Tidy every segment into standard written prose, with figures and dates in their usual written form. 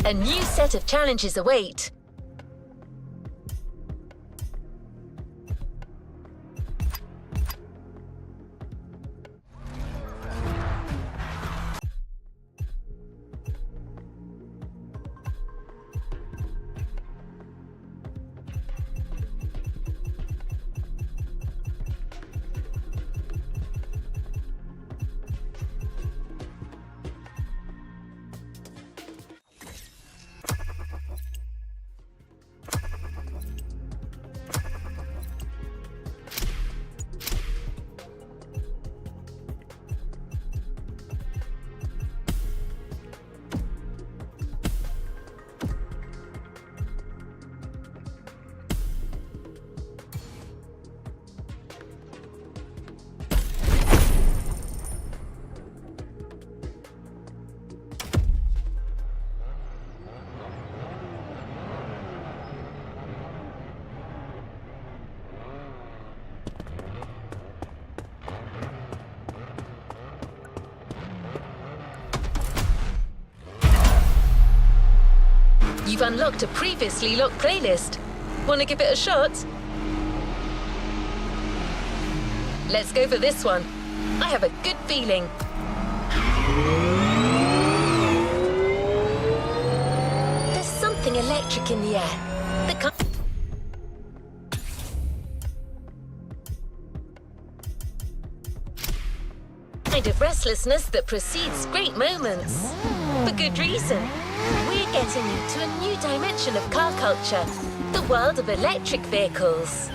A new set of challenges await. You've unlocked a previously locked playlist. Want to give it a shot? Let's go for this one. I have a good feeling. There's something electric in the air. The kind of restlessness that precedes great moments. For good reason. We're getting you to a new dimension of car culture, the world of electric vehicles.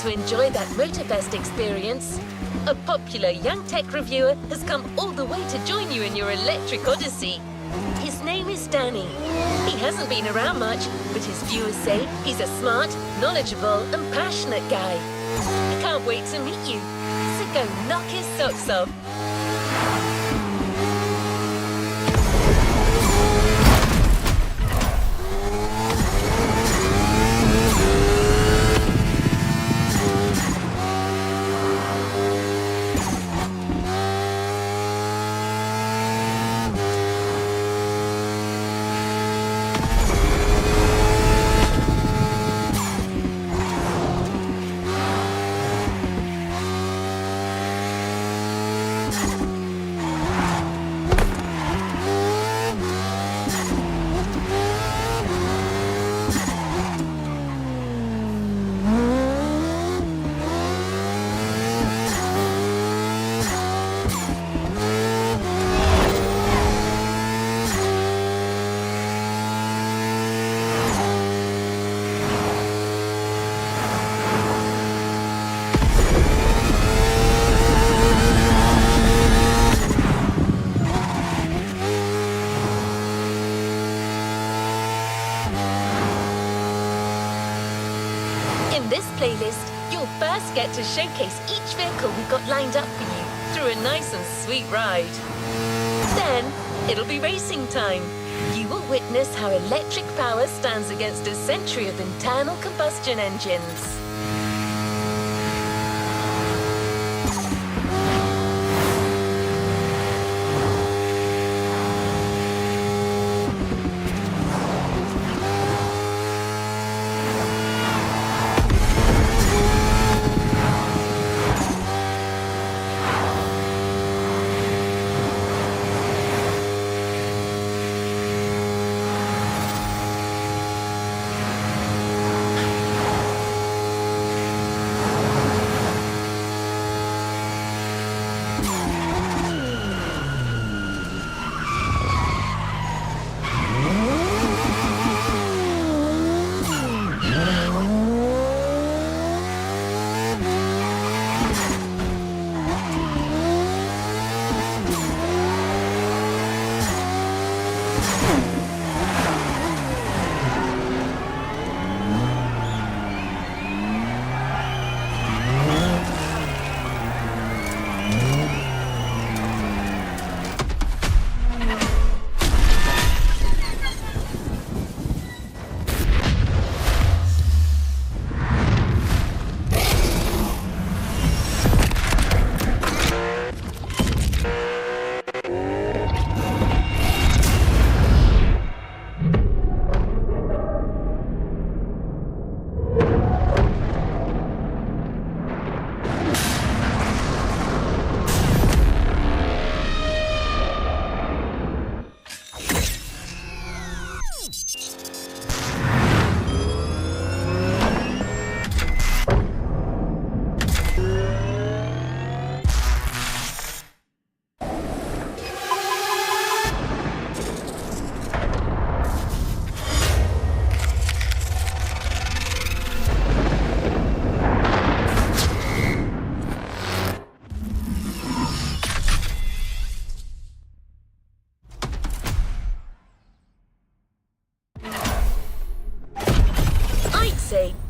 To enjoy that Motorfest experience. A popular young tech reviewer has come all the way to join you in your electric odyssey. His name is Danny. He hasn't been around much, but his viewers say he's a smart, knowledgeable and passionate guy. He can't wait to meet you, so go knock his socks off. Playlist, you'll first get to showcase each vehicle we've got lined up for you through a nice and sweet ride. Then, it'll be racing time. You will witness how electric power stands against a century of internal combustion engines.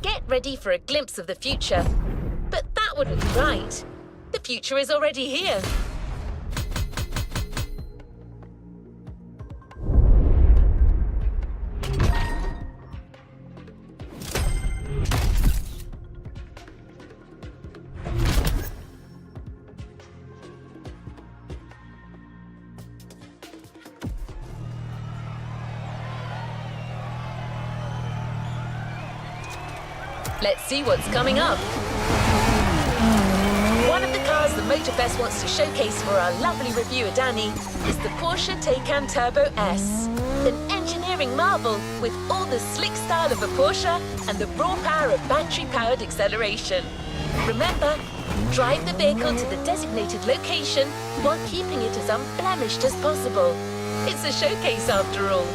Get ready for a glimpse of the future. But that wouldn't be right. The future is already here. Let's see what's coming up. One of the cars the Motorfest wants to showcase for our lovely reviewer Danny is the Porsche Taycan Turbo S. An engineering marvel with all the slick style of a Porsche and the raw power of battery-powered acceleration. Remember, drive the vehicle to the designated location while keeping it as unblemished as possible. It's a showcase after all.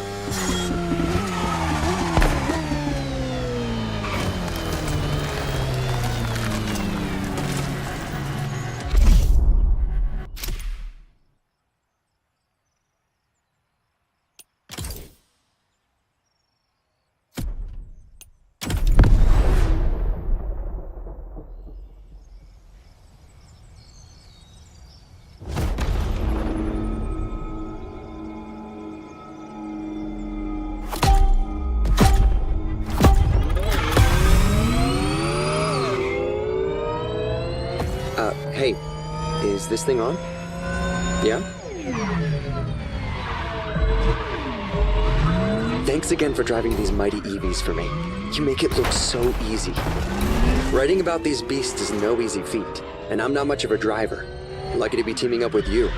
Hey, is this thing on? Yeah? Thanks again for driving these mighty EVs for me. You make it look so easy. Writing about these beasts is no easy feat, and I'm not much of a driver. Lucky to be teaming up with you.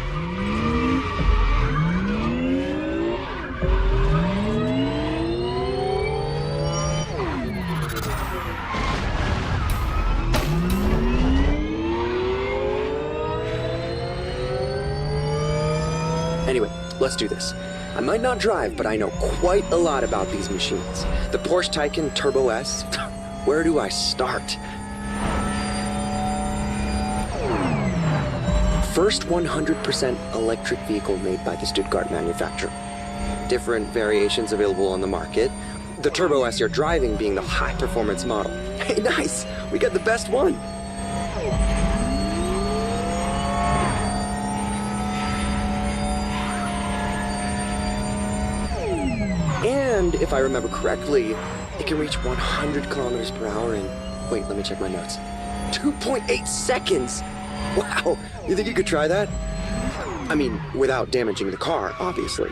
Anyway, let's do this. I might not drive, but I know quite a lot about these machines. The Porsche Taycan Turbo S, where do I start? First 100% electric vehicle made by the Stuttgart manufacturer. Different variations available on the market. The Turbo S you're driving being the high-performance model. Hey, nice! We got the best one! And if I remember correctly, it can reach 100 kilometers per hour in, wait, let me check my notes, 2.8 seconds! Wow, you think you could try that? I mean, without damaging the car, obviously.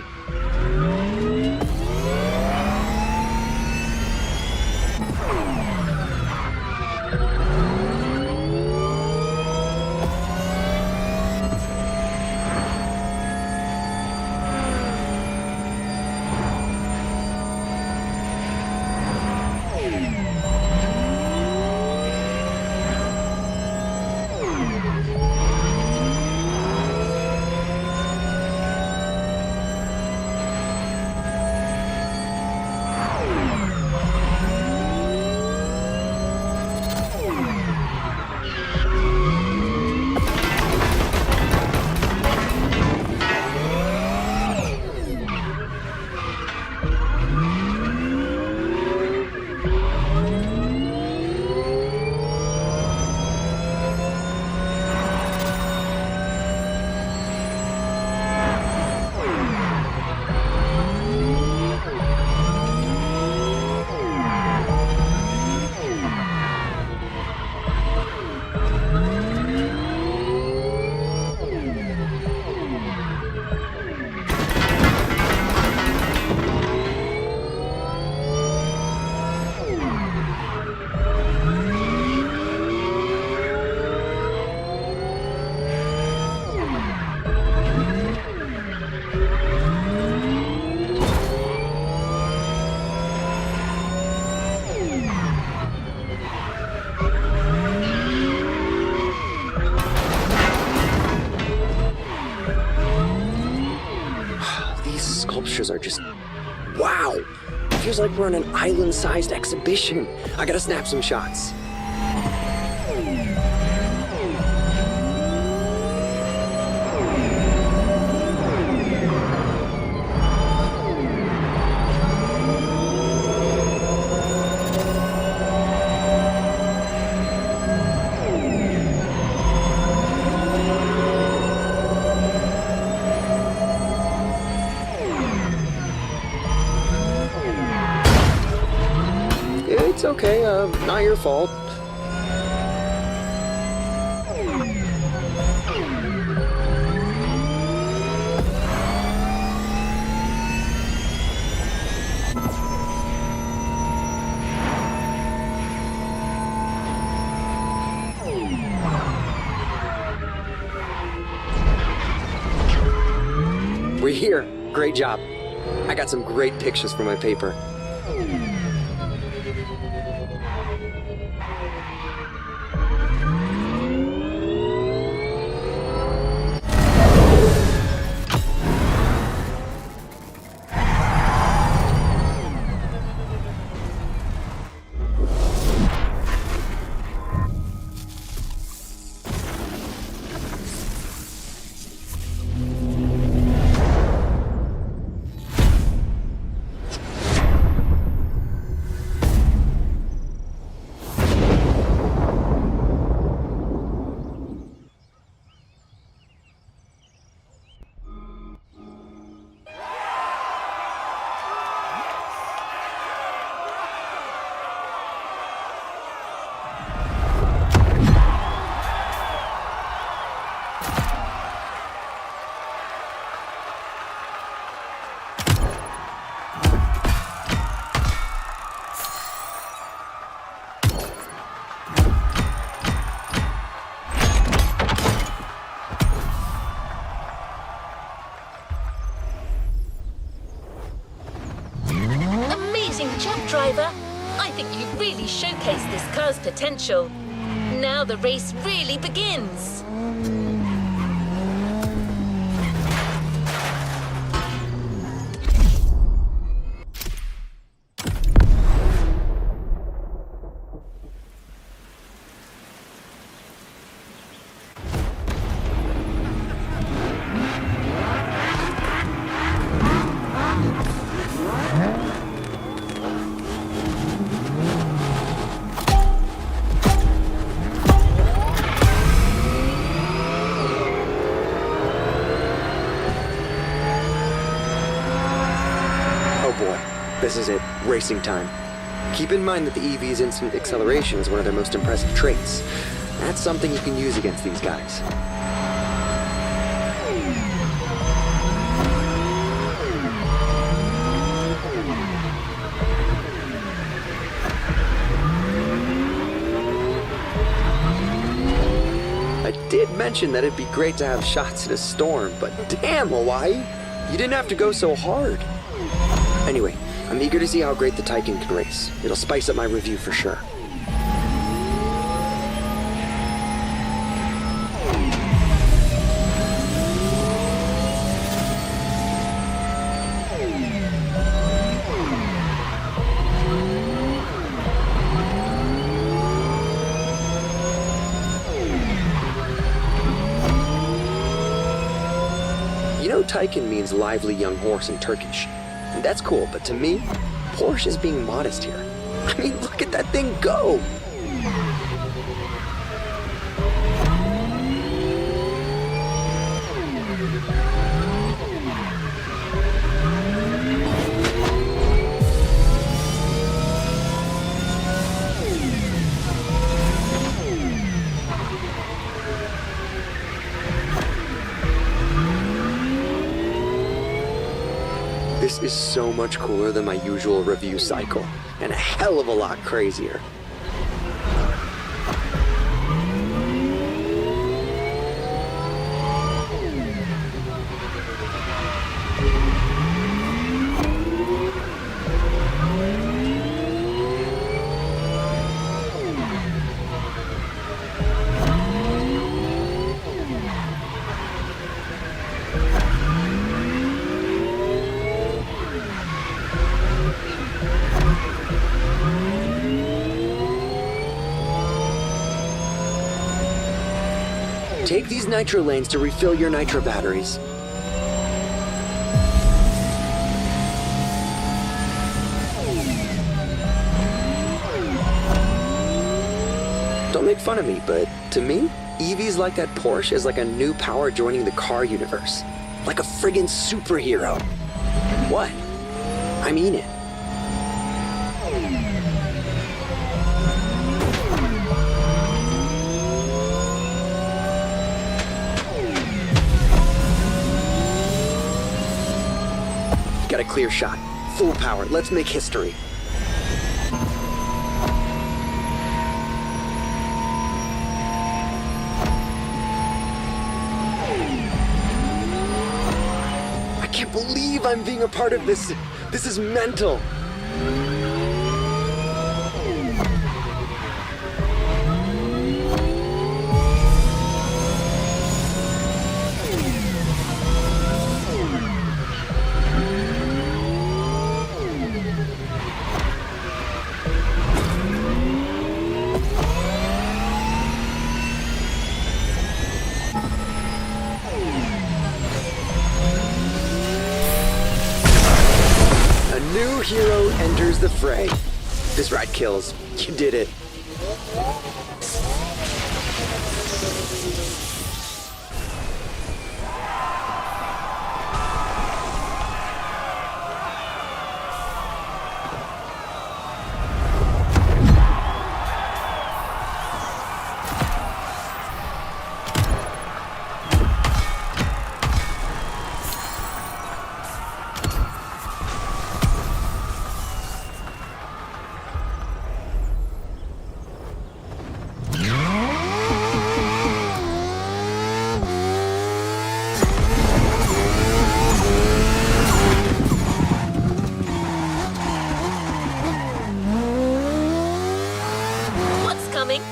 sculptures are just... wow! It feels like we're on an island-sized exhibition. I gotta snap some shots. It's okay, not your fault. We're here. Great job. I got some great pictures for my paper. Driver, I think you really showcased this car's potential. Now the race really begins. This is it, racing time. Keep in mind that the EV's instant acceleration is one of their most impressive traits. That's something you can use against these guys. I did mention that it'd be great to have shots in a storm, but damn, Hawaii, you didn't have to go so hard. Anyway, I'm eager to see how great the Taycan can race. It'll spice up my review for sure. You know Taycan means lively young horse in Turkish. That's cool, but to me, Porsche is being modest here. I mean, look at that thing go! This is so much cooler than my usual review cycle, and a hell of a lot crazier. Take these nitro lanes to refill your nitro batteries. Don't make fun of me, but to me, EVs like that Porsche is like a new power joining the car universe. Like a friggin' superhero. What? I mean it. Got a clear shot. Full power. Let's make history. I can't believe I'm being a part of this. This is mental. New hero enters the fray. This ride kills. You did it.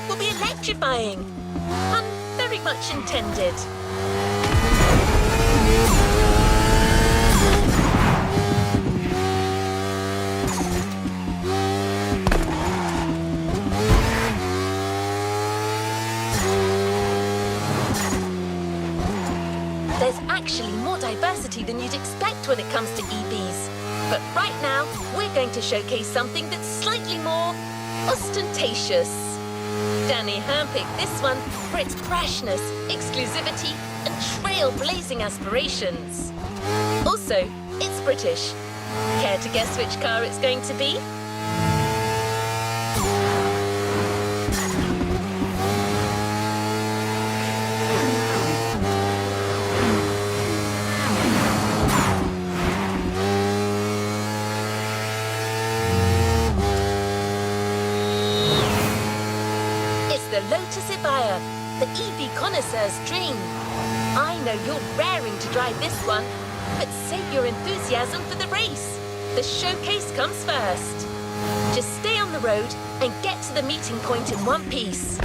Will be electrifying. Pun very much intended. There's actually more diversity than you'd expect when it comes to EVs. But right now, we're going to showcase something that's slightly more ostentatious. Danny handpicked this one for its brashness, exclusivity, and trailblazing aspirations. Also, it's British. Care to guess which car it's going to be? The Lotus Evija, the EV connoisseur's dream. I know you're raring to drive this one, but save your enthusiasm for the race. The showcase comes first. Just stay on the road and get to the meeting point in one piece.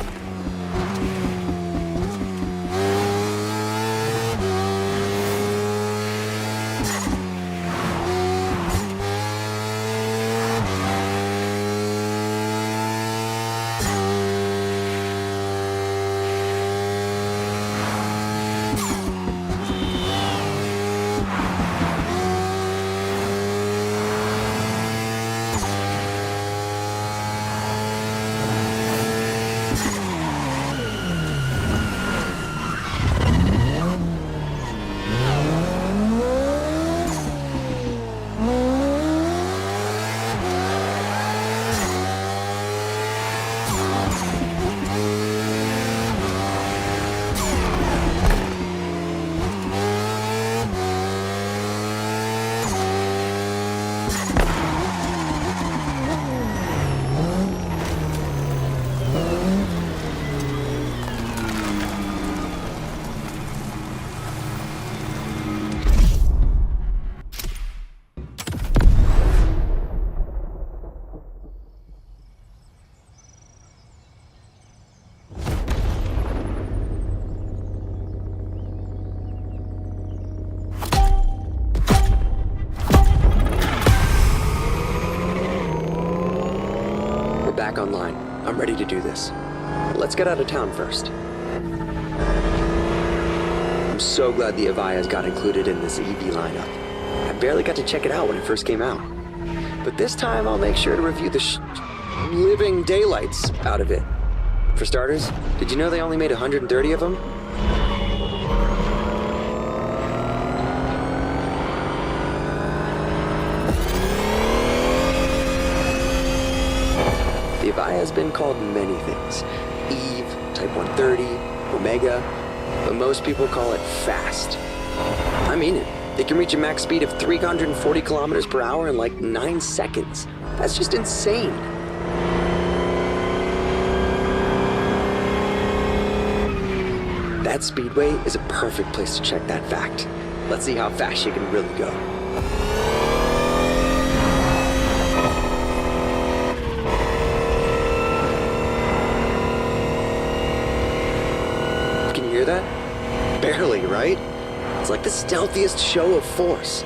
Back online. I'm ready to do this. Let's get out of town first. so glad the Avaya's got included in this EV lineup. I barely got to check it out when it first came out. But this time I'll make sure to review the living daylights out of it. For starters, did you know they only made 130 of them? The Avaya has been called many things. Eve, Type 130, Omega, but most people call it fast. I mean it. It can reach a max speed of 340 kilometers per hour in like 9 seconds. That's just insane. That speedway is a perfect place to check that fact. Let's see how fast you can really go. Can you hear that? Barely, right? It's like the stealthiest show of force.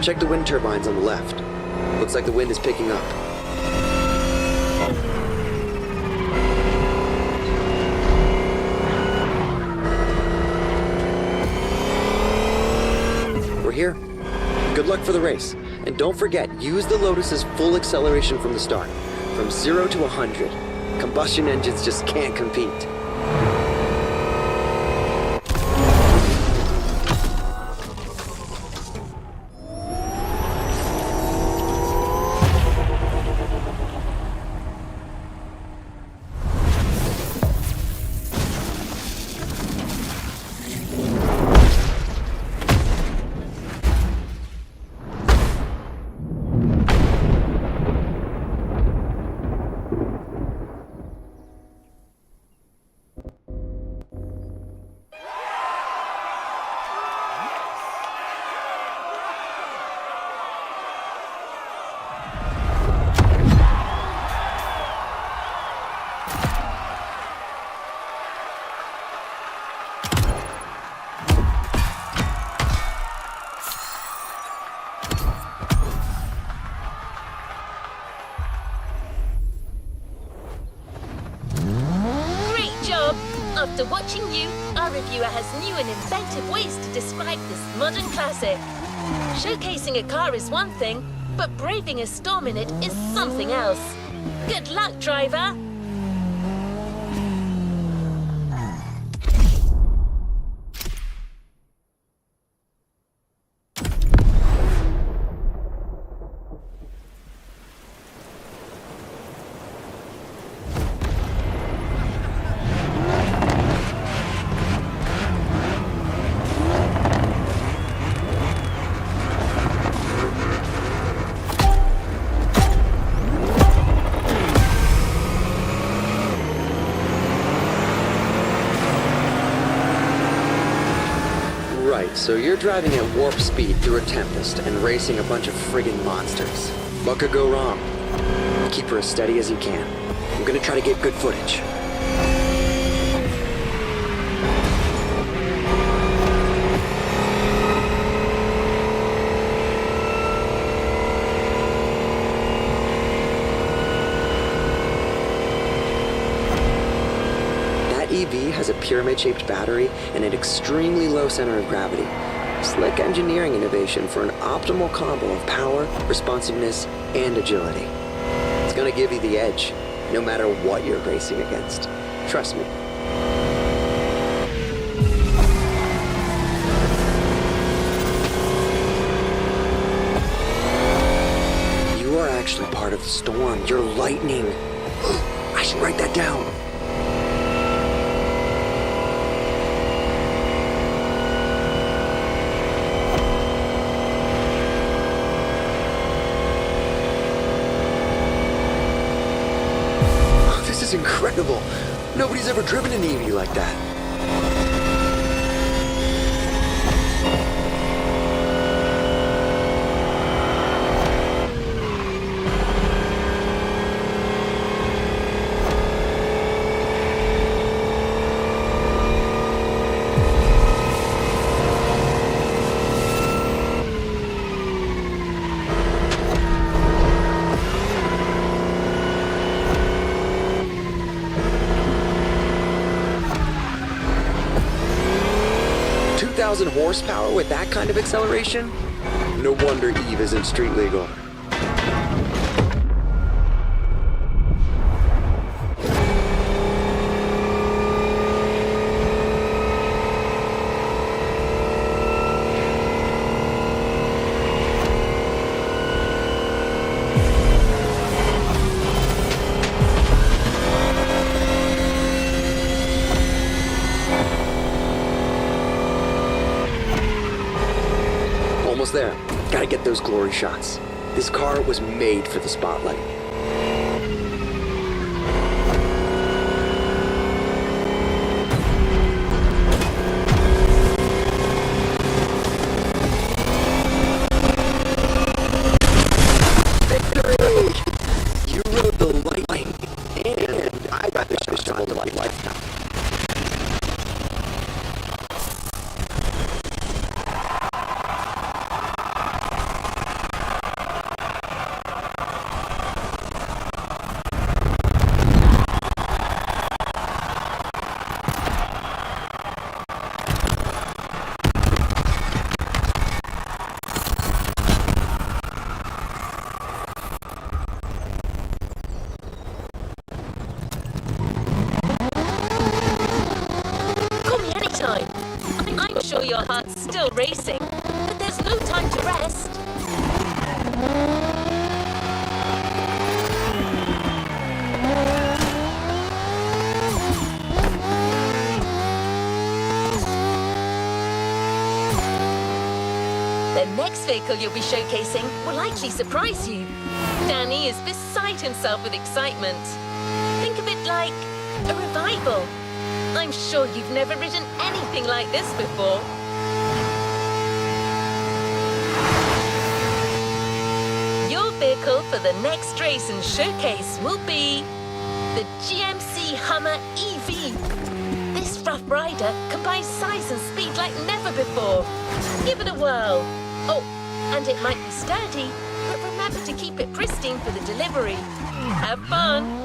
Check the wind turbines on the left. Looks like the wind is picking up. We're here. Good luck for the race. And don't forget, use the Lotus's full acceleration from the start. From 0 to 100. Combustion engines just can't compete. After watching you, our reviewer has new and inventive ways to describe this modern classic. Showcasing a car is one thing, but braving a storm in it is something else. Good luck, driver! So you're driving at warp speed through a tempest and racing a bunch of friggin' monsters. What could go wrong? Keep her as steady as you can. I'm gonna try to get good footage. EV has a pyramid-shaped battery and an extremely low center of gravity. Slick engineering innovation for an optimal combo of power, responsiveness, and agility. It's gonna give you the edge, no matter what you're racing against. Trust me. You are actually part of the storm. You're lightning. I should write that down. Incredible. Nobody's ever driven an EV like that. 2,000 horsepower with that kind of acceleration? No wonder Eve isn't street legal. Almost there. Gotta get those glory shots. This car was made for the spotlight. Victory! You rode the lightning, and I got the shot of my lifetime. I'm sure your heart's still racing, but there's no time to rest. The next vehicle you'll be showcasing will likely surprise you. Danny is beside himself with excitement. Think of it like a revival. I'm sure you've never ridden anything like this before. Your vehicle for the next race and showcase will be the GMC Hummer EV. This rough rider combines size and speed like never before. Give it a whirl. Oh, and it might be sturdy, but remember to keep it pristine for the delivery. Have fun!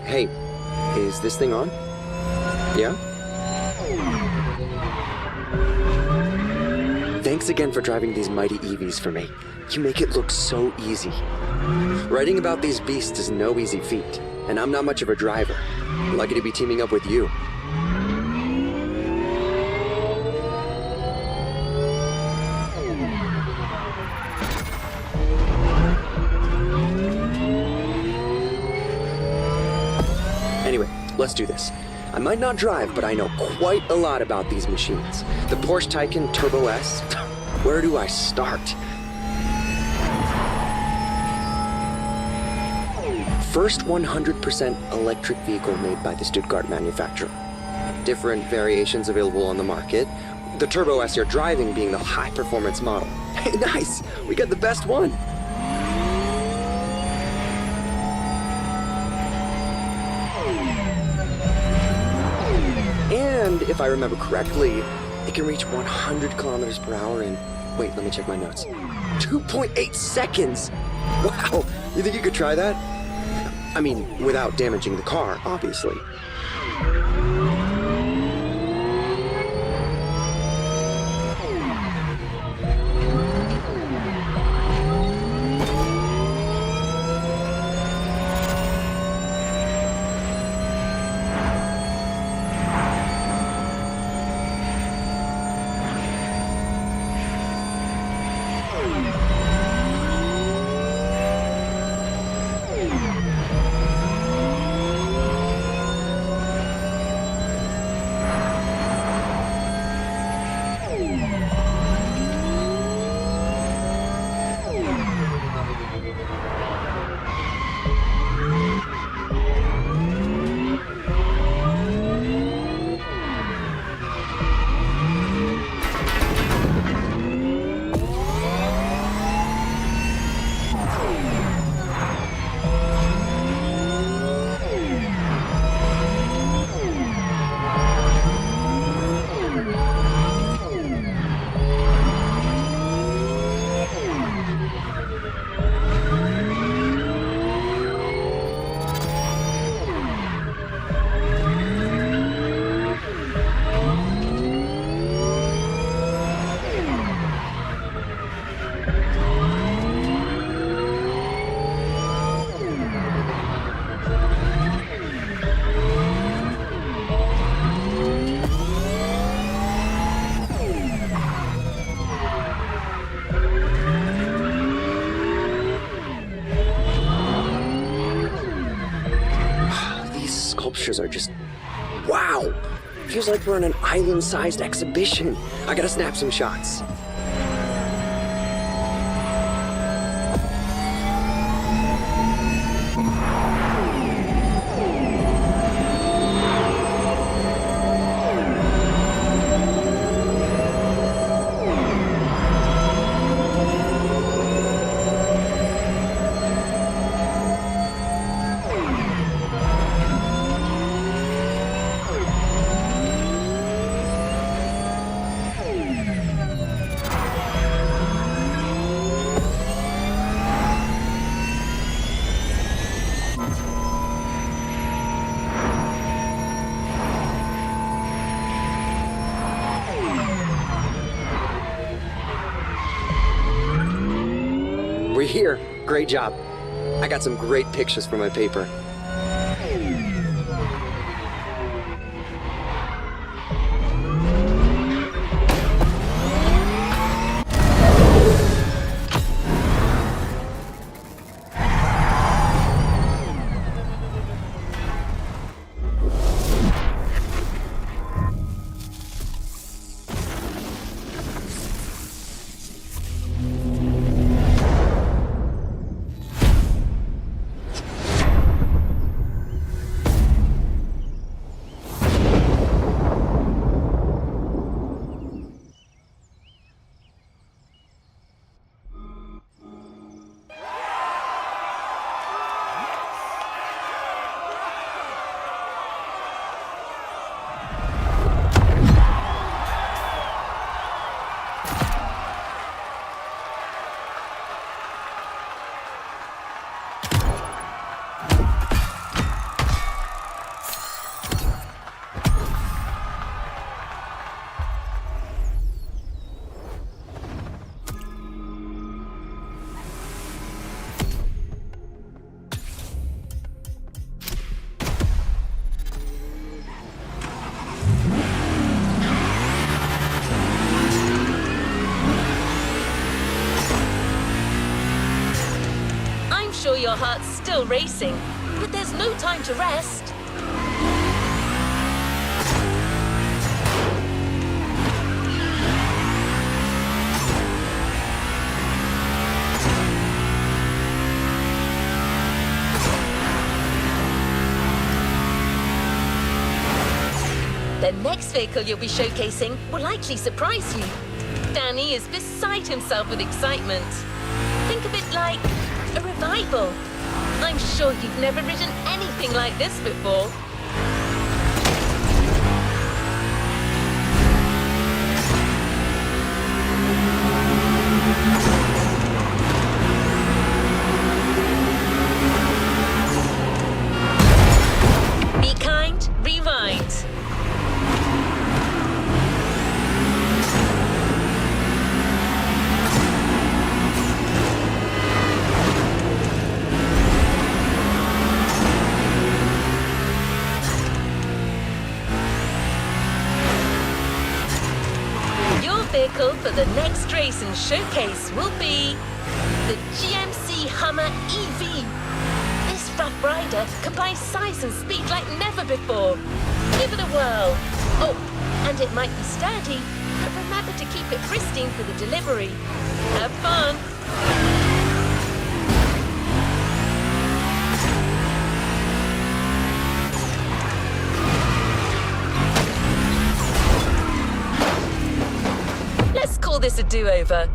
Hey, is this thing on? Yeah? Thanks again for driving these mighty EVs for me. You make it look so easy. Writing about these beasts is no easy feat, and I'm not much of a driver. Lucky to be teaming up with you. Anyway, let's do this. I might not drive, but I know quite a lot about these machines. The Porsche Taycan Turbo S. Where do I start? First 100% electric vehicle made by the Stuttgart manufacturer. Different variations available on the market. The Turbo S you're driving being the high-performance model. Hey, nice! We got the best one! And if I remember correctly, it can reach 100 kilometers per hour in, wait, let me check my notes, 2.8 seconds! Wow, you think you could try that? I mean, without damaging the car, obviously. sculptures are just... wow! Feels like we're on an island-sized exhibition. I gotta snap some shots. We're here. Great job. I got some great pictures for my paper. Sure, your heart's still racing, but there's no time to rest. The next vehicle you'll be showcasing will likely surprise you. Danny is beside himself with excitement. Think of it like a revival. I'm sure you've never ridden anything like this before. Be kind, rewind. Vehicle for the next race and showcase will be the GMC Hummer EV. This rough rider combines size and speed like never before. Give it a whirl. Oh, and it might be sturdy, but remember to keep it pristine for the delivery. Have fun. Call this a do-over.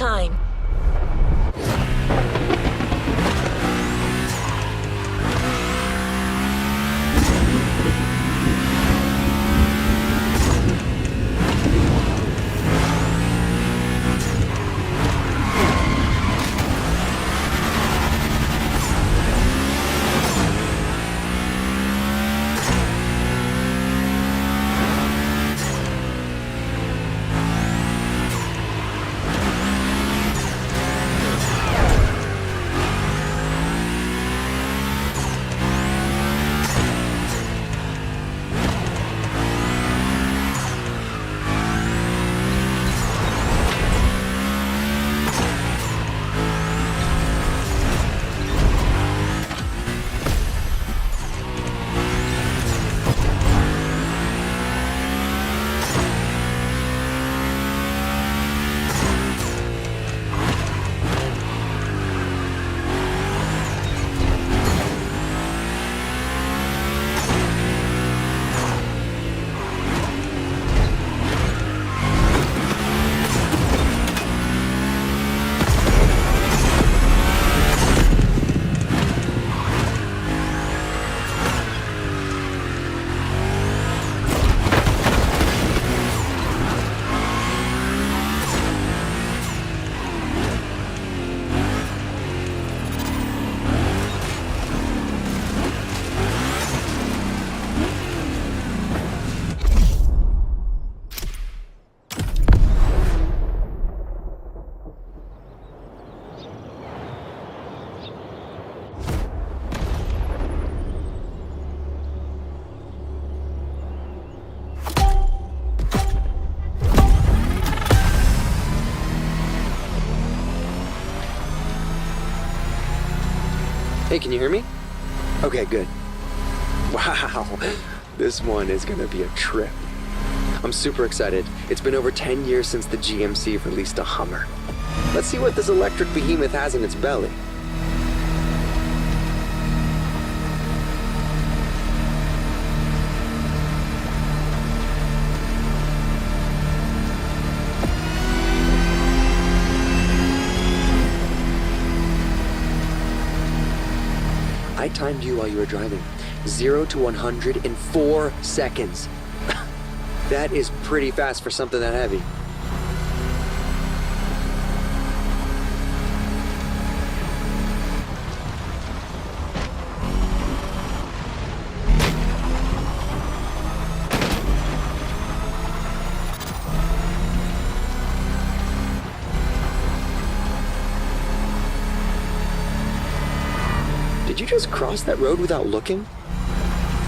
time. Hey, can you hear me? Okay, good. Wow, this one is gonna be a trip. I'm super excited. It's been over 10 years since the GMC released a Hummer. Let's see what this electric behemoth has in its belly. I timed you while you were driving. 0 to 100 in 4 seconds. That is pretty fast for something that heavy. Did you just cross that road without looking?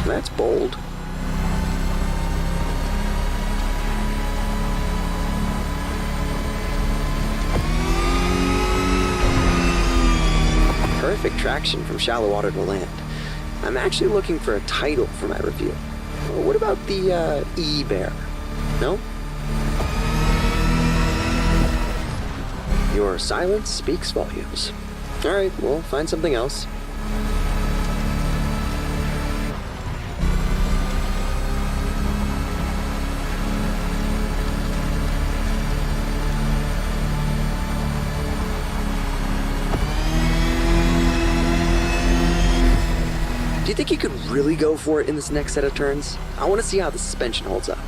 That's bold. Perfect traction from shallow water to land. I'm actually looking for a title for my review. What about the E-Bear? No? Your silence speaks volumes. All right, we'll find something else. Do you think you could really go for it in this next set of turns? I want to see how the suspension holds up.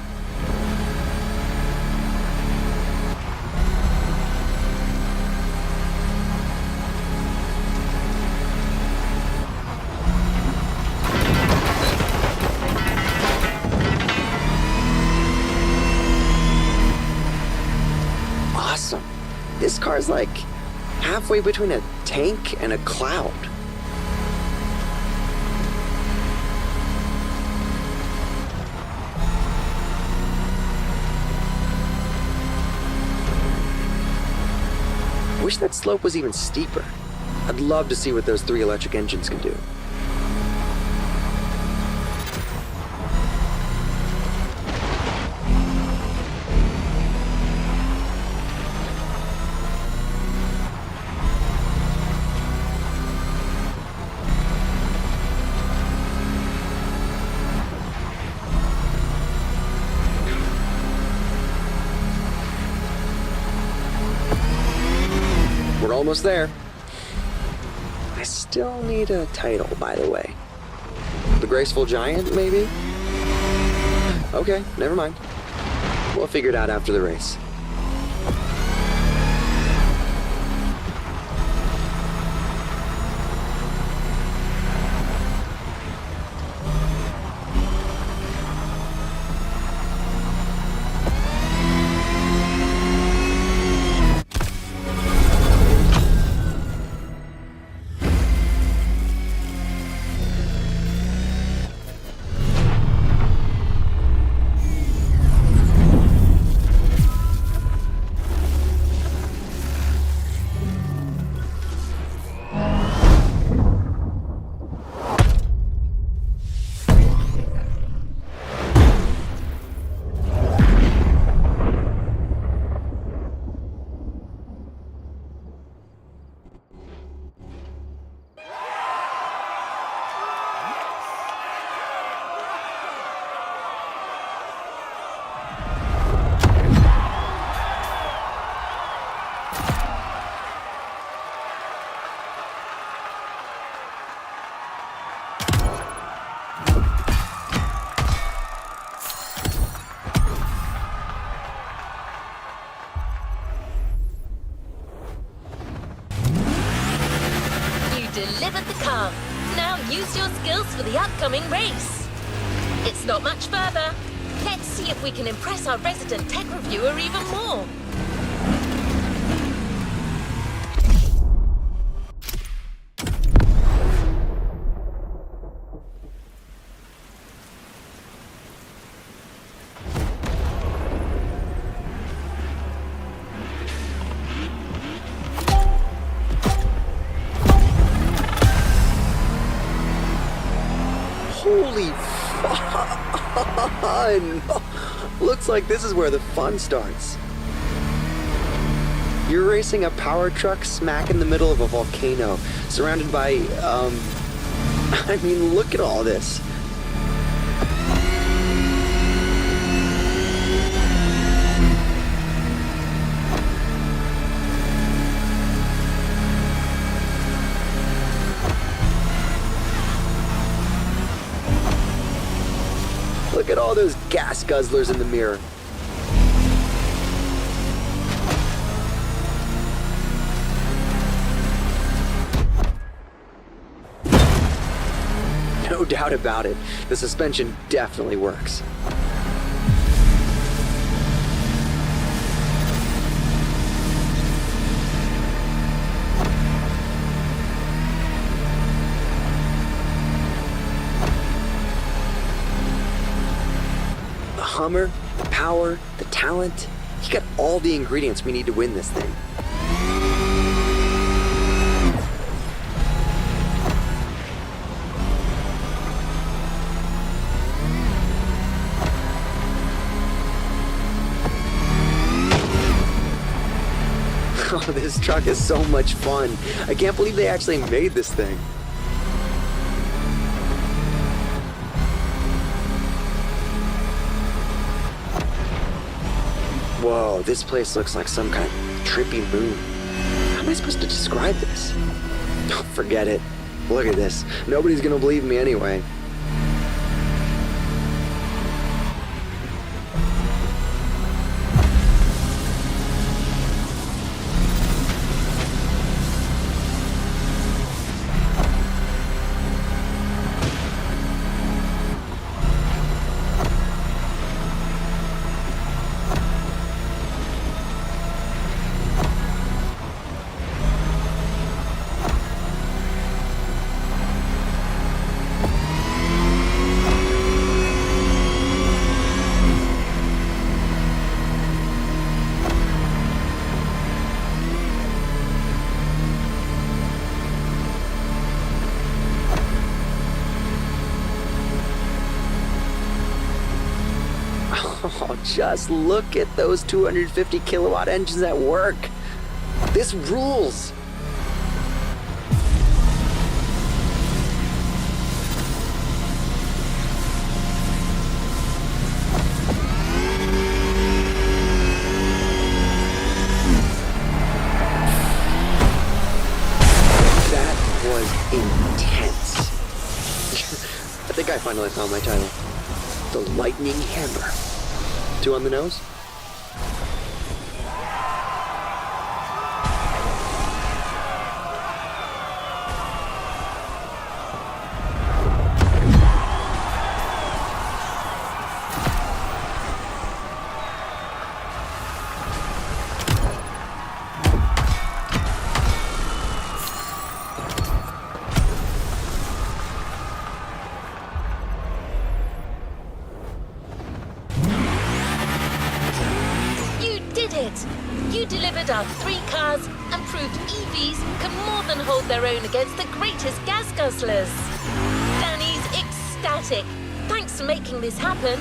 Awesome. This car's like halfway between a tank and a cloud. Wish that slope was even steeper. I'd love to see what those 3 electric engines can do. almost there. I still need a title, by the way. The Graceful Giant, maybe? Okay, never mind. We'll figure it out after the race. Delivered the car. Now use your skills for the upcoming race. It's not much further. Let's see if we can impress our resident tech reviewer even more. Holy fun! Looks like this is where the fun starts. You're racing a power truck smack in the middle of a volcano, surrounded by, I mean, look at all this. Look at all those gas guzzlers in the mirror. No doubt about it, the suspension definitely works. Hummer, the power, the talent. You got all the ingredients we need to win this thing. Oh, this truck is so much fun. I can't believe they actually made this thing. Whoa, this place looks like some kind of trippy moon. How am I supposed to describe this? Oh, forget it. Look at this. Nobody's gonna believe me anyway. Oh, just look at those 250 kilowatt engines at work. This rules. I finally found my title. The Lightning Hammer. 2 on the nose? You delivered our 3 cars and proved EVs can more than hold their own against the greatest gas guzzlers. Danny's ecstatic. Thanks for making this happen.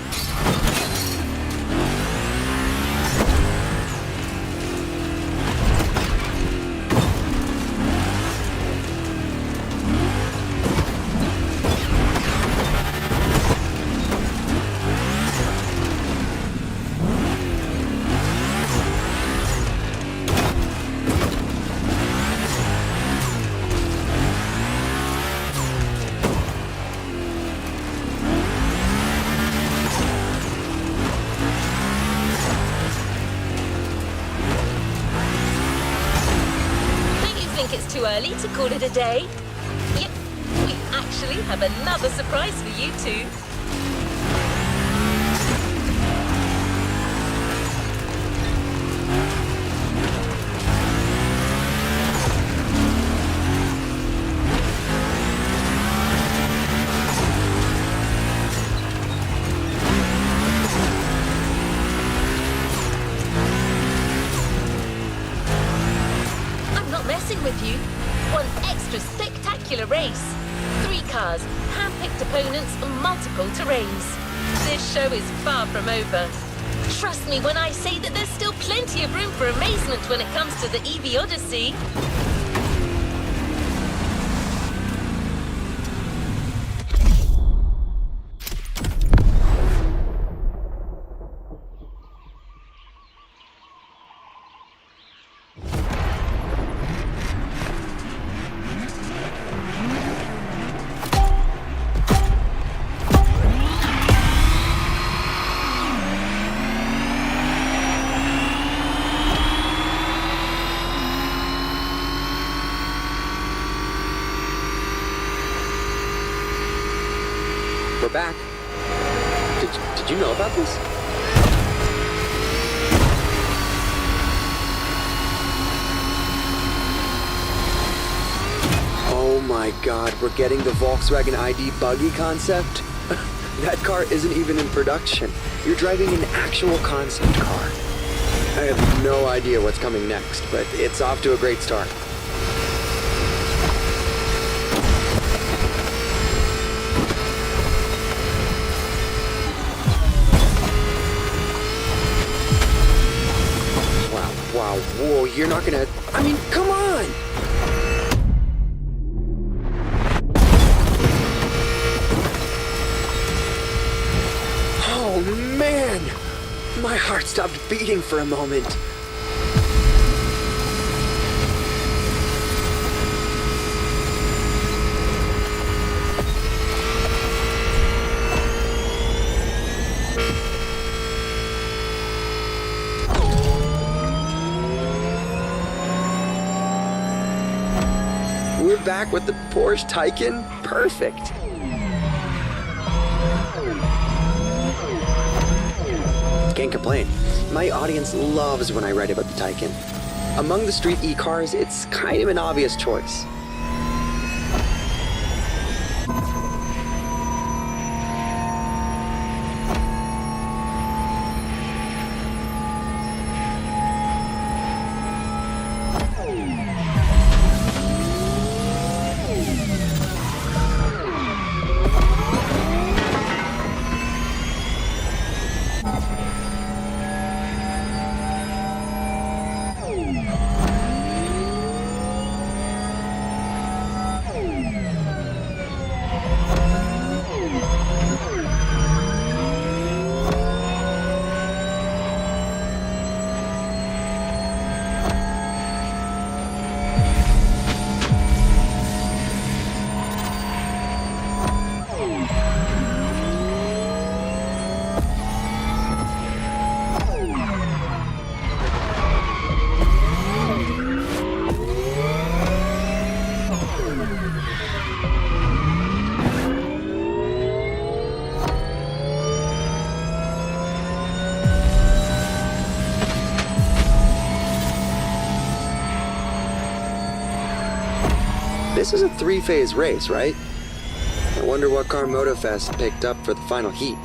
It's too early to call it a day. Yep, we actually have another surprise for you two. With you, one extra spectacular race. 3 cars, hand-picked opponents on multiple terrains. This show is far from over. Trust me when I say that there's still plenty of room for amazement when it comes to the EV Odyssey. We're back. Did you know about this? Oh my god, we're getting the Volkswagen ID buggy concept? That car isn't even in production. You're driving an actual concept car. I have no idea what's coming next, but it's off to a great start. Wow, whoa, you're not gonna... I mean, come on! Oh, man! My heart stopped beating for a moment. We're back with the Porsche Taycan? Perfect. Can't complain. My audience loves when I write about the Taycan. Among the street e-cars, it's kind of an obvious choice. This is a 3-phase race, right? I wonder what car Motorfest picked up for the final heat.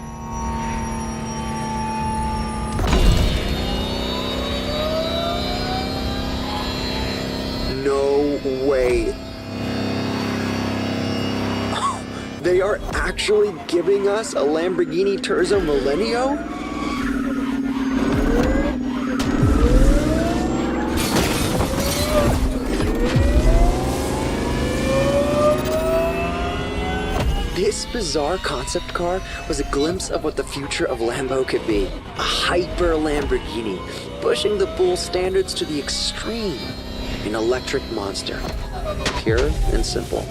No way. They are actually giving us a Lamborghini Terzo Millennio? This bizarre concept car was a glimpse of what the future of Lambo could be. A hyper Lamborghini, pushing the bull standards to the extreme. An electric monster. Pure and simple.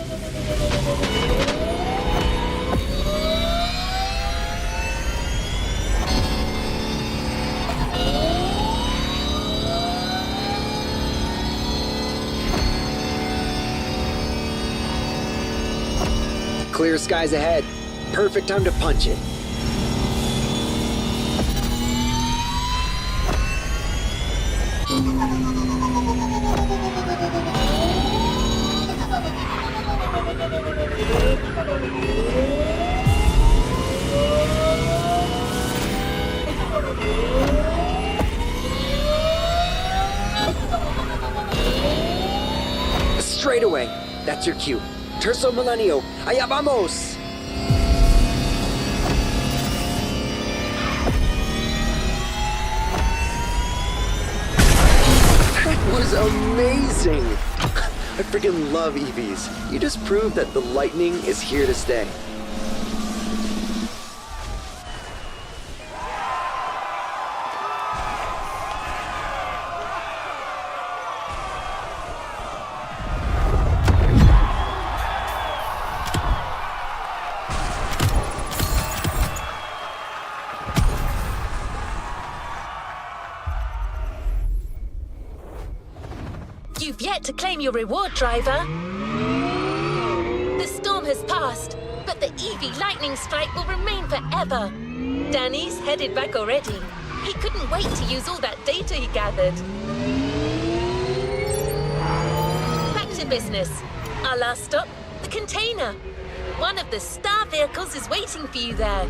Clear skies ahead. Perfect time to punch it. Straight away. That's your cue. Terzo Millennio, allá vamos! That was amazing! I freaking love EVs. You just proved that the Lightning is here to stay. You've yet to claim your reward, driver. The storm has passed, but the EV lightning strike will remain forever. Danny's headed back already. He couldn't wait to use all that data he gathered. Back to business. Our last stop, the container. One of the star vehicles is waiting for you there.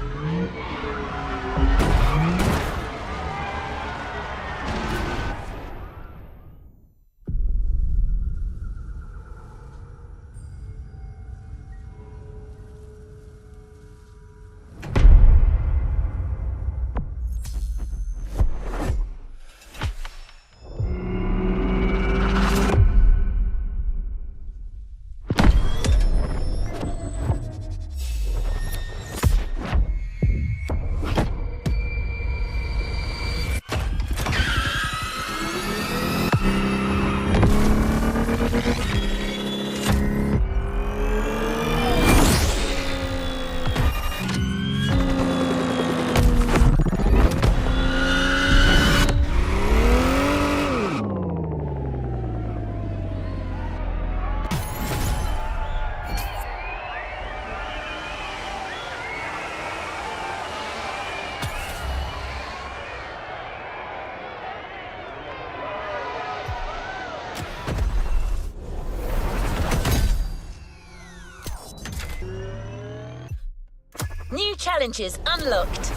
New challenges unlocked.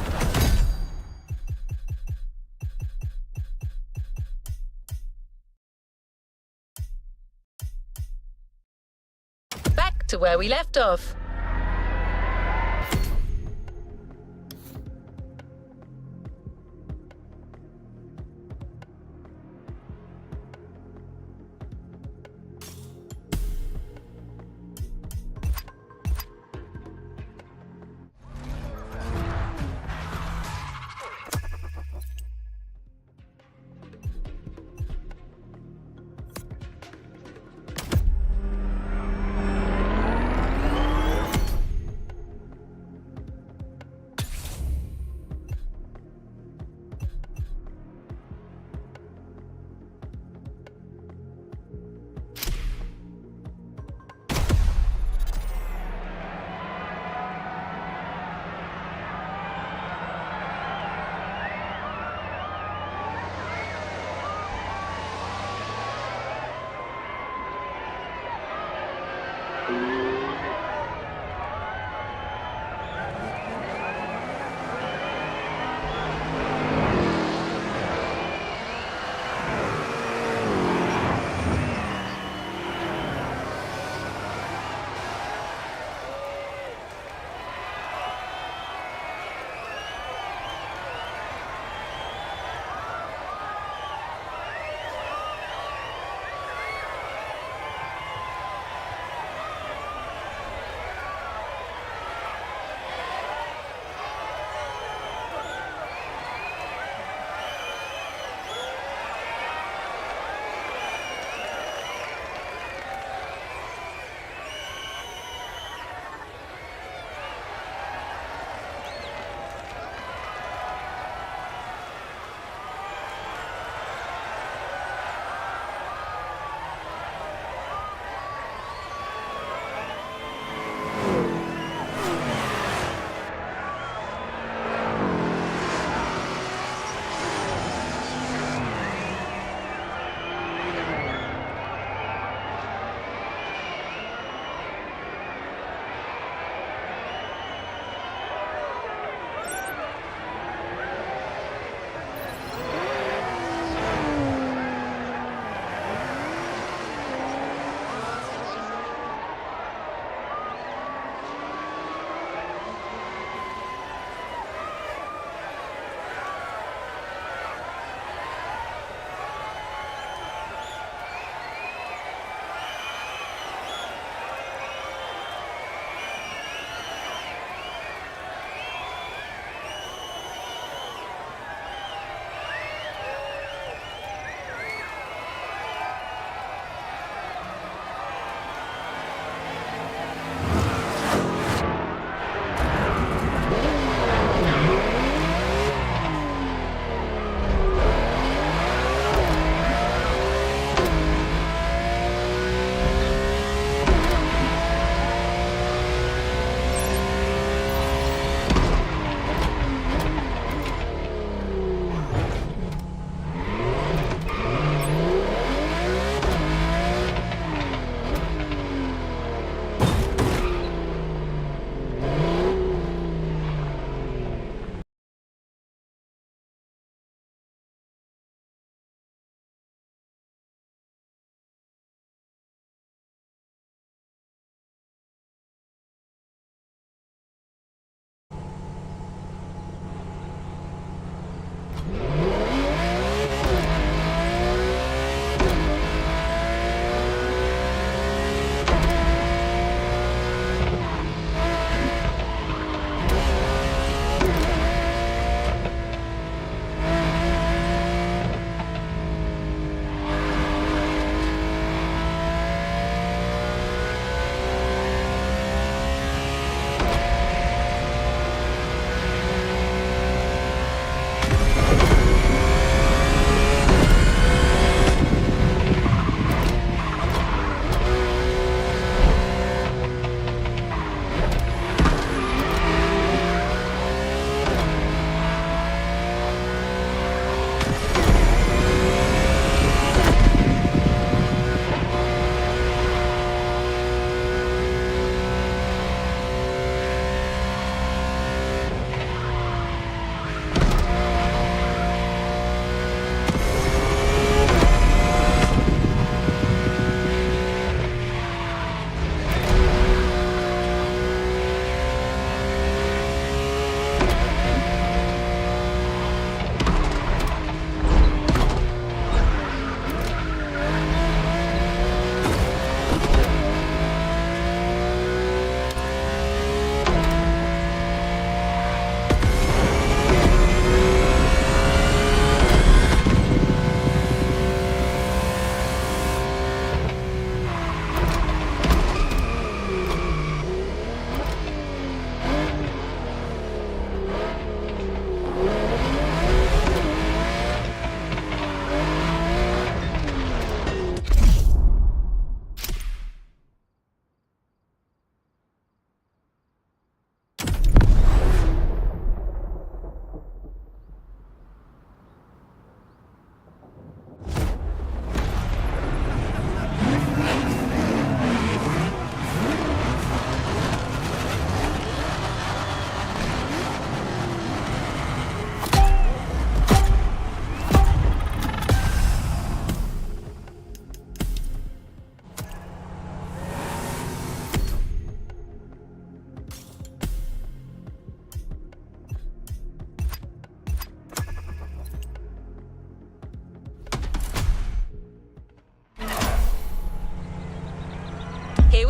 Back to where we left off.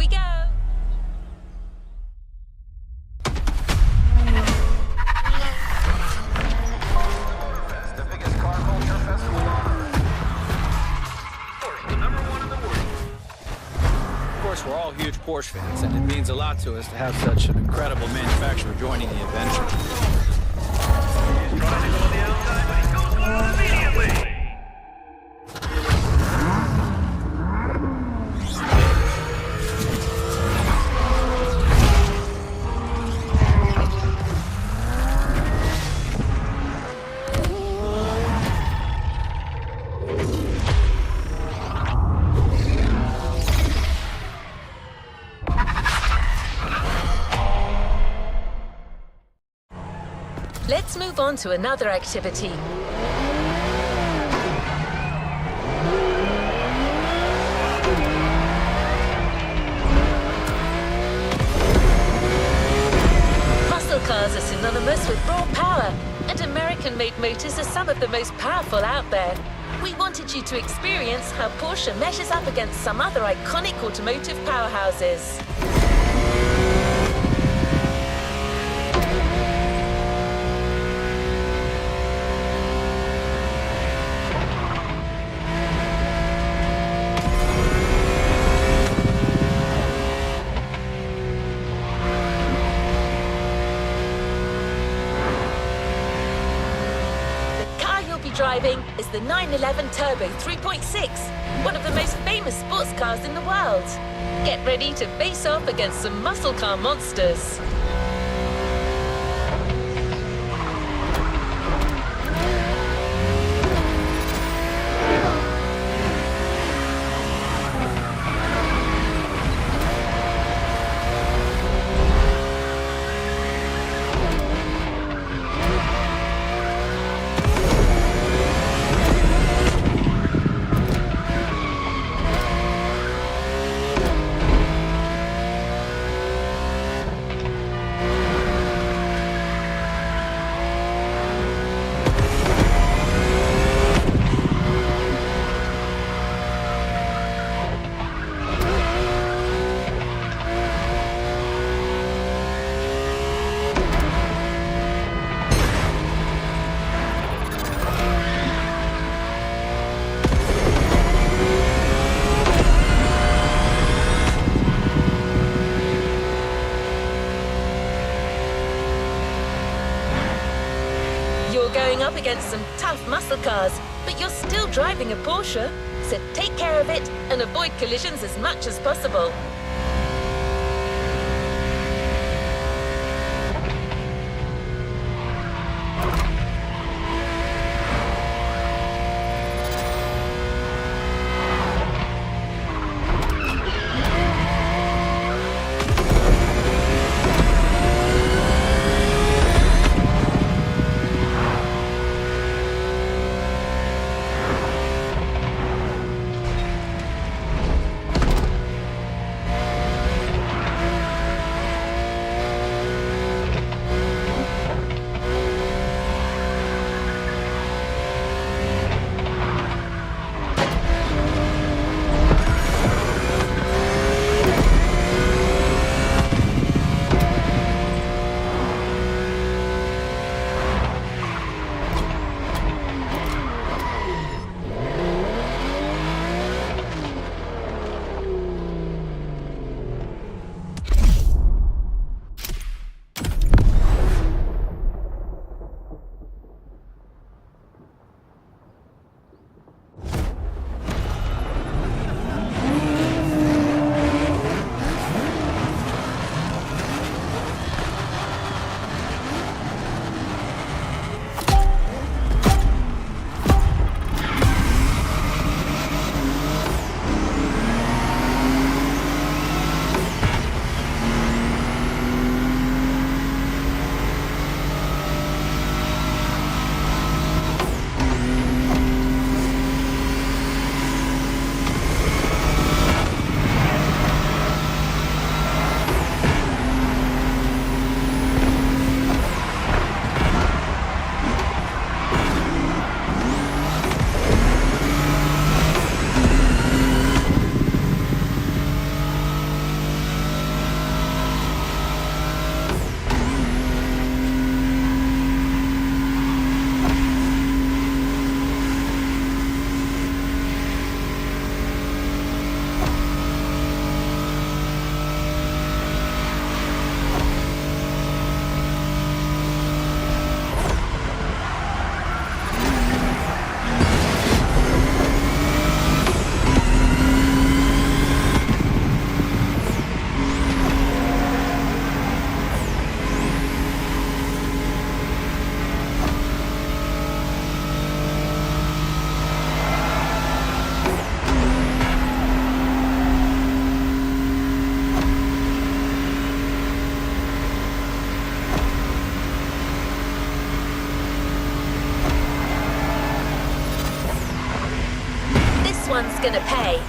we go. It's the biggest car culture festival on Earth. Porsche, the #1 in the world. Of course, we're all huge Porsche fans, and it means a lot to us to have such an incredible manufacturer joining the adventure. He's trying to go on the outside, but he goes for it immediately. Let's move on to another activity. Muscle cars are synonymous with raw power, and American-made motors are some of the most powerful out there. We wanted you to experience how Porsche measures up against some other iconic automotive powerhouses. Driving is the 911 Turbo 3.6, one of the most famous sports cars in the world. Get ready to face off against some muscle car monsters. Going up against some tough muscle cars, but you're still driving a Porsche, so take care of it and avoid collisions as much as possible. one's gonna pay.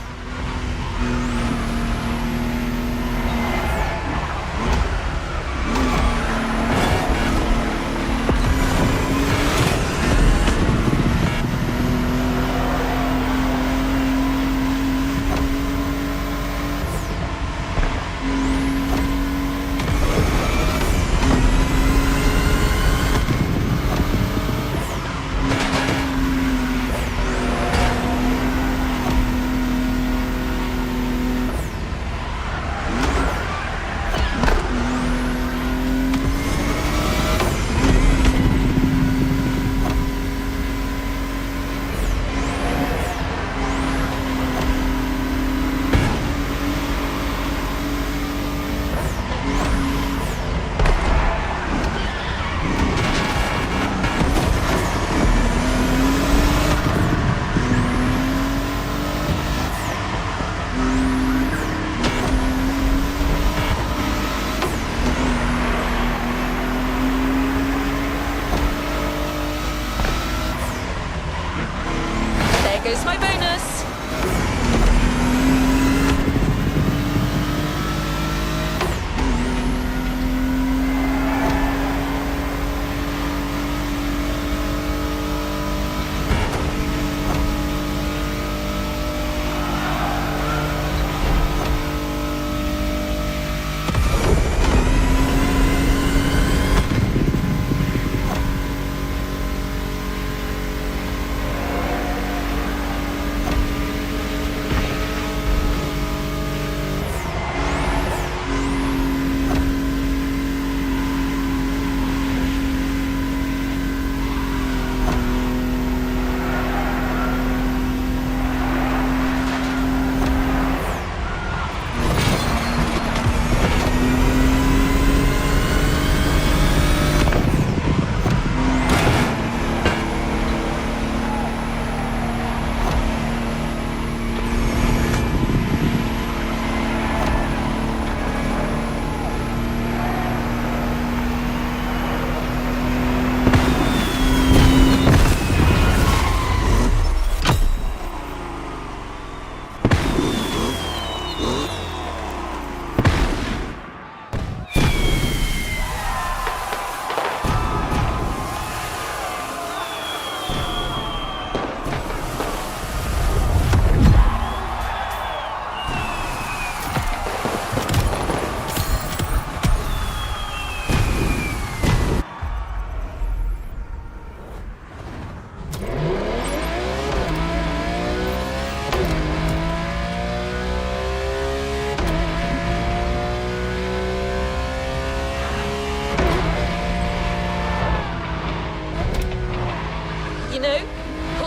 Goes my bonus.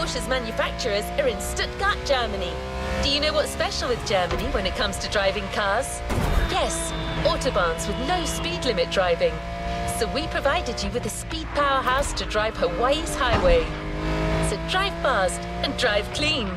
Porsche's manufacturers are in Stuttgart, Germany. Do you know what's special with Germany when it comes to driving cars? Yes, autobahns with no speed limit driving. So we provided you with a speed powerhouse to drive Hawaii's highway. So drive fast and drive clean.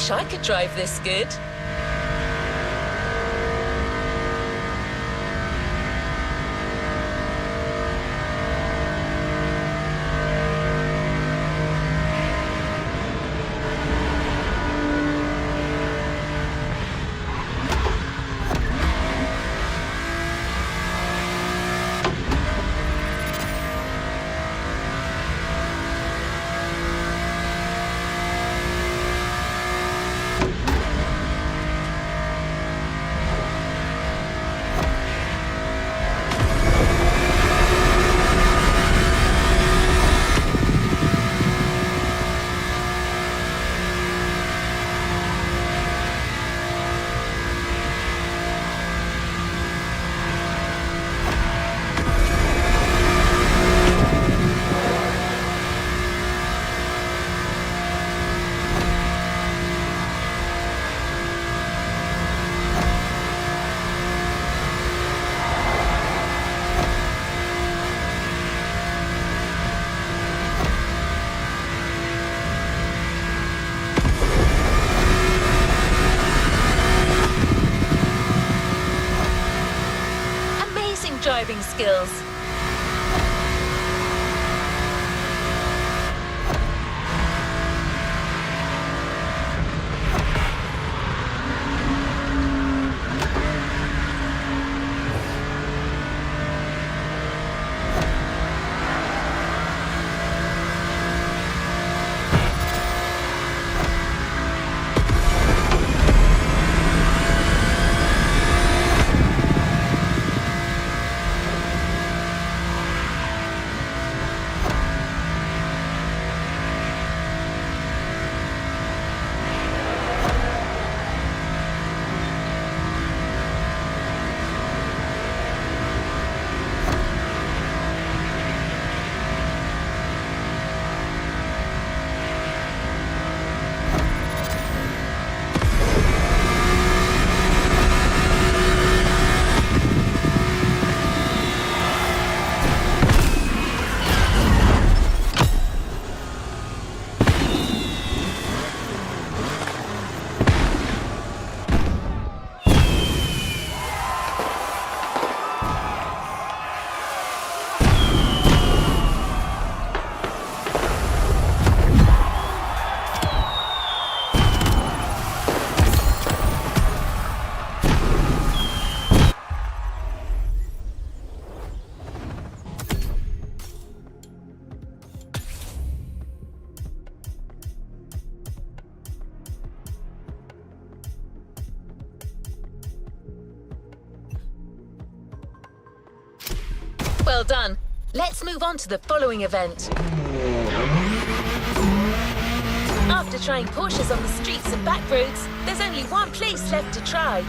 wish I could drive this good. Driving skills. Well done. Let's move on to the following event. After trying Porsches on the streets and back roads, there's only one place left to try.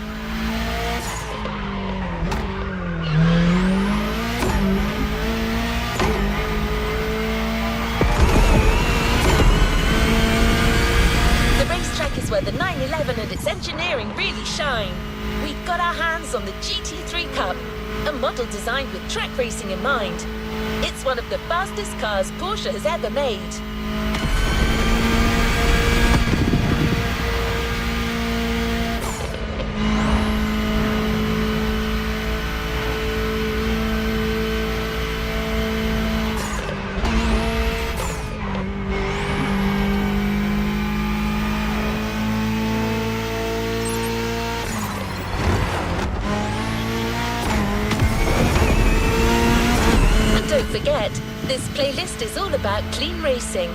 The racetrack is where the 911 and its engineering really shine. We've got our hands on the GT3 Cup, a model designed with track racing in mind. It's one of the fastest cars Porsche has ever made. Don't forget, this playlist is all about clean racing.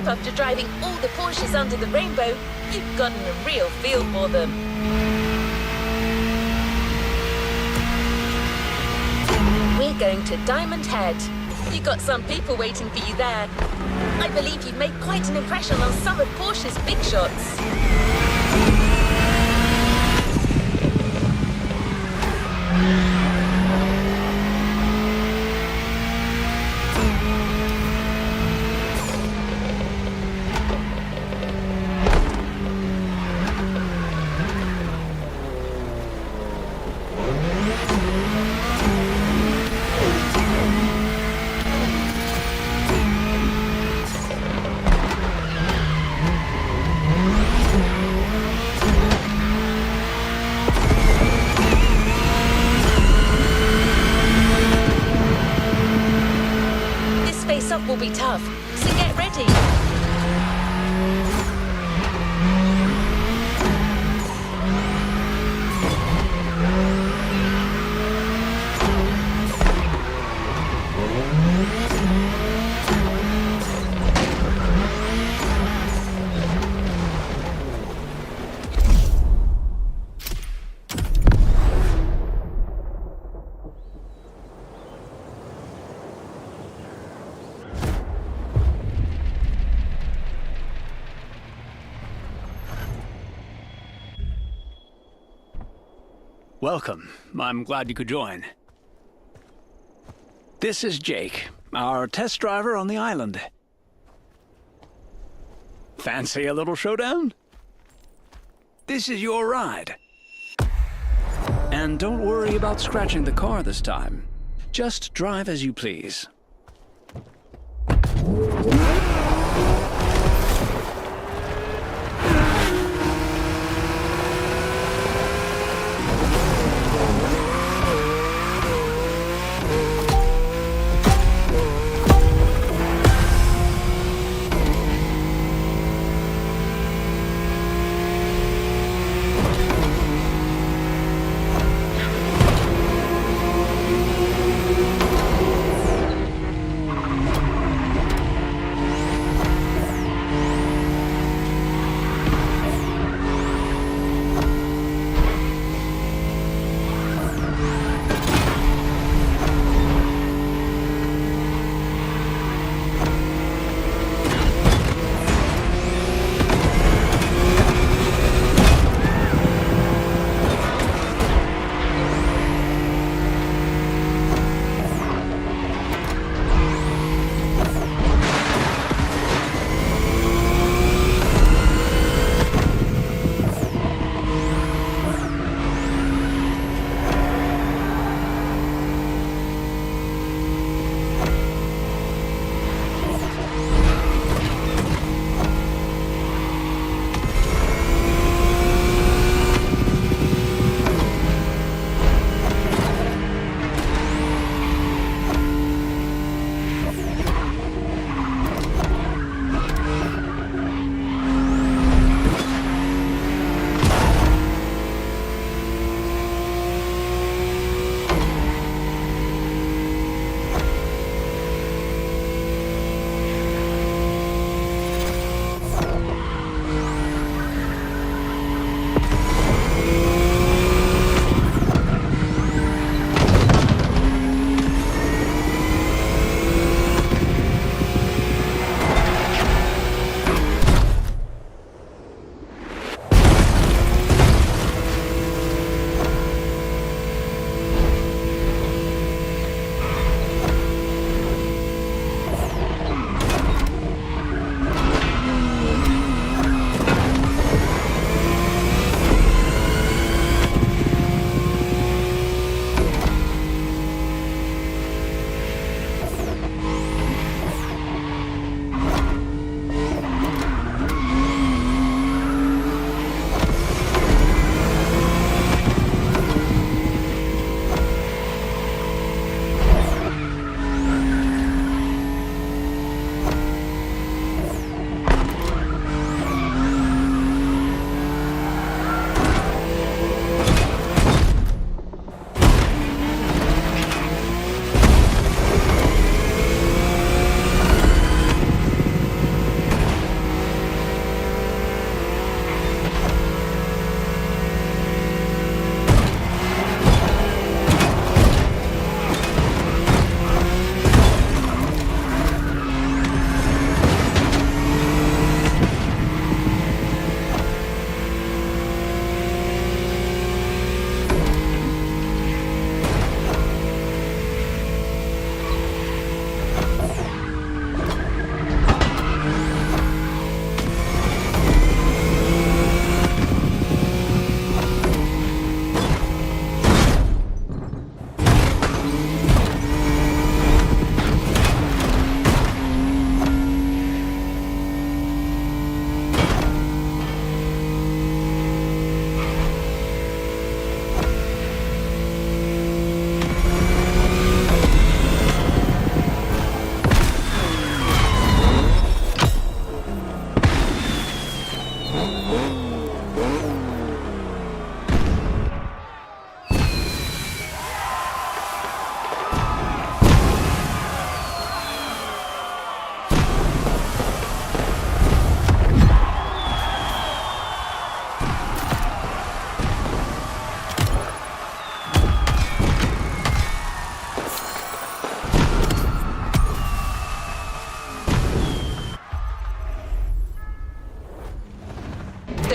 after driving all the Porsches under the rainbow, you've gotten a real feel for them. We're going to Diamond Head. You've got some people waiting for you there. I believe you've made quite an impression on some of Porsche's big shots. Will be tough, so get ready. Welcome. I'm glad you could join. This is Jake, our test driver on the island. Fancy a little showdown? This is your ride. And don't worry about scratching the car this time. Just drive as you please.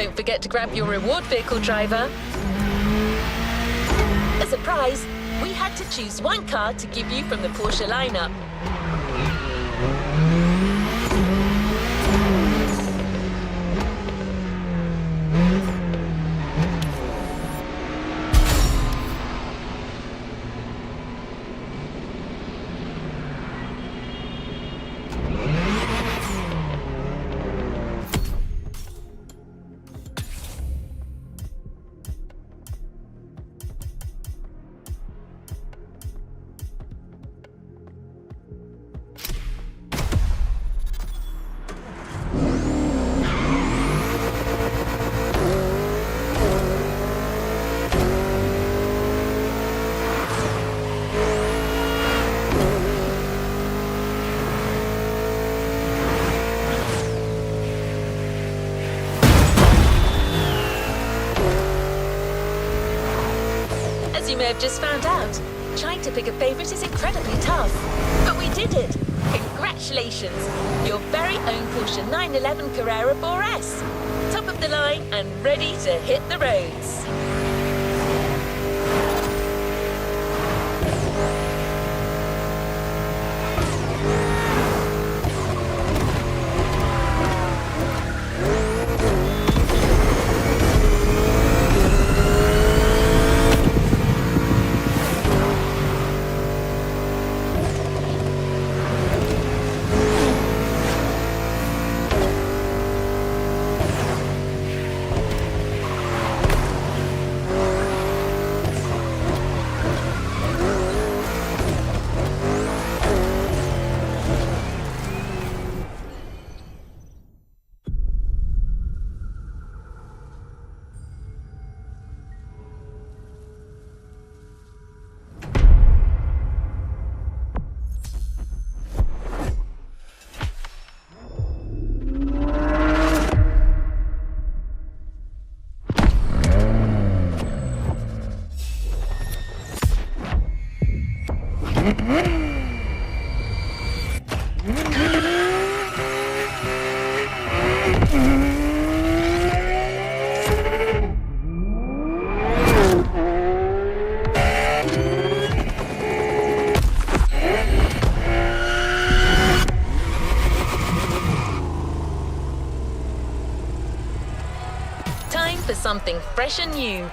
Don't forget to grab your reward vehicle, driver. As a prize, we had to choose one car to give you from the Porsche lineup. You may have just found out, trying to pick a favorite is incredibly tough. But we did it! Congratulations! Your very own Porsche 911 Carrera 4S. Top of the line and ready to hit the roads. Time for something fresh and new.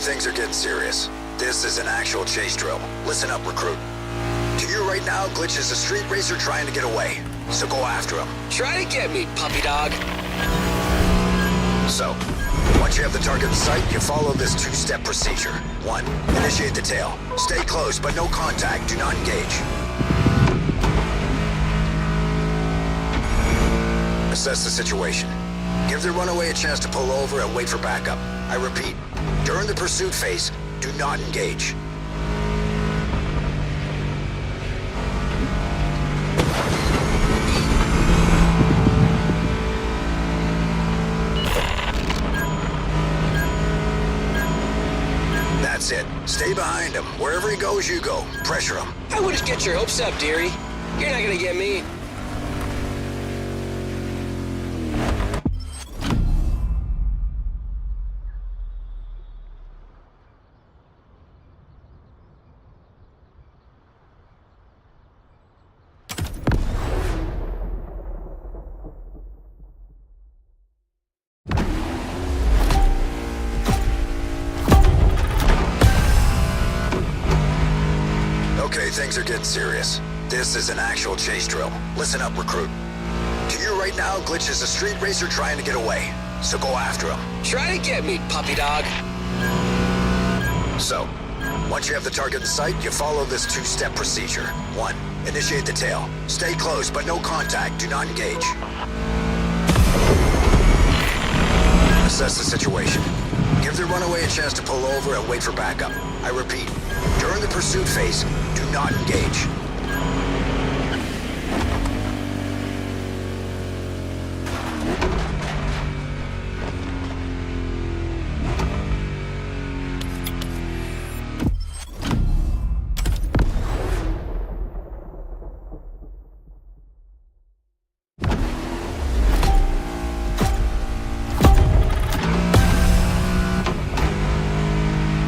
Things are getting serious. This is an actual chase drill. Listen up, recruit. To you right now, Glitch is a street racer trying to get away. So go after him. Try to get me, puppy dog. So, once you have the target in sight, you follow this two-step procedure. 1. Initiate the tail. Stay close, but no contact. Do not engage. Assess the situation. Give the runaway a chance to pull over and wait for backup. I repeat, during the pursuit phase, do not engage. That's it. Stay behind him. Wherever he goes, you go. Pressure him. I wouldn't get your hopes up, dearie. You're not gonna get me. Okay, things are getting serious. This is an actual chase drill. Listen up, recruit. To you right now, Glitch is a street racer trying to get away. So go after him. Try to get me, puppy dog. So, once you have the target in sight, you follow this two-step procedure. 1. Initiate the tail. Stay close, but no contact. Do not engage. Assess the situation. Give the runaway a chance to pull over and wait for backup. I repeat, during the pursuit phase, do not engage.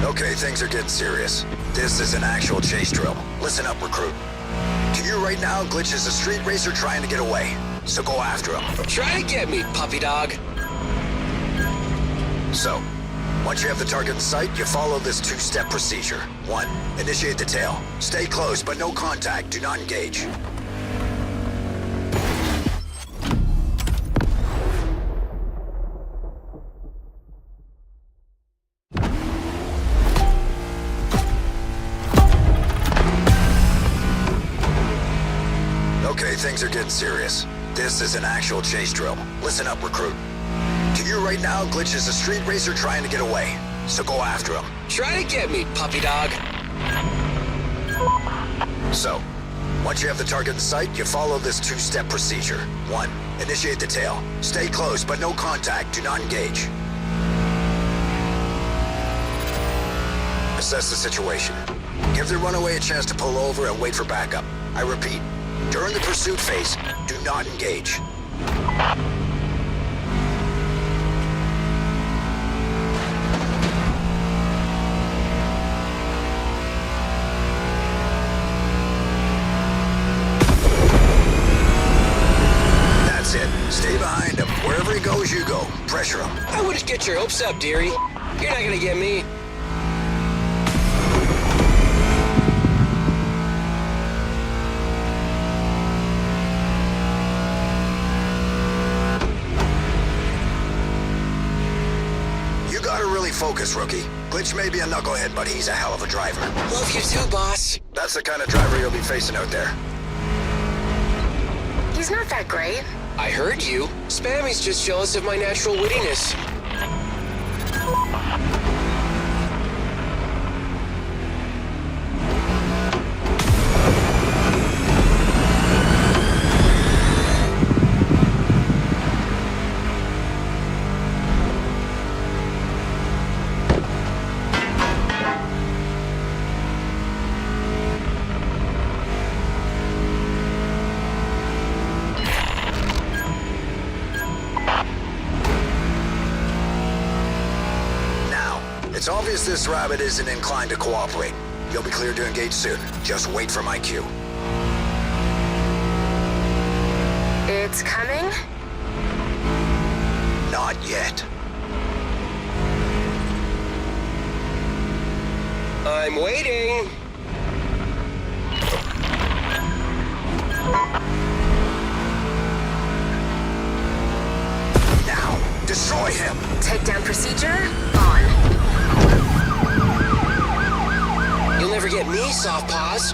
Okay, things are getting serious. This is an actual chase drill. Listen up, recruit. To you right now, Glitch is a street racer trying to get away. So go after him. Try to get me, puppy dog. So, once you have the target in sight, you follow this two-step procedure. 1. Initiate the tail. Stay close, but no contact. Do not engage. Okay, things are getting serious. This is an actual chase drill. Listen up, recruit. To you right now, Glitch is a street racer trying to get away. So go after him. Try to get me, puppy dog. So, once you have the target in sight, you follow this two-step procedure. 1. Initiate the tail. Stay close, but no contact. Do not engage. Assess the situation. Give the runaway a chance to pull over and wait for backup. I repeat, during the pursuit phase, do not engage. That's it. Stay behind him. Wherever he goes, you go. Pressure him. I wouldn't get your hopes up, dearie. You're not gonna get me. Focus, rookie. Glitch may be a knucklehead, but he's a hell of a driver. Love you too, boss. That's the kind of driver you'll be facing out there. He's not that great. I heard you. Spammy's just jealous of my natural wittiness. It's obvious this rabbit isn't inclined to cooperate. You'll be cleared to engage soon. Just wait for my cue. It's coming? Not yet. I'm waiting. Now, destroy him. Takedown procedure on. You'll never get me, soft paws.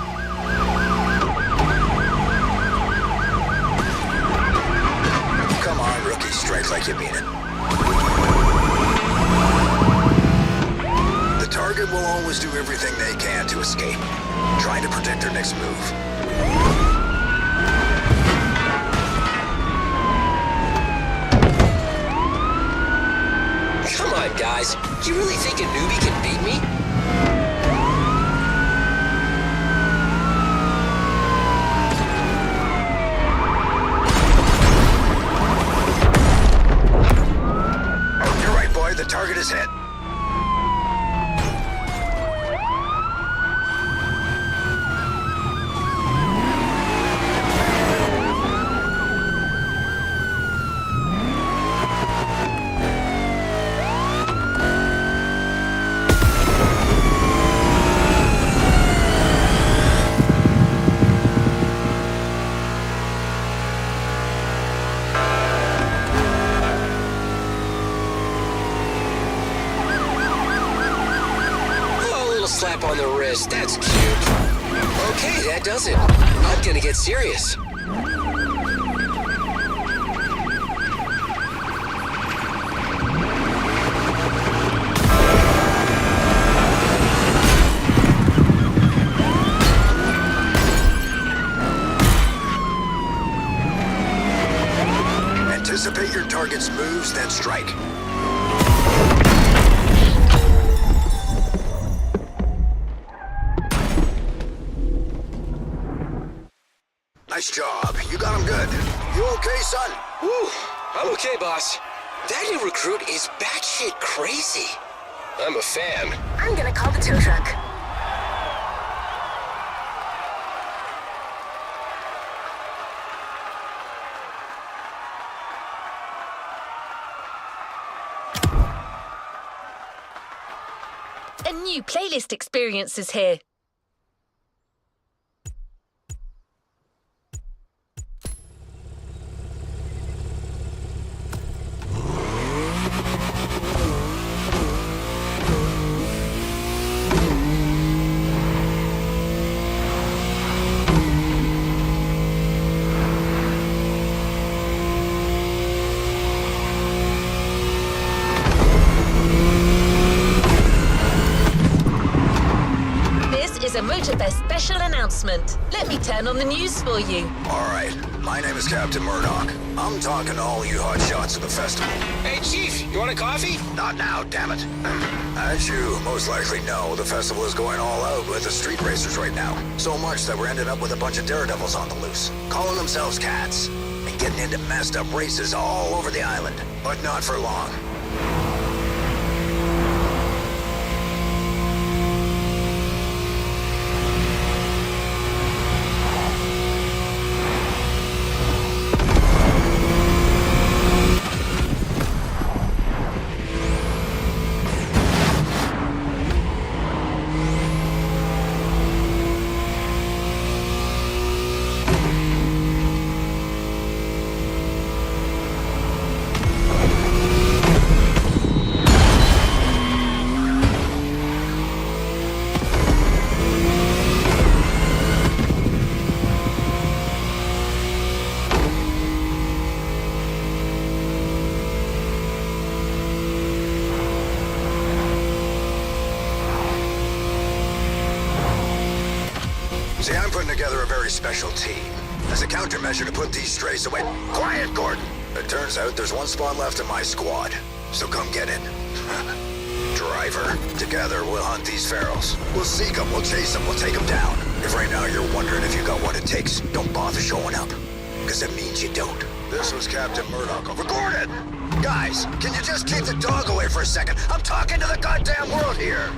Come on, rookie, strike Look like you mean it. The target will always do everything they can to escape, trying to predict their next move. Come on, guys. You really think a newbie can beat me? You're right, boy. The target is hit. Slap on the wrist, that's cute. Okay, that does it. I'm gonna get serious. Anticipate your target's moves, then strike. Nice job. You got him good. You okay, son? Woo, I'm okay, boss. That new recruit is batshit crazy. I'm a fan. I'm gonna call the tow truck. A new playlist experience is here. Is a Motorfest special announcement. Let me turn on the news for you. All right. My name is Captain Murdoch. I'm talking to all you hotshots at the festival. Hey, Chief, you want a coffee? Not now, damn it. As you most likely know, the festival is going all out with the street racers right now. So much that we're ending up with a bunch of daredevils on the loose, calling themselves cats, and getting into messed up races all over the island. But not for long. See, I'm putting together a very special team as a countermeasure to put these strays away. Quiet, Gordon! It turns out there's one spot left in my squad, so come get in. Driver, together we'll hunt these ferals. We'll seek them, we'll chase them, we'll take them down. If right now you're wondering if you got what it takes, don't bother showing up, because it means you don't. This was Captain Murdoch over Gordon! Guys, can you just keep the dog away for a second? I'm talking to the goddamn world here!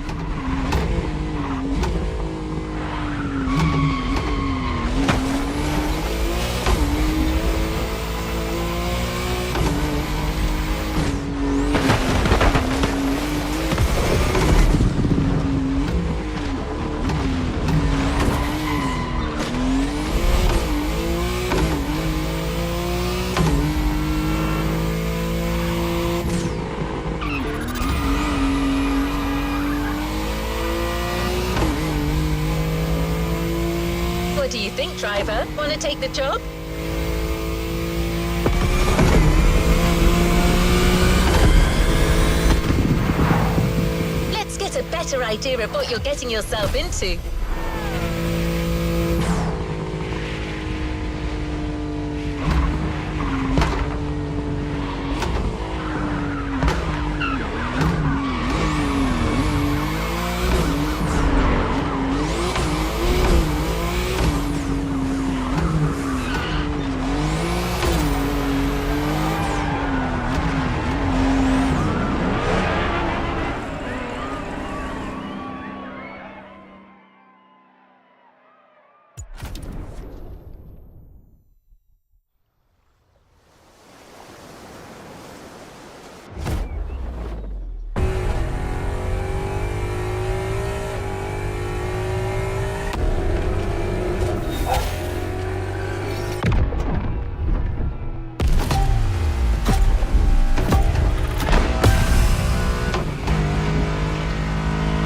What do you think, driver? Want to take the job? better idea of what you're getting yourself into.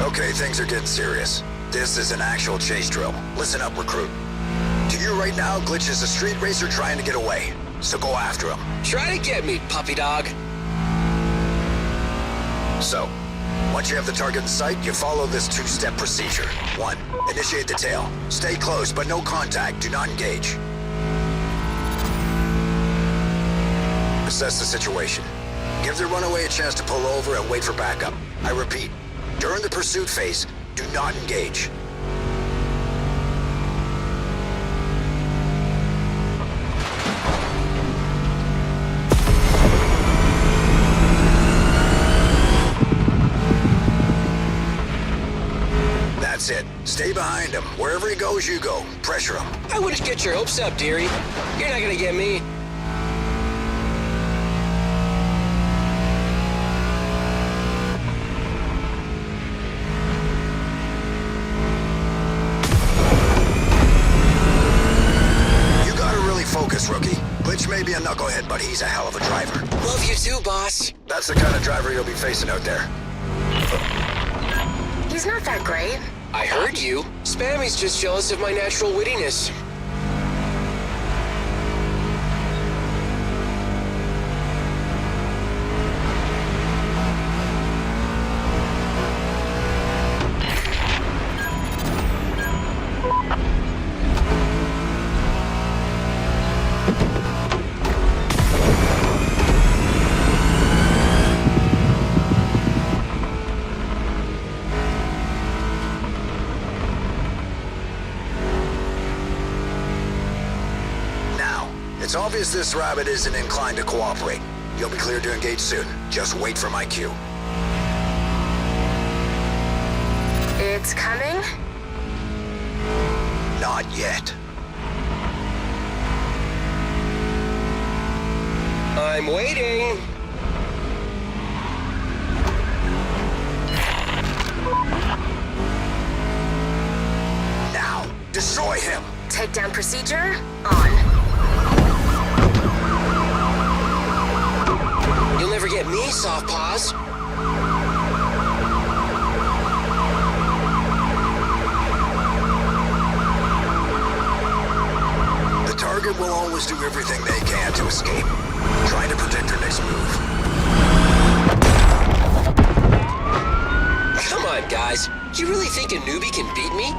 Okay, things are getting serious. This is an actual chase drill. Listen up, recruit. To you right now, Glitch is a street racer trying to get away. So go after him. Try to get me, puppy dog. So, once you have the target in sight, you follow this two-step procedure. 1. Initiate the tail. Stay close, but no contact. Do not engage. Assess the situation. Give the runaway a chance to pull over and wait for backup. I repeat, during the pursuit phase, do not engage. That's it. Stay behind him. Wherever he goes, you go. Pressure him. I wouldn't get your hopes up, dearie. You're not gonna get me. Focus, rookie. Glitch may be a knucklehead, but he's a hell of a driver. Love you too, boss. That's the kind of driver you'll be facing out there. He's not that great. I heard you. Spammy's just jealous of my natural wittiness. It's obvious this rabbit isn't inclined to cooperate. You'll be cleared to engage soon. Just wait for my cue. It's coming? Not yet. I'm waiting. Now, destroy him. Takedown procedure on. You'll never get me, soft paws. The target will always do everything they can to escape, trying to predict their next move. Come on, guys. You really think a newbie can beat me?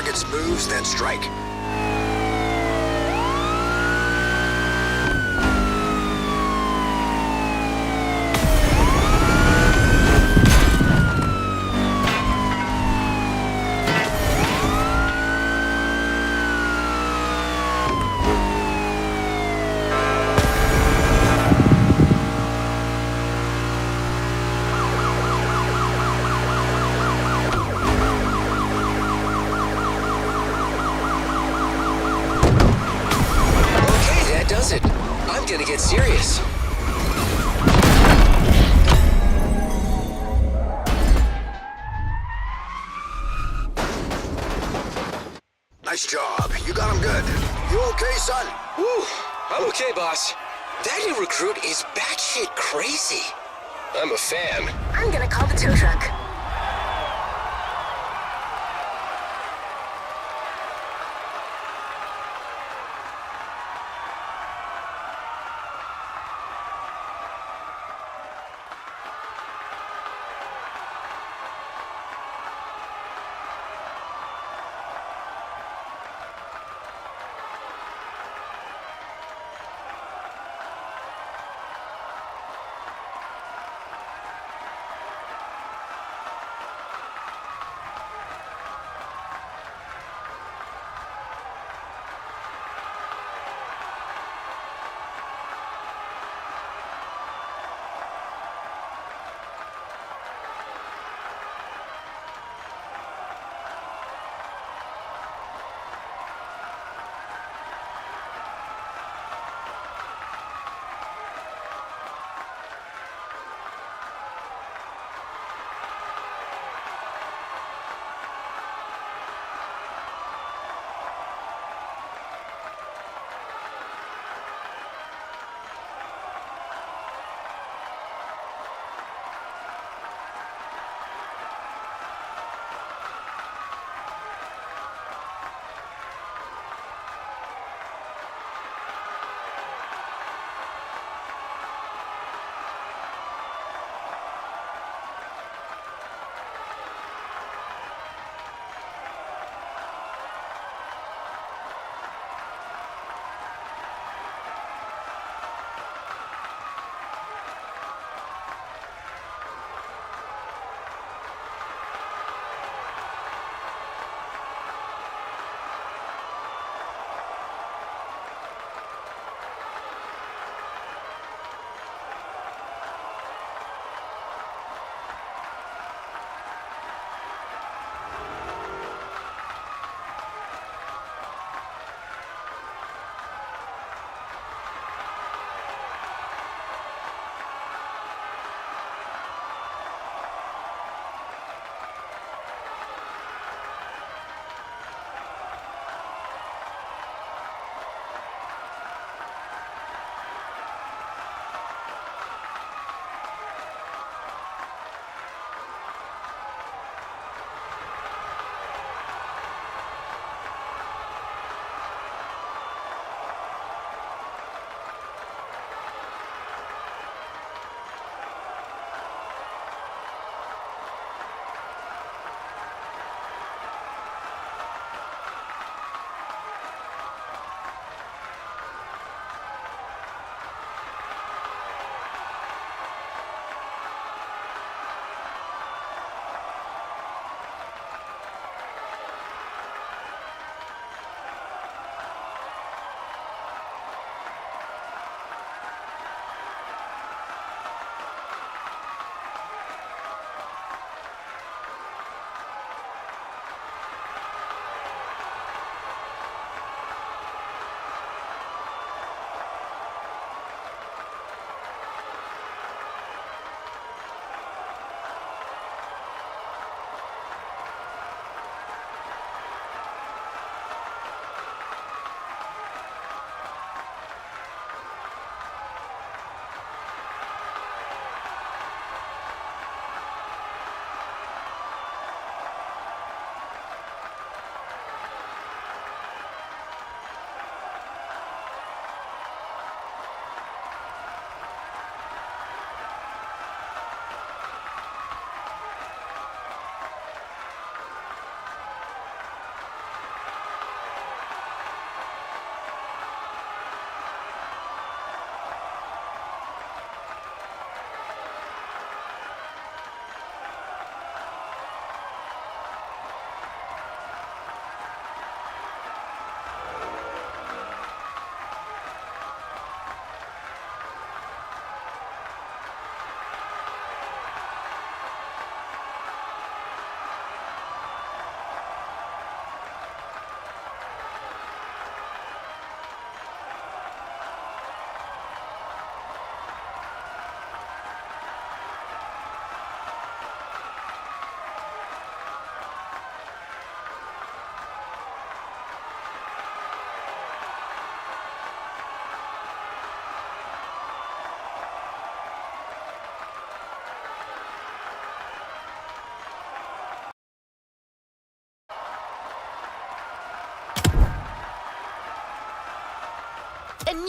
target's moves, then strike. Okay, that does it. I'm gonna get serious. Nice job. You got him good. You okay, son? Woo, I'm okay, boss. That new recruit is batshit crazy. I'm a fan. I'm gonna call the tow truck.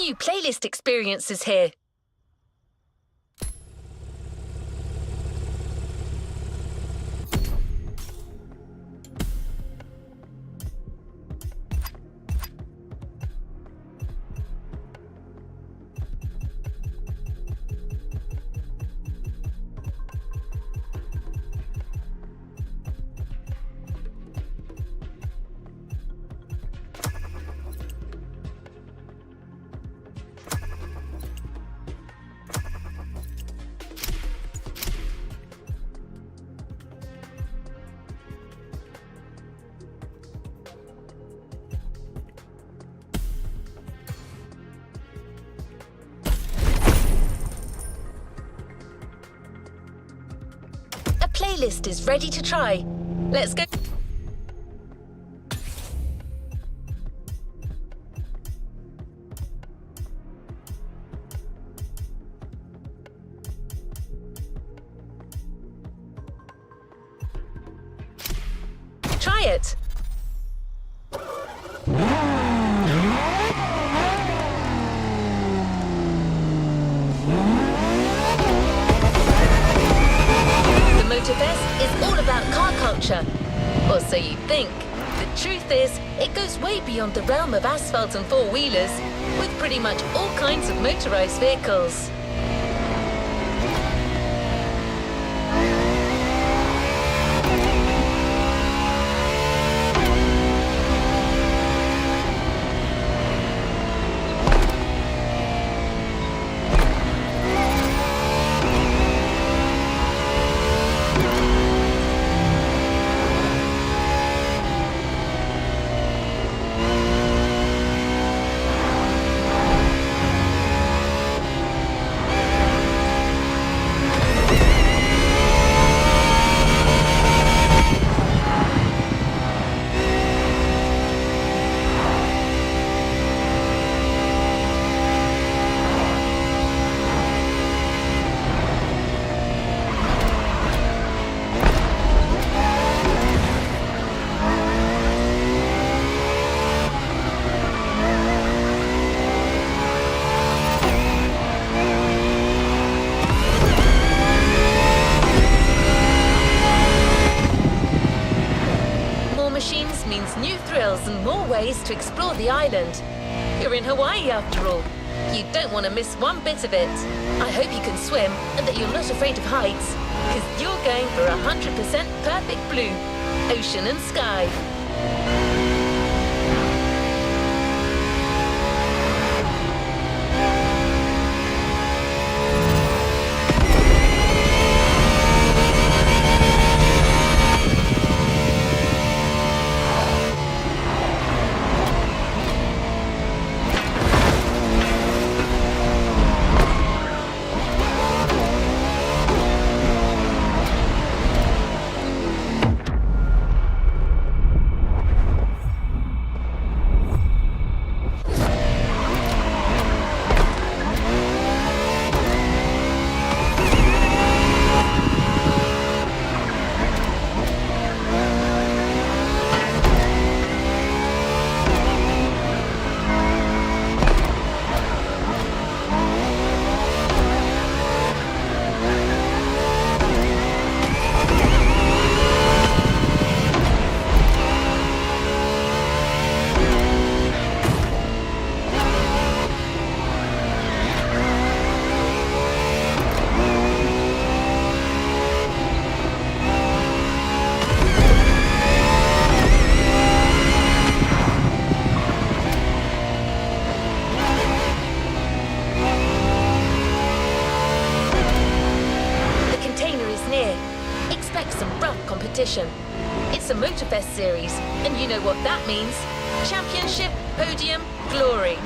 new playlist experience is here. Playlist is ready to try. Let's go. Try it. Motorfest is all about car culture. Or so you think. The truth is, it goes way beyond the realm of asphalt and four-wheelers, with pretty much all kinds of motorized vehicles. And more ways to explore the island. You're in Hawaii after all. You don't want to miss one bit of it. I hope you can swim and that you're not afraid of heights, because you're going for 100% perfect blue, ocean and sky. It's a Motorfest series, and you know what that means. Championship, podium, glory.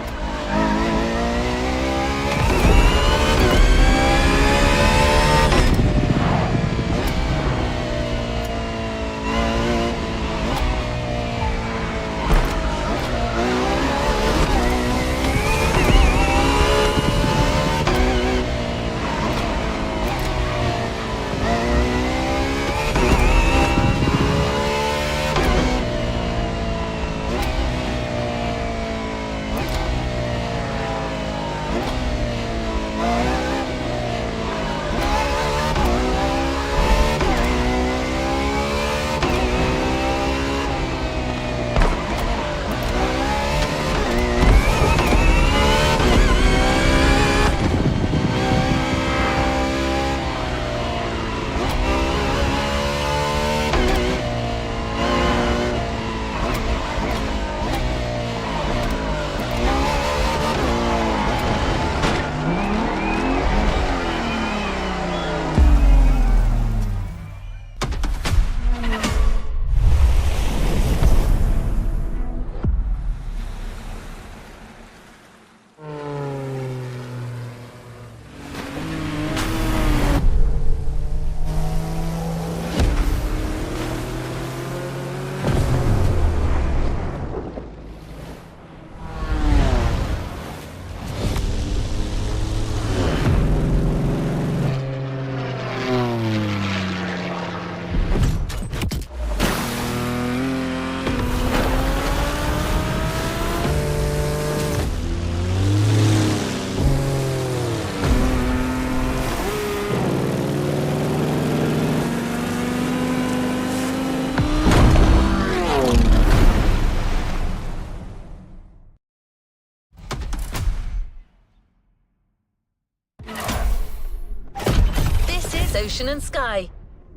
This is Ocean and Sky.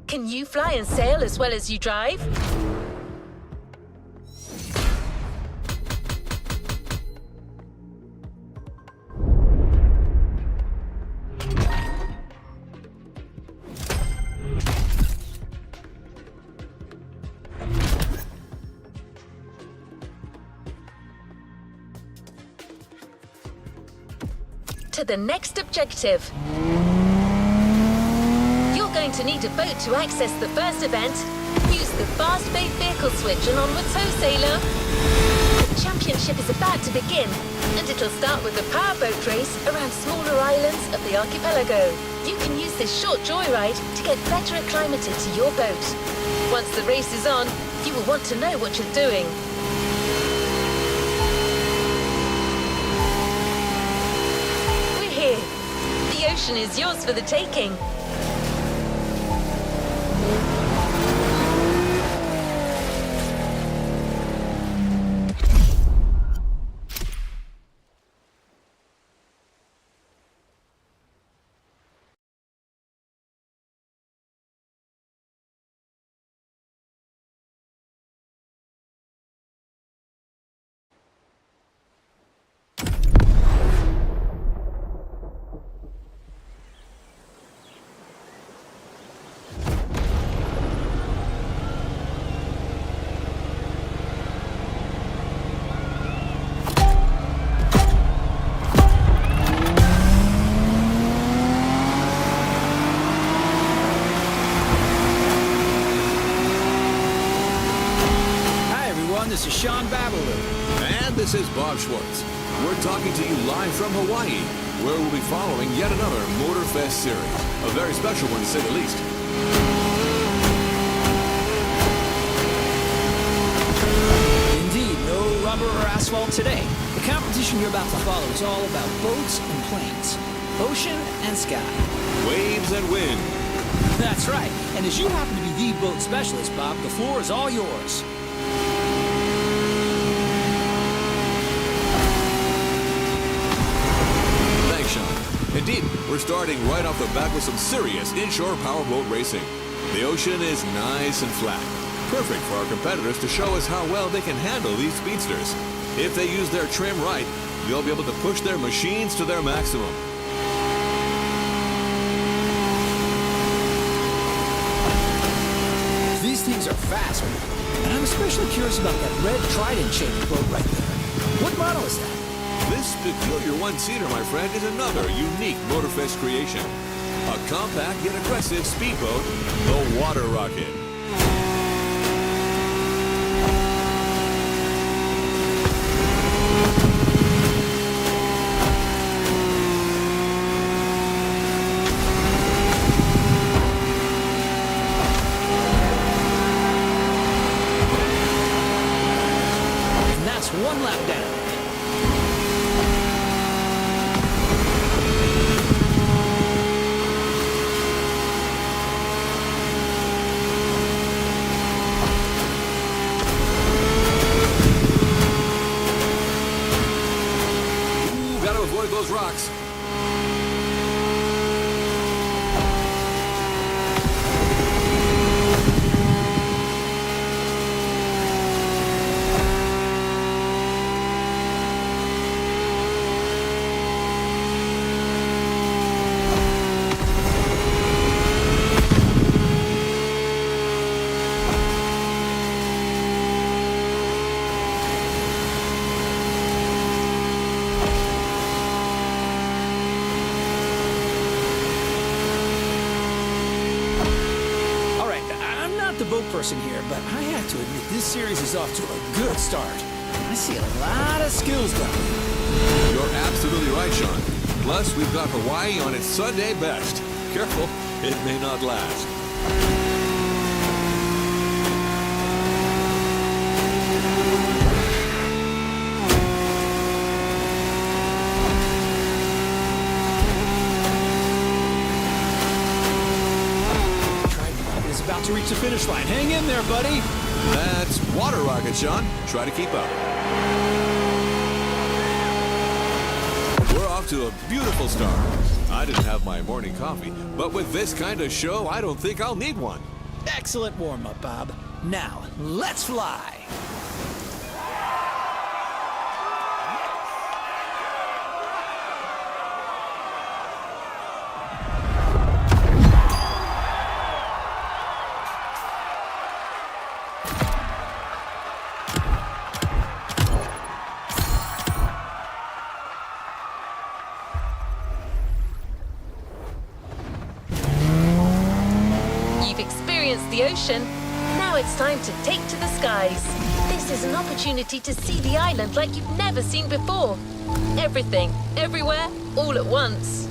Can you fly and sail as well as you drive? To the next objective. You're going to need a boat to access the first event. Use the fast bait vehicle switch and onwards ho, sailor. The championship is about to begin, and it'll start with a powerboat race around smaller islands of the archipelago. You can use this short joyride to get better acclimated to your boat. Once the race is on, you will want to know what you're doing. Here. The ocean is yours for the taking. This is Sean Babaloo. And this is Bob Schwartz. We're talking to you live from Hawaii, where we'll be following yet another Motorfest series. A very special one, to say the least. Indeed, no rubber or asphalt today. The competition you're about to follow is all about boats and planes, ocean and sky. Waves and wind. That's right. And as you happen to be the boat specialist, Bob, the floor is all yours. Indeed, we're starting right off the bat with some serious inshore powerboat racing. The ocean is nice and flat, perfect for our competitors to show us how well they can handle these speedsters. If they use their trim right, they'll be able to push their machines to their maximum. These things are fast, and I'm especially curious about that red Trident-shaped boat right there. What model is that? This peculiar one-seater, my friend, is another unique Motorfest creation. A compact yet aggressive speedboat, the Water Rocket. And that's one lap down. Avoid those rocks. Person here, but I have to admit this series is off to a good start. I see a lot of skills down here. You're absolutely right, Sean. Plus, we've got Hawaii on its Sunday best. Careful, it may not last. To reach the finish line. Hang in there, buddy. That's Water Rocket, Sean. Try to keep up. We're off to a beautiful start. I didn't have my morning coffee, but with this kind of show, I don't think I'll need one. Excellent warm-up, Bob. Now, let's fly! You've experienced the ocean. Now it's time to take to the skies. This is an opportunity to see the island like you've never seen before. Everything, everywhere, all at once.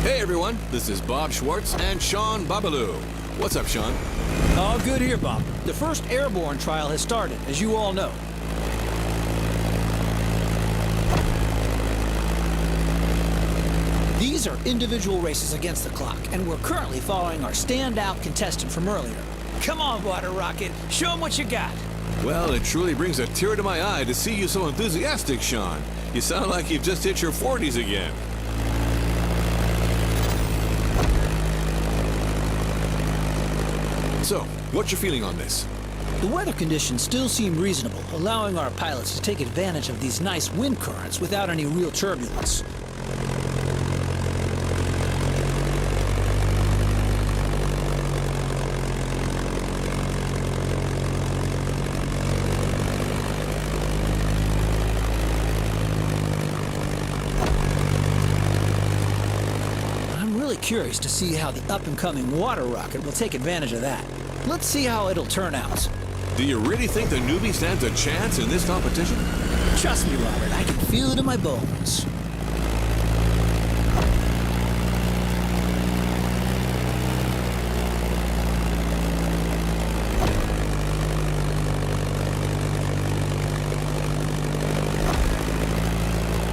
Hey everyone, this is Bob Schwartz and Sean Babaloo. What's up, Sean? All good here, Bob. The first airborne trial has started, as you all know. These are individual races against the clock, and we're currently following our standout contestant from earlier. Come on, Water Rocket, show 'em what you got. Well, it truly brings a tear to my eye to see you so enthusiastic, Sean. You sound like you've just hit your 40s again. So, what's your feeling on this? The weather conditions still seem reasonable, allowing our pilots to take advantage of these nice wind currents without any real turbulence. I'm really curious to see how the up-and-coming water rocket will take advantage of that. Let's see how it'll turn out. Do you really think the newbie stands a chance in this competition? Trust me, Robert, I can feel it in my bones.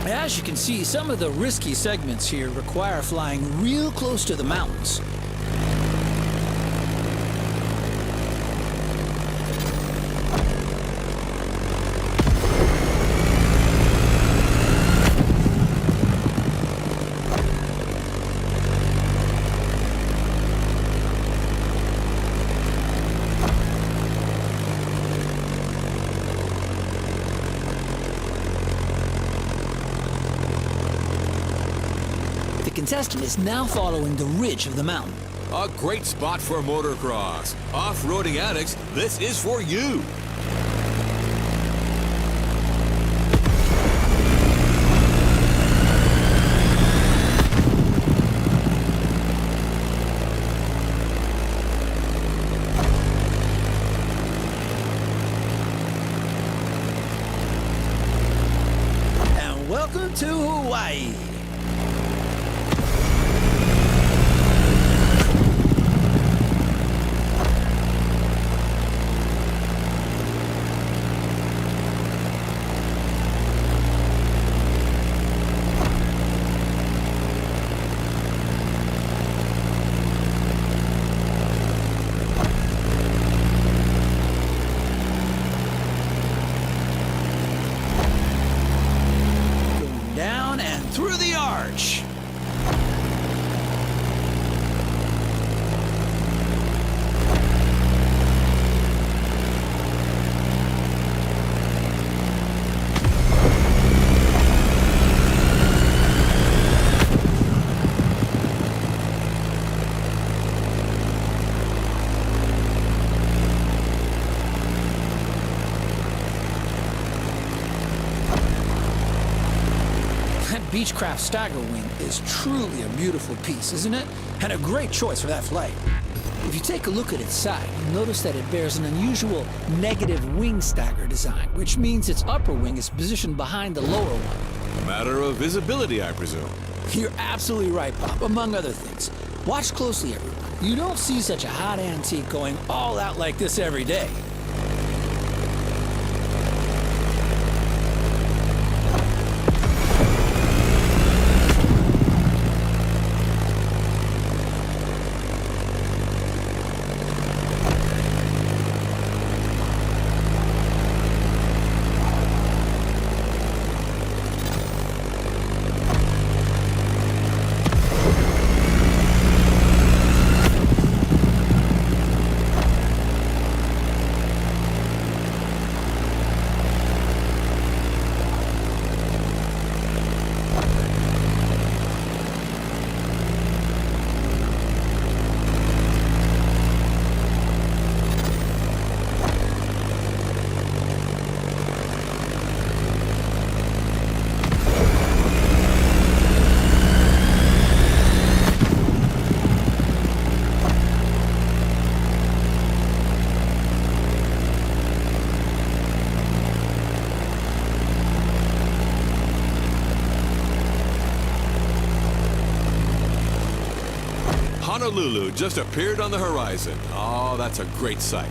As you can see, some of the risky segments here require flying real close to the mountains. The contestant is now following the ridge of the mountain. A great spot for motocross. Off-roading addicts, this is for you. And welcome to Hawaii. Down and through the arch. That Beechcraft Stagger Wing is truly a beautiful piece, isn't it? And a great choice for that flight. If you take a look at its side, you'll notice that it bears an unusual negative wing stagger design, which means its upper wing is positioned behind the lower one. Matter of visibility, I presume. You're absolutely right, Bob, among other things. Watch closely, everyone. You don't see such a hot antique going all out like this every day. Honolulu just appeared on the horizon. Oh, that's a great sight.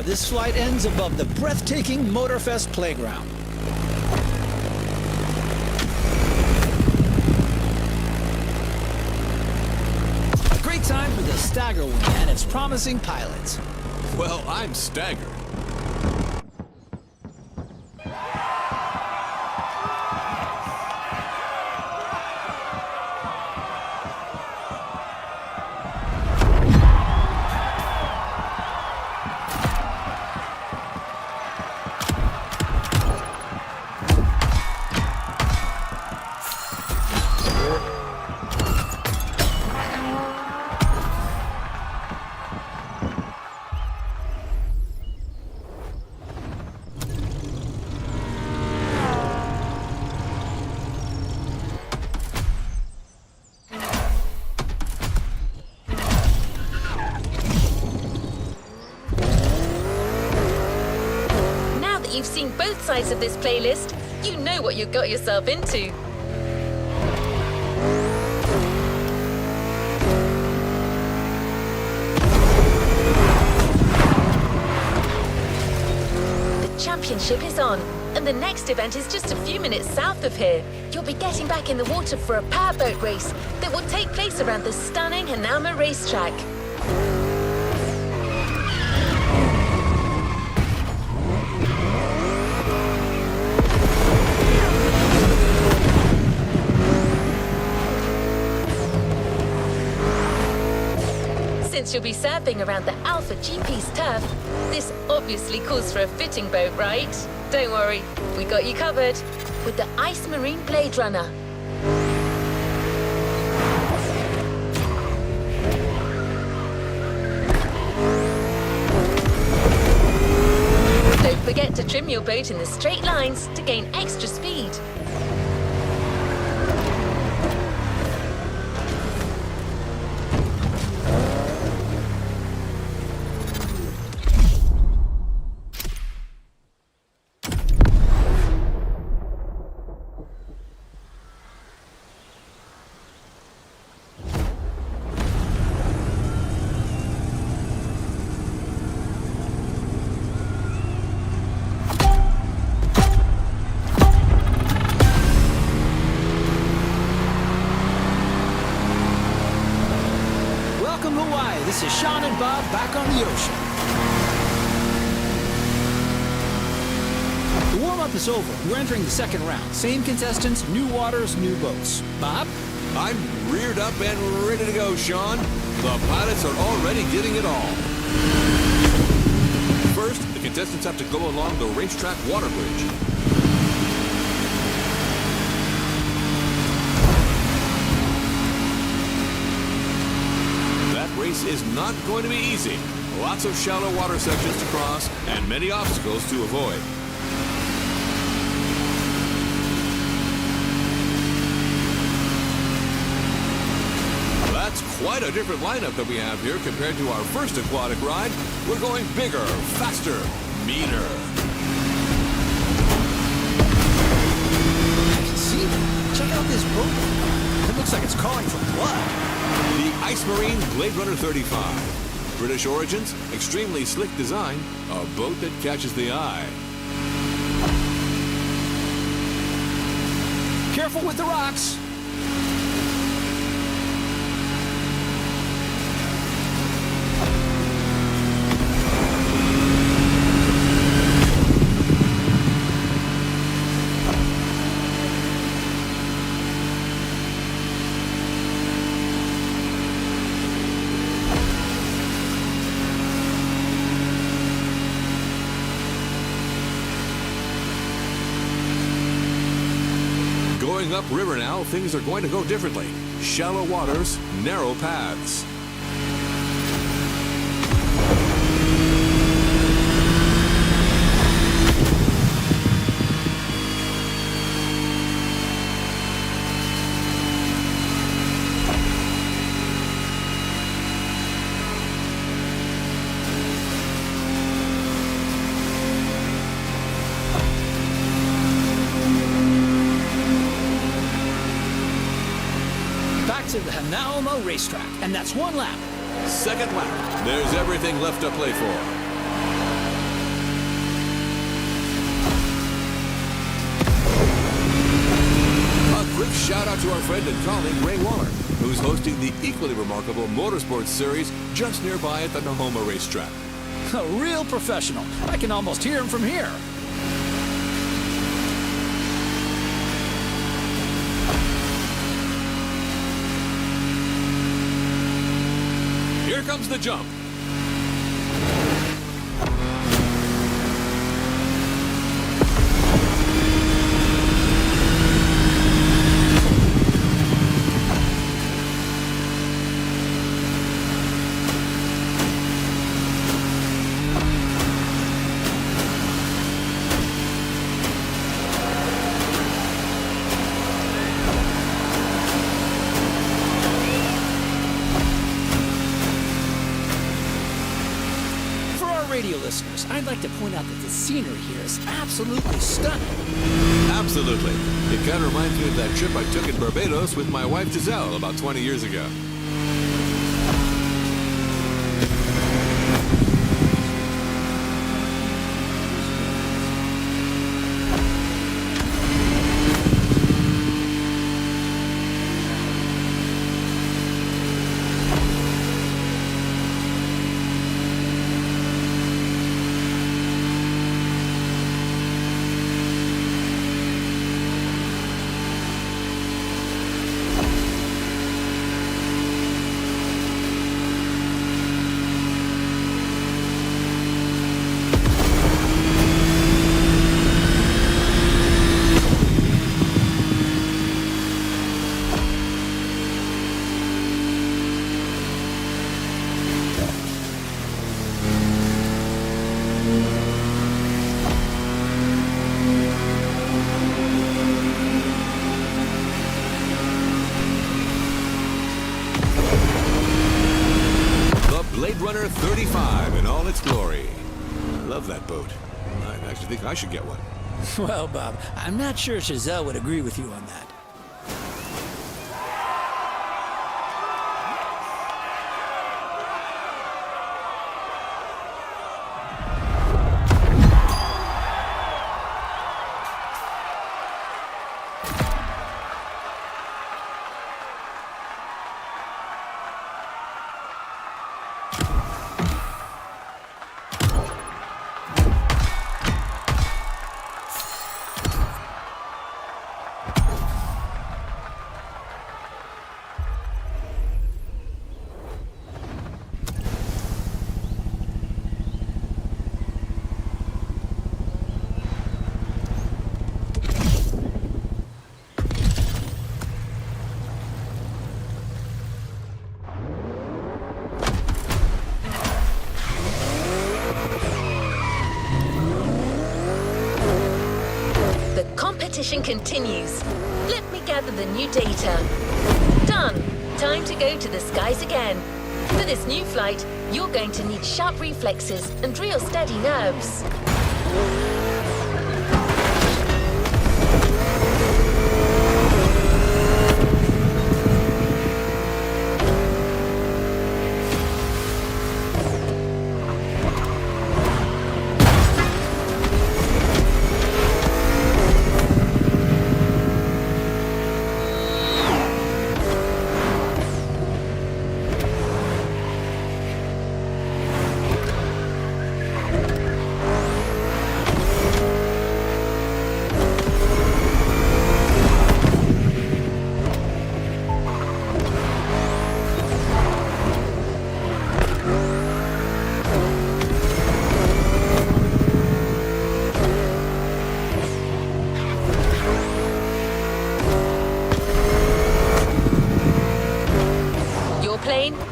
This flight ends above the breathtaking Motorfest playground. A great time for the stagger wing and its promising pilots. Well, I'm staggered. You've seen both sides of this playlist, you know what you got yourself into. The championship is on, and the next event is just a few minutes south of here. You'll be getting back in the water for a powerboat race that will take place around the stunning Hanama racetrack. Since you'll be surfing around the Alpha GP's turf, this obviously calls for a fitting boat, right? Don't worry, we got you covered with the Ice Marine Blade Runner. So forget to trim your boat in the straight lines to gain extra speed. This is Sean and Bob back on the ocean. The warm-up is over. We're entering the second round. Same contestants, new waters, new boats. Bob? I'm reared up and ready to go, Sean. The pilots are already giving it all. First, the contestants have to go along the racetrack water bridge. Race is not going to be easy. Lots of shallow water sections to cross and many obstacles to avoid. That's quite a different lineup that we have here compared to our first aquatic ride. We're going bigger, faster, meaner. I can see them. Check out this boat. It looks like it's calling for blood. The Ice Marine Blade Runner 35. British origins, extremely slick design, a boat that catches the eye. Careful with the rocks. Going upriver now, things are going to go differently. Shallow waters, narrow paths. To the Hanauma racetrack, and that's one lap. Second lap. There's everything left to play for. A quick shout out to our friend and colleague Ray Waller, who's hosting the equally remarkable motorsports series just nearby at the Nahoma racetrack. A real professional. I can almost hear him from here. Here comes the jump. Radio listeners, I'd like to point out that the scenery here is absolutely stunning. Absolutely. It kind of reminds me of that trip I took in Barbados with my wife Giselle about 20 years ago. boat. I actually think I should get one. Well, Bob, I'm not sure Chazelle would agree with you on that. Competition continues. Let me gather the new data. Done. Time to go to the skies again. For this new flight, you're going to need sharp reflexes and real steady nerves.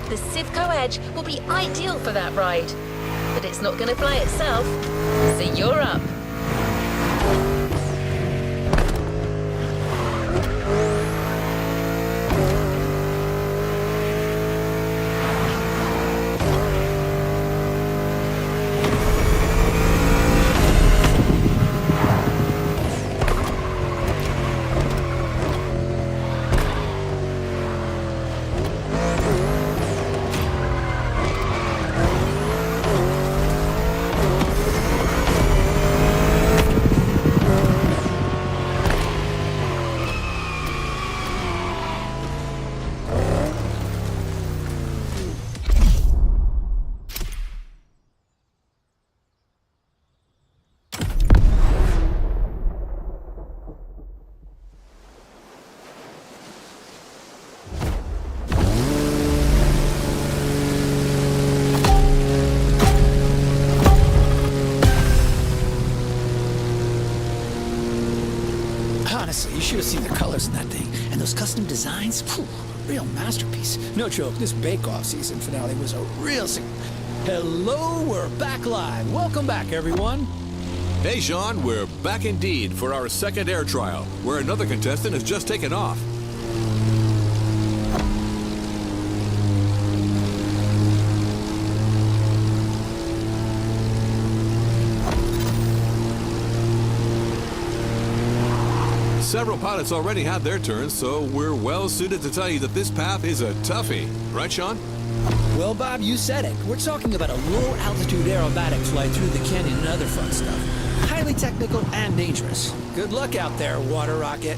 The Civco Edge will be ideal for that ride. But it's not going to fly itself, so you're up. Honestly, you should have seen the colors in that thing. And those custom designs, phew, real masterpiece. No joke, this Bake-Off season finale was a real... Hello, we're back live. Welcome back, everyone. Hey, Sean, we're back indeed for our second air trial, where another contestant has just taken off. Several pilots already had their turns, so we're well suited to tell you that this path is a toughie. Right, Sean? Well, Bob, you said it. We're talking about a low-altitude aerobatic flight through the canyon and other fun stuff. Highly technical and dangerous. Good luck out there, water rocket.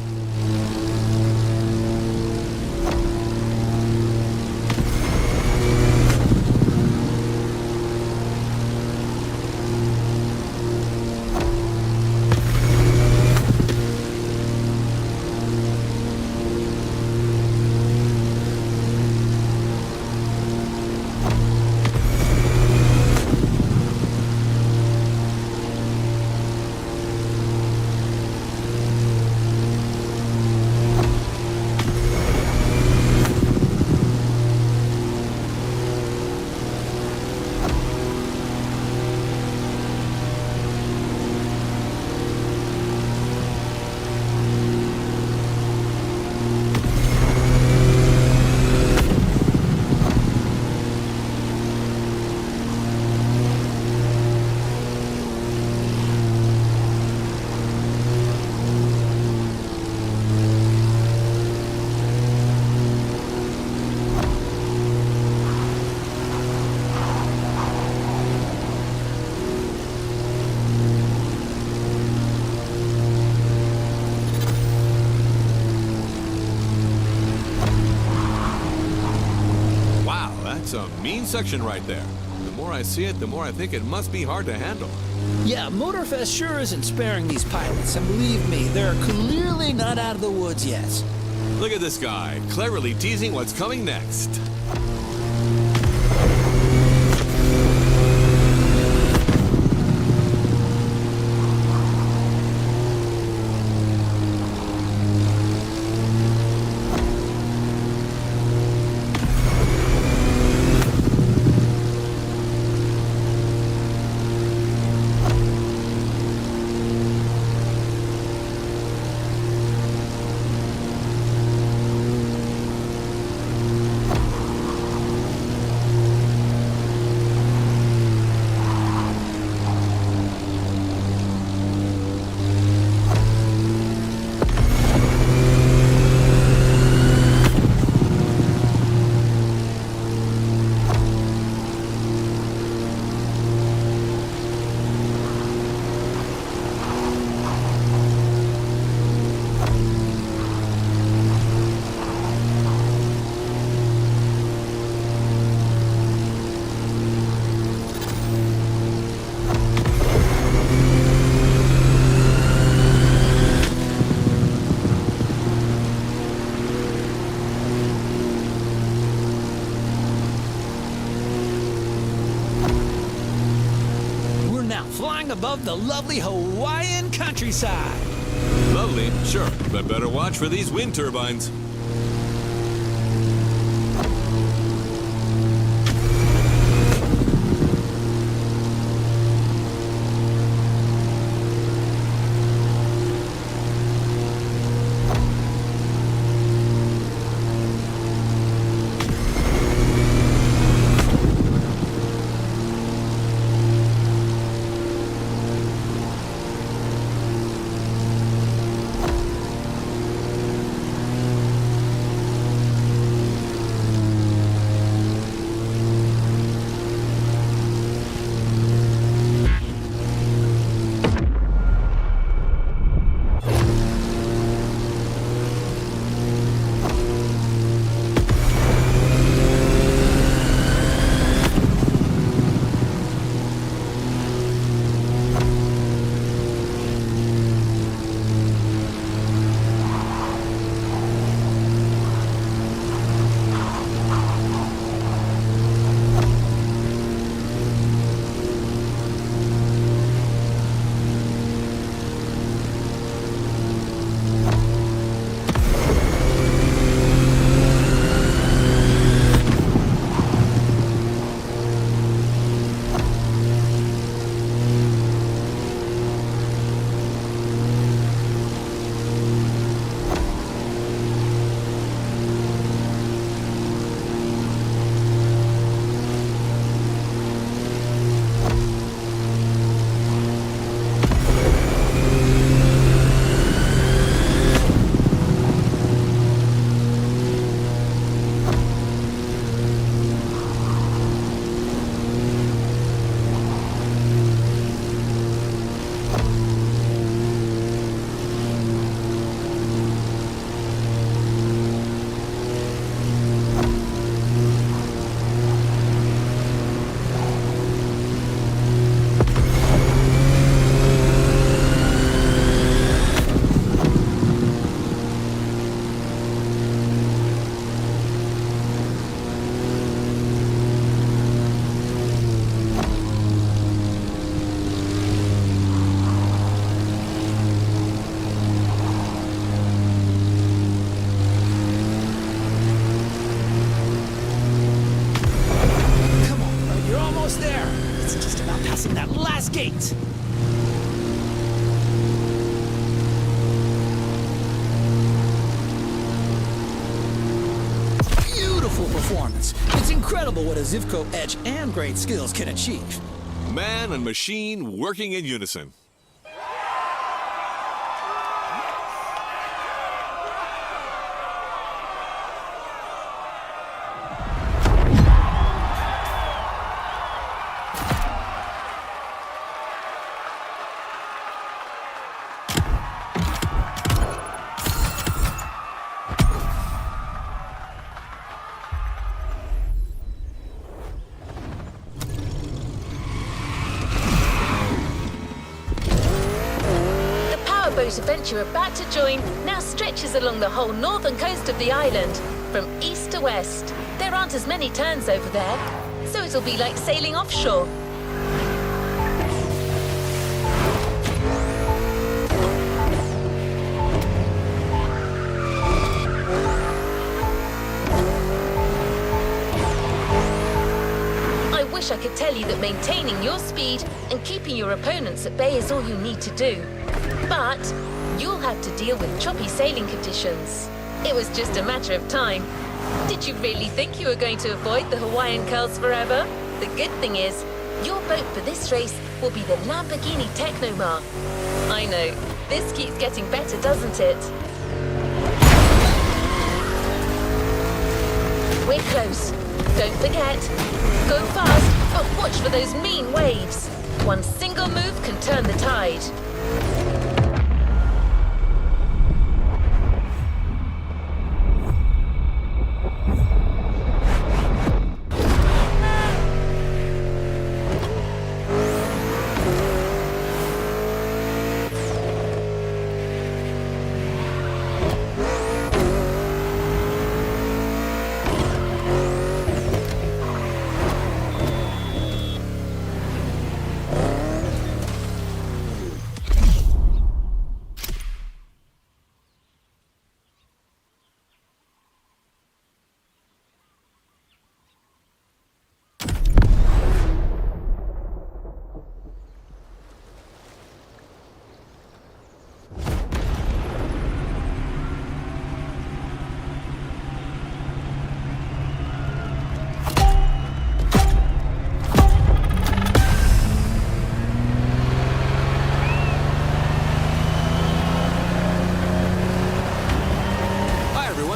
mean section right there. The more I see it, the more I think it must be hard to handle. Yeah, Motorfest sure isn't sparing these pilots, and believe me, they're clearly not out of the woods yet. Look at this guy, cleverly teasing what's coming next. Flying above the lovely Hawaiian countryside. Lovely, sure, but better watch for these wind turbines. gate. Beautiful performance. It's incredible what a Zivco edge and great skills can achieve. Man and machine working in unison. that you're about to join now stretches along the whole northern coast of the island, from east to west. There aren't as many turns over there, so it'll be like sailing offshore. I wish I could tell you that maintaining your speed and keeping your opponents at bay is all you need to do. But you'll have to deal with choppy sailing conditions. It was just a matter of time. Did you really think you were going to avoid the Hawaiian curls forever? The good thing is, your boat for this race will be the Lamborghini Technomar. I know, this keeps getting better, doesn't it? We're close. Don't forget. Go fast, but watch for those mean waves. One single move can turn the tide.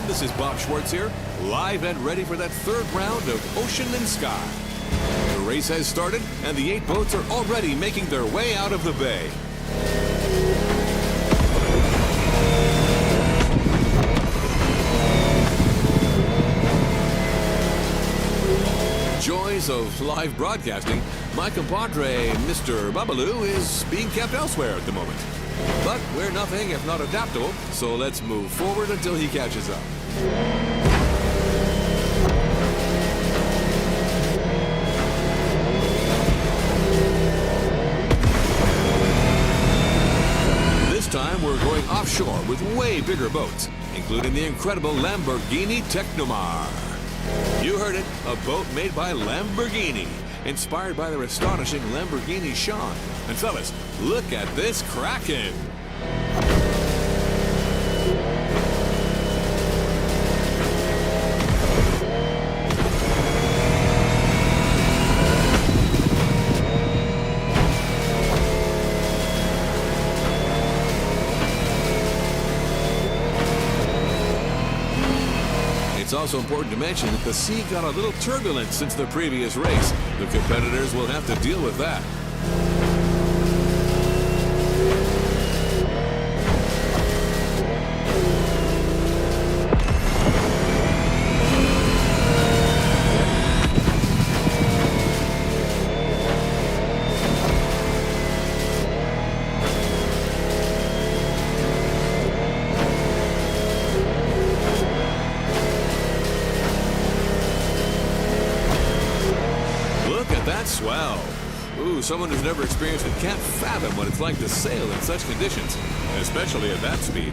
This is Bob Schwartz here, live and ready for that third round of Ocean and Sky. The race has started, and the 8 boats are already making their way out of the bay. Joys of live broadcasting, my compadre, Mr. Babalu, is being kept elsewhere at the moment. But we're nothing if not adaptable, so let's move forward until he catches up. This time we're going offshore with way bigger boats, including the incredible Lamborghini Technomar. You heard it, a boat made by Lamborghini, inspired by their astonishing Lamborghini Sean. And fellas, look at this Kraken! It's also important to mention that the sea got a little turbulent since the previous race. The competitors will have to deal with that. Swell. Ooh, someone who's never experienced it can't fathom what it's like to sail in such conditions, especially at that speed.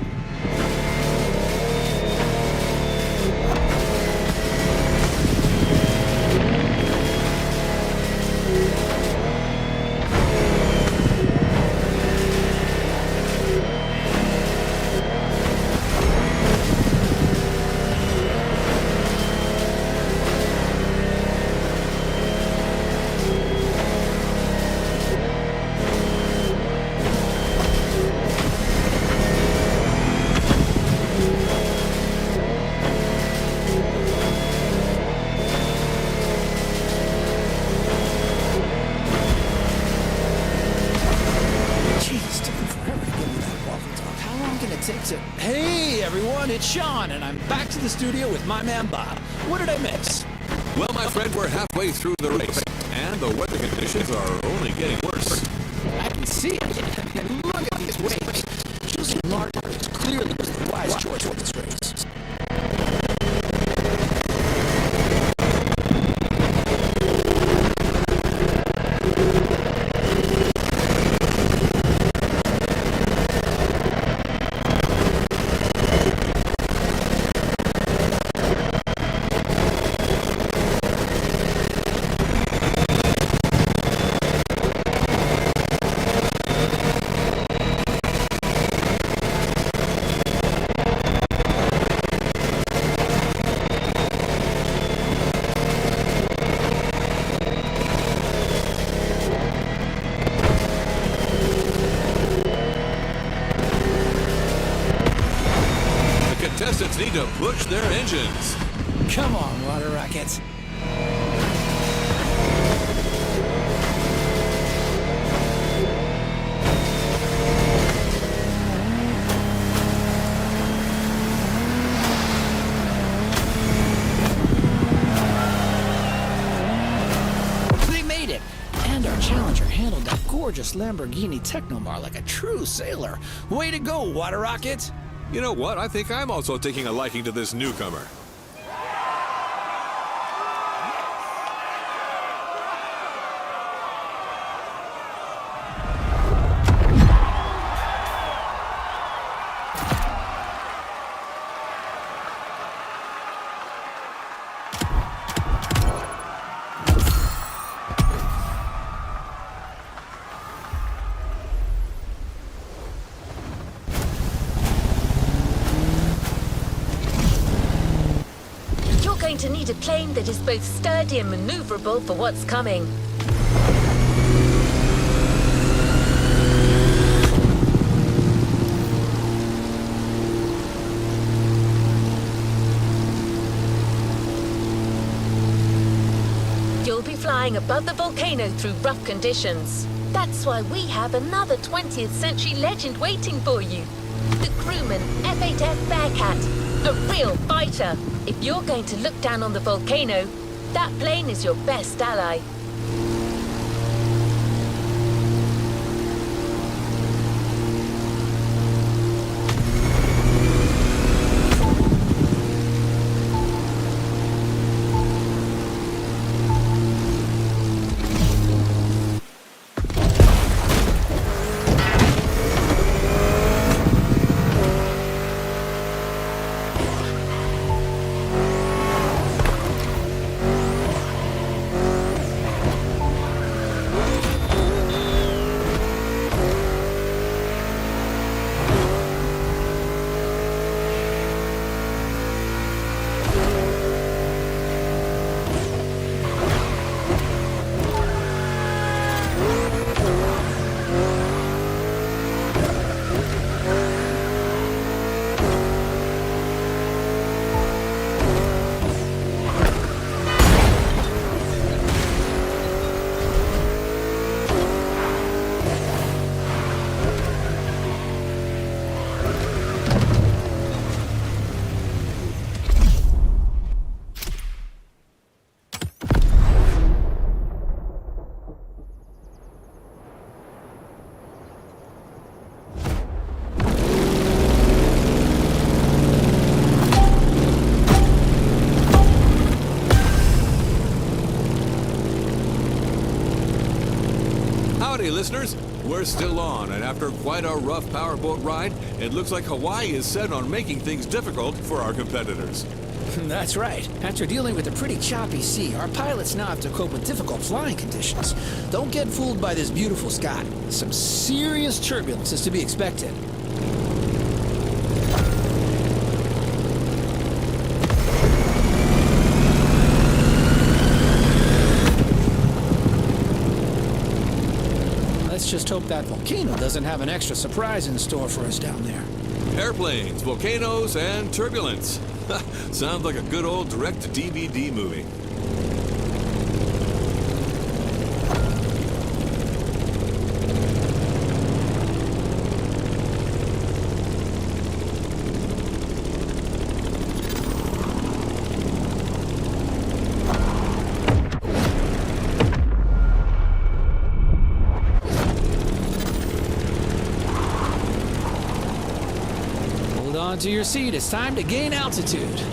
Hey everyone, it's Sean, and I'm back to the studio with my man Bob. What did I miss? Well, my friend, we're halfway through the race, and the weather conditions are only getting worse. I can see it. I mean, look at these waves. Choosing larger clearly was the wise choice for this race. Contestants need to push their engines. Come on, water rockets. They made it! And our challenger handled that gorgeous Lamborghini Technomar like a true sailor. Way to go, water rockets! You know what? I think I'm also taking a liking to this newcomer. Going to need a plane that is both sturdy and maneuverable for what's coming. You'll be flying above the volcano through rough conditions. That's why we have another 20th century legend waiting for you. The crewman F8F Bearcat, a real fighter. If you're going to look down on the volcano, that plane is your best ally. Howdy, listeners. We're still on, and after quite a rough powerboat ride, it looks like Hawaii is set on making things difficult for our competitors. That's right. After dealing with a pretty choppy sea, our pilots now have to cope with difficult flying conditions. Don't get fooled by this beautiful sky. Some serious turbulence is to be expected. Let's just hope that volcano doesn't have an extra surprise in store for us down there. Airplanes, volcanoes, and turbulence. Sounds like a good old direct-to-DVD movie. on to your seat. It's time to gain altitude.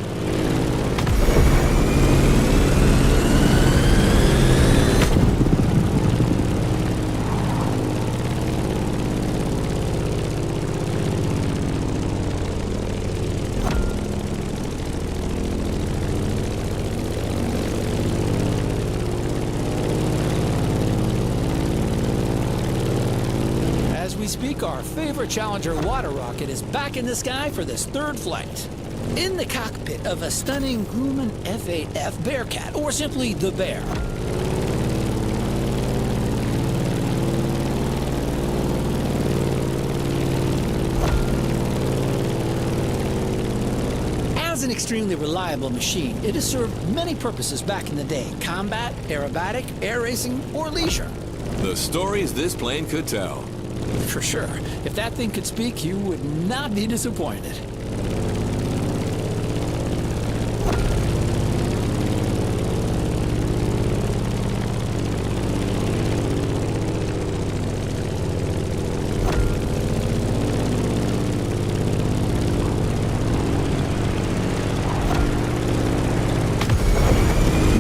As we speak, our favorite Challenger water rocket is back in the sky for this third flight. In the cockpit of a stunning Grumman F8F Bearcat, or simply the Bear. As an extremely reliable machine, it has served many purposes back in the day: combat, aerobatic, air racing, or leisure. The stories this plane could tell. For sure. If that thing could speak, you would not be disappointed.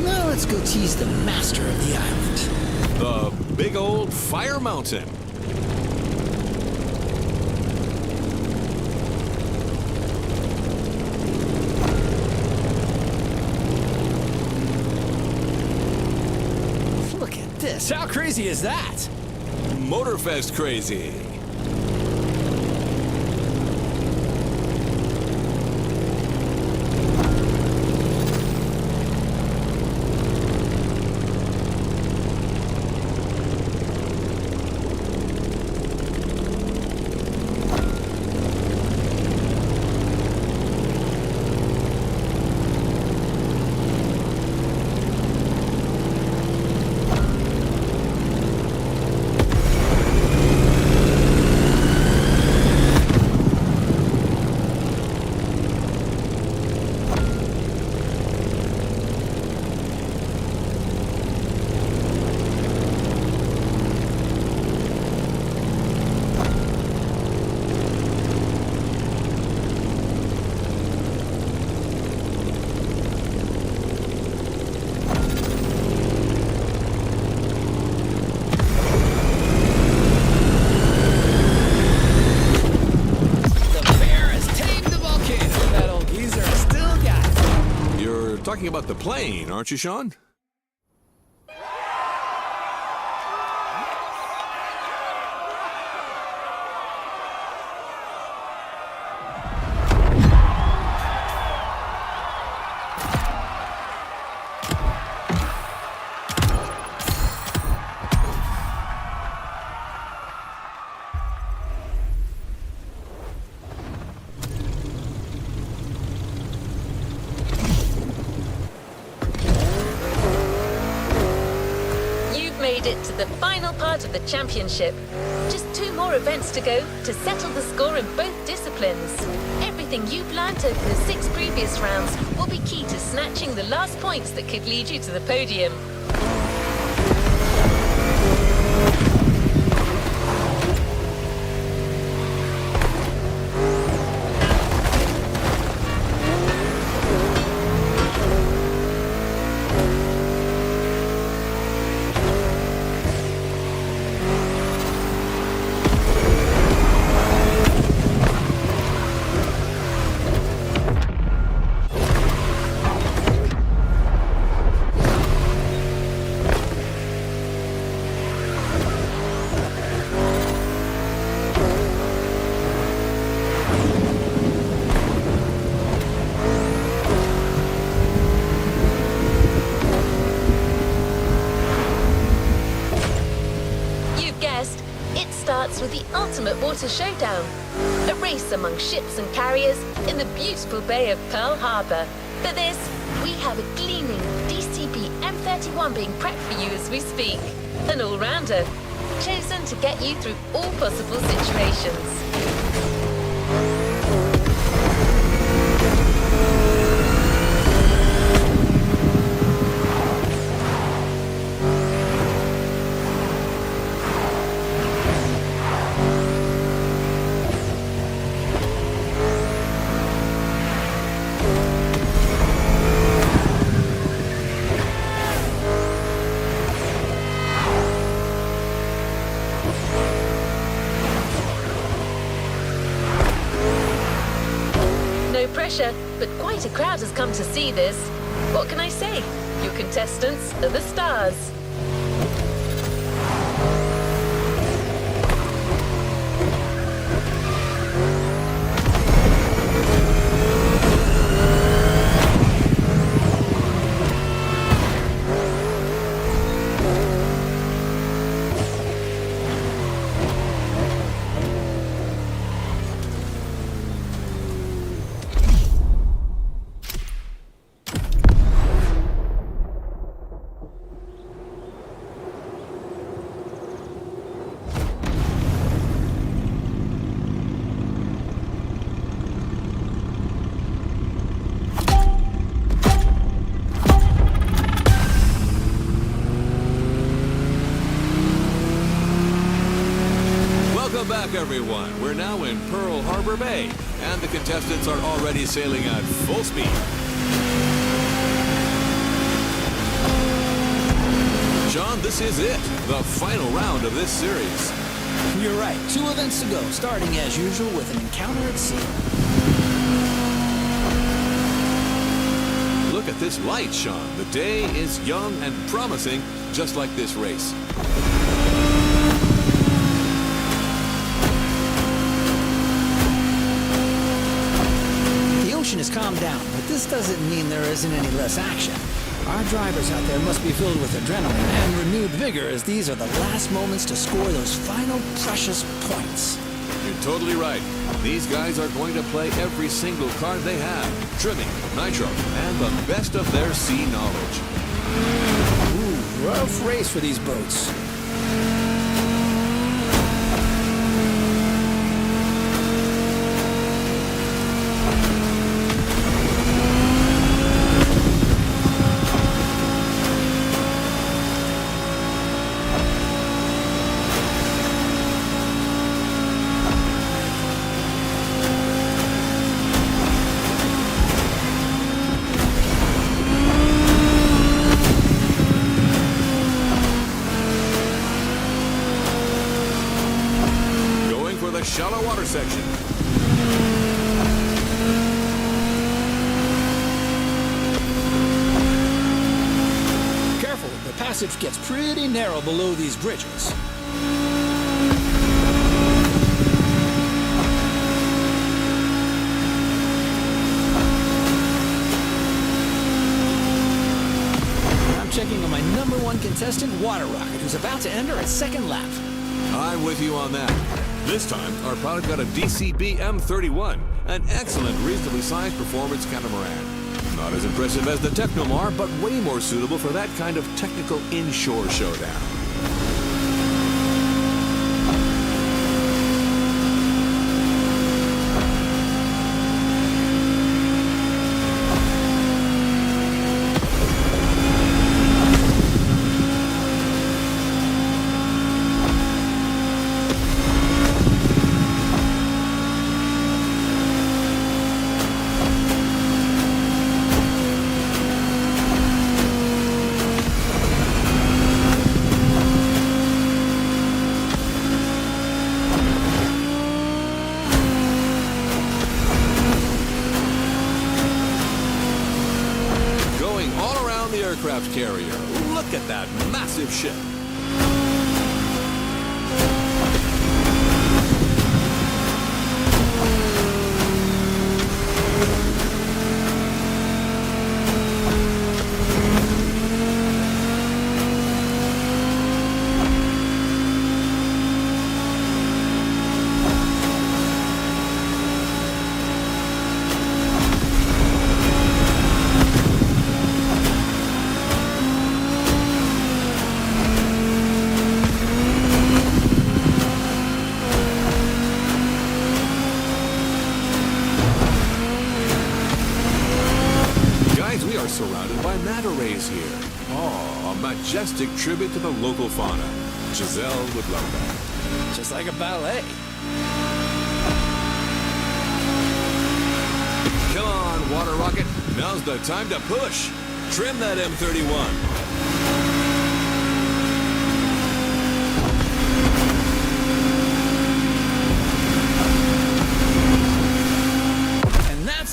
Now let's go tease the master of the island. The big old Fire Mountain. Look at this. How crazy is that? Motorfest crazy. Talking about the plane, aren't you, Sean? Made it to the final part of the championship. Just 2 more events to go to settle the score in both disciplines. Everything you've learnt over the 6 previous rounds will be key to snatching the last points that could lead you to the podium. With the ultimate water showdown, a race among ships and carriers in the beautiful Bay of Pearl Harbor. For this, we have a gleaming DCP M31 being prepped for you as we speak. An all-rounder, chosen to get you through all possible situations. no pressure, but quite a crowd has come to see this. What can I say? Your contestants are the stars. Welcome back, everyone. We're now in Pearl Harbor Bay, and the contestants are already sailing at full speed. John, this is it, the final round of this series. You're right. 2 events to go, starting as usual with an encounter at sea. Look at this light, Sean. The day is young and promising, just like this race. The ocean has calmed down, but this doesn't mean there isn't any less action. Our drivers out there must be filled with adrenaline and renewed vigor, as these are the last moments to score those final precious points. You're totally right. These guys are going to play every single card they have. Trimming, nitro, and the best of their sea knowledge. Ooh, rough race for these boats. Shallow water section. Careful, the passage gets pretty narrow below these bridges. I'm checking on my #1 contestant, Water Rocket, who's about to enter its second lap. I'm with you on that. This time, our pilot got a DCB M31, an excellent, reasonably sized performance catamaran. Not as impressive as the Technomar, but way more suitable for that kind of technical inshore showdown. Aircraft carrier. Look at that massive ship. Surrounded by manta rays here. Oh, a majestic tribute to the local fauna. Giselle would love that. Just like a ballet. Come on, Water Rocket. Now's the time to push. Trim that M31.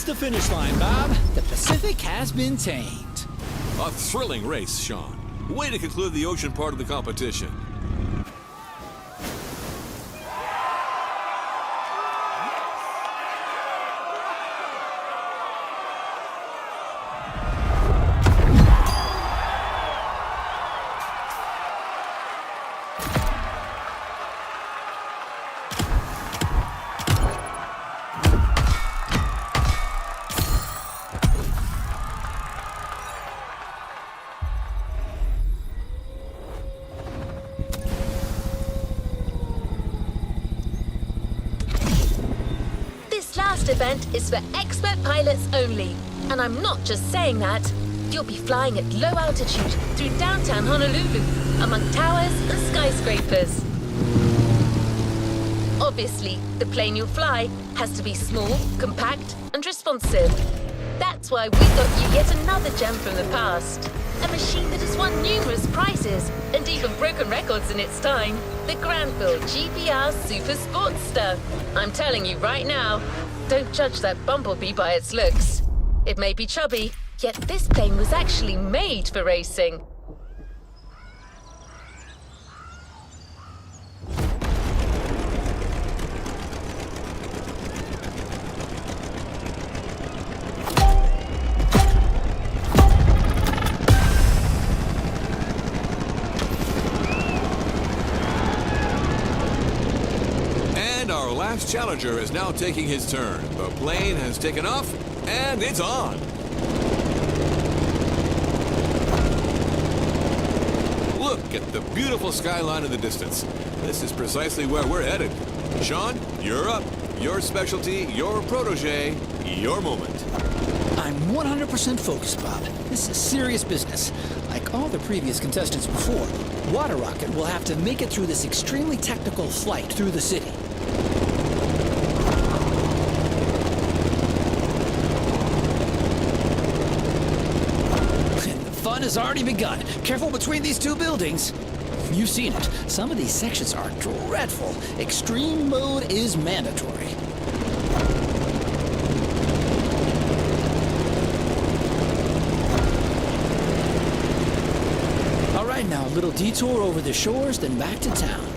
That's the finish line, Bob. The Pacific has been tamed. A thrilling race, Sean. Way to conclude the ocean part of the competition. This event is for expert pilots only. And I'm not just saying that. You'll be flying at low altitude through downtown Honolulu, among towers and skyscrapers. Obviously, the plane you'll fly has to be small, compact, and responsive. That's why we got you yet another gem from the past. A machine that has won numerous prizes and even broken records in its time. The Granville GPR Super Sportster. I'm telling you right now, don't judge that bumblebee by its looks. It may be chubby, yet this plane was actually made for racing. Challenger is now taking his turn. The plane has taken off, and it's on. Look at the beautiful skyline in the distance. This is precisely where we're headed. Sean, you're up. Your specialty, your protege, your moment. I'm 100% focused, Bob. This is serious business. Like all the previous contestants before, Water Rocket will have to make it through this extremely technical flight through the city. Has already begun. Careful between these two buildings. You've seen it. Some of these sections are dreadful. Extreme mode is mandatory. All right, now a little detour over the shores, then back to town.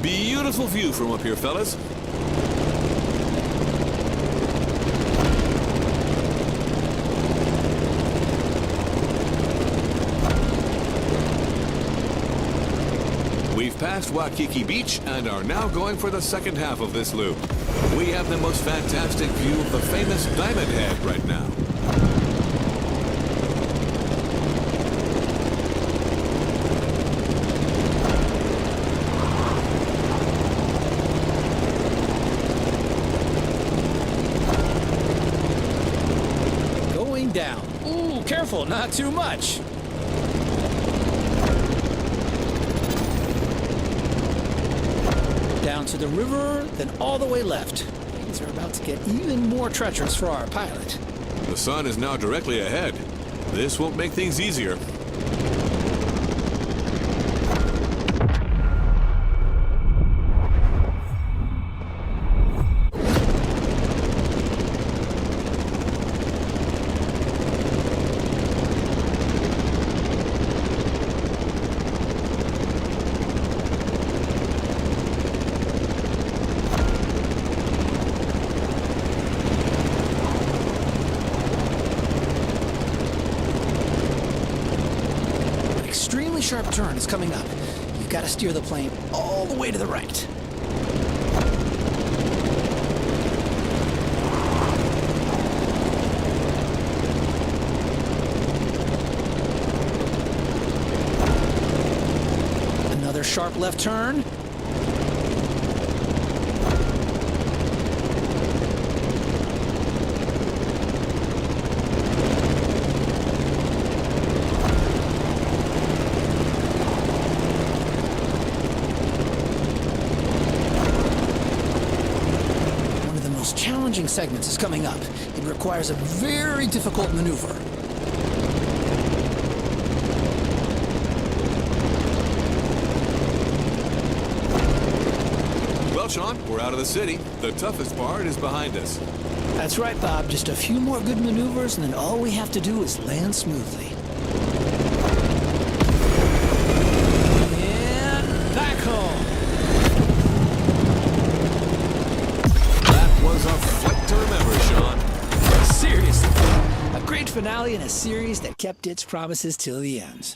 Beautiful view from up here, fellas. We've passed Waikiki Beach and are now going for the second half of this loop. We have the most fantastic view of the famous Diamond Head right now. Going down. Ooh, careful, not too much. Down to the river, then all the way left. Things are about to get even more treacherous for our pilot. The sun is now directly ahead. This won't make things easier. Sharp turn is coming up. You've got to steer the plane all the way to the right. Another sharp left turn. Segments is coming up. It requires a very difficult maneuver. Well, Sean, we're out of the city. The toughest part is behind us. That's right, Bob. Just a few more good maneuvers, and then all we have to do is land smoothly. And back home. That was a flight to remember, Sean. Seriously, a great finale in a series that kept its promises till the end.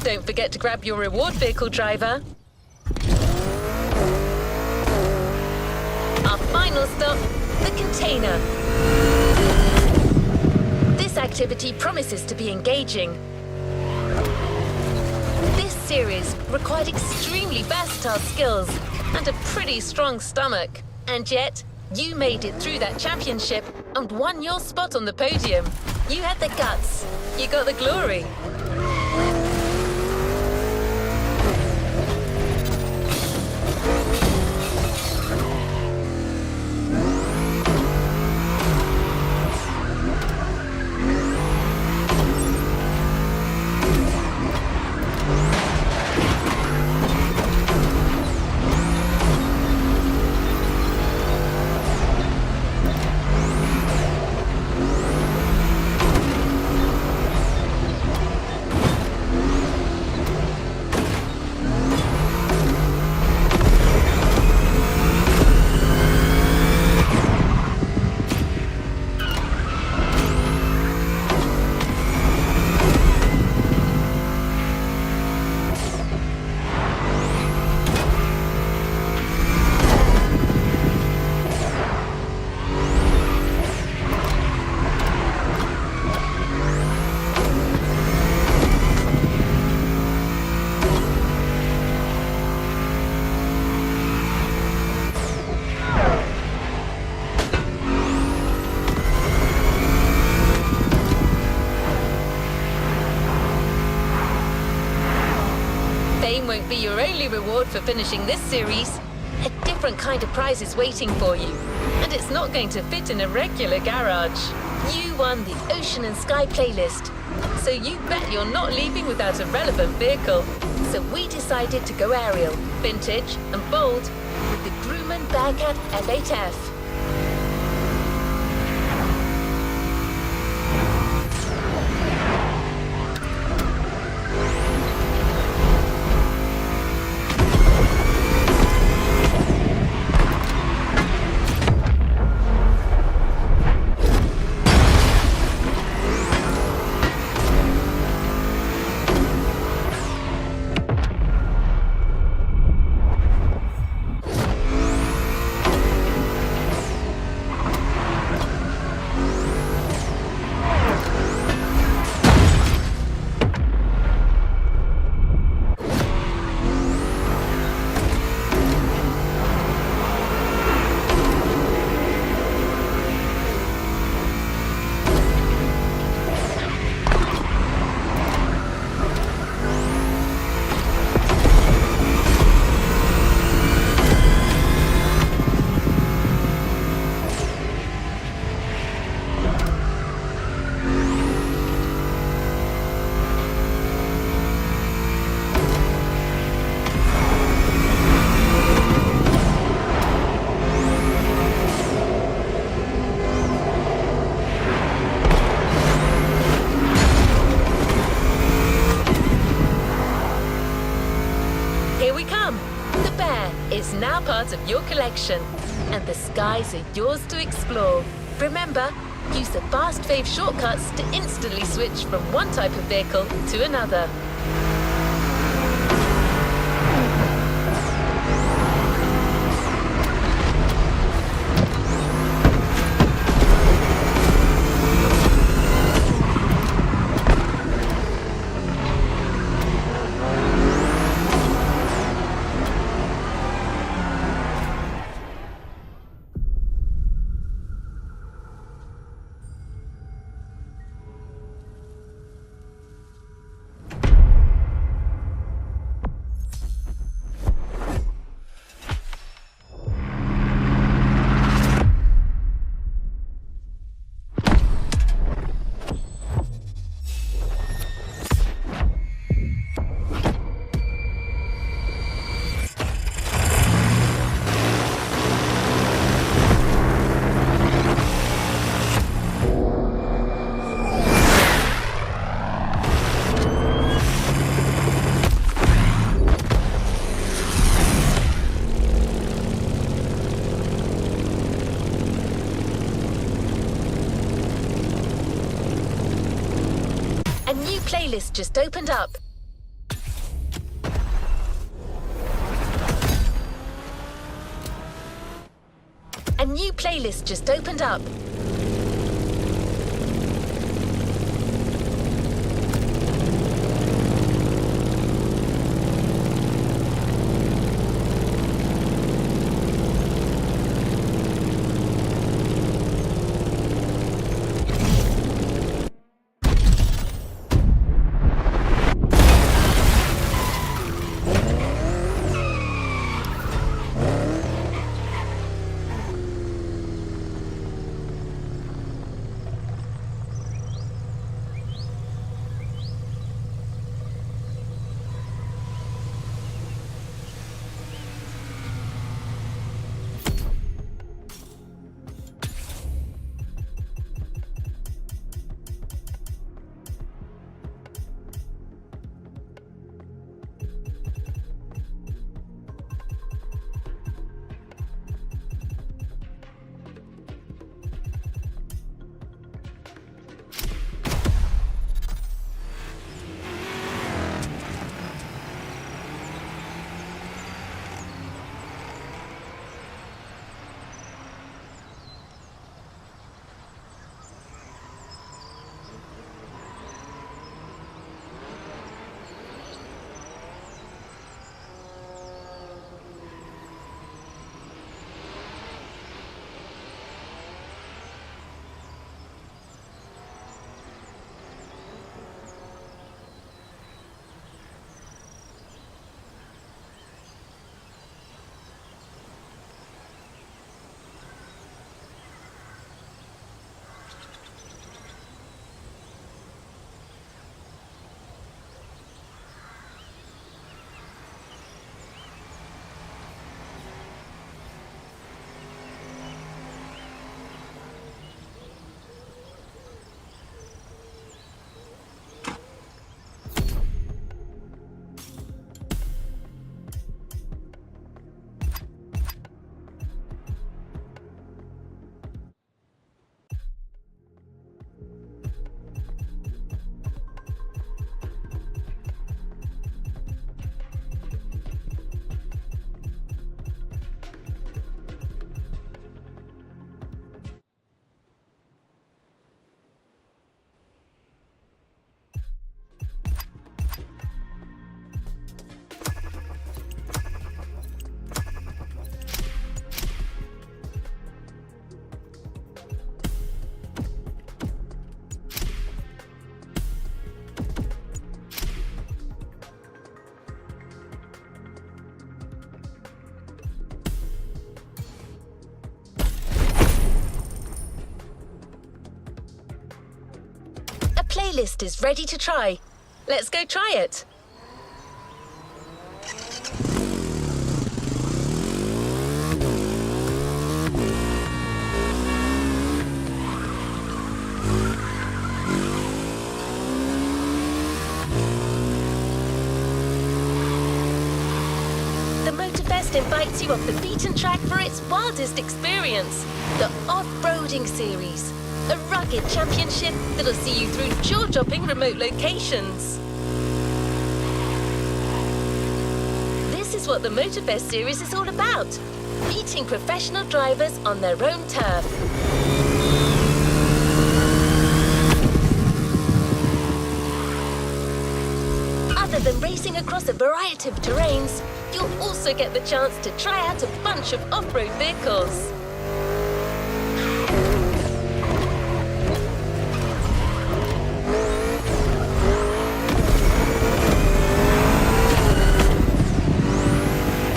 Don't forget to grab your reward vehicle, driver. Our final stop, the container. This activity promises to be engaging. This series required extremely versatile skills and a pretty strong stomach. And yet, you made it through that championship and won your spot on the podium. You had the guts. You got the glory. Won't be your only reward for finishing this series. A different kind of prize is waiting for you, and it's not going to fit in a regular garage. You won the Ocean and Sky playlist, so you bet you're not leaving without a relevant vehicle. So we decided to go aerial, vintage, and bold with the Grumman Bearcat F8F. parts of your collection. And the skies are yours to explore. Remember, use the Fast Fave shortcuts to instantly switch from one type of vehicle to another. A new playlist just opened up. A new playlist just opened up. Playlist is ready to try. Let's go try it. The Motorfest Motorfest invites you off the beaten track for its wildest experience, the Off-Roading Series, a rugged championship that'll see you through jaw-dropping remote locations. This is what the Motorfest Series is all about, beating professional drivers on their own turf. Other than racing across a variety of terrains, you'll also get the chance to try out a bunch of off-road vehicles.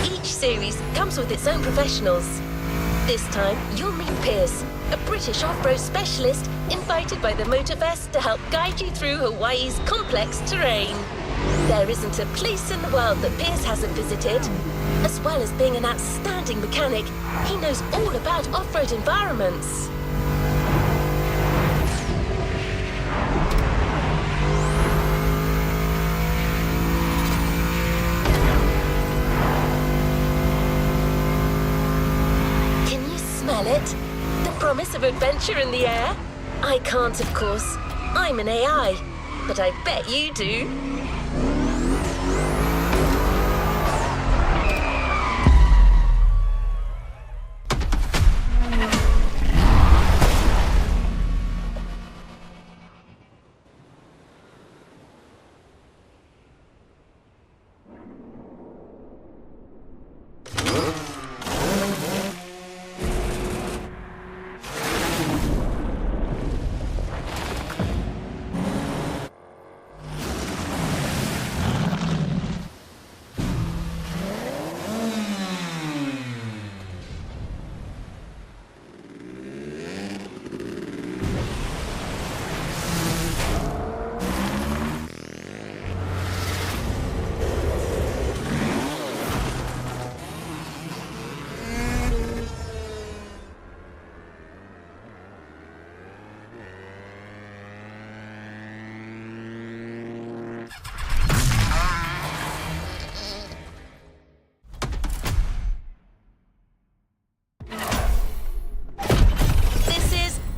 Each series comes with its own professionals. This time, you'll meet Pierce, a British off-road specialist invited by the Motorfest to help guide you through Hawaii's complex terrain. There isn't a place in the world that Pierce hasn't visited. As well as being an outstanding mechanic, he knows all about off-road environments. Can you smell it? The promise of adventure in the air? I can't, of course. I'm an AI, but I bet you do.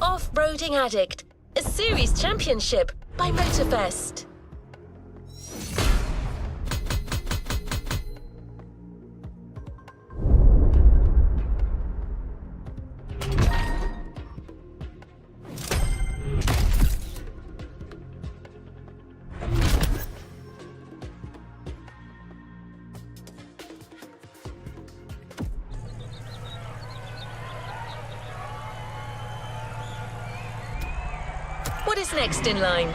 Off-Roading Addict, a series championship by Motorfest. What is next in line?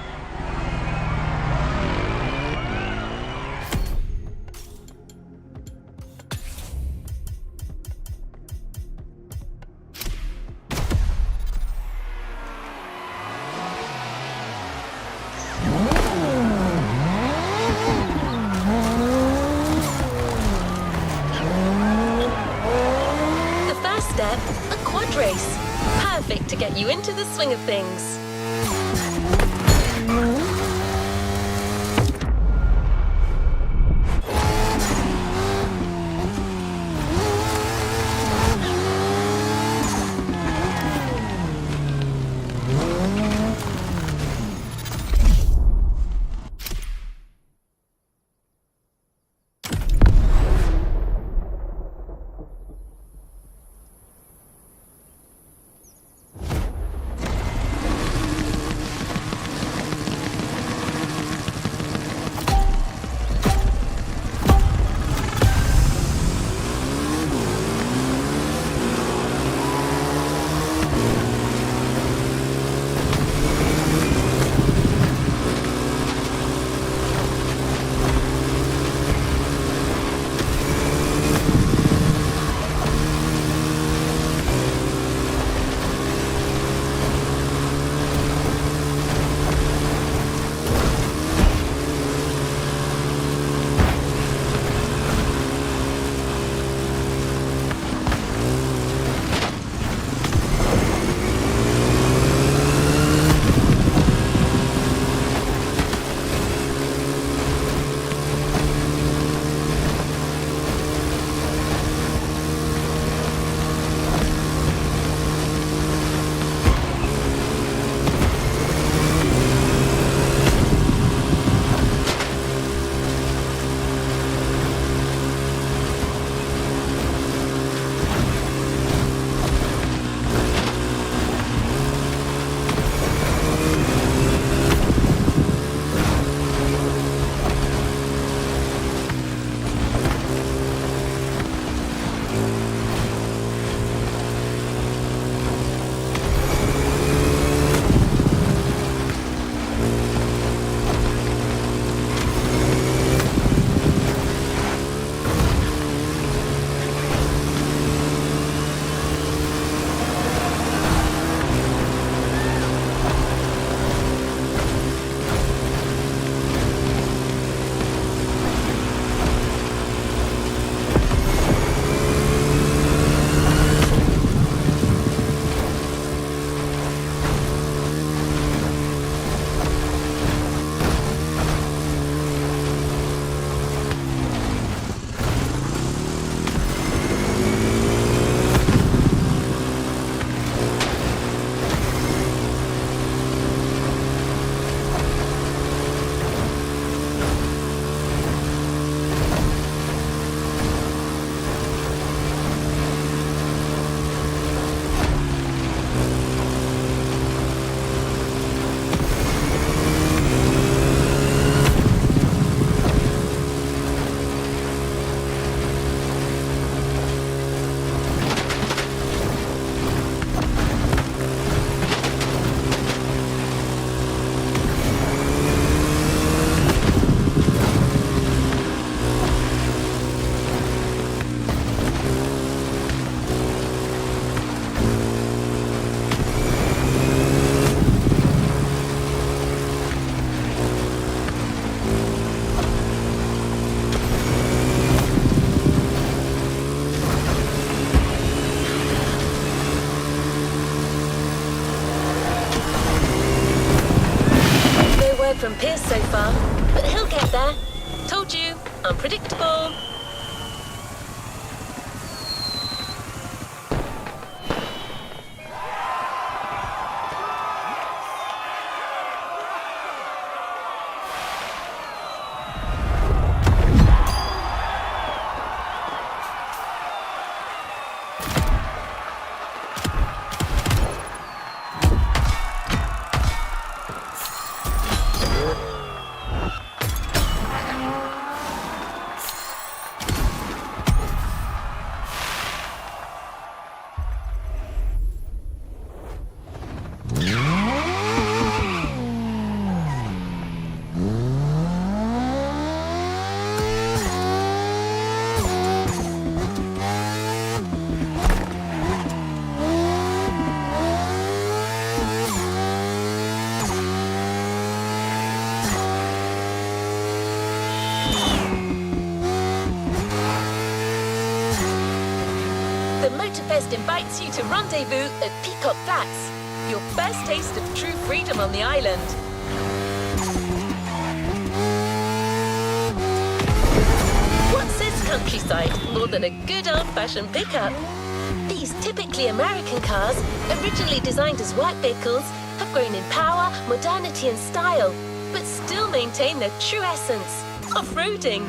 The first step, a quad race. Perfect to get you into the swing of things. from Pierce so far, but he'll get there. Told you, unpredictable. The Motorfest invites you to rendezvous at Peacock Flats, your first taste of true freedom on the island. What's this countryside more than a good old-fashioned pickup? These typically American cars, originally designed as work vehicles, have grown in power, modernity and style, but still maintain their true essence, off-roading.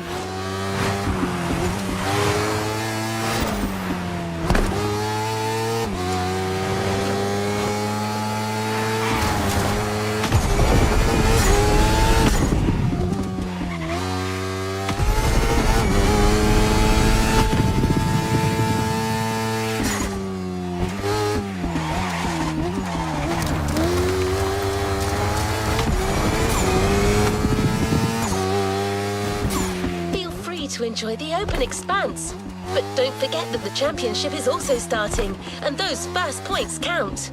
To enjoy the open expanse. But don't forget that the championship is also starting, and those first points count.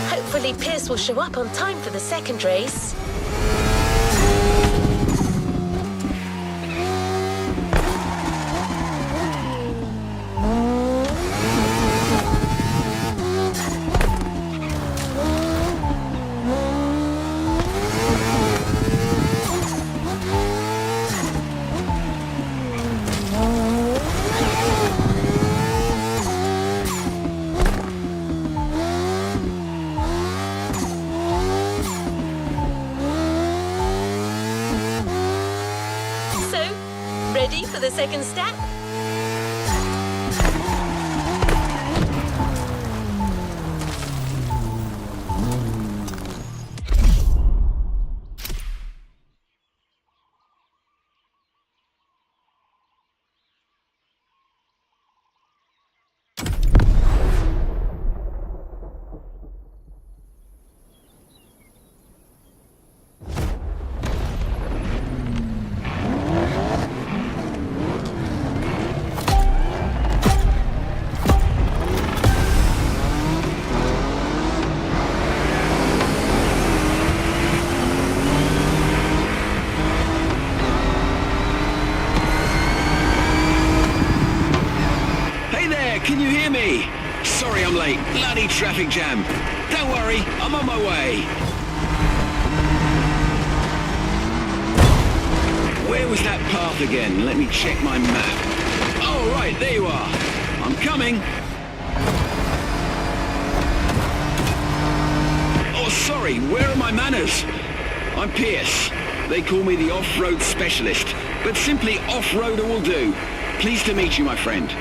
Hopefully Pierce will show up on time for the second race. Ready for the second step? Can you hear me? Sorry I'm late. Bloody traffic jam. Don't worry, I'm on my way. Where was that path again? Let me check my map. Oh, right, there you are. I'm coming. Oh, sorry, where are my manners? I'm Pierce. They call me the off-road specialist, but simply off-roader will do. Pleased to meet you, my friend.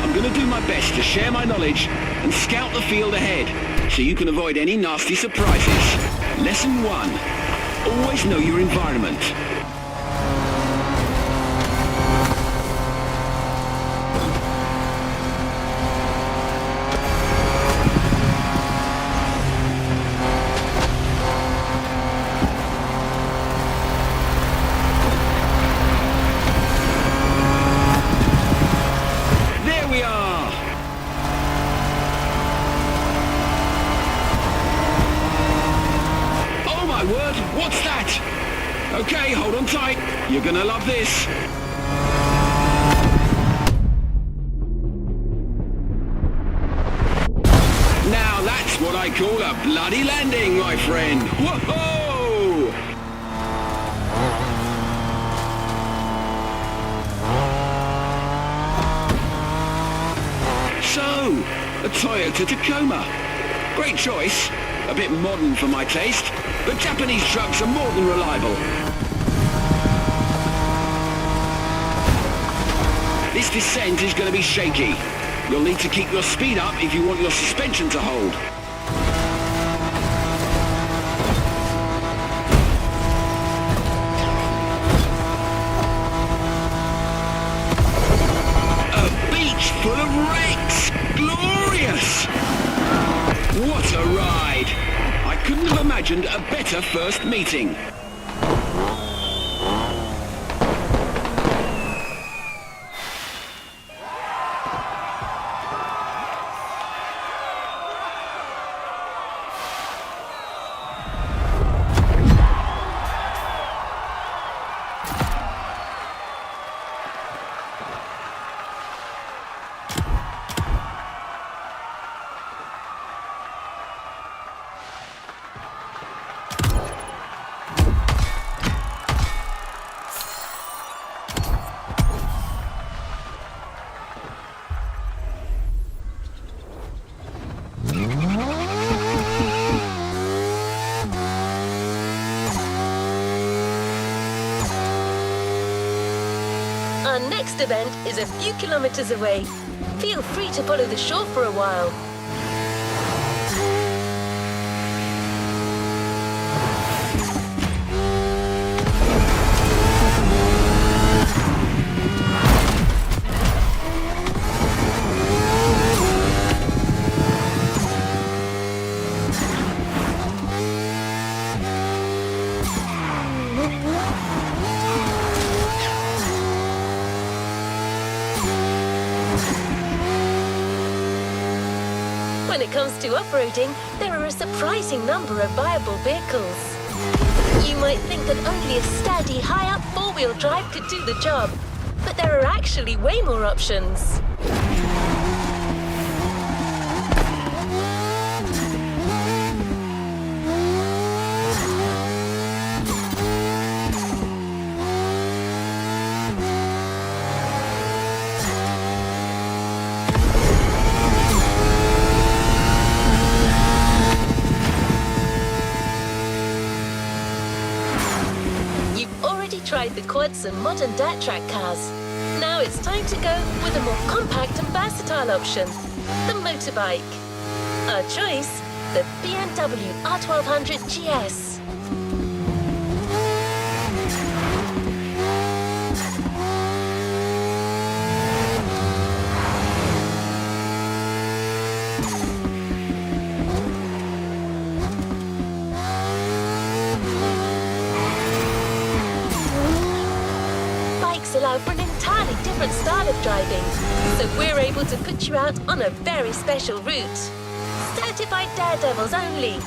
I'm going to do my best to share my knowledge and scout the field ahead. so you can avoid any nasty surprises. Lesson 1. Always know your environment. There we are! Oh my word, what's that? Okay, hold on tight. You're gonna love this. Now that's what I call a bloody landing, my friend. Whoa! So, a Toyota Tacoma. Great choice. A bit modern for my taste, but Japanese trucks are more than reliable. This descent is going to be shaky. You'll need to keep your speed up if you want your suspension to hold. A beach full of wrecks! Glorious! What a ride! I couldn't have imagined a better first meeting. Our next event is a few kilometers away. Feel free to follow the shore for a while. When it comes to off-roading, there are a surprising number of viable vehicles. You might think that only a steady, high-up four-wheel drive could do the job, but there are actually way more options. Tried the quads and modern dirt track cars. Now it's time to go with a more compact and versatile option, the motorbike. Our choice, the BMW R1200 GS. Allow for an entirely different style of driving, so we're able to put you out on a very special route. Certified daredevils only.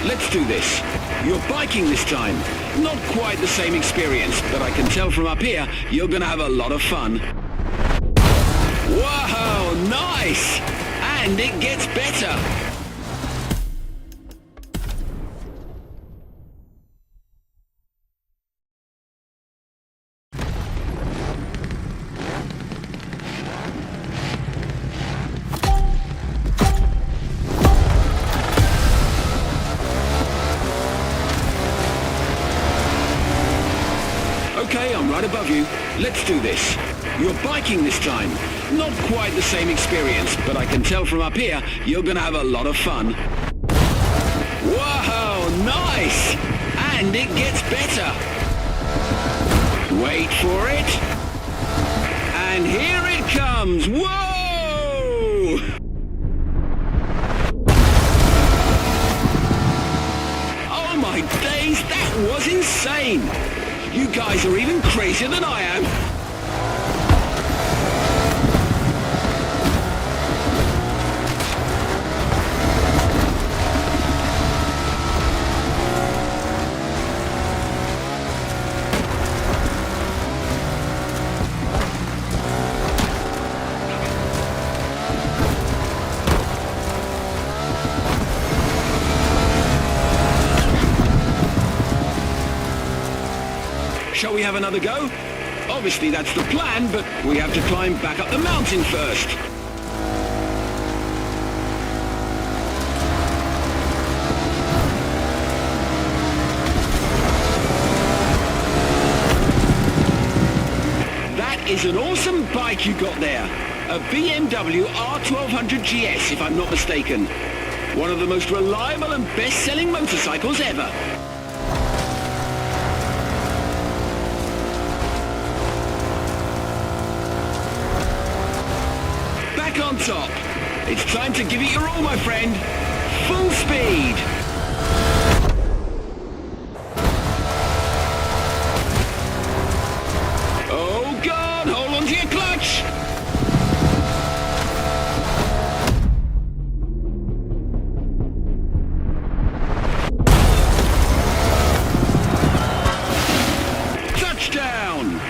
Let's do this. You're biking this time. Not quite the same experience, but I can tell from up here you're gonna have a lot of fun. Wow, nice! And it gets better. Okay, I'm right above you. Let's do this. You're biking this time. Not quite the same experience, but I can tell from up here you're gonna have a lot of fun. Wow, nice! And it gets better. Wait for it. And here it comes. Whoa! Oh my days, that was insane! You guys are even crazier than I am. Shall we have another go? Obviously that's the plan, but we have to climb back up the mountain first. That is an awesome bike you got there. A BMW R1200 GS, if I'm not mistaken. One of the most reliable and best-selling motorcycles ever. On top. It's time to give it your all, my friend. Full speed. Oh God, hold on to your clutch. Touchdown.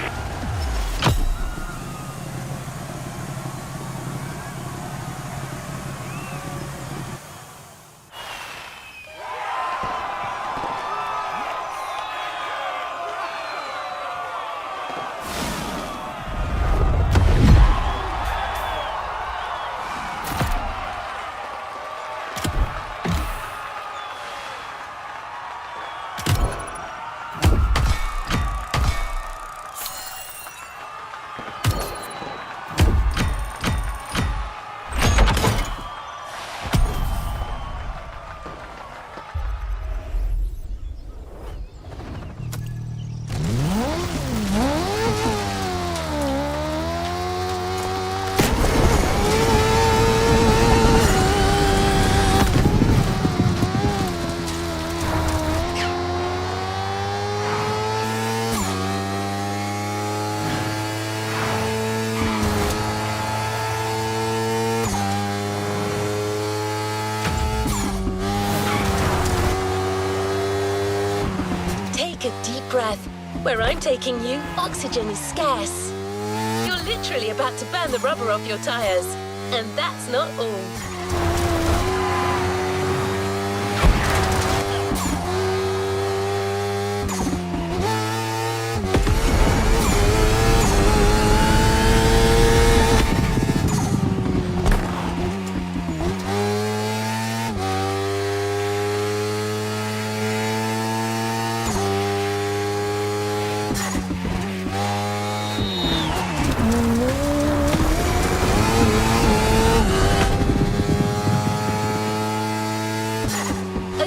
Take a deep breath. Where I'm taking you, oxygen is scarce. You're literally about to burn the rubber off your tires. And that's not all.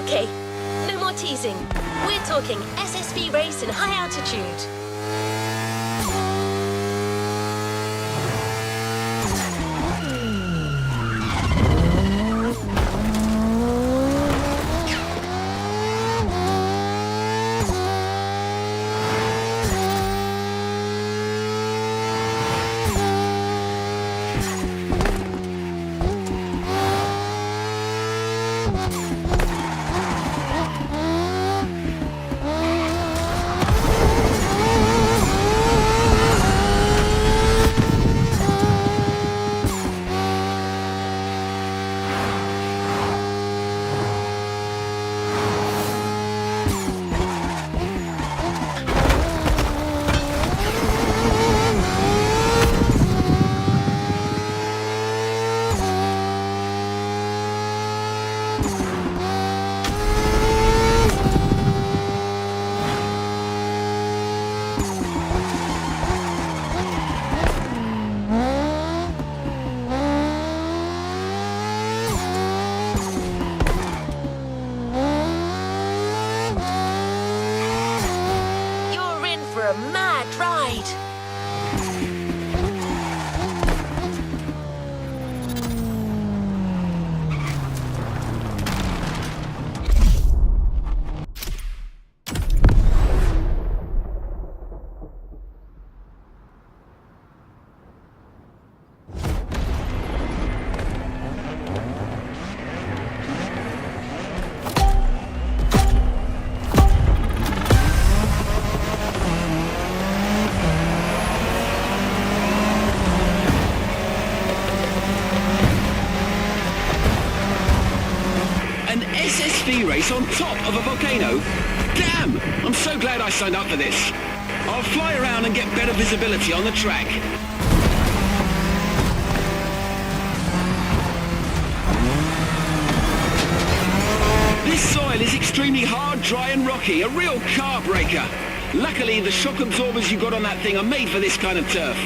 Okay, no more teasing. We're talking SSV race in high altitude. mad ride. SSV race on top of a volcano? Damn! I'm so glad I signed up for this. I'll fly around and get better visibility on the track. This soil is extremely hard, dry and rocky, a real car breaker. Luckily, the shock absorbers you got on that thing are made for this kind of turf.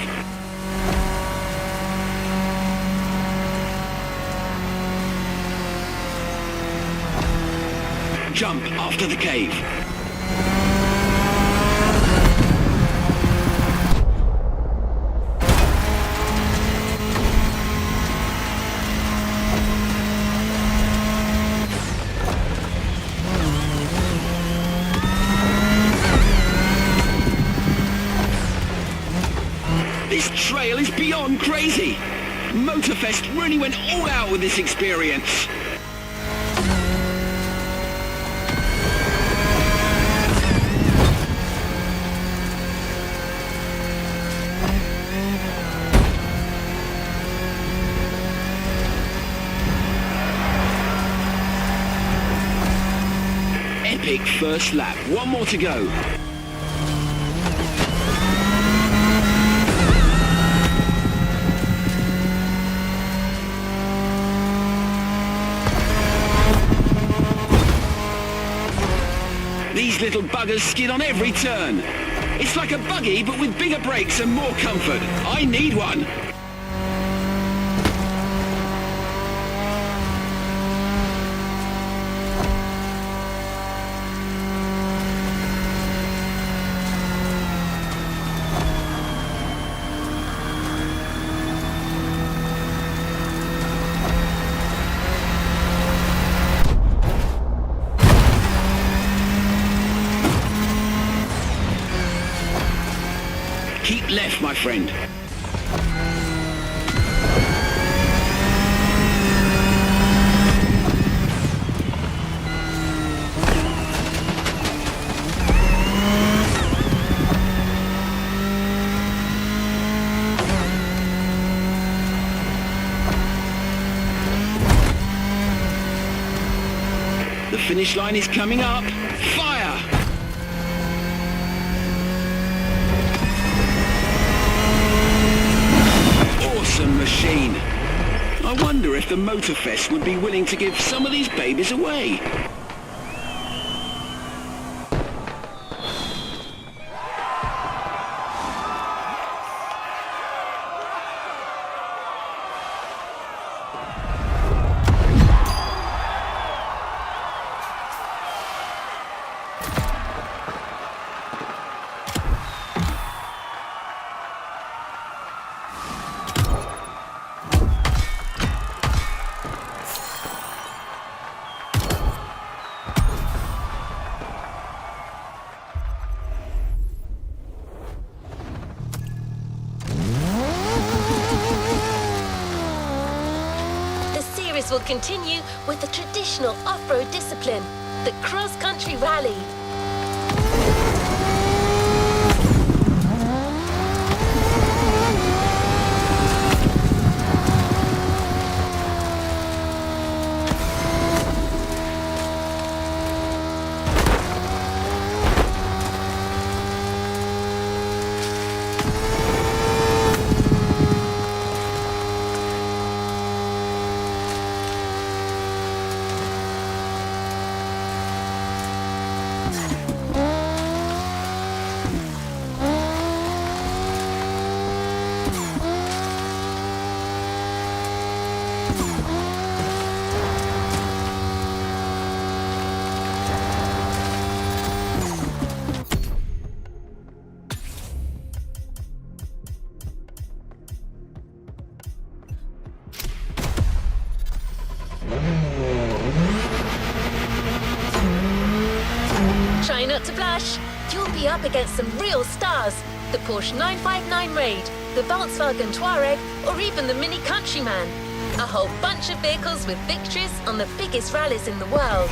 Jump after the cave. This trail is beyond crazy. Motorfest really went all out with this experience. Epic first lap. One more to go. These little buggers skid on every turn. It's like a buggy, but with bigger brakes and more comfort. I need one. Keep left, my friend. The finish line is coming up. Fire! Awesome machine. I wonder if the Motorfest would be willing to give some of these babies away. Will continue with the traditional off-road discipline, the cross-country rally. Try not to blush. You'll be up against some real stars. The Porsche 959 Raid, the Volkswagen Touareg, or even the Mini Countryman. A whole bunch of vehicles with victories on the biggest rallies in the world.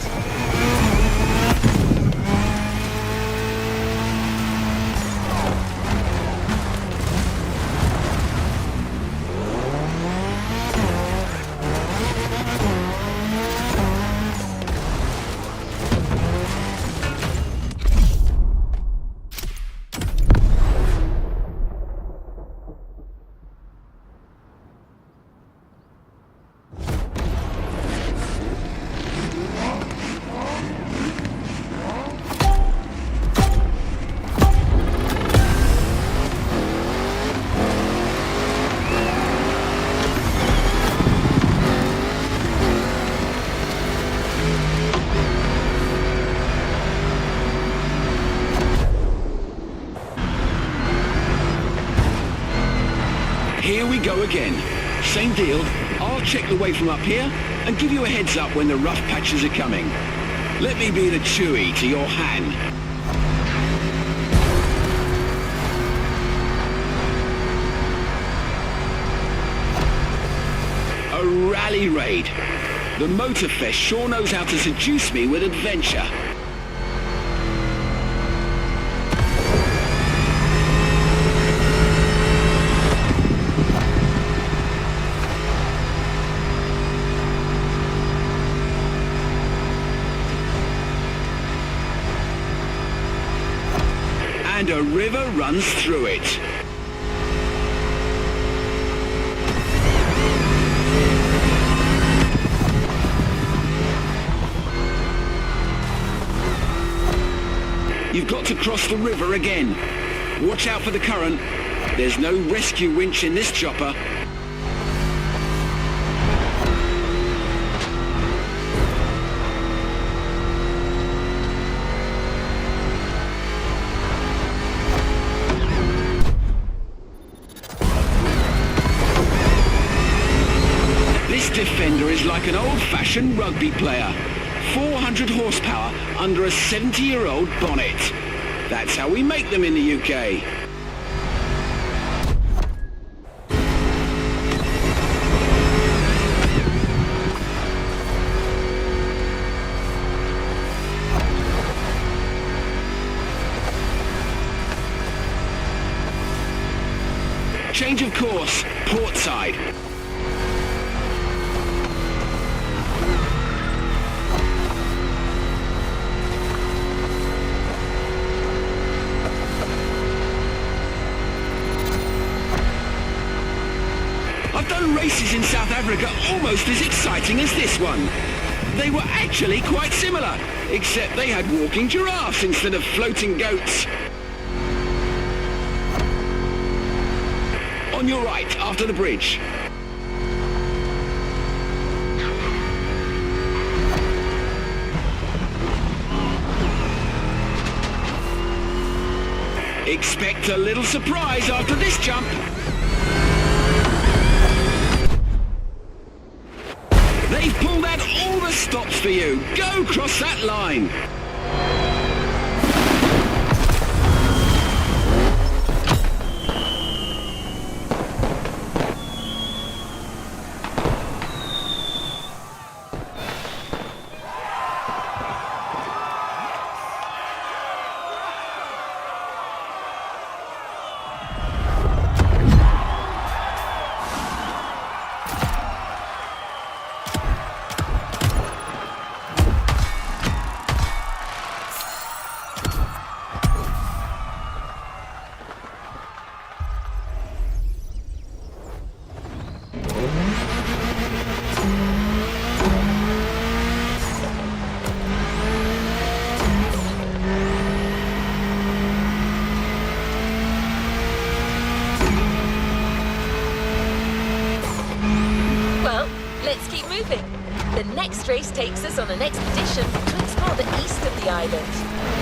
Here we go again. Same deal. I'll check the way from up here and give you a heads up when the rough patches are coming. Let me be the Chewie to your Han. A rally raid. The Motorfest sure knows how to seduce me with adventure. And a river runs through it. You've got to cross the river again. Watch out for the current. There's no rescue winch in this chopper. Defender is like an old-fashioned rugby player. 400 horsepower under a 70-year-old bonnet. That's how we make them in the UK. Change of course, port side. I've done races in South Africa almost as exciting as this one. They were actually quite similar, except they had walking giraffes instead of floating goats. On your right, after the bridge. Expect a little surprise after this jump. They've pulled out all the stops for you. Go cross that line. The next race takes us on an expedition to explore the east of the island.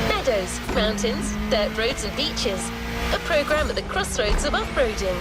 Meadows, mountains, dirt roads and beaches. A program at the crossroads of off-roading.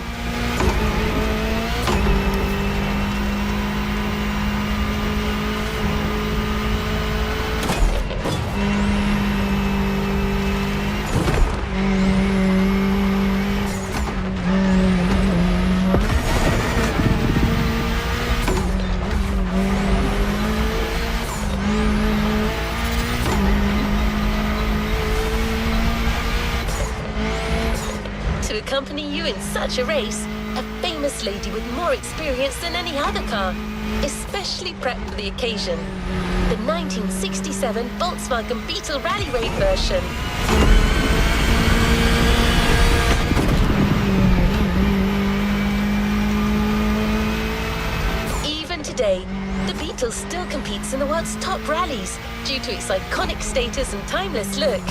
accompany you in such a race, a famous lady with more experience than any other car, especially prepped for the occasion. The 1967 Volkswagen Beetle Rally Raid version. Even today, the Beetle still competes in the world's top rallies due to its iconic status and timeless look.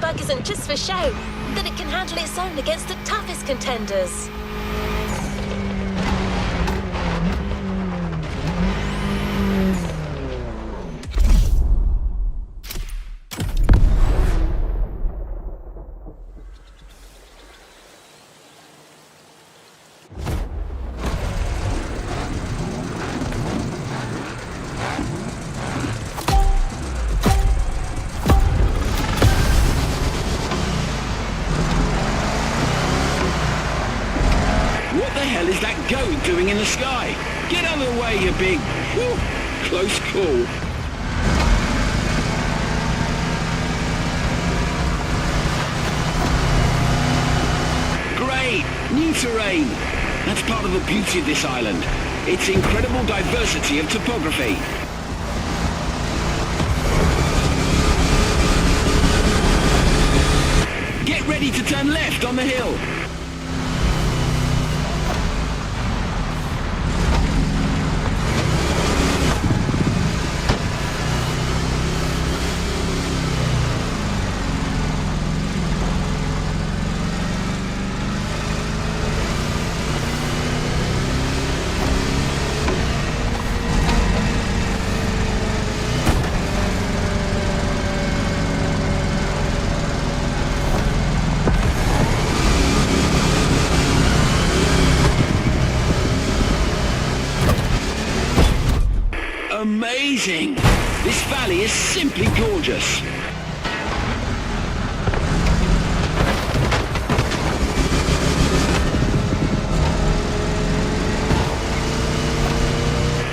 Isn't just for show, that it can handle its own against the toughest contenders. Is that goat doing in the sky? Get out of the way, you big... Whew, close call. Great! New terrain! That's part of the beauty of this island. Its incredible diversity of topography. Get ready to turn left on the hill. Amazing! This valley is simply gorgeous.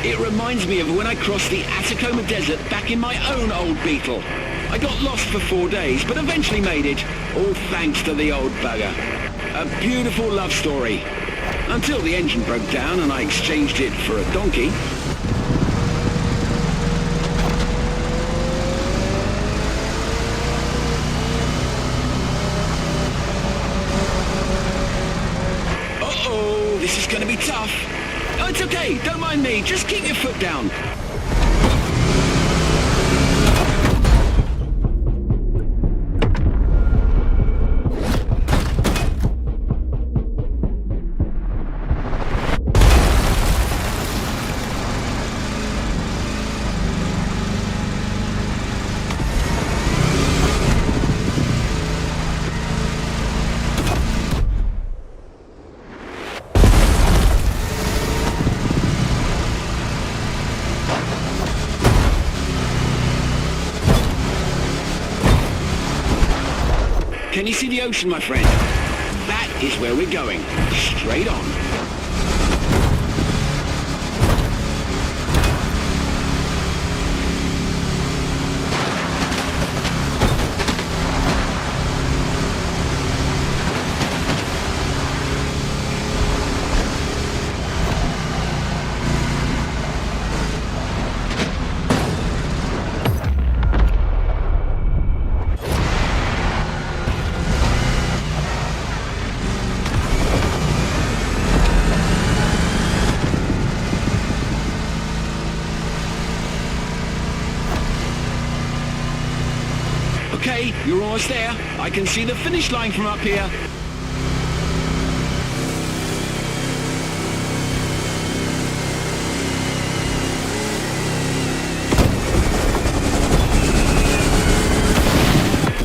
It reminds me of when I crossed the Atacama Desert back in my own old Beetle. I got lost for 4 days, but eventually made it, all thanks to the old bugger. A beautiful love story. Until the engine broke down and I exchanged it for a donkey. This is going to be tough. Oh, it's okay. Don't mind me. Just keep your foot down. Can you see the ocean, my friend? That is where we're going. Straight on. You're almost there. I can see the finish line from up here.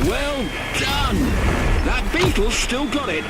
Well done! That Beetle's still got it.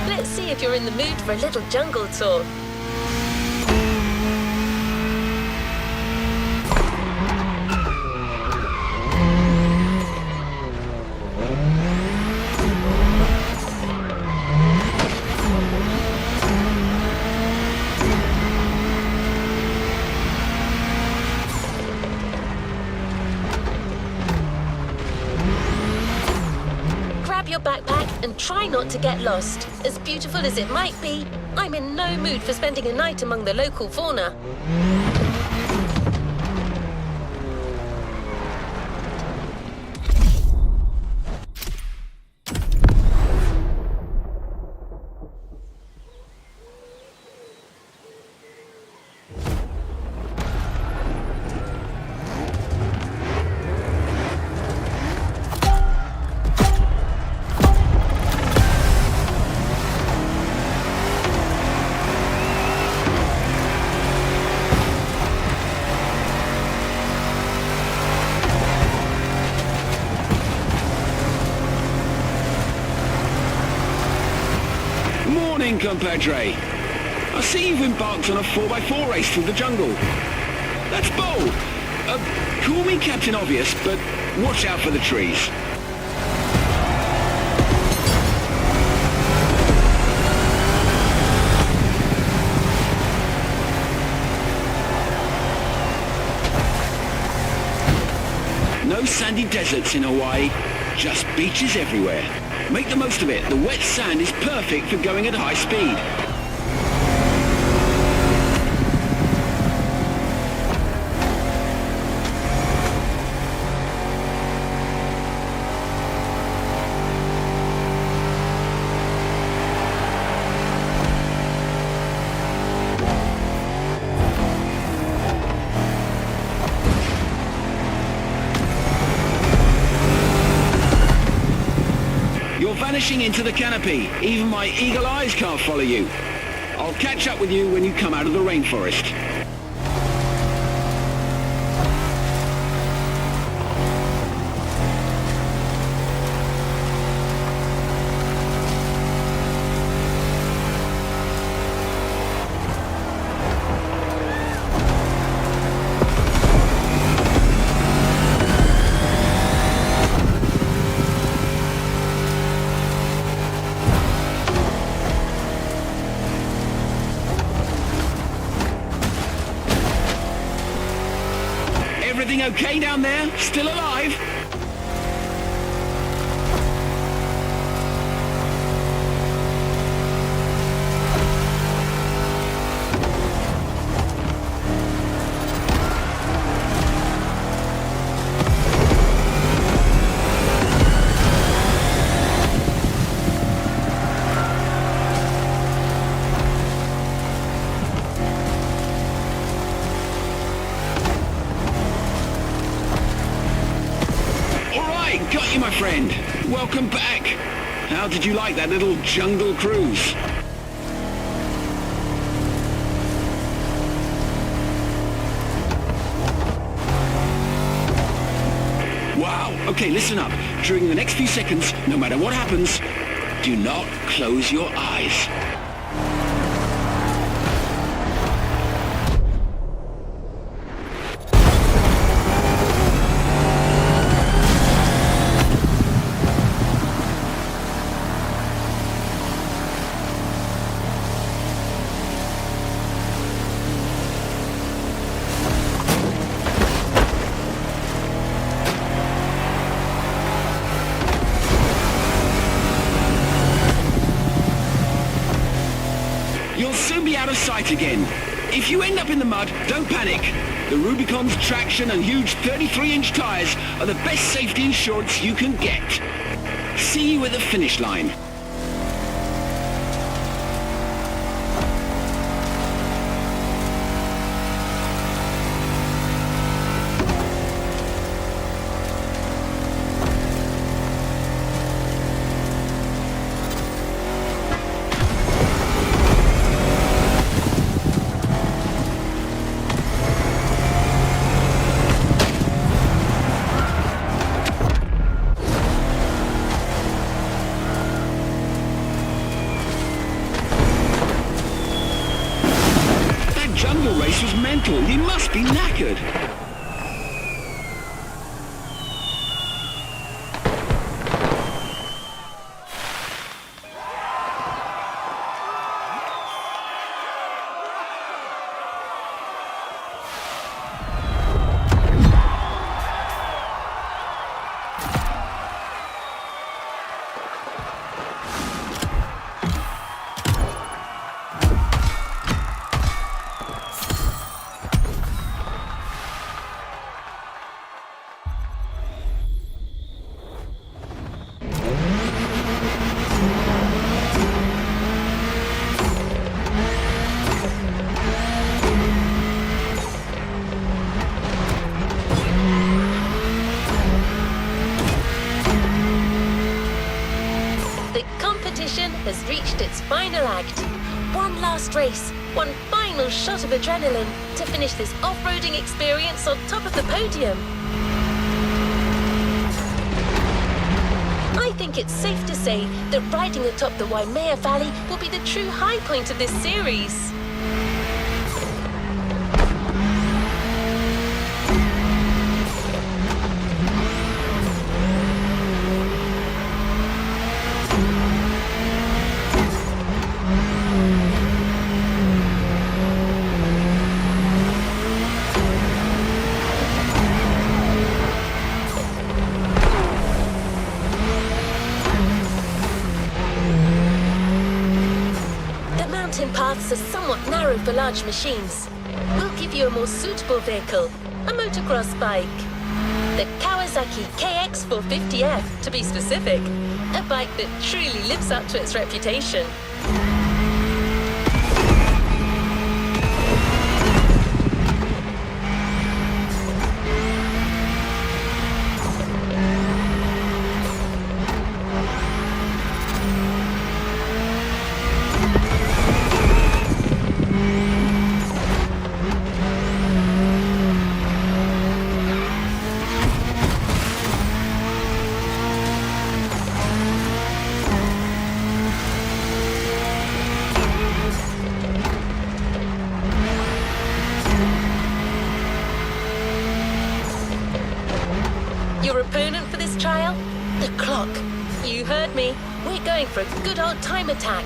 Let's see if you're in the mood for a little jungle tour. Grab your backpack and try not to get lost. As beautiful as it might be, I'm in no mood for spending a night among the local fauna. Morning, compadre. I see you've embarked on a 4x4 race through the jungle. That's bold. Call me Captain Obvious, but watch out for the trees. No sandy deserts in Hawaii, just beaches everywhere. Make the most of it. The wet sand is perfect for going at high speed. Vanishing into the canopy. Even my eagle eyes can't follow you. I'll catch up with you when you come out of the rainforest. Everything okay down there? Still alive? Got you, my friend. Welcome back. How did you like that little jungle cruise? Wow. Okay, listen up. During the next few seconds, no matter what happens, do not close your eyes. You'll soon be out of sight again. If you end up in the mud, don't panic. The Rubicon's traction and huge 33-inch tires are the best safety insurance you can get. See you at the finish line. Jungle race was mental. You must be knackered. Has reached its final act. One last race, one final shot of adrenaline to finish this off-roading experience on top of the podium. I think it's safe to say that riding atop the Waimea Valley will be the true high point of this series. Paths are somewhat narrow for large machines. We'll give you a more suitable vehicle, a motocross bike. The Kawasaki KX450F, to be specific, a bike that truly lives up to its reputation. Your opponent for this trial? The clock. You heard me. We're going for a good old time attack.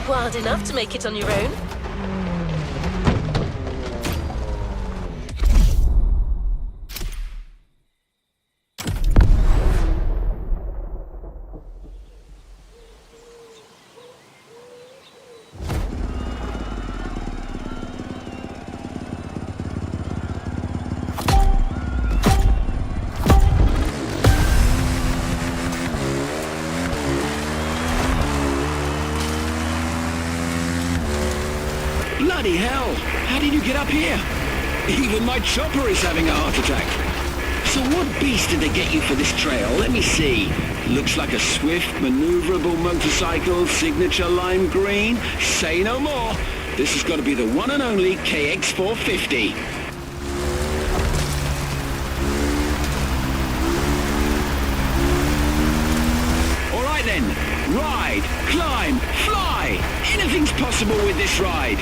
Wild enough to make it on your own? Bloody hell! How did you get up here? Even my chopper is having a heart attack. So what beast did they get you for this trail? Let me see. Looks like a swift, maneuverable motorcycle, signature lime green. Say no more. This has got to be the one and only KX450. All right then. Ride, climb, fly. Anything's possible with this ride.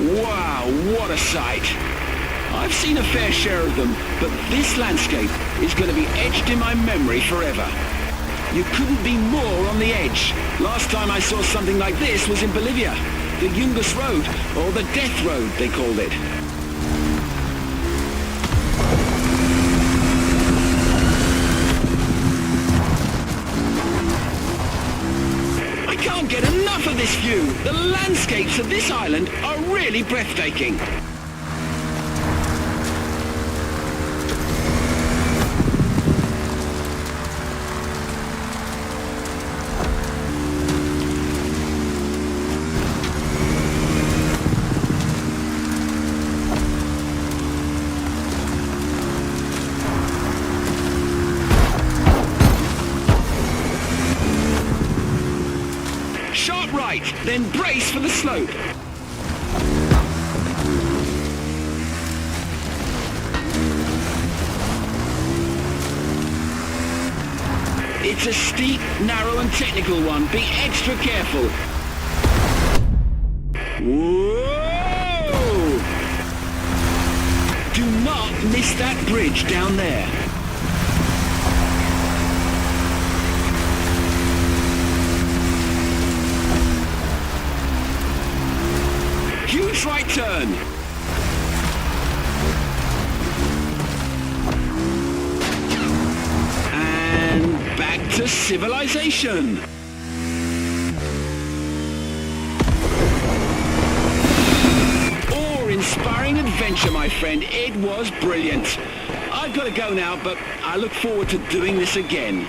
Wow, what a sight. I've seen a fair share of them, but this landscape is going to be etched in my memory forever. You couldn't be more on the edge. Last time I saw something like this was in Bolivia. The Yungas Road, or the Death Road, they called it. I can't get enough of this view. The landscapes of this island are really breathtaking. Sharp right, then brace for the slope. It's a steep, narrow and technical one. Be extra careful. Whoa! Do not miss that bridge down there. Huge right turn. And back to civilization. Awe-inspiring adventure, my friend. It was brilliant. I've got to go now, but I look forward to doing this again.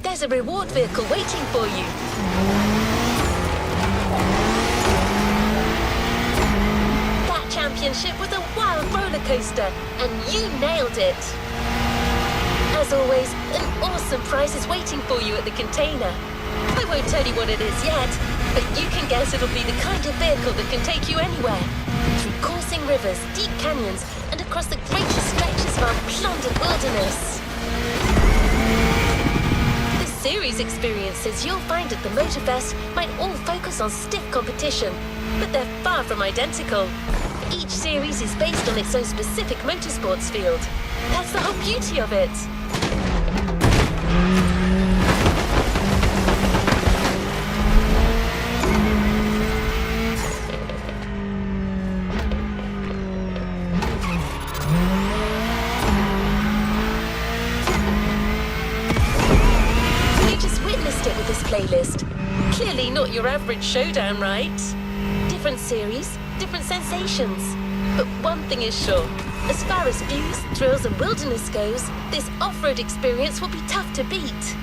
There's a reward vehicle waiting for you. That championship was a wild roller coaster, and you nailed it. As always, an awesome prize is waiting for you at the container. I won't tell you what it is yet, but you can guess it'll be the kind of vehicle that can take you anywhere. Through coursing rivers, deep canyons, and across the greatest stretches of unplundered wilderness. Series experiences you'll find at the Motorfest might all focus on stiff competition, but they're far from identical. Each series is based on its own specific motorsports field. That's the whole beauty of it. not your average showdown, right? Different series, different sensations. But one thing is sure, as far as views, thrills and wilderness goes, this off-road experience will be tough to beat.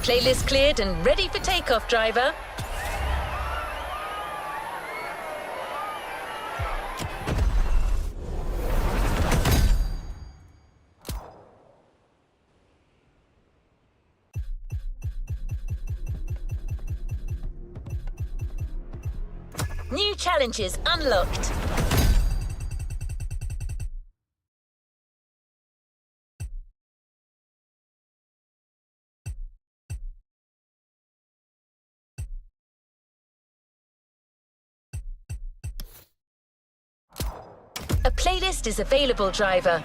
Playlist cleared and ready for takeoff, driver. New challenges unlocked. A playlist is available, driver.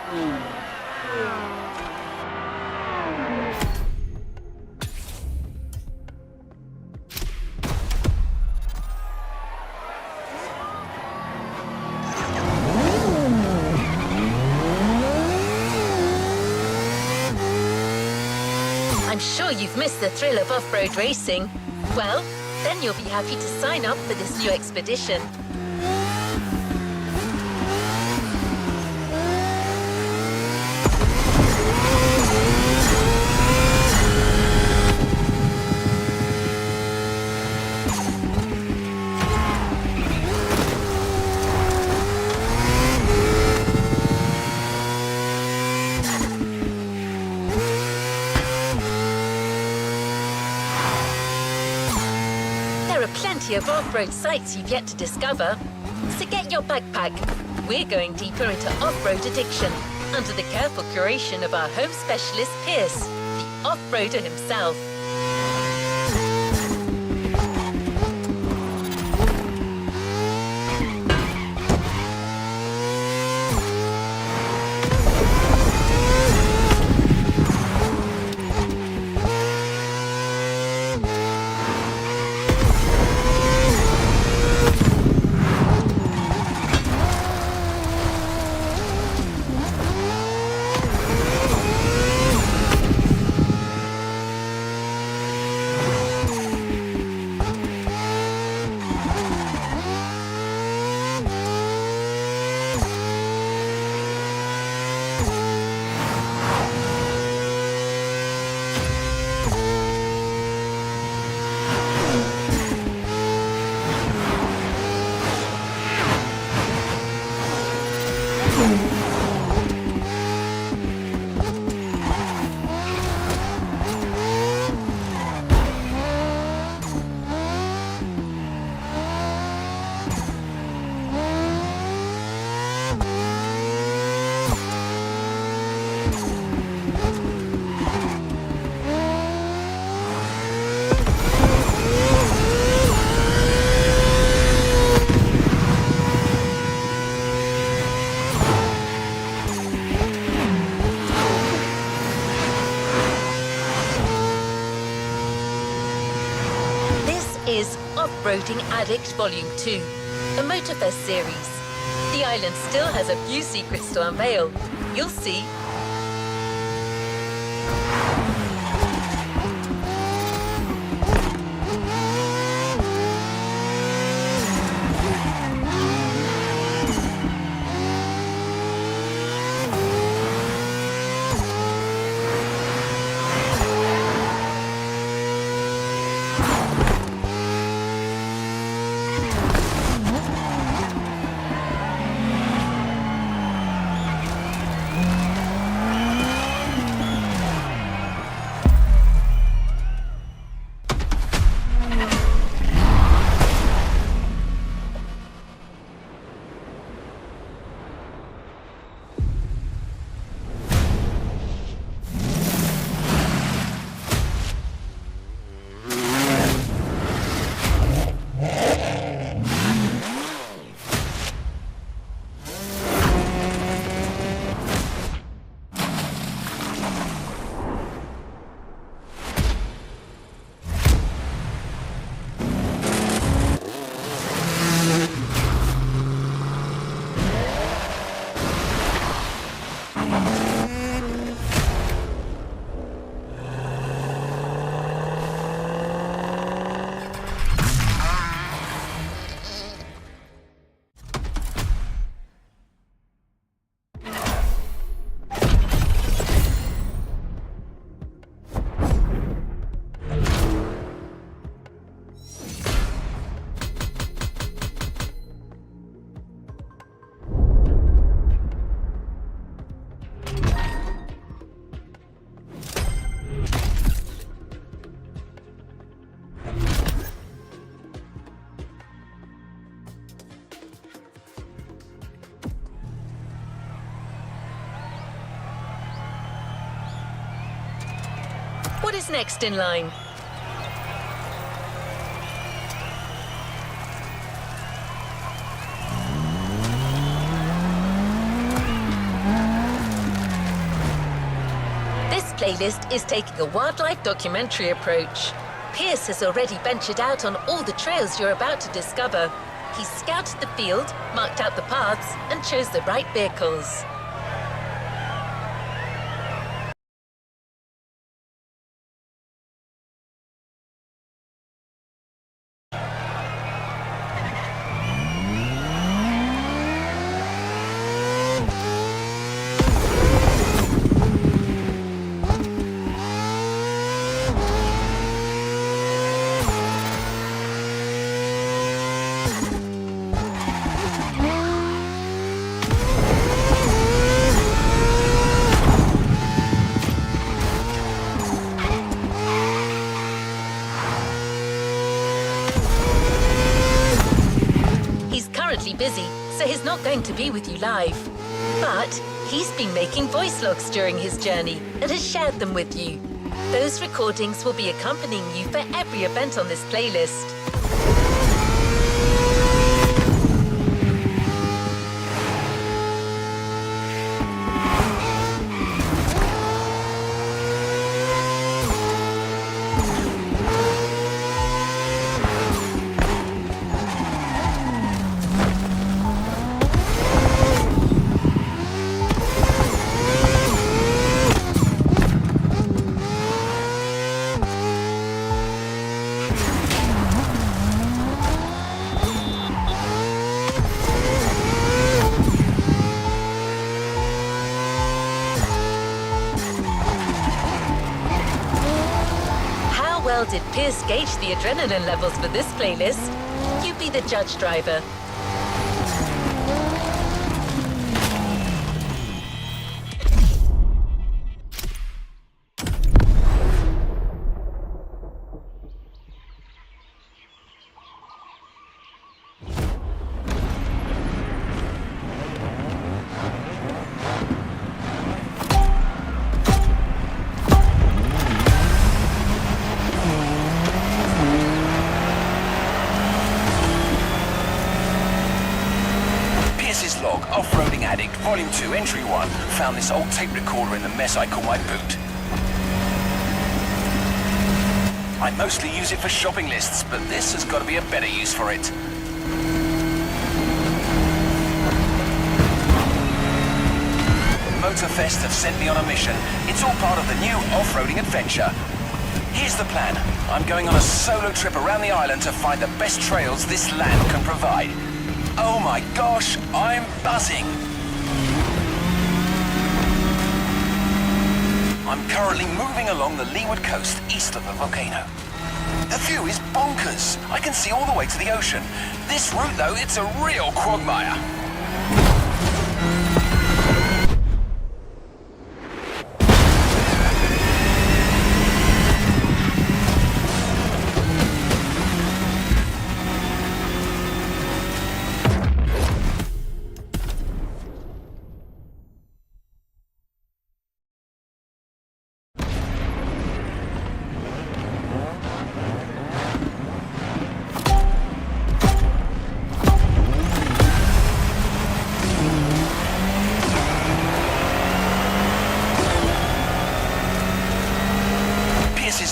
I'm sure you've missed the thrill of off-road racing. Well, then you'll be happy to sign up for this new expedition. Plenty of off-road sites you've yet to discover. So get your backpack. We're going deeper into off-road addiction under the careful curation of our home specialist, Pierce, the off-roader himself. Is Off-Roading Addict Volume 2, a Motorfest series. The island still has a few secrets to unveil. You'll see. What is next in line? playlist is taking a wildlife documentary approach. Pierce has already ventured out on all the trails you're about to discover. He's scouted the field, marked out the paths, and chose the right vehicles. Busy, so he's not going to be with you live. But he's been making voice logs during his journey and has shared them with you. Those recordings will be accompanying you for every event on this playlist. How well did Pierce gauge the adrenaline levels for this playlist? You be the judge, driver. Off-roading addict, Volume 2, Entry 1. Found this old tape recorder in the mess I call my boot. I mostly use it for shopping lists, but this has got to be a better use for it. Motorfest have sent me on a mission. It's all part of the new off-roading adventure. Here's the plan. I'm going on a solo trip around the island to find the best trails this land can provide. Oh my gosh, I'm buzzing! I'm currently moving along the leeward coast east of the volcano. The view is bonkers. I can see all the way to the ocean. This route, though, it's a real quagmire.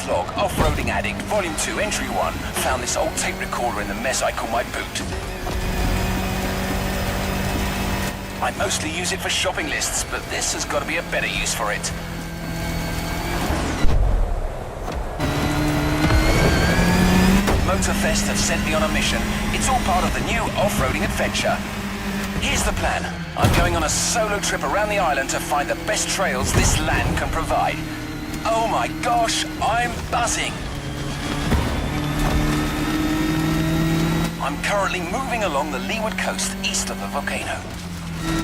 Log, Off-Roading Addict, Volume 2, Entry 1. Found this old tape recorder in the mess I call my boot. I mostly use it for shopping lists, but this has got to be a better use for it. Motorfest have sent me on a mission. It's all part of the new off-roading adventure. Here's the plan. I'm going on a solo trip around the island to find the best trails this land can provide. Oh my gosh, I'm buzzing! I'm currently moving along the leeward coast east of the volcano.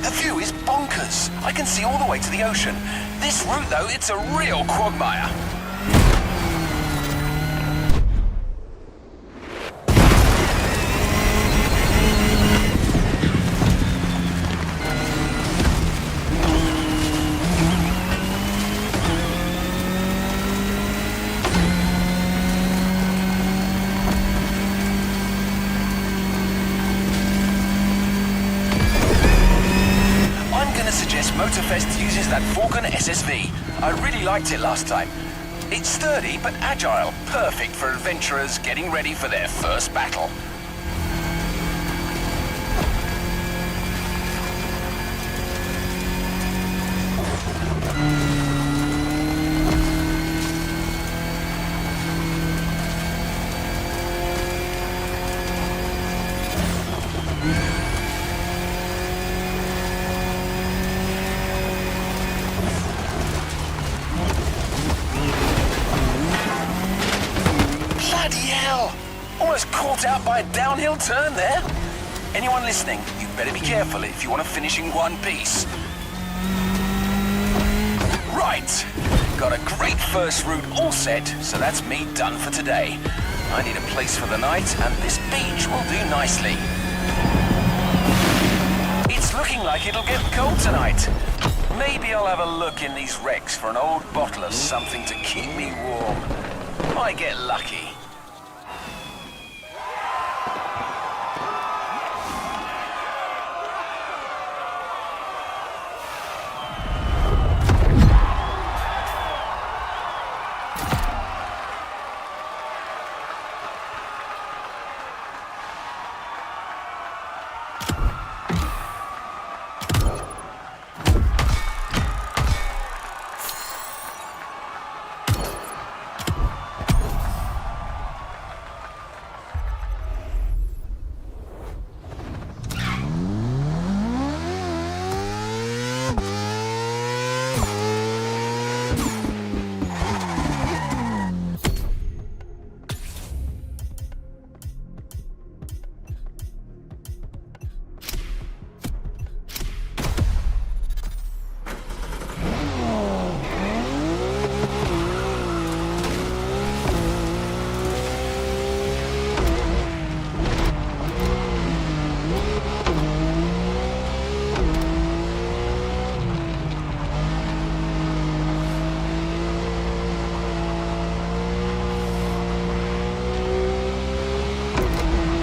The view is bonkers. I can see all the way to the ocean. This route, though, it's a real quagmire. Motorfest uses that Falcon SSV. I really liked it last time. It's sturdy but agile, perfect for adventurers getting ready for their first battle. Bloody hell! Almost caught out by a downhill turn there. Anyone listening, you better be careful if you want to finish in one piece. Right, got a great first route all set, so that's me done for today. I need a place for the night, and this beach will do nicely. It's looking like it'll get cold tonight. Maybe I'll have a look in these wrecks for an old bottle of something to keep me warm. Might get lucky.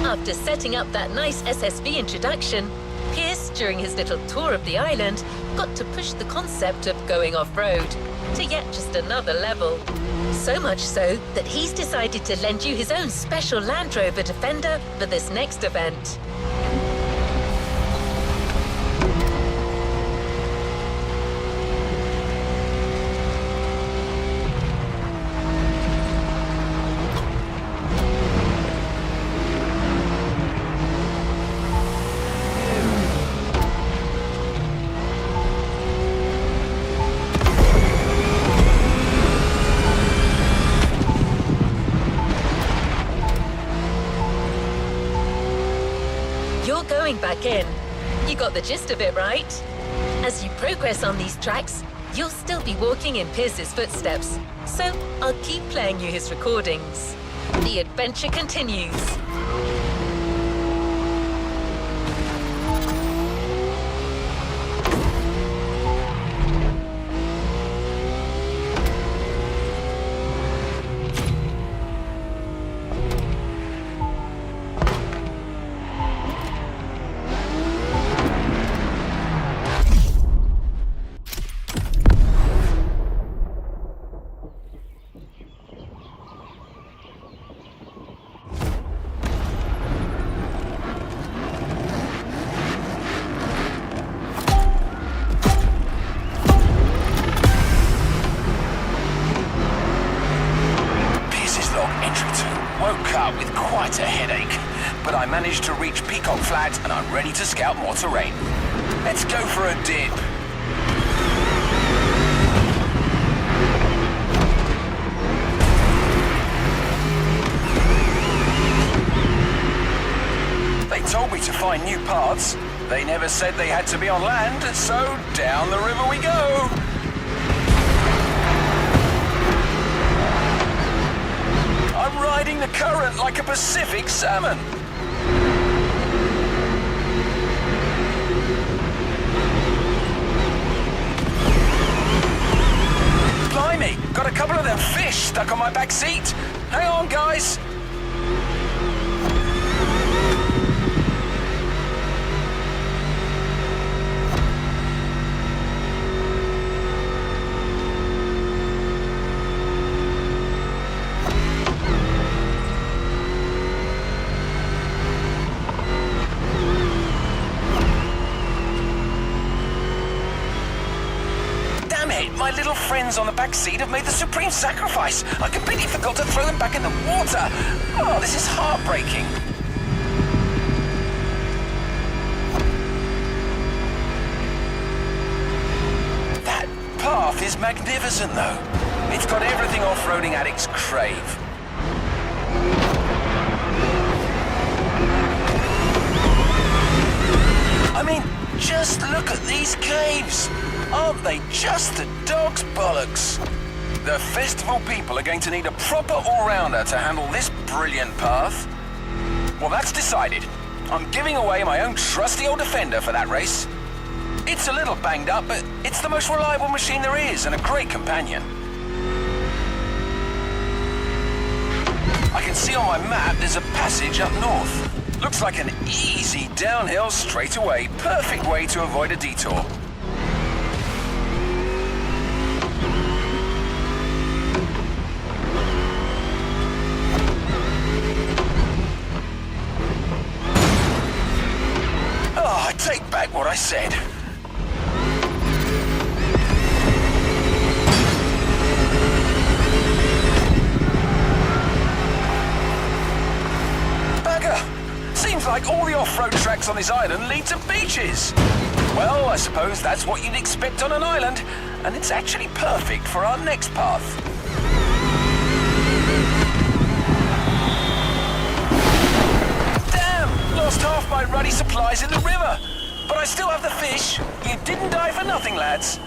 After setting up that nice SSV introduction, Pierce, during his little tour of the island, got to push the concept of going off-road to yet just another level. So much so that he's decided to lend you his own special Land Rover Defender for this next event. Going back in. You got the gist of it, right? As you progress on these tracks, you'll still be walking in Pierce's footsteps, so I'll keep playing you his recordings. The adventure continues. With quite a headache, but I managed to reach Peacock Flat and I'm ready to scout more terrain. Let's go for a dip. They told me to find new paths. They never said they had to be on land, so down the river we go. I'm riding the current like a Pacific salmon. Blimey, got a couple of them fish stuck on my back seat. Hang on, guys. it! My little friends on the back seat have made the supreme sacrifice. I completely forgot to throw them back in the water. Oh, this is heartbreaking. That path is magnificent, though. It's got everything off-roading addicts crave. I mean, just look at these caves. Aren't they just the dog's bollocks? The festival people are going to need a proper all-rounder to handle this brilliant path. Well, that's decided. I'm giving away my own trusty old Defender for that race. It's a little banged up, but it's the most reliable machine there is and a great companion. I can see on my map there's a passage up north. Looks like an easy downhill straightaway. Perfect way to avoid a detour. Oh, I take back what I said. Seems like all the off-road tracks on this island lead to beaches. Well, I suppose that's what you'd expect on an island, and it's actually perfect for our next path. Damn! Lost half my ruddy supplies in the river. But I still have the fish. You didn't die for nothing, lads.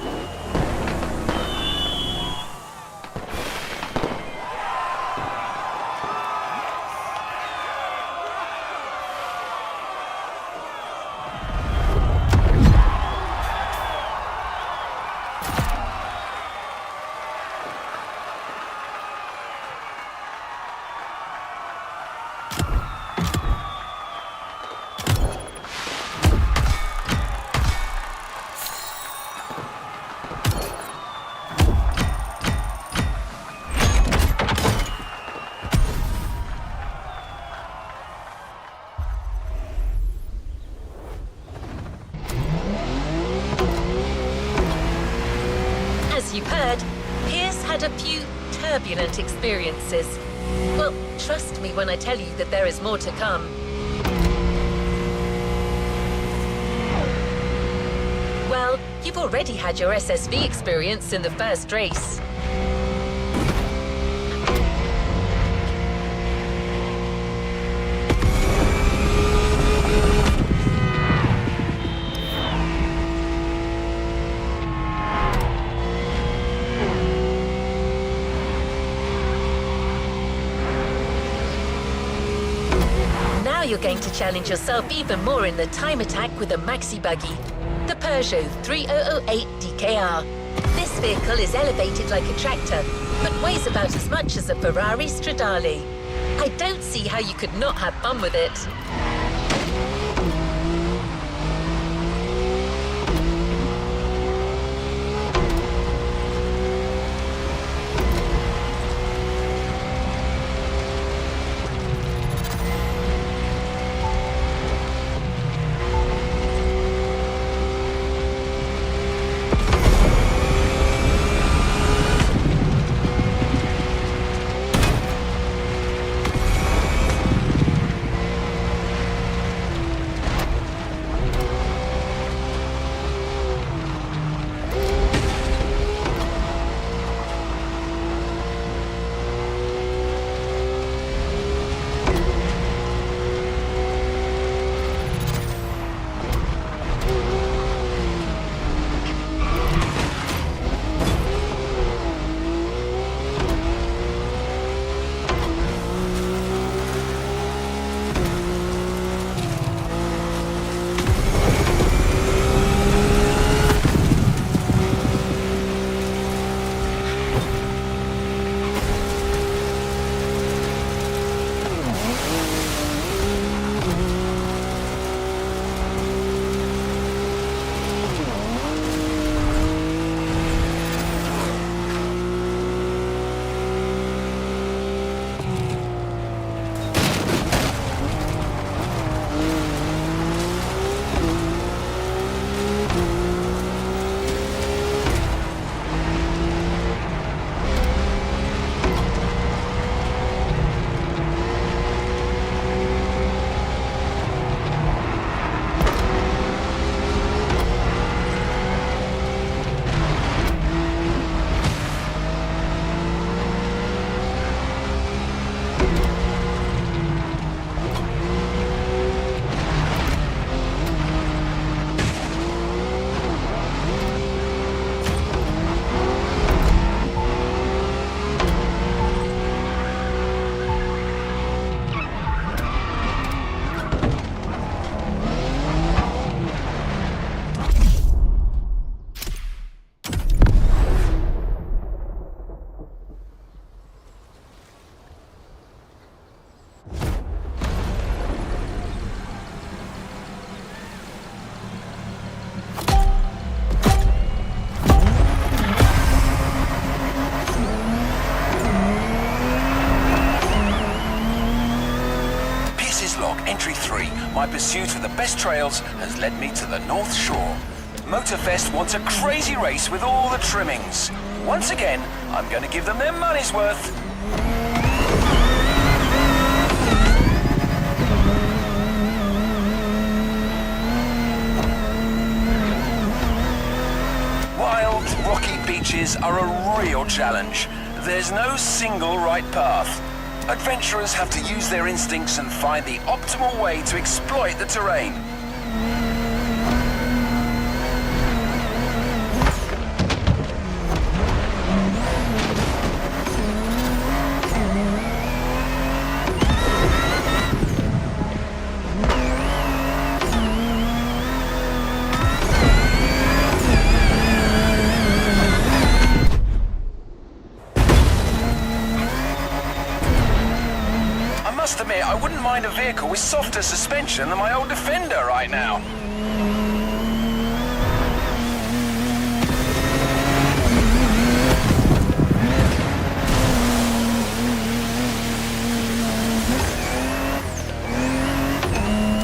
As you've heard, Pierce had a few turbulent experiences. Well, trust me when I tell you that there is more to come. Well, you've already had your SSV experience in the first race. Now you're going to challenge yourself even more in the time attack with a maxi buggy, the Peugeot 3008 DKR. This vehicle is elevated like a tractor, but weighs about as much as a Ferrari Stradale. I don't see how you could not have fun with it. pursuit of the best trails has led me to the North Shore. Motorfest wants a crazy race with all the trimmings. Once again, I'm going to give them their money's worth. Wild, rocky beaches are a real challenge. There's no single right path. Adventurers have to use their instincts and find the optimal way to exploit the terrain. I wouldn't mind a vehicle with softer suspension than my old Defender right now.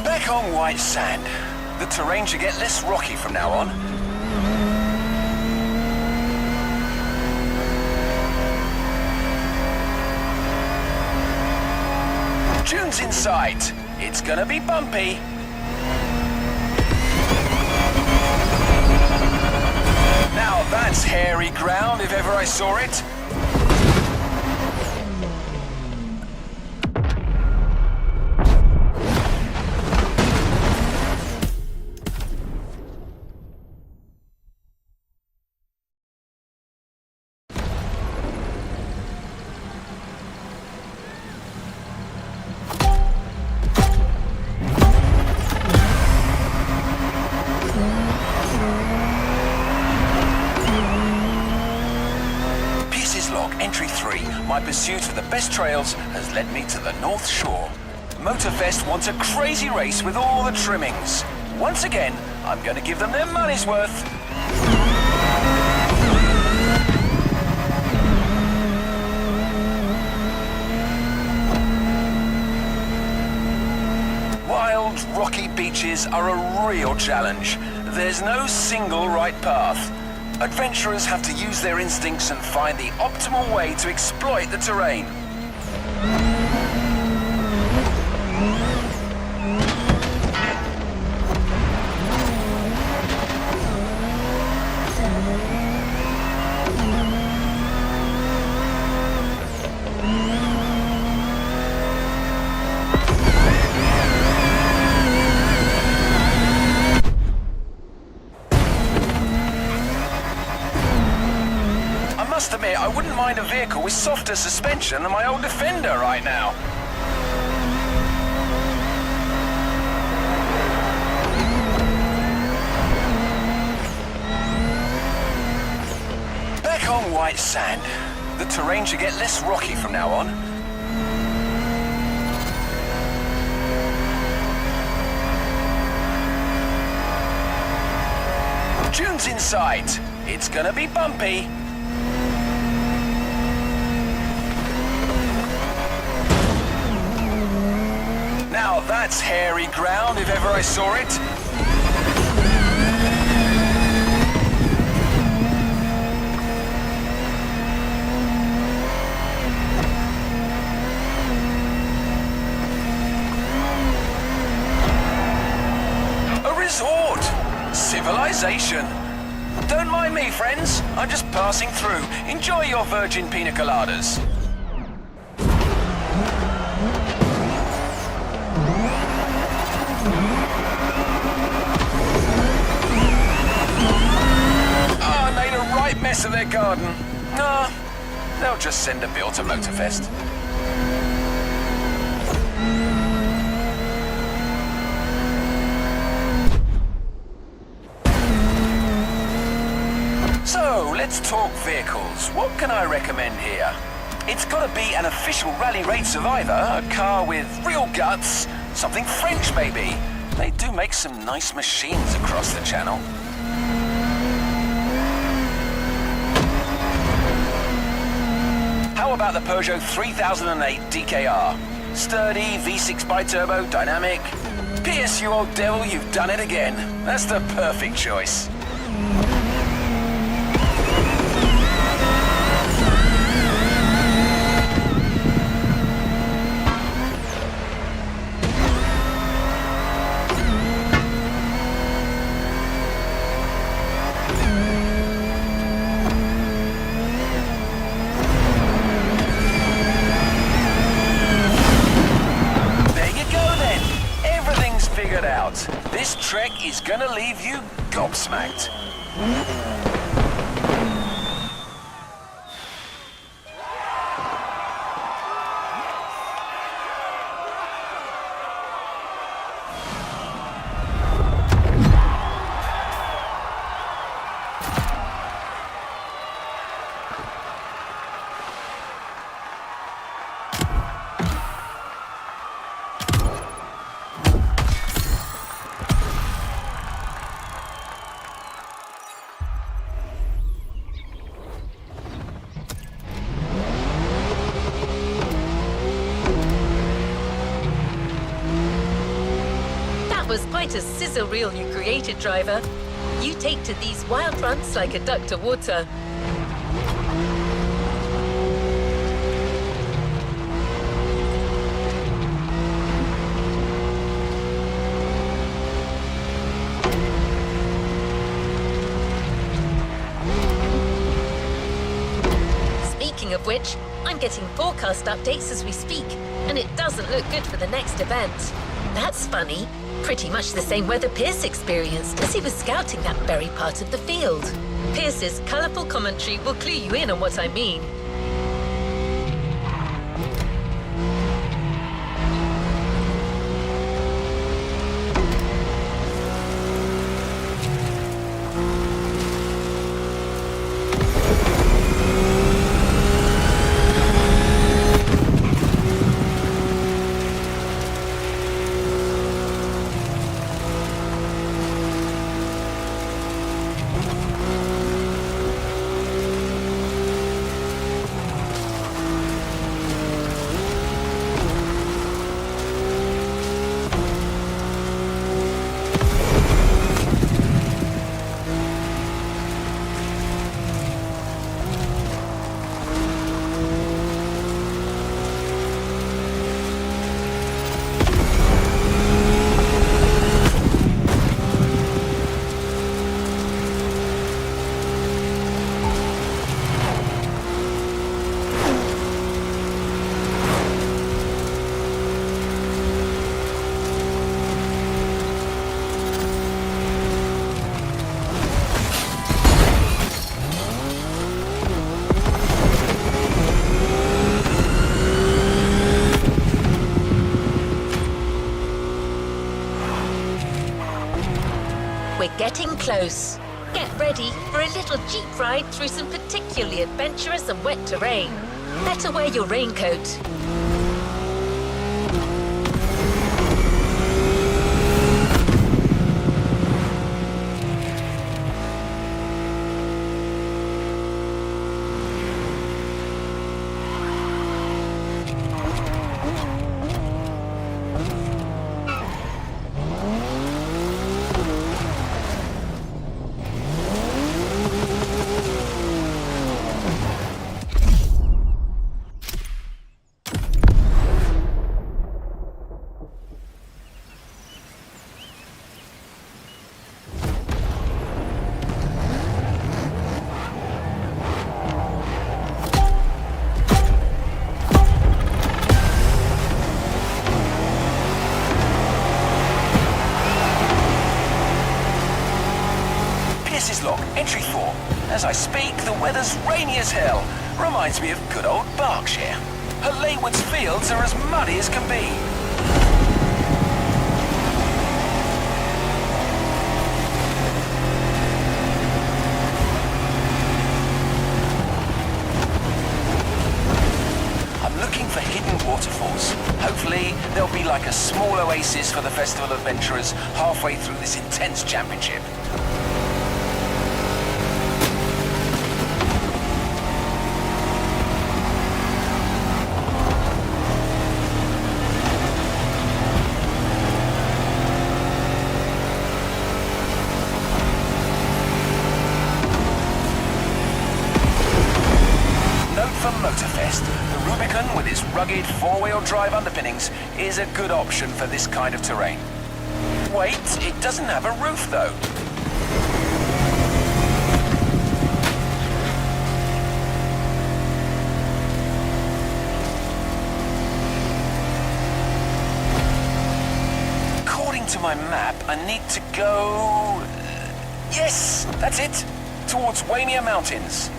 Back on white sand. The terrain should get less rocky from now on. Dunes in sight. It's gonna be bumpy. Now that's hairy ground if ever I saw it. Entry 3, my pursuit of the best trails has led me to the North Shore. Motorfest wants a crazy race with all the trimmings. Once again, I'm going to give them their money's worth. Wild, rocky beaches are a real challenge. There's no single right path. Adventurers have to use their instincts and find the optimal way to exploit the terrain. I must admit, I wouldn't mind a vehicle with softer suspension than my old Defender right now. Back on white sand. The terrain should get less rocky from now on. Dunes in sight. It's gonna be bumpy. Now that's hairy ground if ever I saw it. A resort. Civilization. Don't mind me, friends. I'm just passing through. Enjoy your virgin pina coladas. Mess of their garden. Nah, they'll just send a bill to Motorfest. So, let's talk vehicles. What can I recommend here? It's gotta be an official rally raid survivor, a car with real guts, something French maybe. They do make some nice machines across the channel. How about the Peugeot 3008 DKR? Sturdy, V6 bi-turbo, dynamic. Pierce, you old devil, you've done it again. That's the perfect choice. This trek is gonna leave you gobsmacked. Was quite a sizzle reel you created, driver. You take to these wild runs like a duck to water. Speaking of which, I'm getting forecast updates as we speak, and it doesn't look good for the next event. That's funny. Pretty much the same weather Pierce experienced as he was scouting that very part of the field. Pierce's colourful commentary will clue you in on what I mean. We're getting close. Get ready for a little jeep ride through some particularly adventurous and wet terrain. Better wear your raincoat. Entry 4. As I speak, the weather's rainy as hell. Reminds me of good old Berkshire. Her Leywood's fields are as muddy as can be. I'm looking for hidden waterfalls. Hopefully, there'll be like a small oasis for the festival adventurers halfway through this intense championship. Motorfest, the Rubicon with its rugged four-wheel drive underpinnings is a good option for this kind of terrain. Wait, it doesn't have a roof though. According to my map, I need to go... yes, that's it. Towards Waimea Mountains.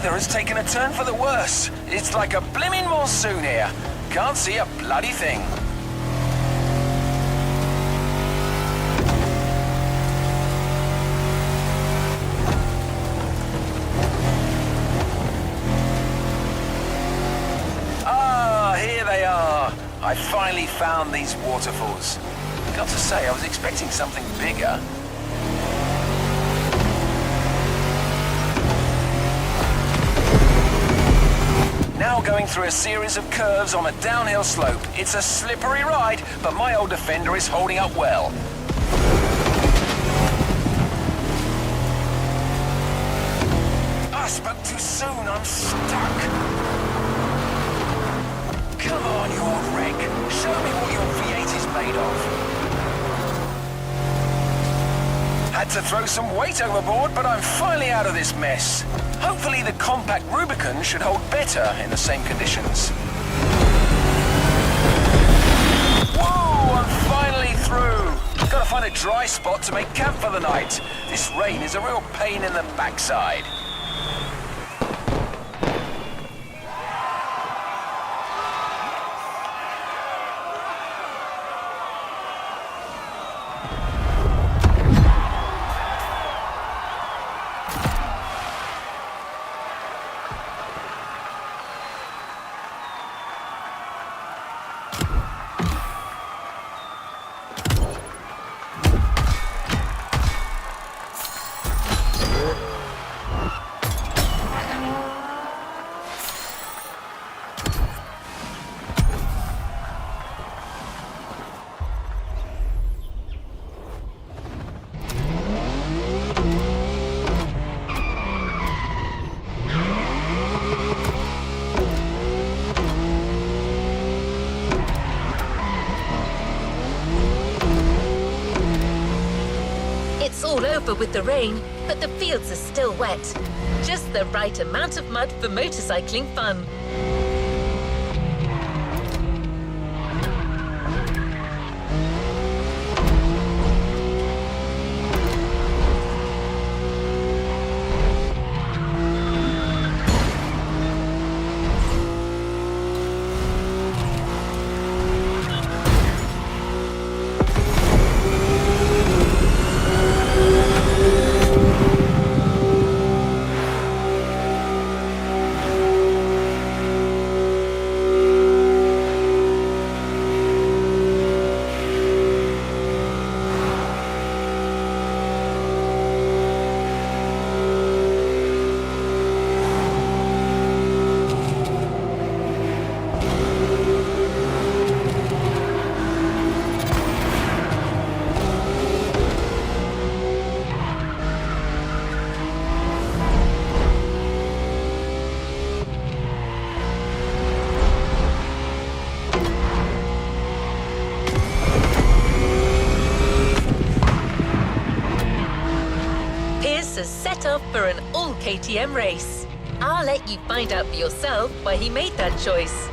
Has taken a turn for the worse. It's like a blimmin' monsoon here. Can't see a bloody thing. Ah, here they are. I finally found these waterfalls. Got to say, I was expecting something bigger. Now going through a series of curves on a downhill slope. It's a slippery ride, but my old Defender is holding up well. I spoke too soon, I'm stuck. Come on, you old wreck. Show me what your V8 is made of. Had to throw some weight overboard, but I'm finally out of this mess. Hopefully the compact Rubicon should hold better in the same conditions. Whoa, I'm finally through. Gotta find a dry spot to make camp for the night. This rain is a real pain in the backside. All over with the rain, but the fields are still wet. Just the right amount of mud for motorcycling fun. Set off for an all KTM race. I'll let you find out for yourself why he made that choice.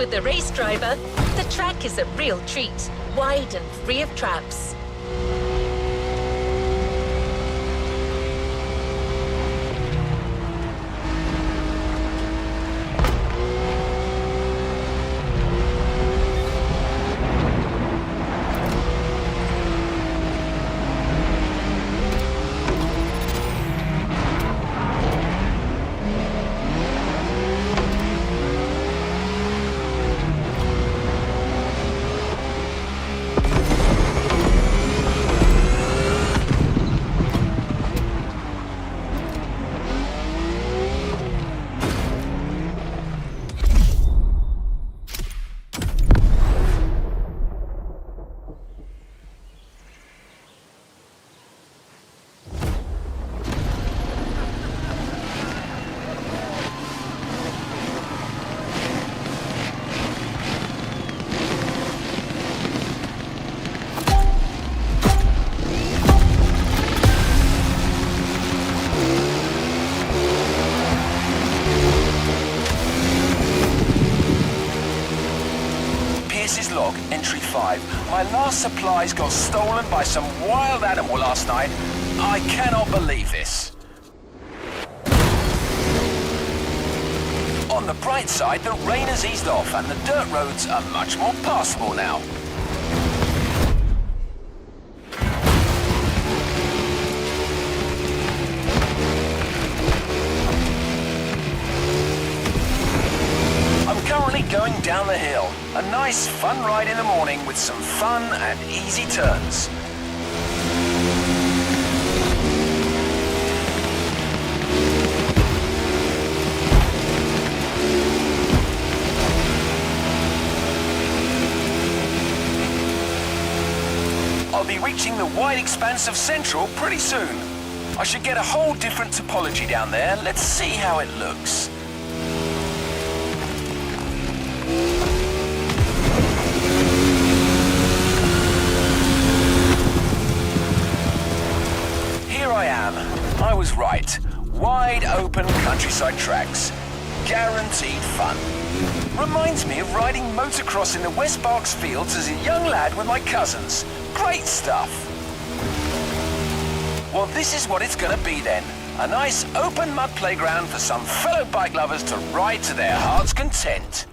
with the race driver, the track is a real treat, wide and free of traps. Log, entry 5. My last supplies got stolen by some wild animal last night. I cannot believe this. On the bright side, the rain has eased off and the dirt roads are much more passable now. Currently going down the hill. A nice fun ride in the morning with some fun and easy turns. I'll be reaching the wide expanse of Central pretty soon. I should get a whole different topology down there. Let's see how it looks. Here I am. I was right. Wide open countryside tracks. Guaranteed fun. Reminds me of riding motocross in the West Berks fields as a young lad with my cousins. Great stuff. Well, this is what it's gonna be then. A nice open mud playground for some fellow bike lovers to ride to their heart's content.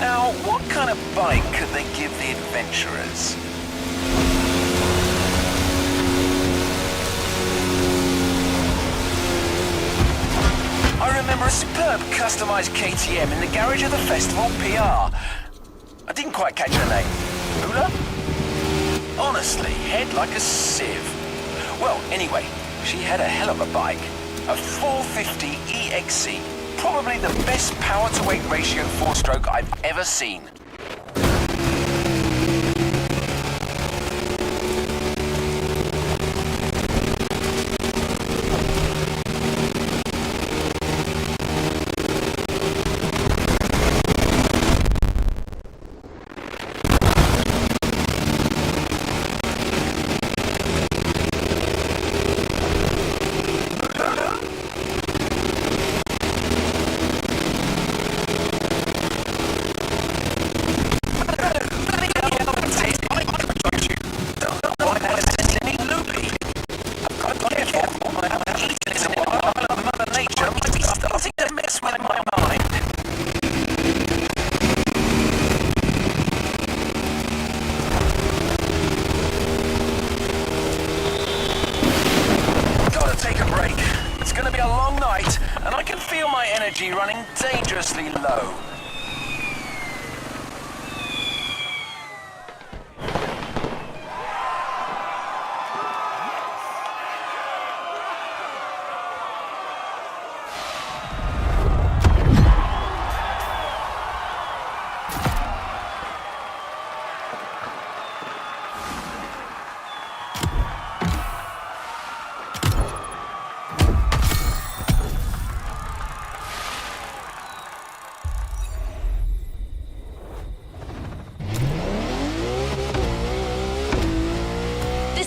Now, what kind of bike could they give the adventurers? I remember a superb customized KTM in the garage of the festival PR. I didn't quite catch her name. Ula? Honestly, head like a sieve. Well, anyway, she had a hell of a bike. A 450 EXC. Probably the best power-to-weight ratio four-stroke I've ever seen. Running dangerously low.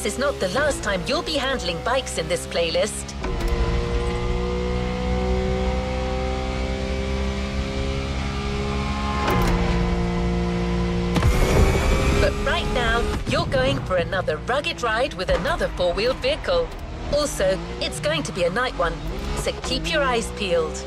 this is not the last time you'll be handling bikes in this playlist. But right now, you're going for another rugged ride with another four-wheeled vehicle. Also, it's going to be a night one, so keep your eyes peeled.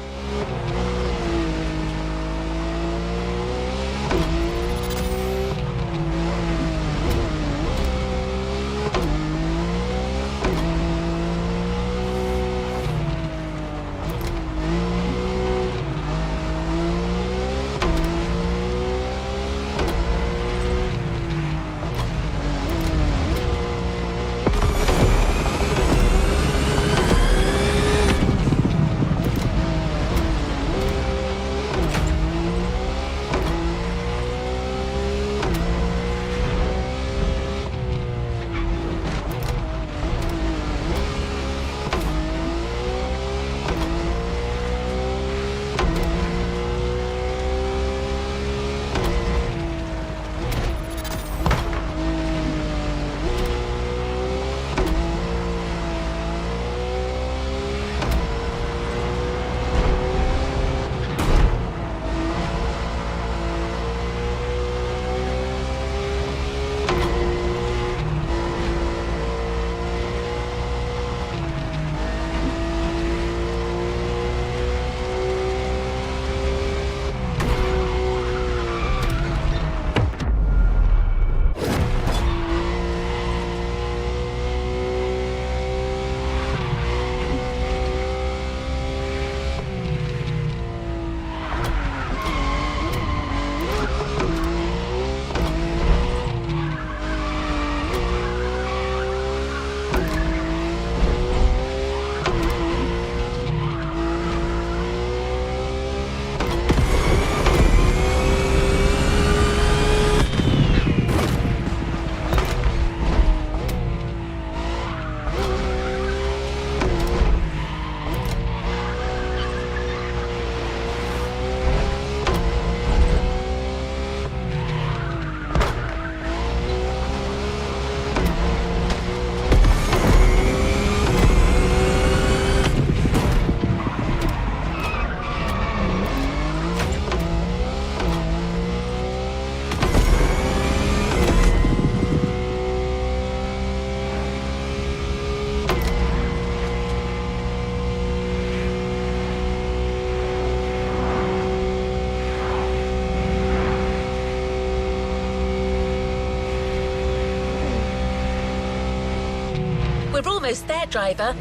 We're almost there, driver.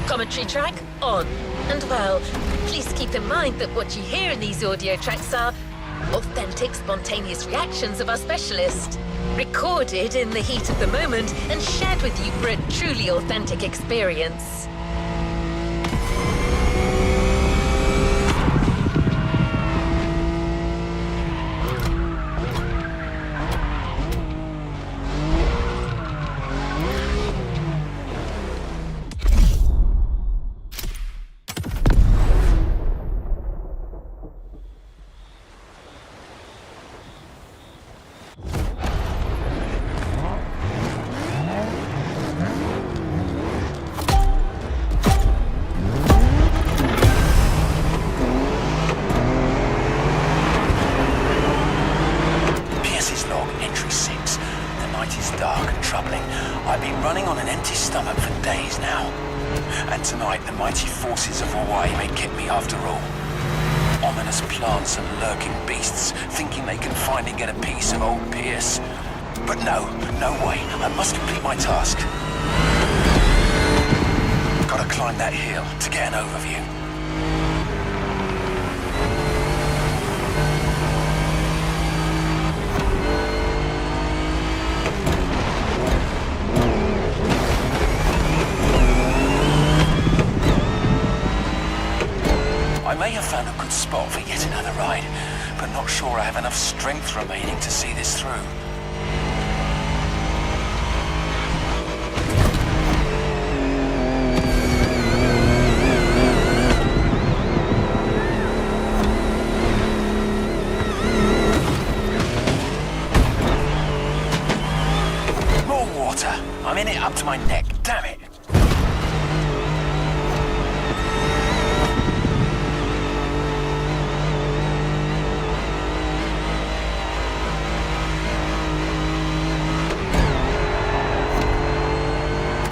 Commentary track on. And well, please keep in mind that what you hear in these audio tracks are authentic, spontaneous reactions of our specialist, recorded in the heat of the moment and shared with you for a truly authentic experience. Remaining to see this through. More water. I'm in it up to my neck, damn it.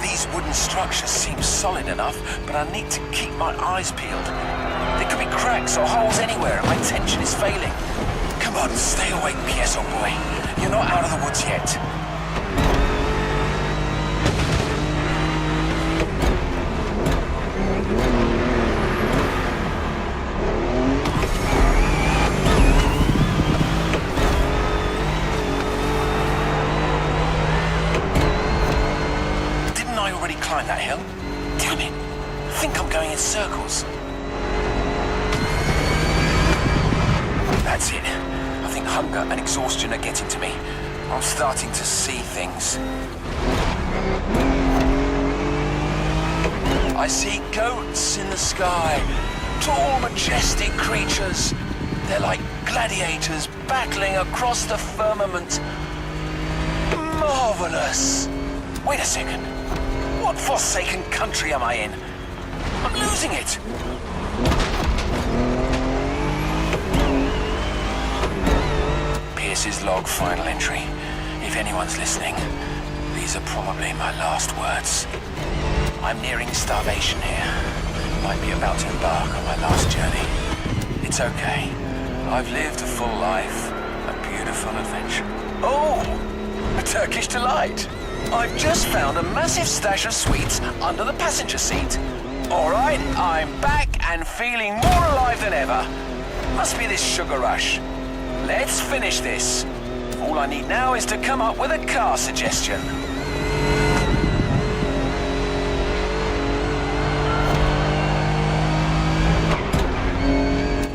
These wooden structures seem solid enough, but I need to keep my eyes peeled. There could be cracks or holes anywhere, and my tension is failing. Come on, stay awake, Piezo boy. You're not out of the woods yet. Didn't I already climb that hill? Damn it. I think I'm going in circles. That's it. I think hunger and exhaustion are getting to me. I'm starting to see things. I see goats in the sky. Tall, majestic creatures. They're like gladiators battling across the firmament. Marvelous. Wait a second. What forsaken country am I in? I'm losing it. Pierce's log final entry. If anyone's listening, these are probably my last words. I'm nearing starvation here. Might be about to embark on my last journey. It's okay. I've lived a full life, a beautiful adventure. Oh, a Turkish delight. I've just found a massive stash of sweets under the passenger seat. All right, I'm back and feeling more alive than ever. Must be this sugar rush. Let's finish this. All I need now is to come up with a car suggestion.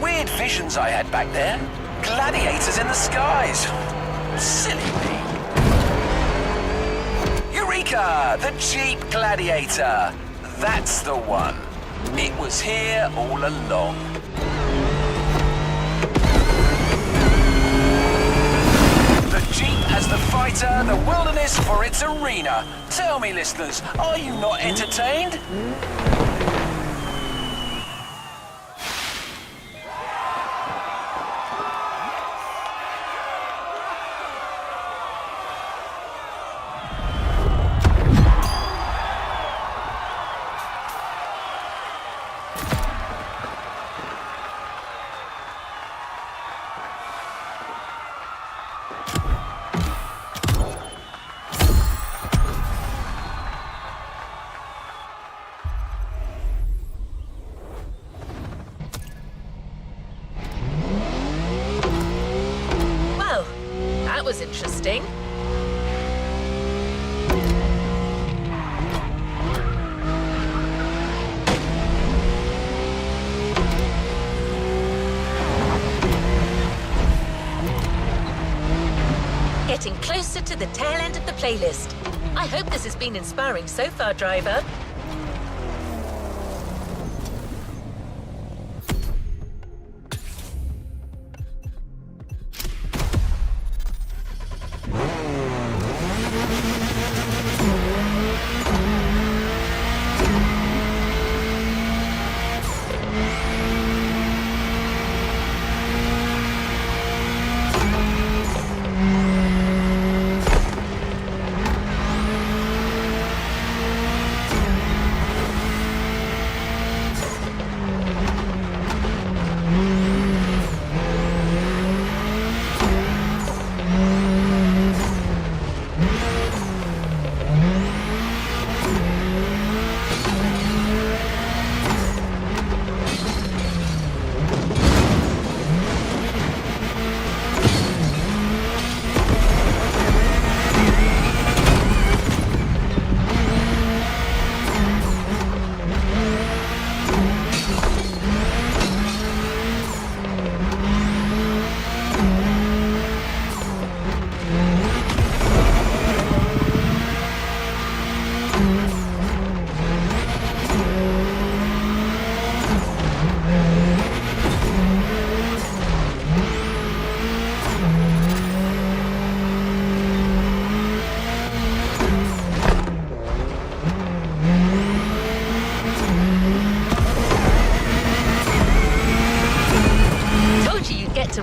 Weird visions I had back there. Gladiators in the skies. Silly me. Eureka! The Jeep Gladiator. That's the one. It was here all along. The Jeep as the fighter, the wilderness for its arena. Tell me, listeners, are you not entertained? That was interesting. Getting closer to the tail end of the playlist. I hope this has been inspiring so far, driver.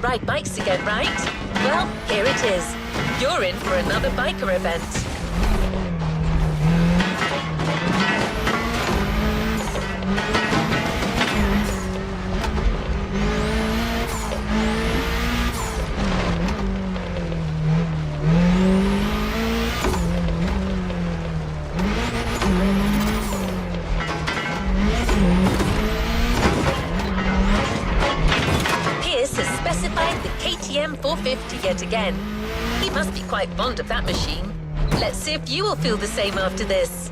ride bikes again, right? Well, here it is. You're in for another biker event. Specified the KTM 450 yet again. He must be quite fond of that machine. Let's see if you will feel the same after this.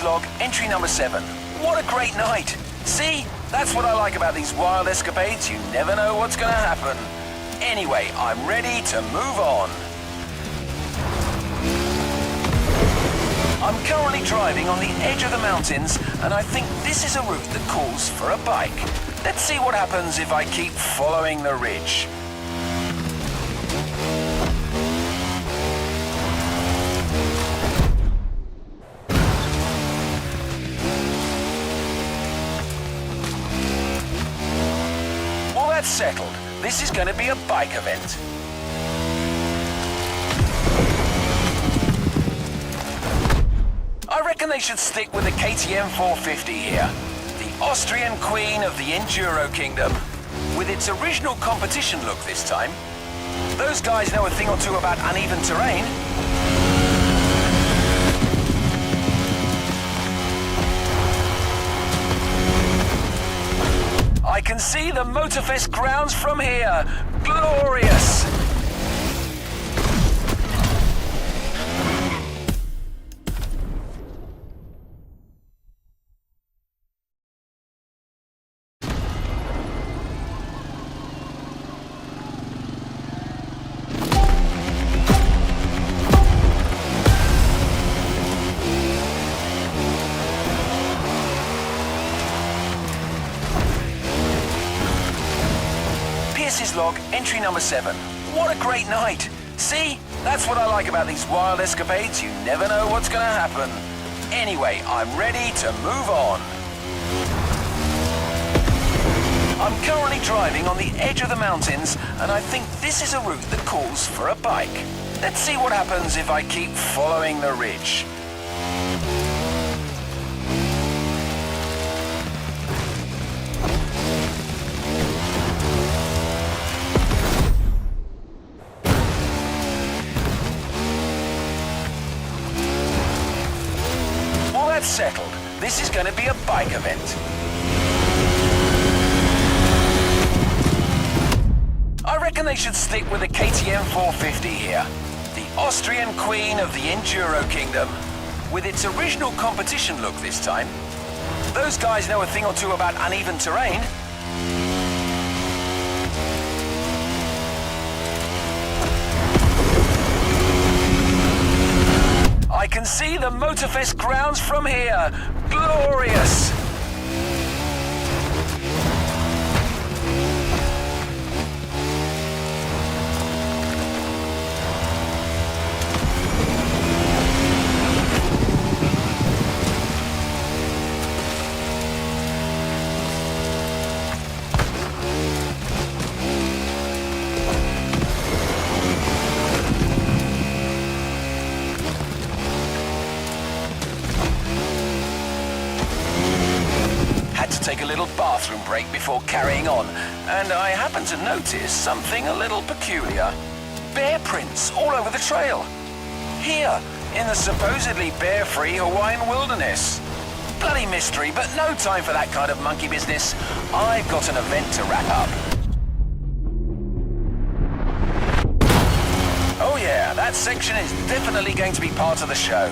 Log, entry number 7. What a great night! See? That's what I like about these wild escapades. You never know what's gonna happen. Anyway, I'm ready to move on. I'm currently driving on the edge of the mountains, and I think this is a route that calls for a bike. Let's see what happens if I keep following the ridge. That's settled. This is going to be a bike event. I reckon they should stick with the KTM 450 here. The Austrian queen of the Enduro Kingdom. With its original competition look this time. Those guys know a thing or two about uneven terrain. I can see the Motorfest grounds from here. Glorious! Log, entry number 7. What a great night! See? That's what I like about these wild escapades. You never know what's gonna happen. Anyway, I'm ready to move on. I'm currently driving on the edge of the mountains, and I think this is a route that calls for a bike. Let's see what happens if I keep following the ridge. Settled. This is going to be a bike event. I reckon they should stick with the KTM 450 here. The Austrian queen of the Enduro Kingdom. With its original competition look this time. Those guys know a thing or two about uneven terrain. I can see the Motorfest grounds from here. Glorious! little bathroom break before carrying on, and I happened to notice something a little peculiar. Bear prints all over the trail. Here, in the supposedly bear-free Hawaiian wilderness. Bloody mystery, but no time for that kind of monkey business. I've got an event to wrap up. Oh yeah, that section is definitely going to be part of the show.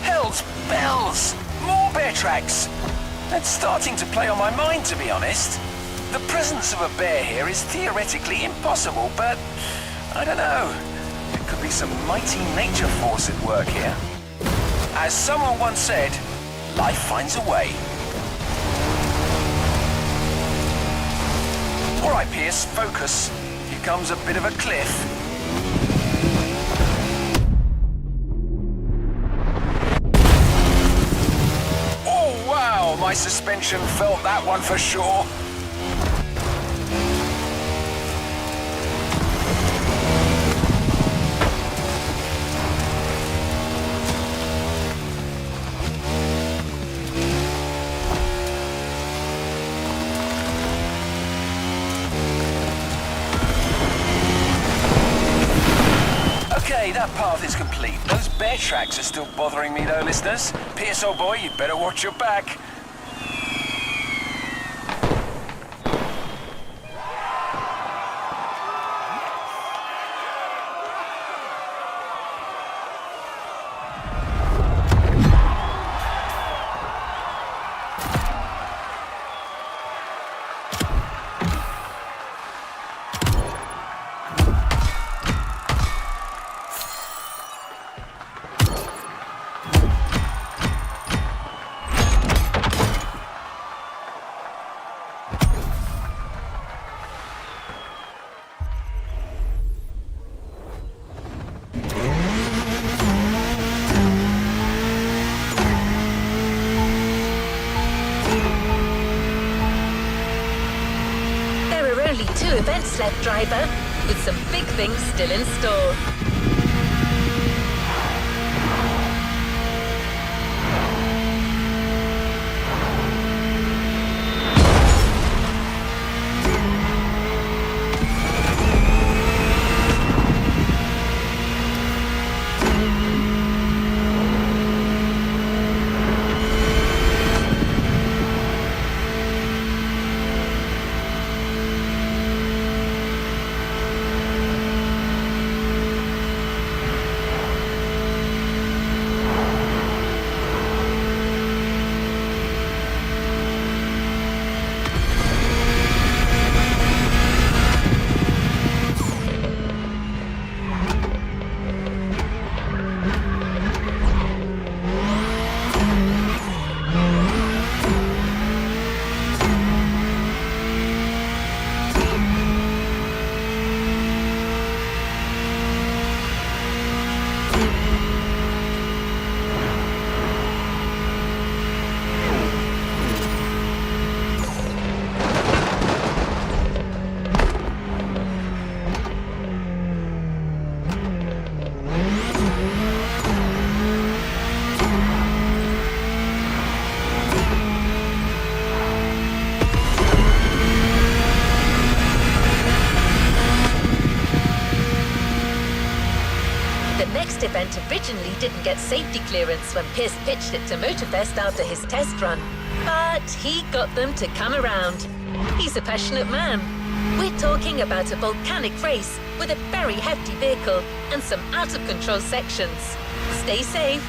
Hell's bells! More bear tracks! It's starting to play on my mind, to be honest. The presence of a bear here is theoretically impossible, but I don't know. There could be some mighty nature force at work here. As someone once said, life finds a way. All right, Pierce, focus. Here comes a bit of a cliff. Oh, wow, my suspension felt that one for sure. That path is complete. Those bear tracks are still bothering me though, listeners. Pierce, old boy, you'd better watch your back. Only 2 events left, driver, with some big things still in store. Event originally didn't get safety clearance when Pierce pitched it to Motorfest after his test run. But he got them to come around. He's a passionate man. We're talking about a volcanic race with a very hefty vehicle and some out-of-control sections. Stay safe.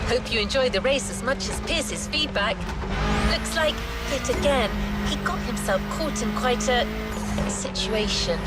Hope you enjoy the race as much as Pierce's feedback. Looks like, yet again, he got himself caught in quite a situation.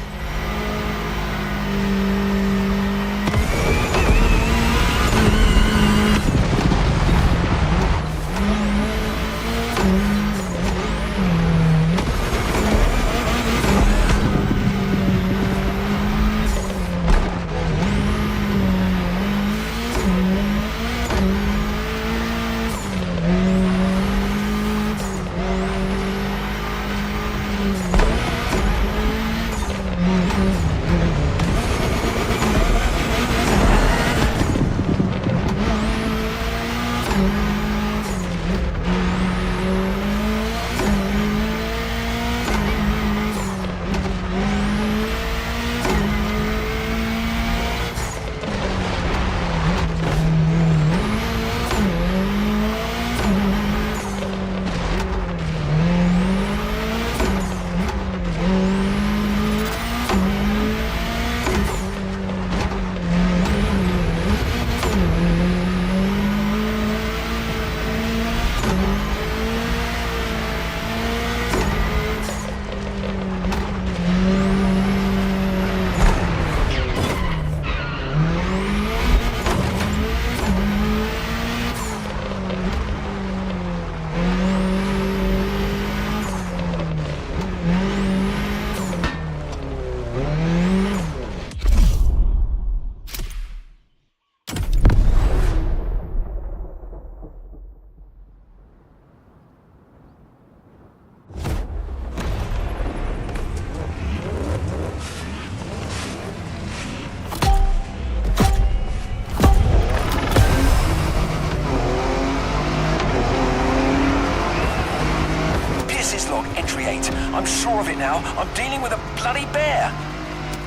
I'm sure of it now. I'm dealing with a bloody bear.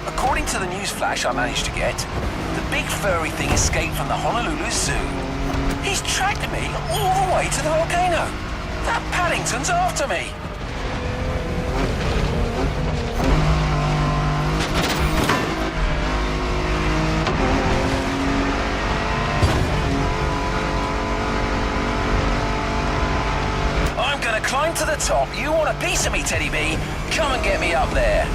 According to the news flash I managed to get, the big furry thing escaped from the Honolulu Zoo. He's tracked me all the way to the volcano. That Paddington's after me. Climb to the top. You want a piece of me, Teddy B? Come and get me up there.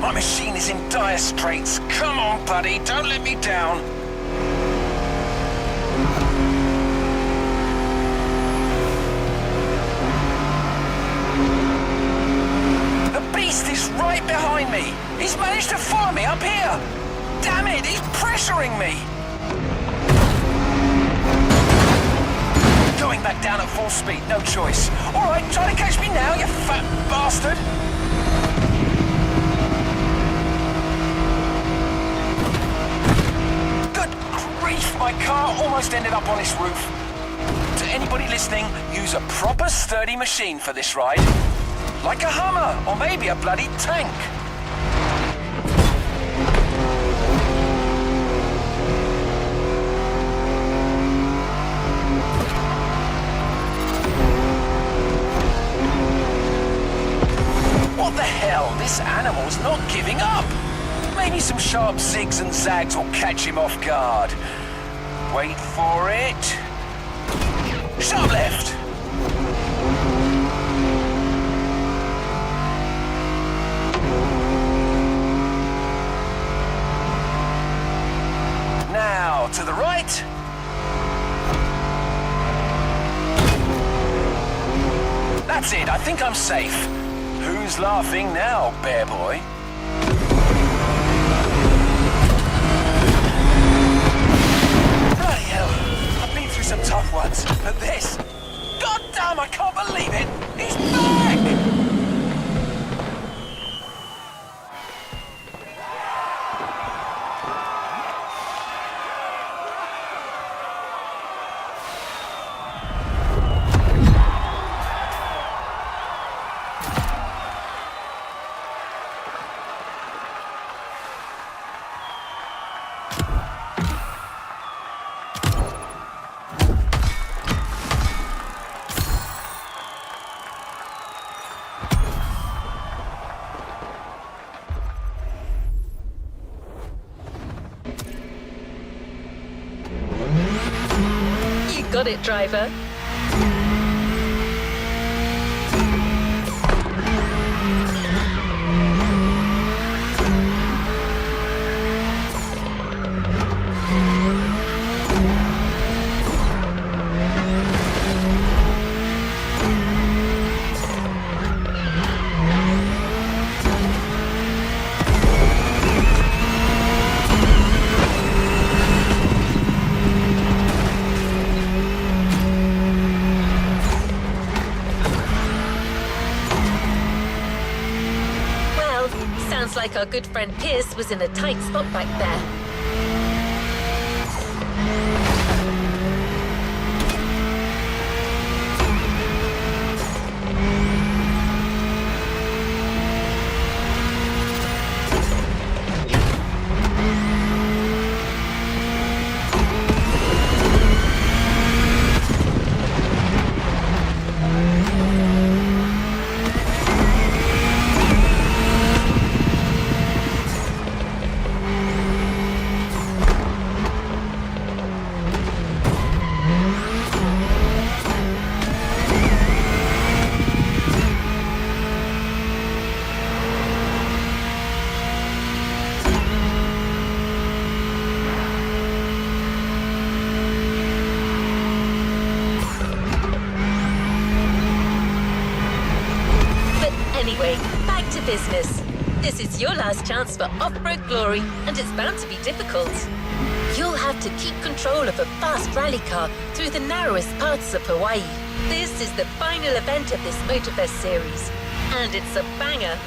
My machine is in dire straits. Come on, buddy. Don't let me down. Beast is right behind me. He's managed to follow me up here. Damn it, he's pressuring me. Going back down at full speed, no choice. All right, try to catch me now, you fat bastard. Good grief, my car almost ended up on this roof. To anybody listening, use a proper sturdy machine for this ride. Like a Hummer, or maybe a bloody tank. What the hell? This animal's not giving up. Maybe some sharp zigs and zags will catch him off guard. Wait for it. Sharp left. Now, to the right. That's it, I think I'm safe. Who's laughing now, bear boy? Bloody hell, I've been through some tough ones, but this... God damn, I can't believe it! He's back! got it, driver. Sounds like our good friend Pierce was in a tight spot back there. Anyway, back to business. This is your last chance for off-road glory, and it's bound to be difficult. You'll have to keep control of a fast rally car through the narrowest parts of Hawaii. This is the final event of this Motorfest series, and it's a banger.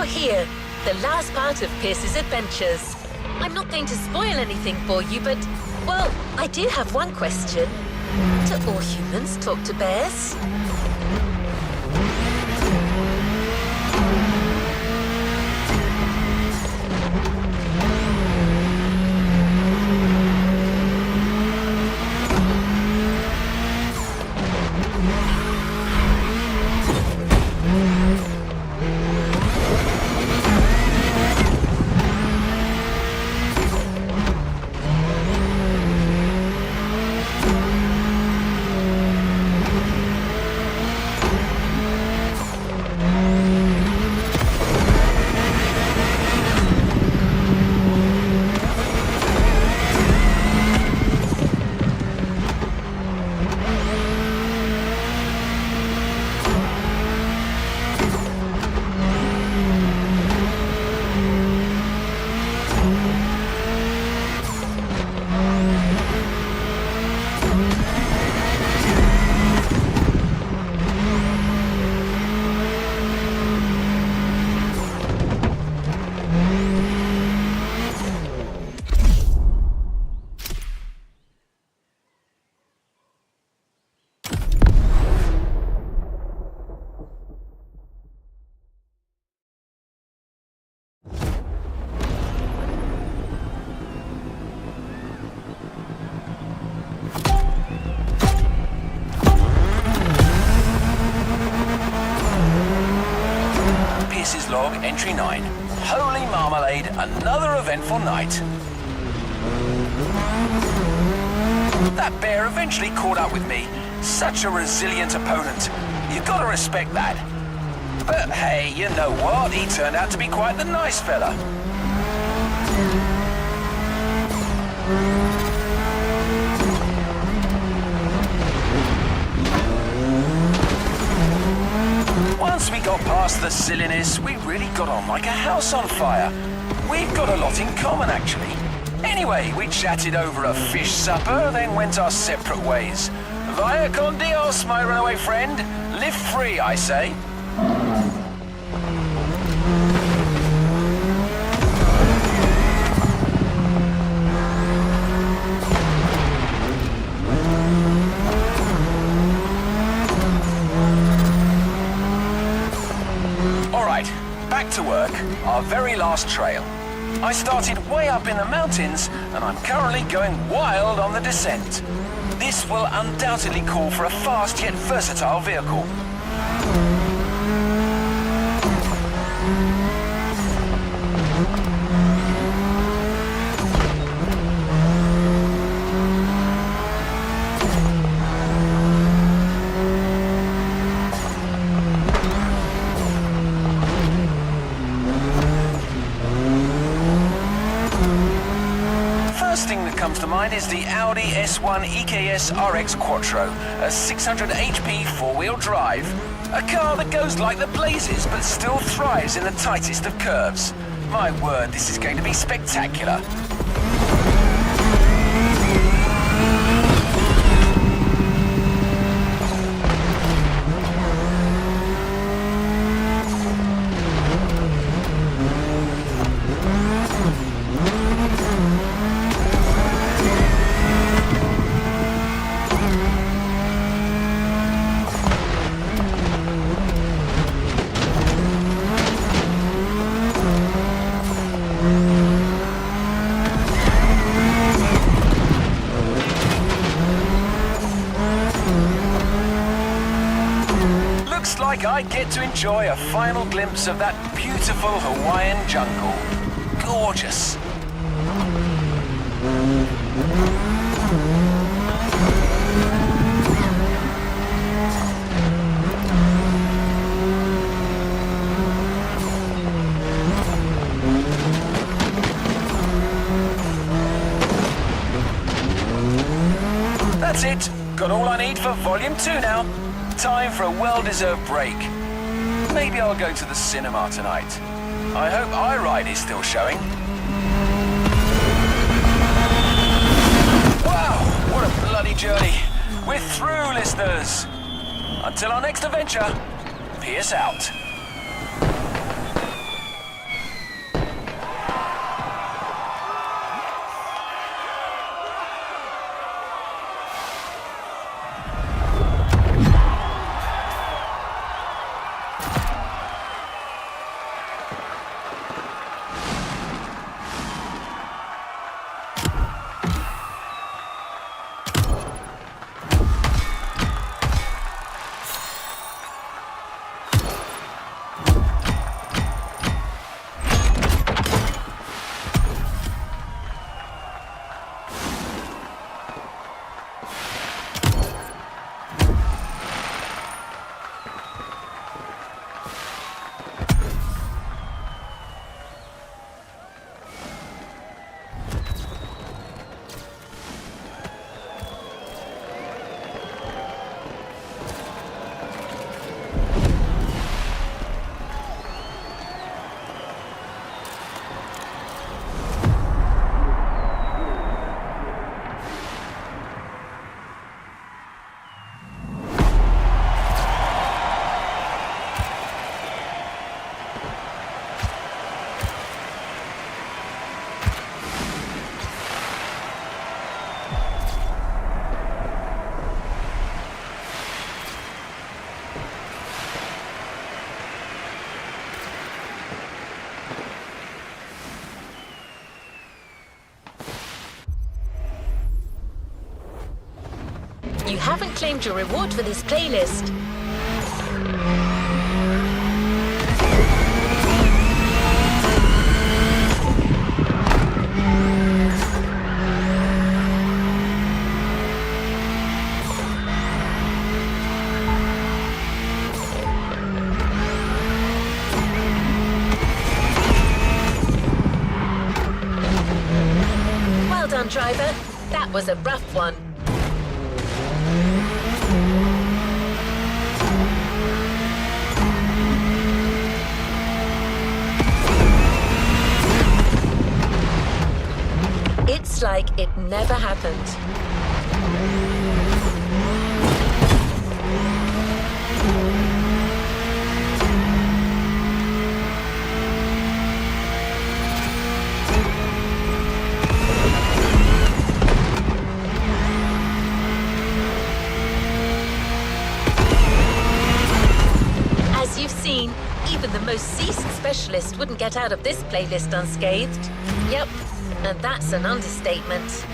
Here, the last part of Pierce's adventures. I'm not going to spoil anything for you, but, well, I do have one question. Do all humans talk to bears? Pierce's log, entry 9. Holy marmalade, another eventful night. That bear eventually caught up with me. Such a resilient opponent. You've got to respect that. But hey, you know what? He turned out to be quite the nice fella. Once we got past the silliness, we really got on like a house on fire. We've got a lot in common, actually. Anyway, we chatted over a fish supper, then went our separate ways. Vaya con Dios, my runaway friend. Live free, I say. Back to work, our very last trail. I started way up in the mountains, and I'm currently going wild on the descent. This will undoubtedly call for a fast yet versatile vehicle. Comes to mind is the Audi S1 EKS RX Quattro, a 600 HP four-wheel drive. A car that goes like the blazes but still thrives in the tightest of curves. My word, this is going to be spectacular. I get to enjoy a final glimpse of that beautiful Hawaiian jungle. Gorgeous. That's it. Got all I need for Volume 2 now. Time for a well-deserved break. Maybe I'll go to the cinema tonight. I hope iRide is still showing. Wow, what a bloody journey. We're through, listeners. Until our next adventure, peace out. You haven't claimed your reward for this playlist. driver. That was a rough one. It's like it never happened. As you've seen, even the most seasoned specialist wouldn't get out of this playlist unscathed. Yep, and that's an understatement.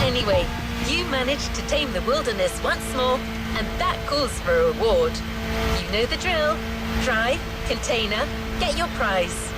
Anyway, you managed to tame the wilderness once more, and that calls for a reward. You know the drill. Drive, container, get your prize.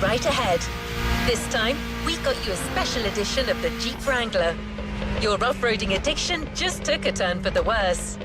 Right ahead. This time, we got you a special edition of the Jeep Wrangler. Your off-roading addiction just took a turn for the worse.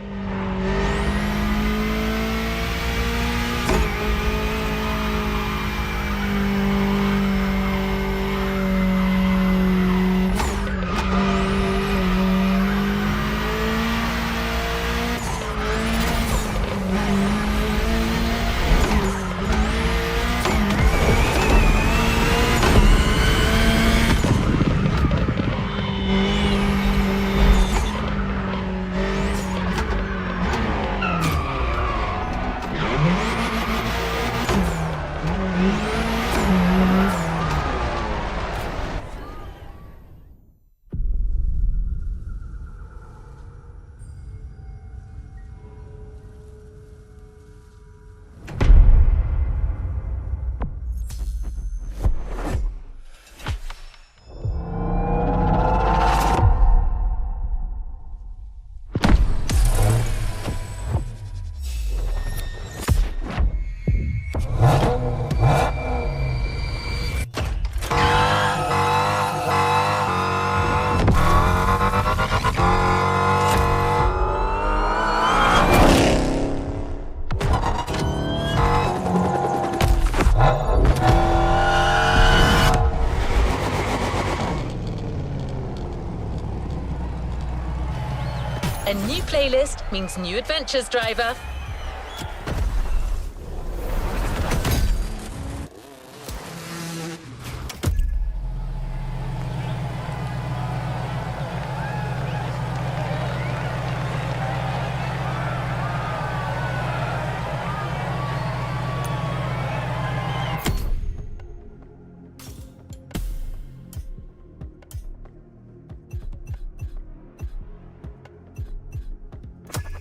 A new playlist means new adventures, driver.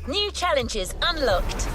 New challenges unlocked.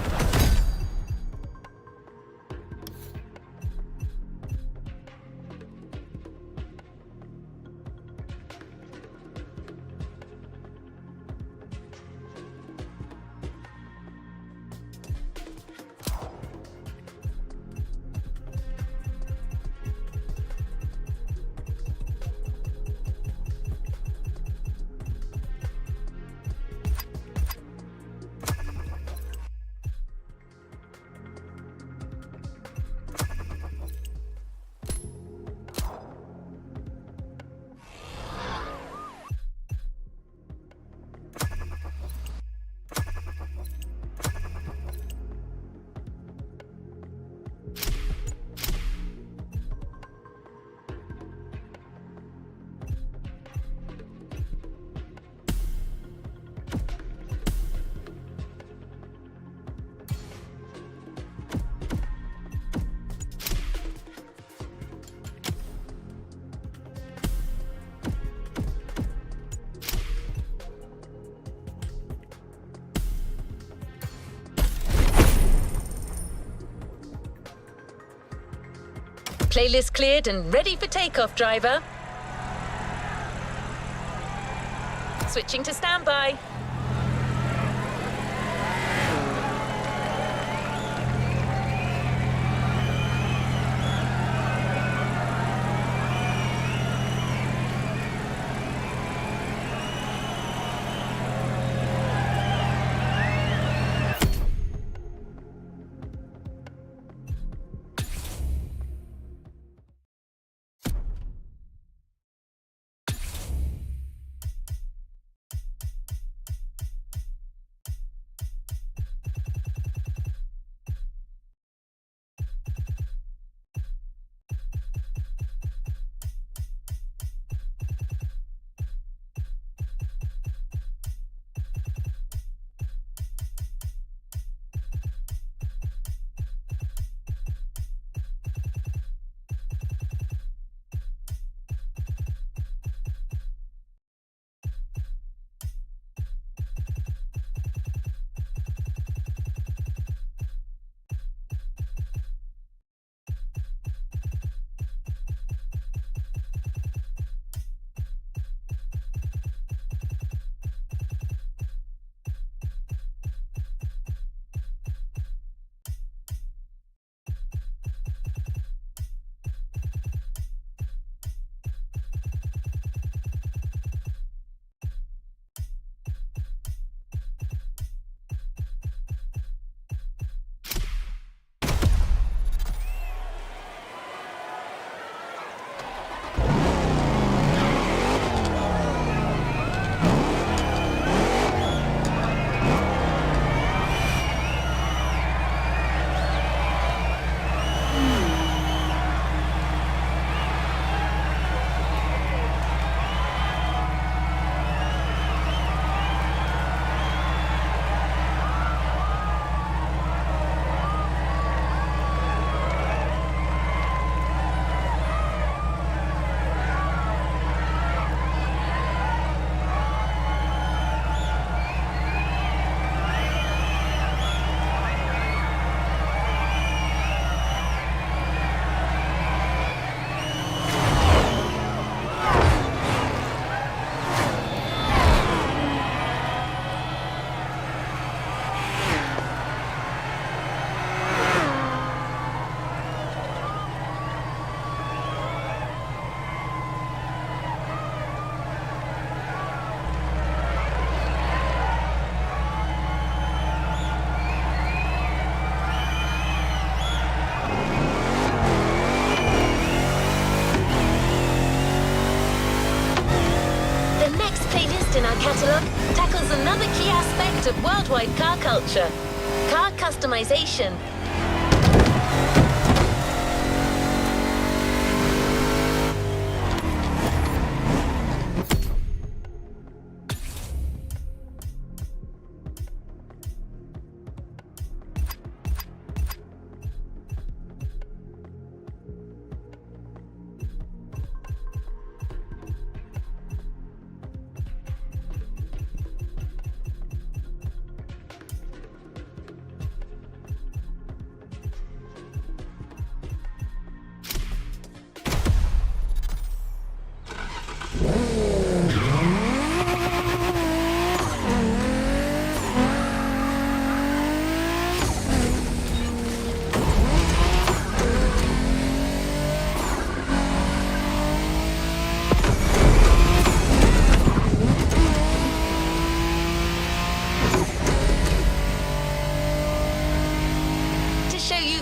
Playlist cleared and ready for takeoff, driver. Switching to standby. In our catalogue tackles another key aspect of worldwide car culture: car customization.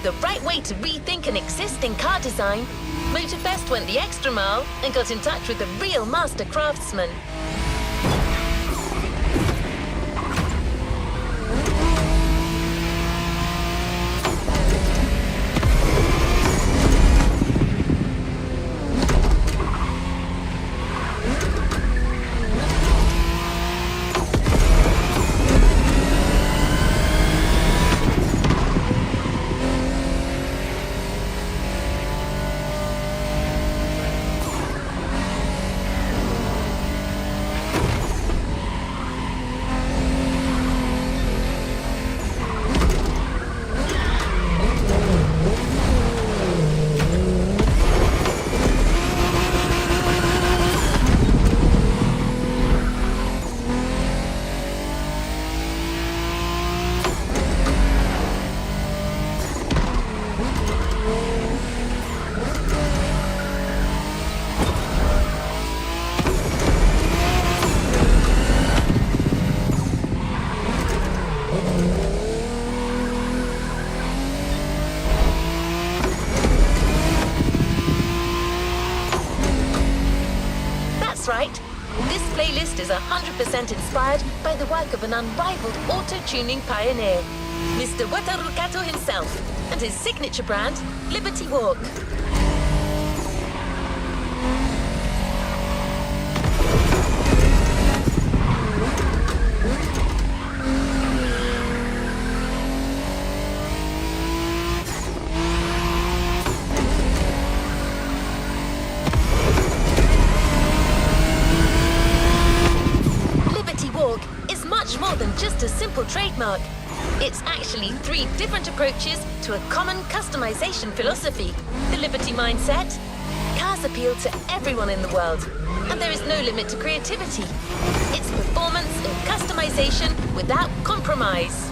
The right way to rethink an existing car design, Motorfest went the extra mile and got in touch with the real master craftsman. 100% inspired by the work of an unrivaled auto-tuning pioneer, Mr. Wataru Kato himself, and his signature brand, Liberty Walk. More than just a simple trademark. It's actually 3 different approaches to a common customization philosophy. The Liberty mindset. Cars appeal to everyone in the world, and there is no limit to creativity. It's performance and customization without compromise.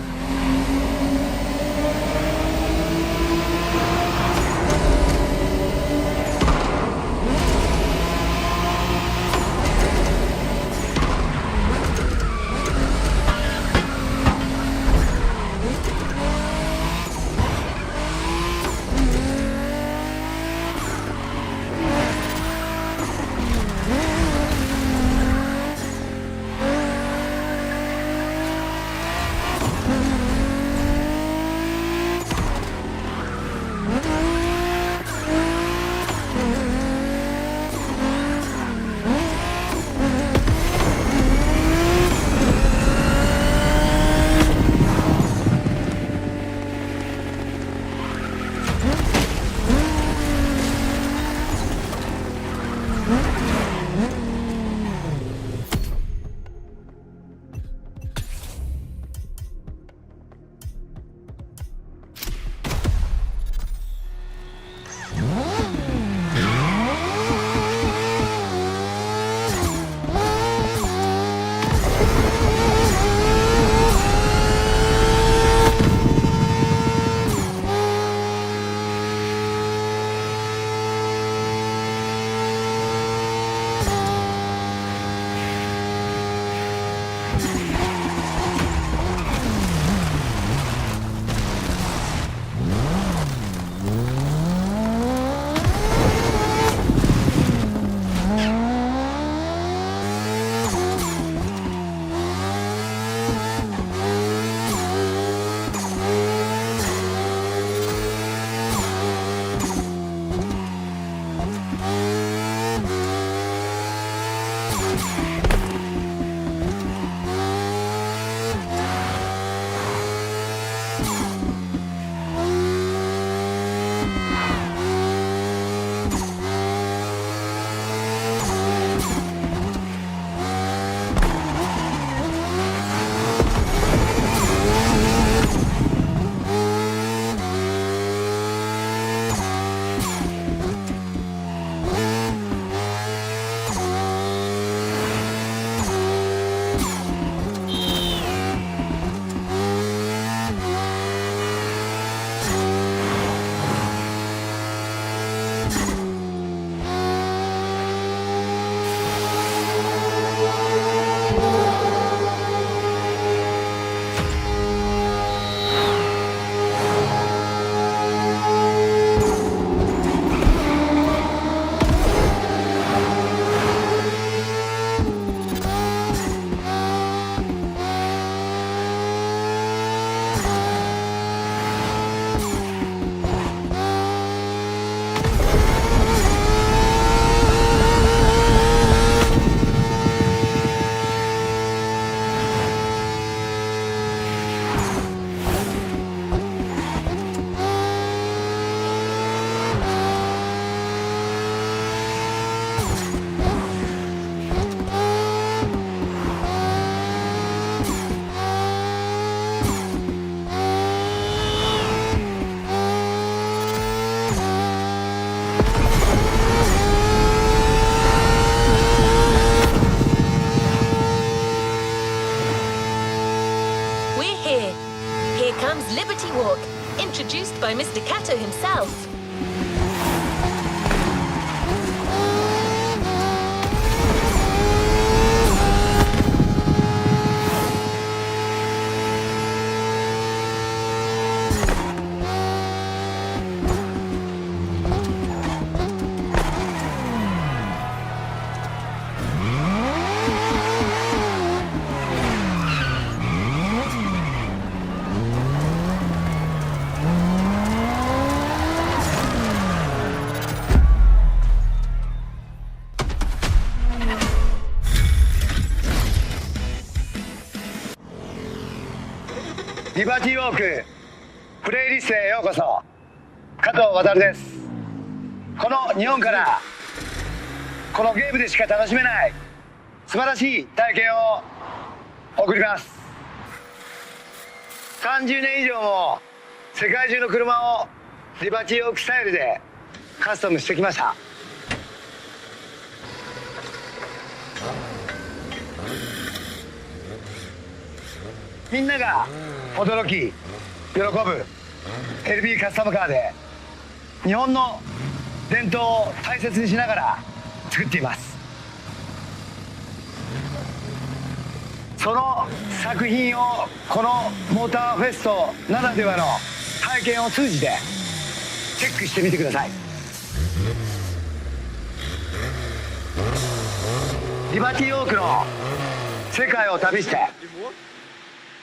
Introduced by Mr. Kato himself. リバティウォークプレイリストへようこそ。加藤渉です。この日本からこのゲームでしか楽しめない素晴らしい体験を送ります。30年以上も世界中の車をリバティウォークスタイルでカスタムしてきました。みんなが驚き喜ぶ LB カスタムカーで日本の伝統を大切にしながら作っています。その作品をこのモーターフェストならではの体験を通じてチェックしてみてください。リバティウォークの世界を旅して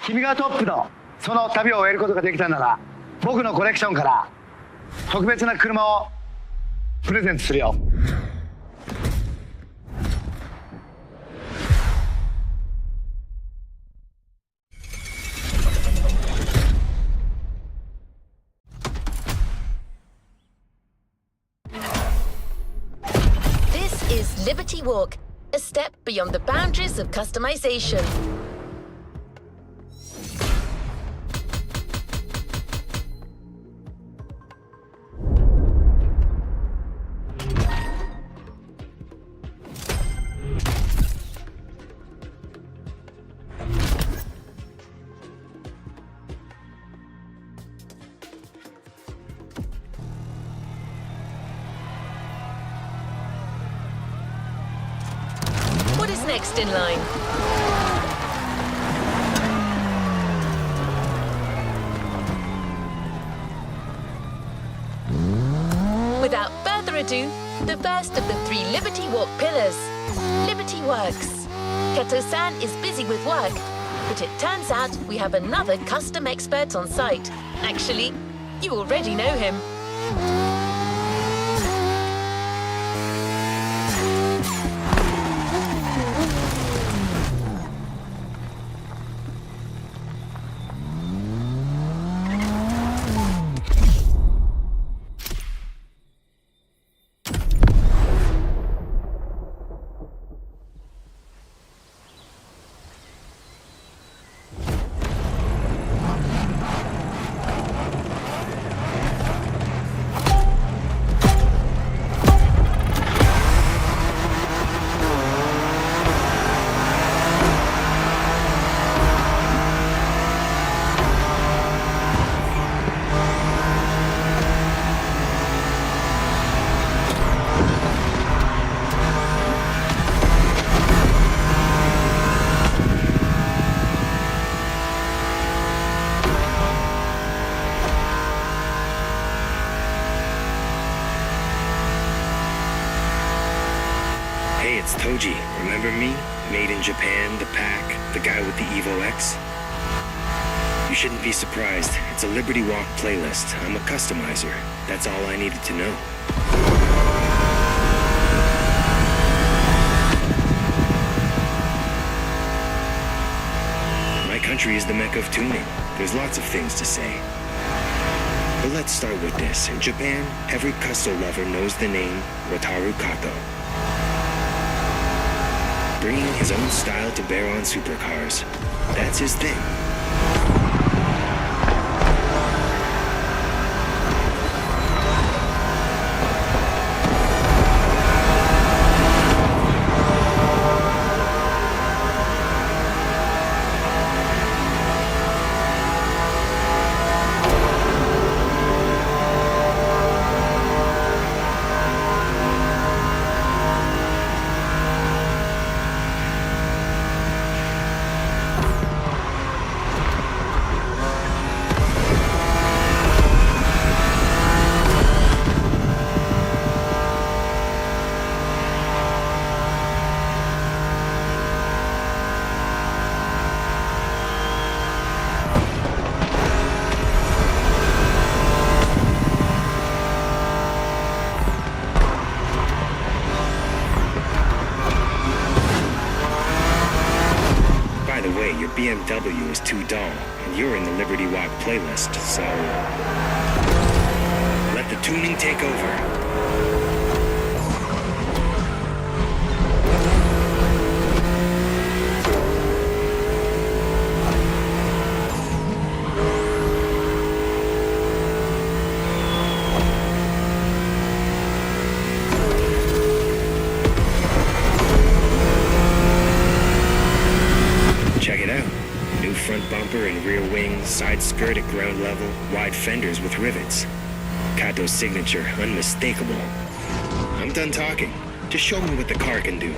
君がトップのその旅を終えることができたなら僕のコレクションから特別な車をプレゼントするよ。This is Liberty Walk, a step beyond the boundaries of customization. What is next in line? Without further ado, the first of the 3 Liberty Walk pillars, Liberty Works. Kato-san is busy with work, but it turns out we have another custom expert on site. Actually, you already know him. Hey, it's Toji. Remember me? Made in Japan, the pack, the guy with the Evo X? You shouldn't be surprised. It's a Liberty Walk playlist. I'm a customizer. That's all I needed to know. My country is the mecca of tuning. There's lots of things to say. But let's start with this. In Japan, every custom lover knows the name Wataru Kato. Bringing his own style to bear on supercars. That's his thing. BMW is too dull. and you're in the Liberty Walk playlist, so let the tuning take over. Check it out. New front bumper and rear wing, side skirt at ground level, wide fenders with rivets. Kato's signature, unmistakable. I'm done talking. Just show me what the car can do.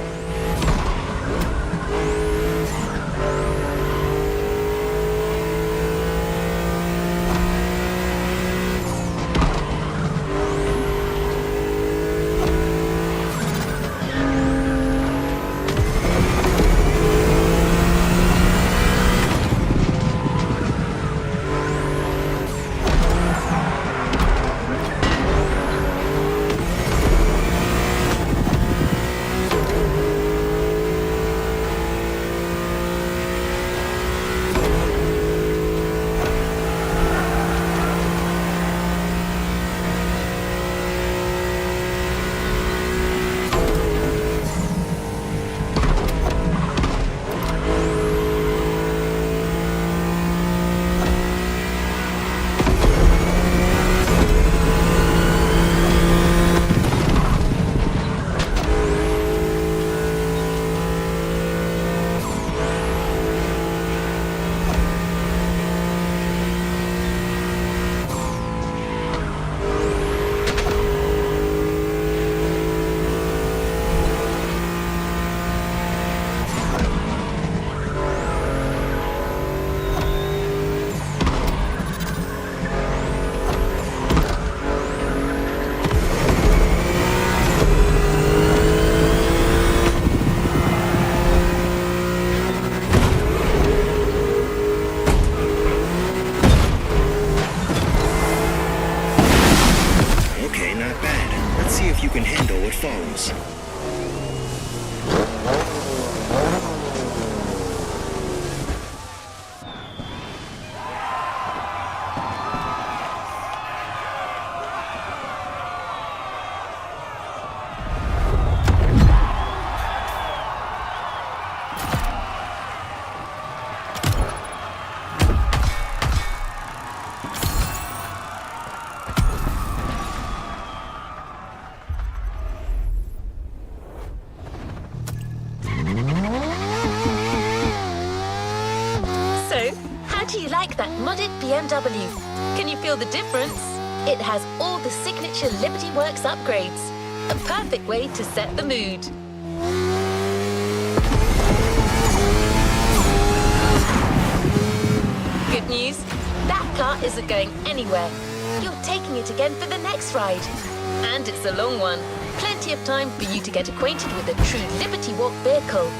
follows. That modded BMW. Can you feel the difference? It has all the signature Liberty Works upgrades. A perfect way to set the mood. Good news, that car isn't going anywhere. You're taking it again for the next ride. And it's a long one. Plenty of time for you to get acquainted with a true Liberty Walk vehicle.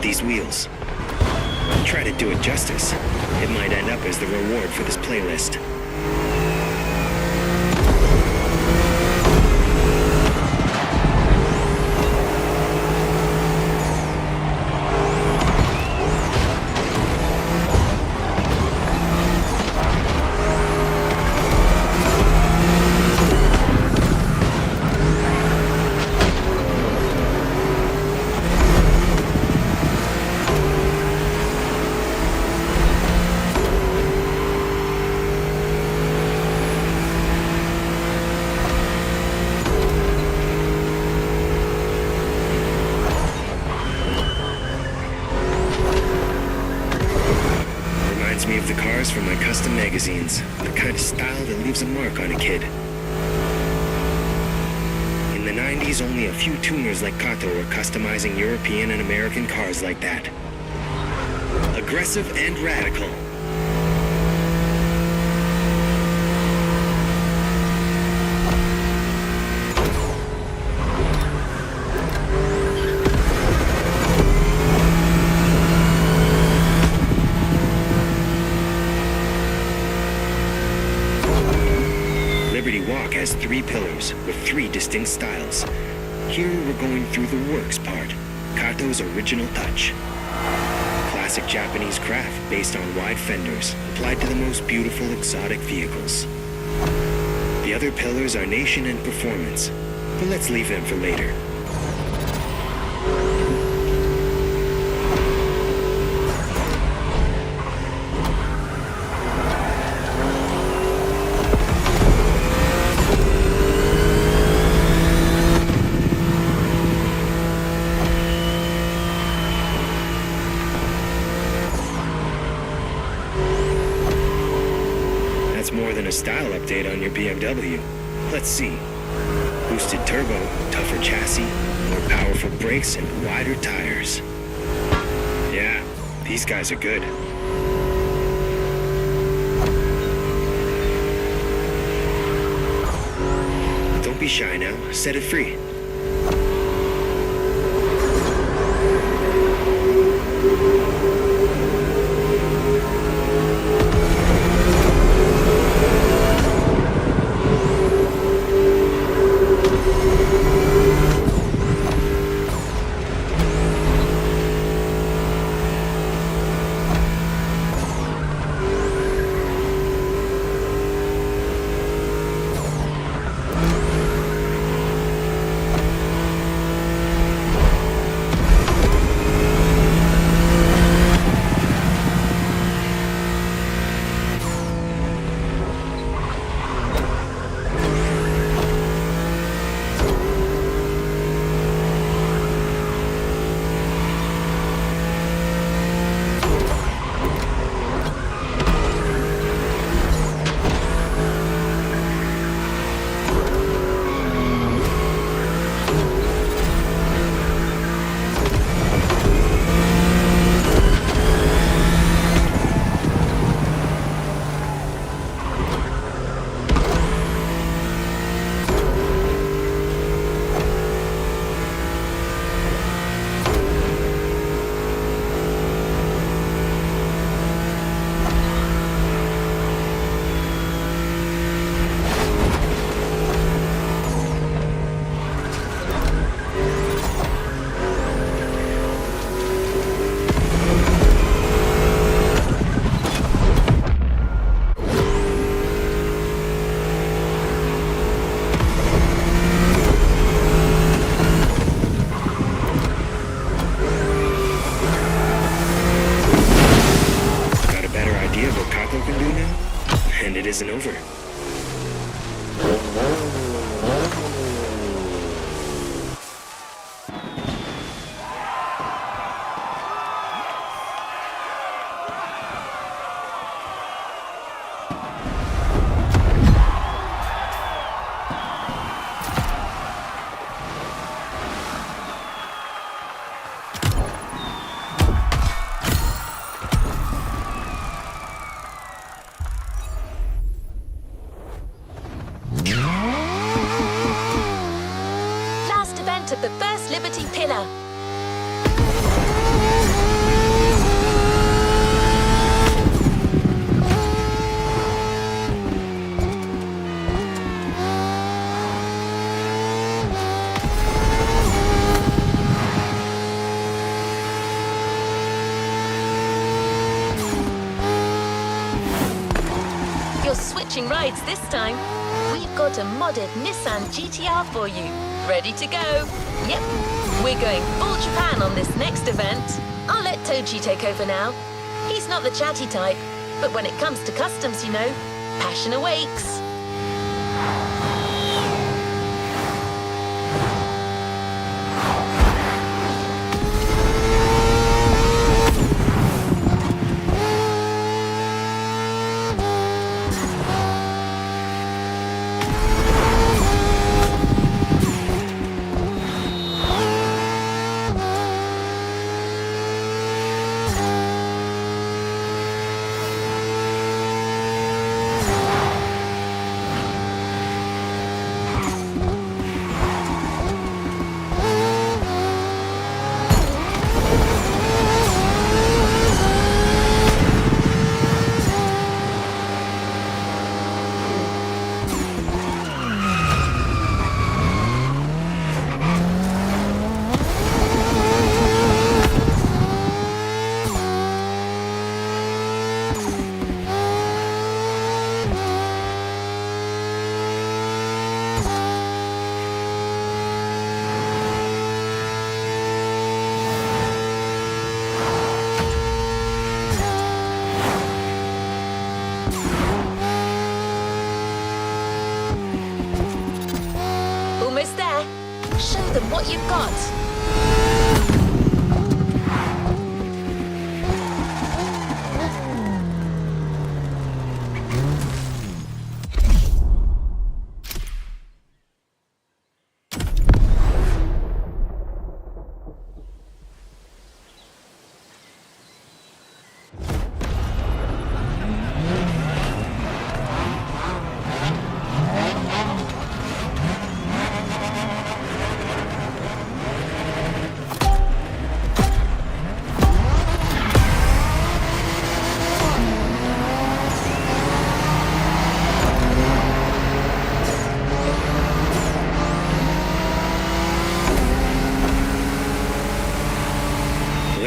These wheels. Try to do it justice. It might end up as the reward for this playlist. the cars from my custom magazines, the kind of style that leaves a mark on a kid. In the 90s, only a few tuners like Kato were customizing European and American cars like that. Aggressive and radical. Has 3 pillars with 3 distinct styles. Here we're going through the works part, Kato's original touch. Classic Japanese craft based on wide fenders, applied to the most beautiful exotic vehicles. The other pillars are nation and performance, but let's leave them for later. A style update on your BMW. Let's see. Boosted turbo, tougher chassis, more powerful brakes, and wider tires. Yeah, these guys are good. Don't be shy now. Set it free. Isn't over. Of the first Liberty pillar. You're switching rides this time. We've got a modded Nissan GTR for you. Ready to go? Yep, we're going full Japan on this next event. I'll let Toji take over now. He's not the chatty type, but when it comes to customs, you know, passion awakes. what you've got.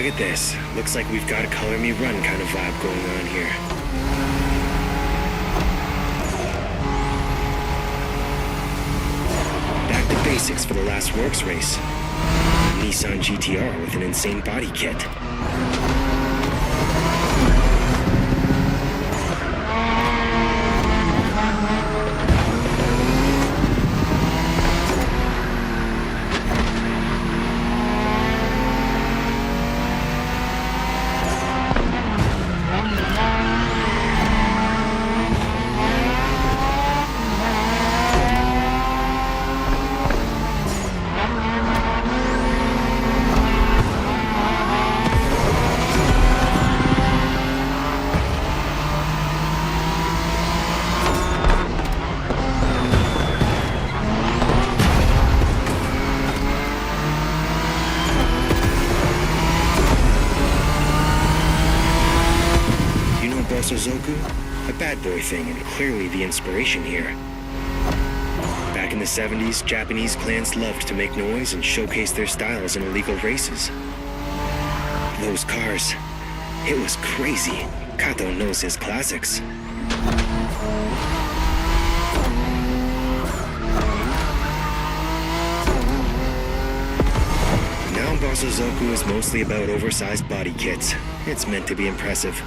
Look at this. Looks like we've got a color me run kind of vibe going on here. Back to basics for the last works race. Nissan GTR with an insane body kit. Zoku? A bad boy thing, and clearly the inspiration here. Back in the 70s, Japanese clans loved to make noise and showcase their styles in illegal races. Those cars, it was crazy. Kato knows his classics. Now Bossa Zoku is mostly about oversized body kits. It's meant to be impressive.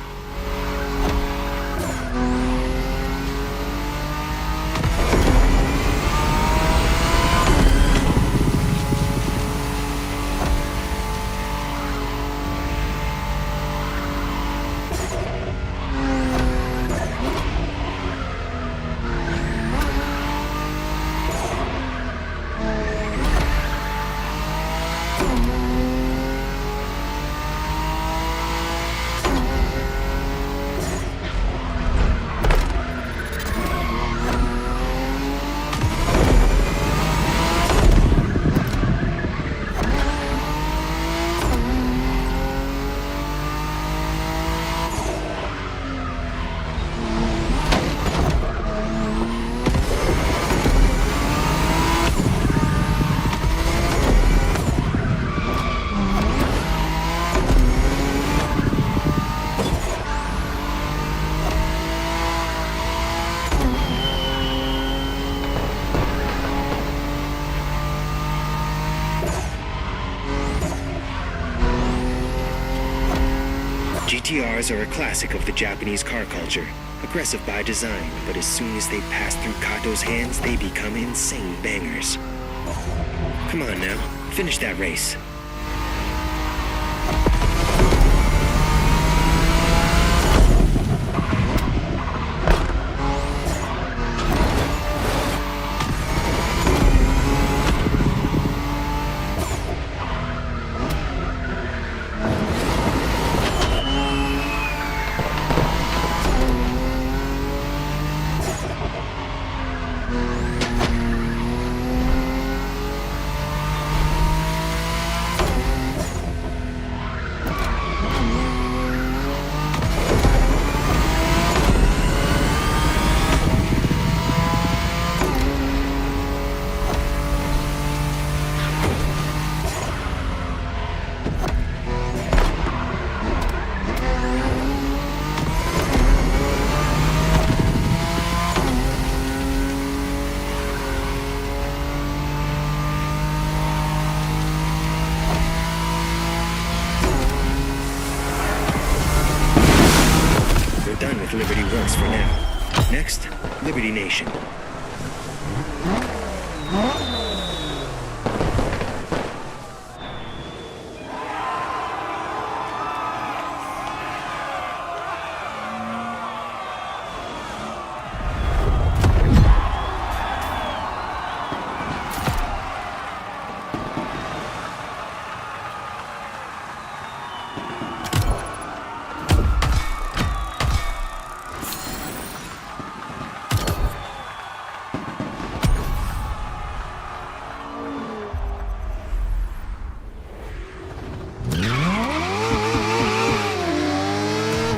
GTRs are a classic of the Japanese car culture. Aggressive by design, but as soon as they pass through Kato's hands, they become insane bangers. Come on now, finish that race. Liberty Works for now. Next, Liberty Nation.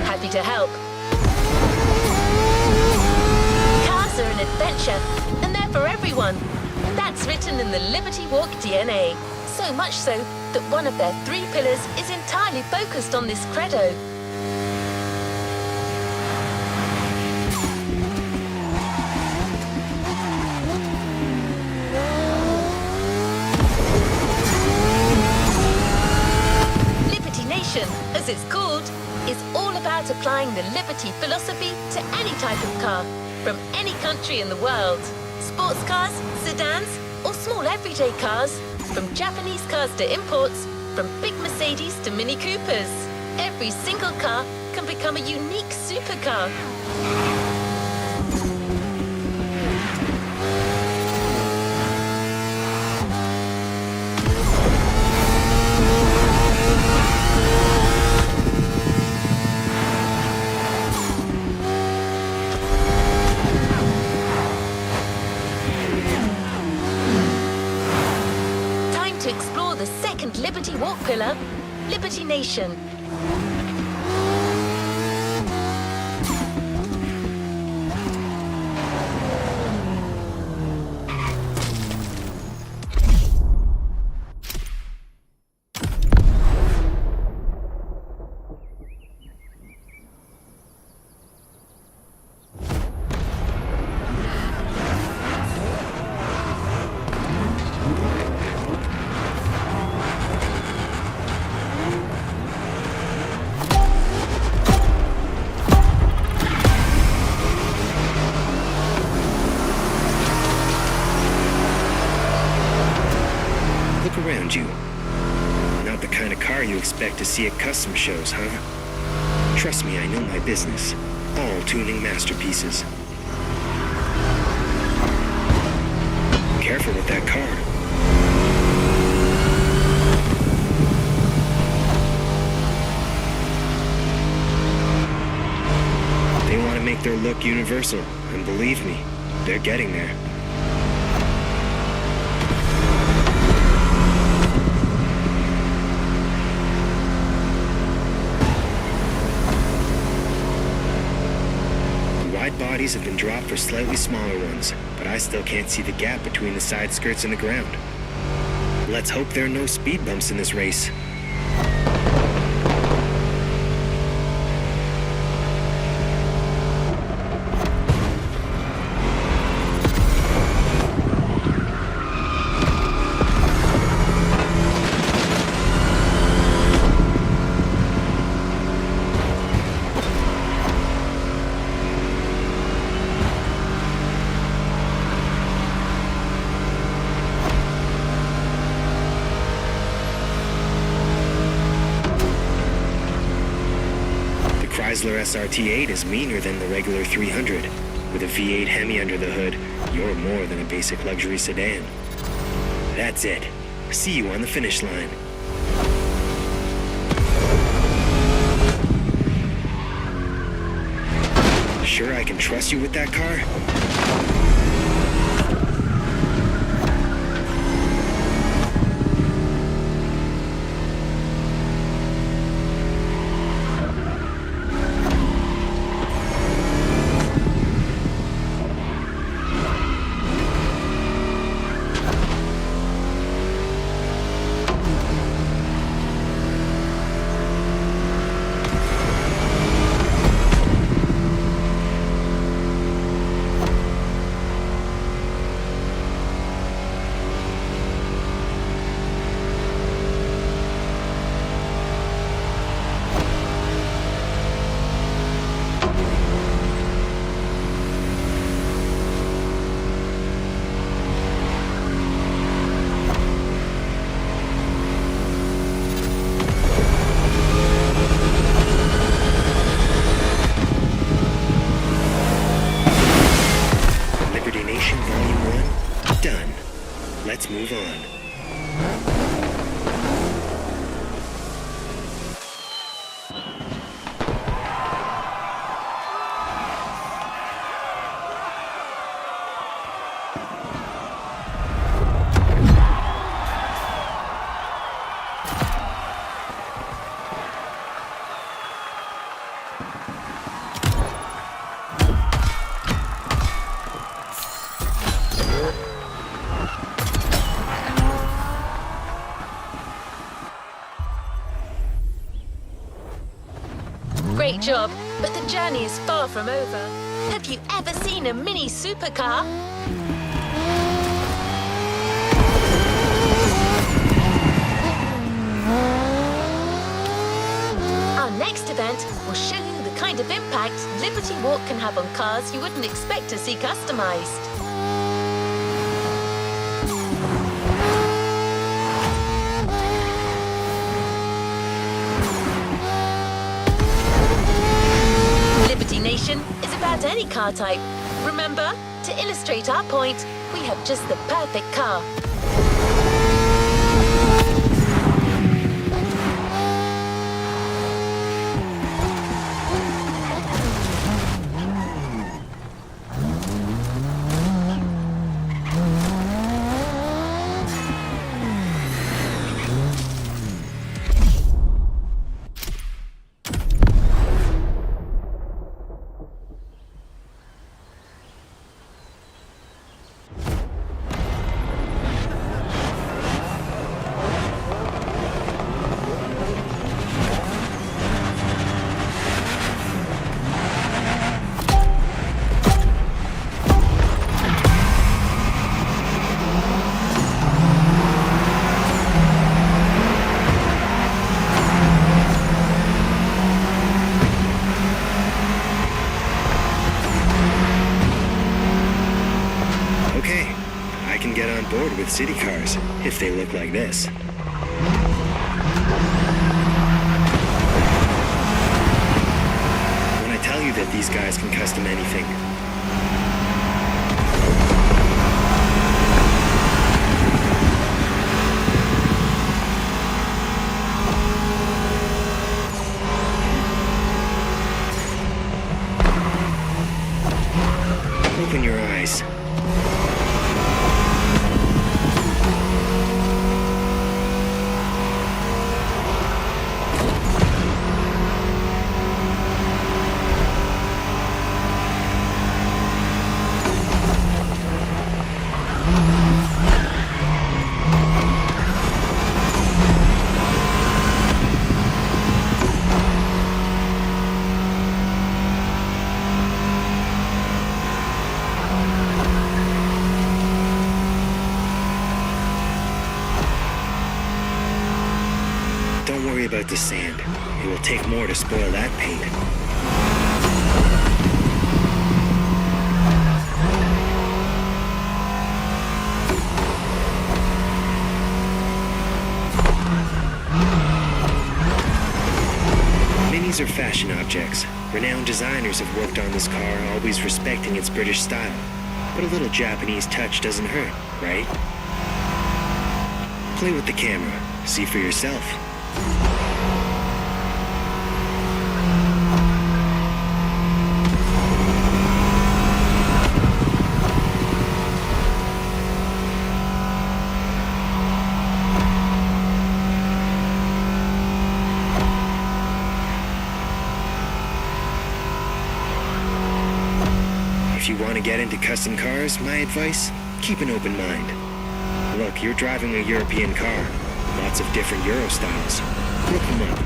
Happy to help. Cars are an adventure, and they're for everyone. That's written in the Liberty Walk DNA. So much so that one of their 3 pillars is entirely focused on this credo. Liberty Nation, as it's called, is all about applying the Liberty philosophy to any type of car, from any country in the world. Sports cars, sedans, or small everyday cars, from Japanese cars to imports, from big Mercedes to Mini Coopers. Every single car can become a unique supercar. To explore the second Liberty Walk pillar, Liberty Nation. Look around you. Not the kind of car you expect to see at custom shows, huh? Trust me, I know my business. All tuning masterpieces. Careful with that car. They want to make their look universal, and believe me, they're getting there. Wide bodies have been dropped for slightly smaller ones, but I still can't see the gap between the side skirts and the ground. Let's hope there are no speed bumps in this race. Chrysler SRT8 is meaner than the regular 300. With a V8 Hemi under the hood, you're more than a basic luxury sedan. That's it. See you on the finish line. Sure I can trust you with that car? great job, but the journey is far from over. Have you ever seen a mini supercar? Our next event will show you the kind of impact Liberty Walk can have on cars you wouldn't expect to see customized. Liberty Nation is about any car type. Remember, to illustrate our point, we have just the perfect car. With city cars, if they look like this. When I tell you that these guys can custom anything, open your eyes. About the sand. It will take more to spoil that paint. Minis are fashion objects. Renowned designers have worked on this car, always respecting its British style. But a little Japanese touch doesn't hurt, right? Play with the camera. See for yourself. If you want to get into custom cars, my advice, keep an open mind. Look, you're driving a European car. Lots of different Euro styles. Look them up.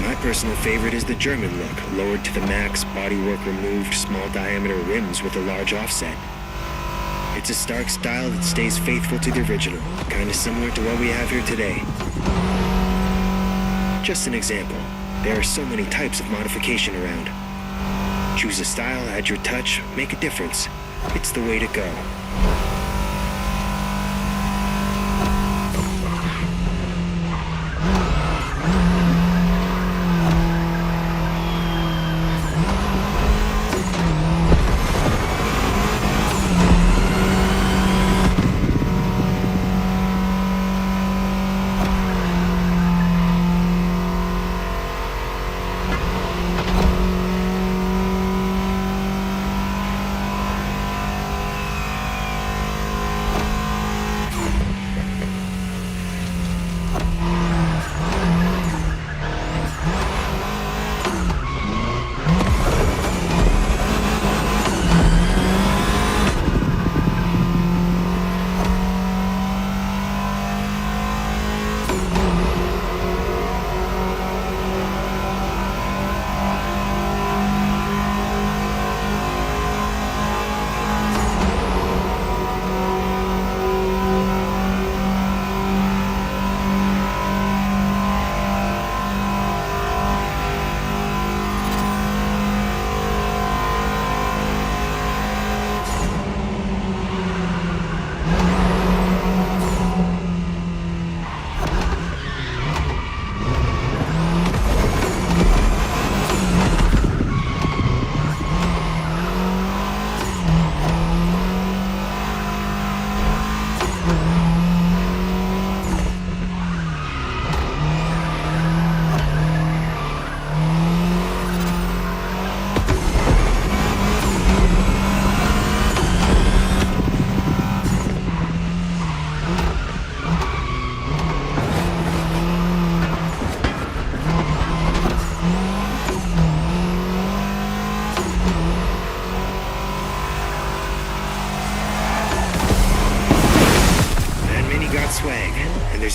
My personal favorite is the German look, lowered to the max, bodywork removed, small diameter rims with a large offset. It's a stark style that stays faithful to the original, kind of similar to what we have here today. Just an example. There are so many types of modification around. Choose a style, add your touch, make a difference. It's the way to go.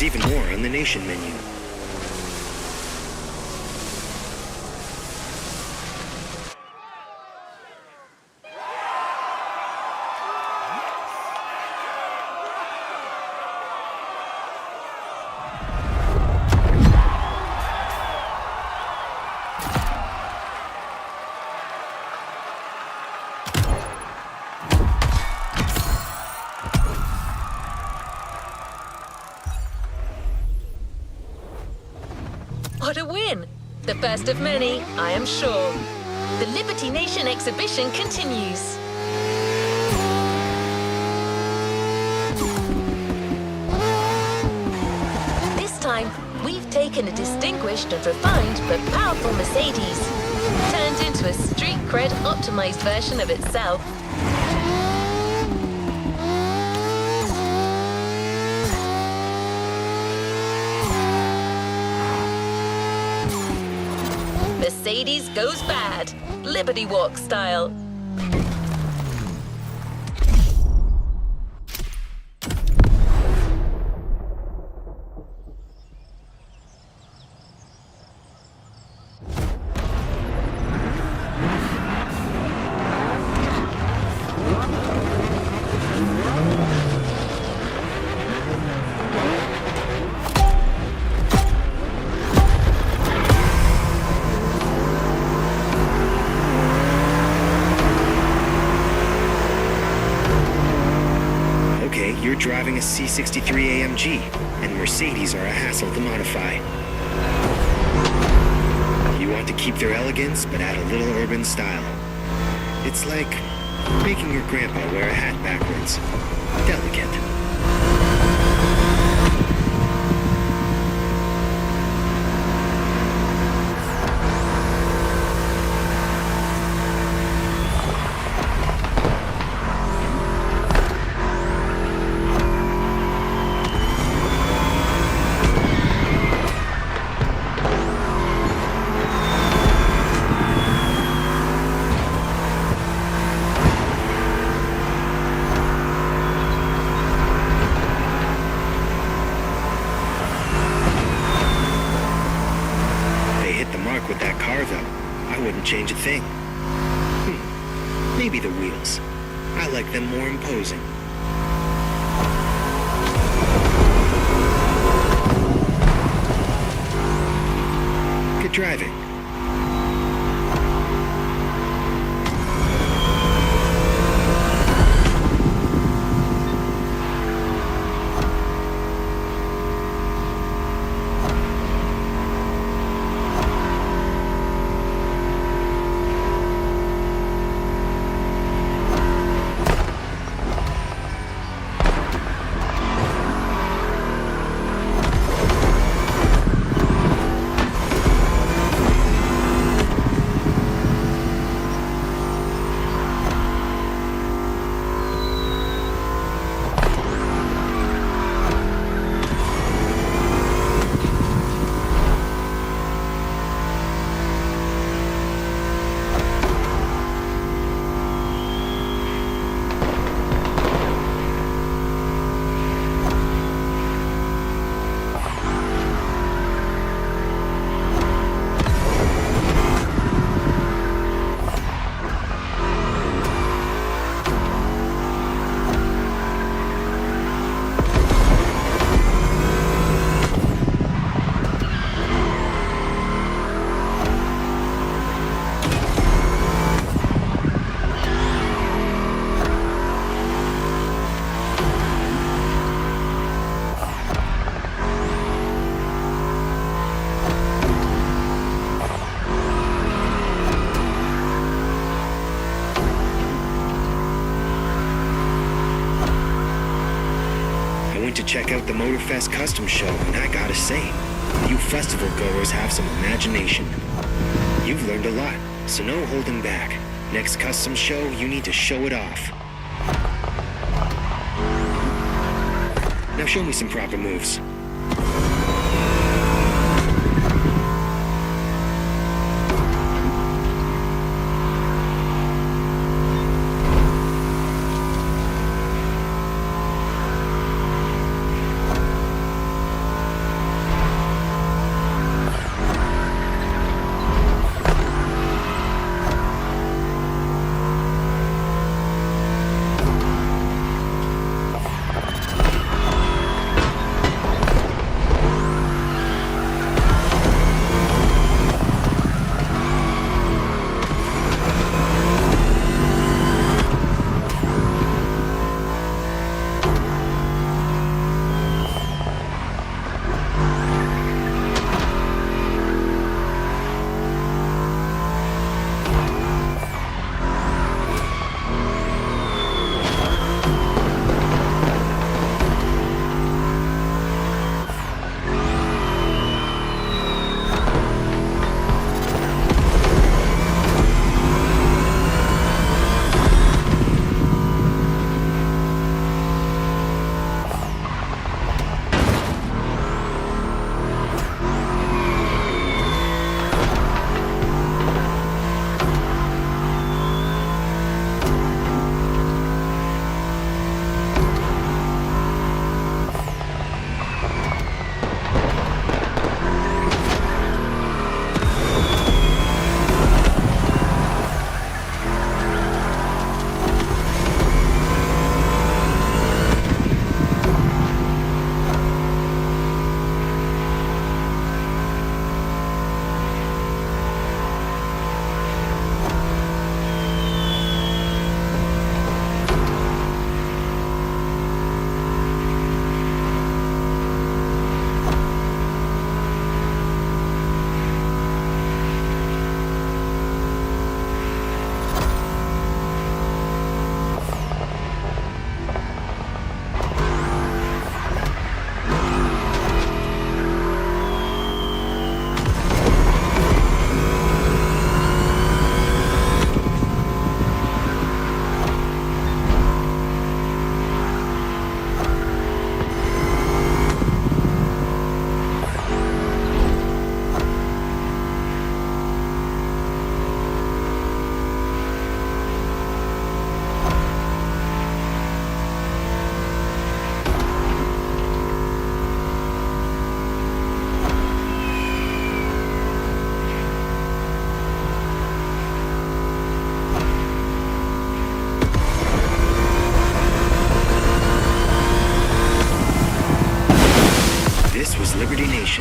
There's even more on the Nation menu. What a win! The first of many, I am sure. The Liberty Nation exhibition continues. This time, we've taken a distinguished and refined but powerful Mercedes, turned into a street cred optimized version of itself. Mercedes goes bad, Liberty Walk style. You're driving a C63 AMG, and Mercedes are a hassle to modify. You want to keep their elegance, but add a little urban style. It's like making your grandpa wear a hat backwards. Delicate. With that car, though, I wouldn't change a thing. Maybe the wheels. I like them more imposing. Good driving. To check out the Motorfest Custom Show, and I gotta say, you festival goers have some imagination. You've learned a lot, so no holding back. Next custom show, you need to show it off. Now show me some proper moves.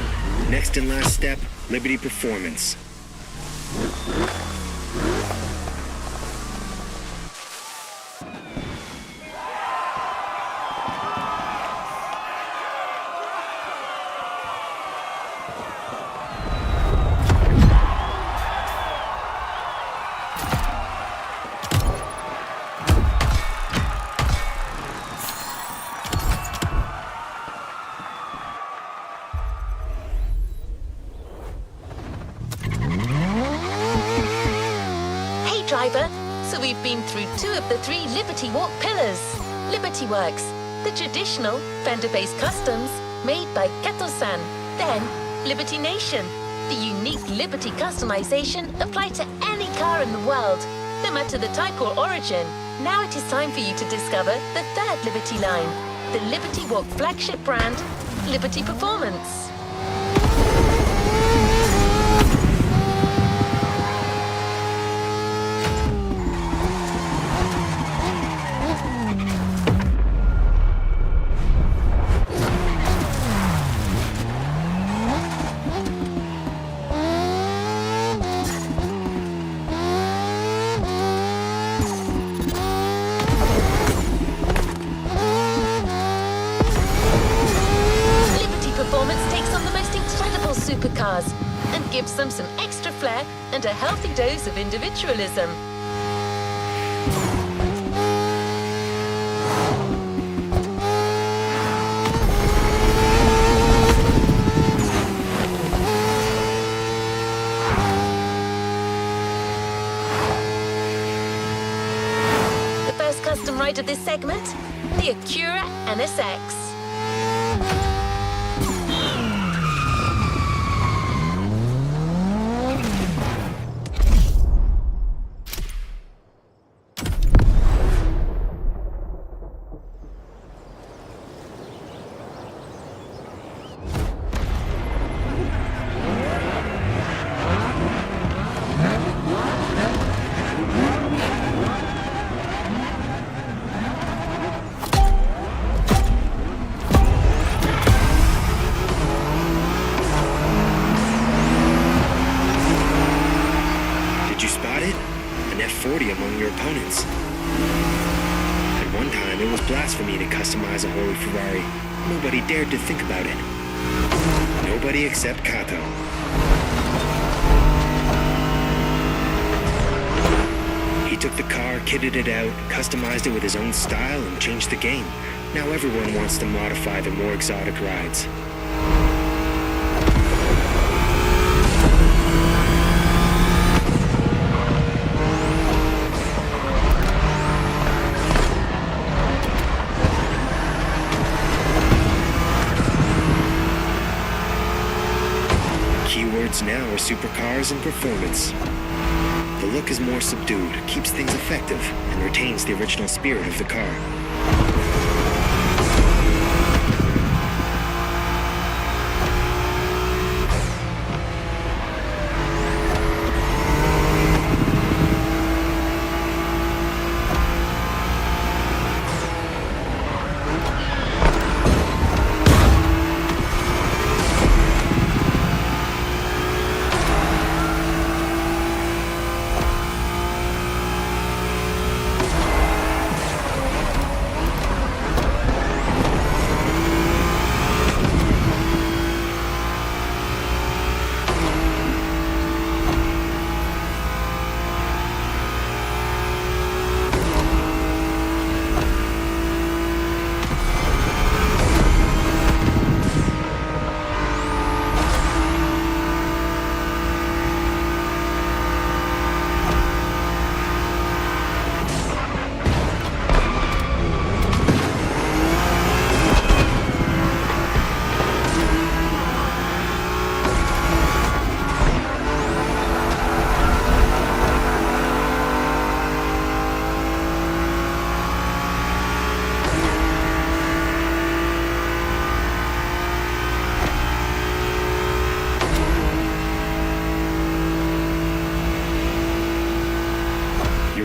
completion. Next and last step, Liberty Performance. Driver, so we've been through 2 of the 3 Liberty Walk pillars. Liberty Works, the traditional fender-based customs made by Kato-san. Then, Liberty Nation, the unique Liberty customization applied to any car in the world, no matter the type or origin. Now it is time for you to discover the 3rd Liberty line, the Liberty Walk flagship brand, Liberty Performance. Supercars and gives them some extra flair and a healthy dose of individualism. The first custom ride of this segment, the Acura NSX. Among your opponents. At one time, it was blasphemy to customize a holy Ferrari. Nobody dared to think about it. Nobody except Kato. He took the car, kitted it out, customized it with his own style, and changed the game. Now everyone wants to modify the more exotic rides. Keywords now are supercars and performance. The look is more subdued, keeps things effective, and retains the original spirit of the car.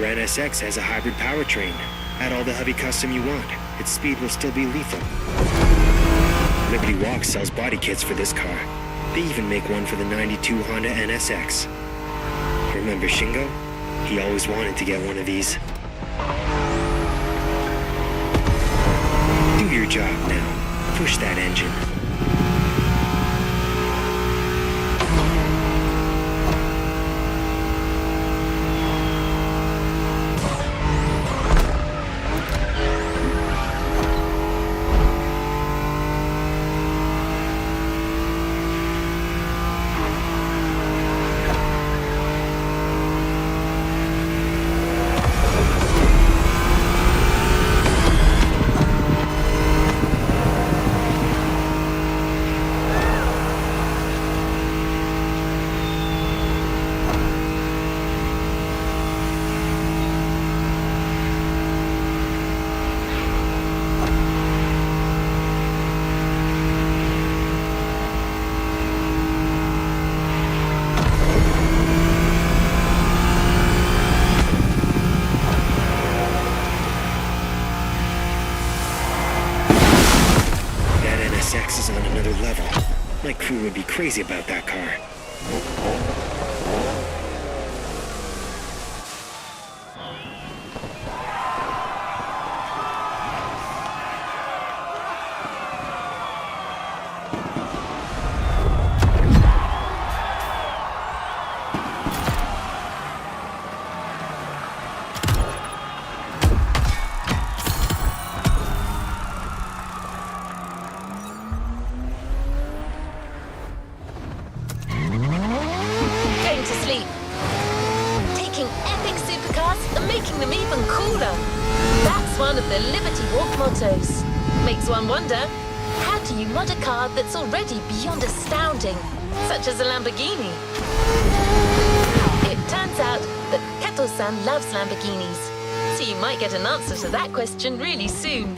NSX has a hybrid powertrain. Add all the heavy custom you want. Its speed will still be lethal. Liberty Walk sells body kits for this car. They even make one for the 92 Honda NSX. Remember Shingo? He always wanted to get one of these. Do your job now. Push that engine. NSX is on another level. My crew would be crazy about that car. One of the Liberty Walk mottos. Makes one wonder, how do you mod a car that's already beyond astounding, such as a Lamborghini? It turns out that Keto-san loves Lamborghinis, so you might get an answer to that question really soon.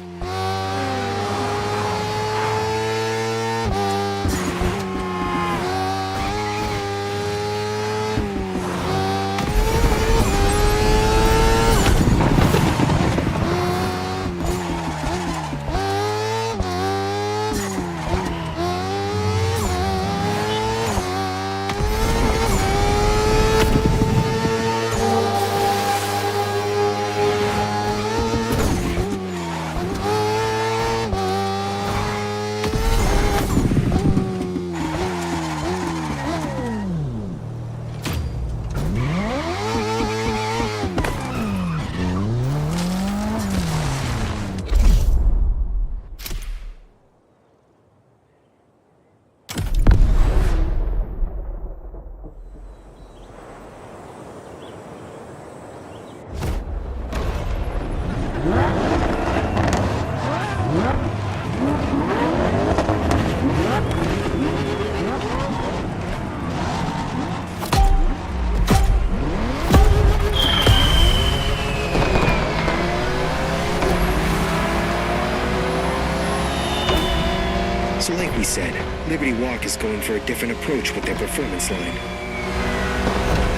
So like we said, Liberty Walk is going for a different approach with their performance line.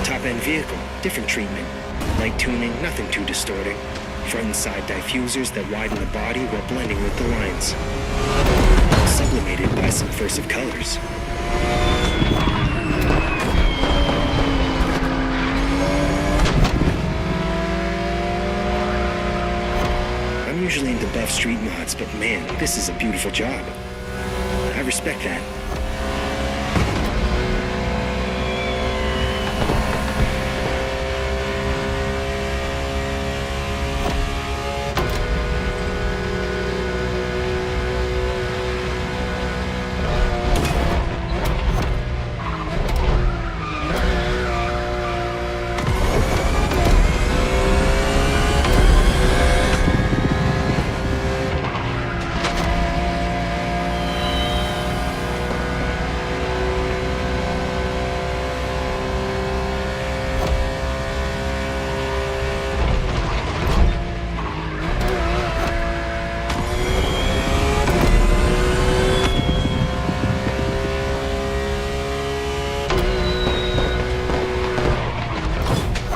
Top-end vehicle, different treatment. Light tuning, nothing too distorting. Front and side diffusers that widen the body while blending with the lines. Sublimated by subversive colors. I'm usually into buff street mods, but man, this is a beautiful job. I respect that.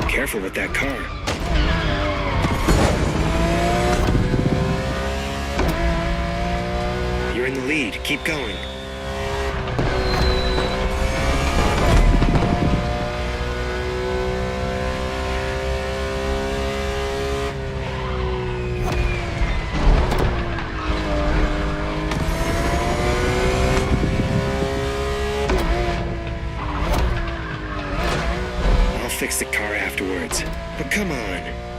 Careful with that car. You're in the lead. Keep going. fix the car afterwards. But come on.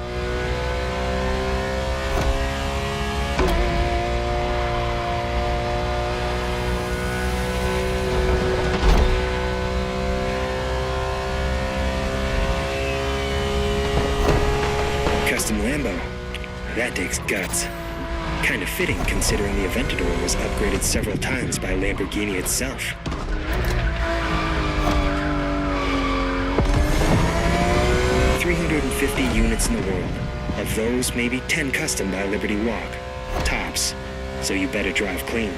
Custom Lambo. That takes guts. Kind of fitting considering the Aventador was upgraded several times by Lamborghini itself. $350 units in the world. Of those, maybe 10 custom by Liberty Walk. Tops. So you better drive clean.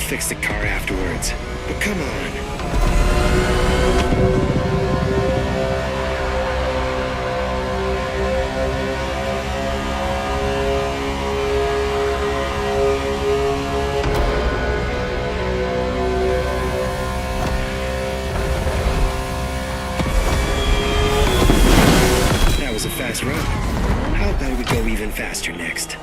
Fix the car afterwards. But come on. That was a fast run. How about we go even faster next?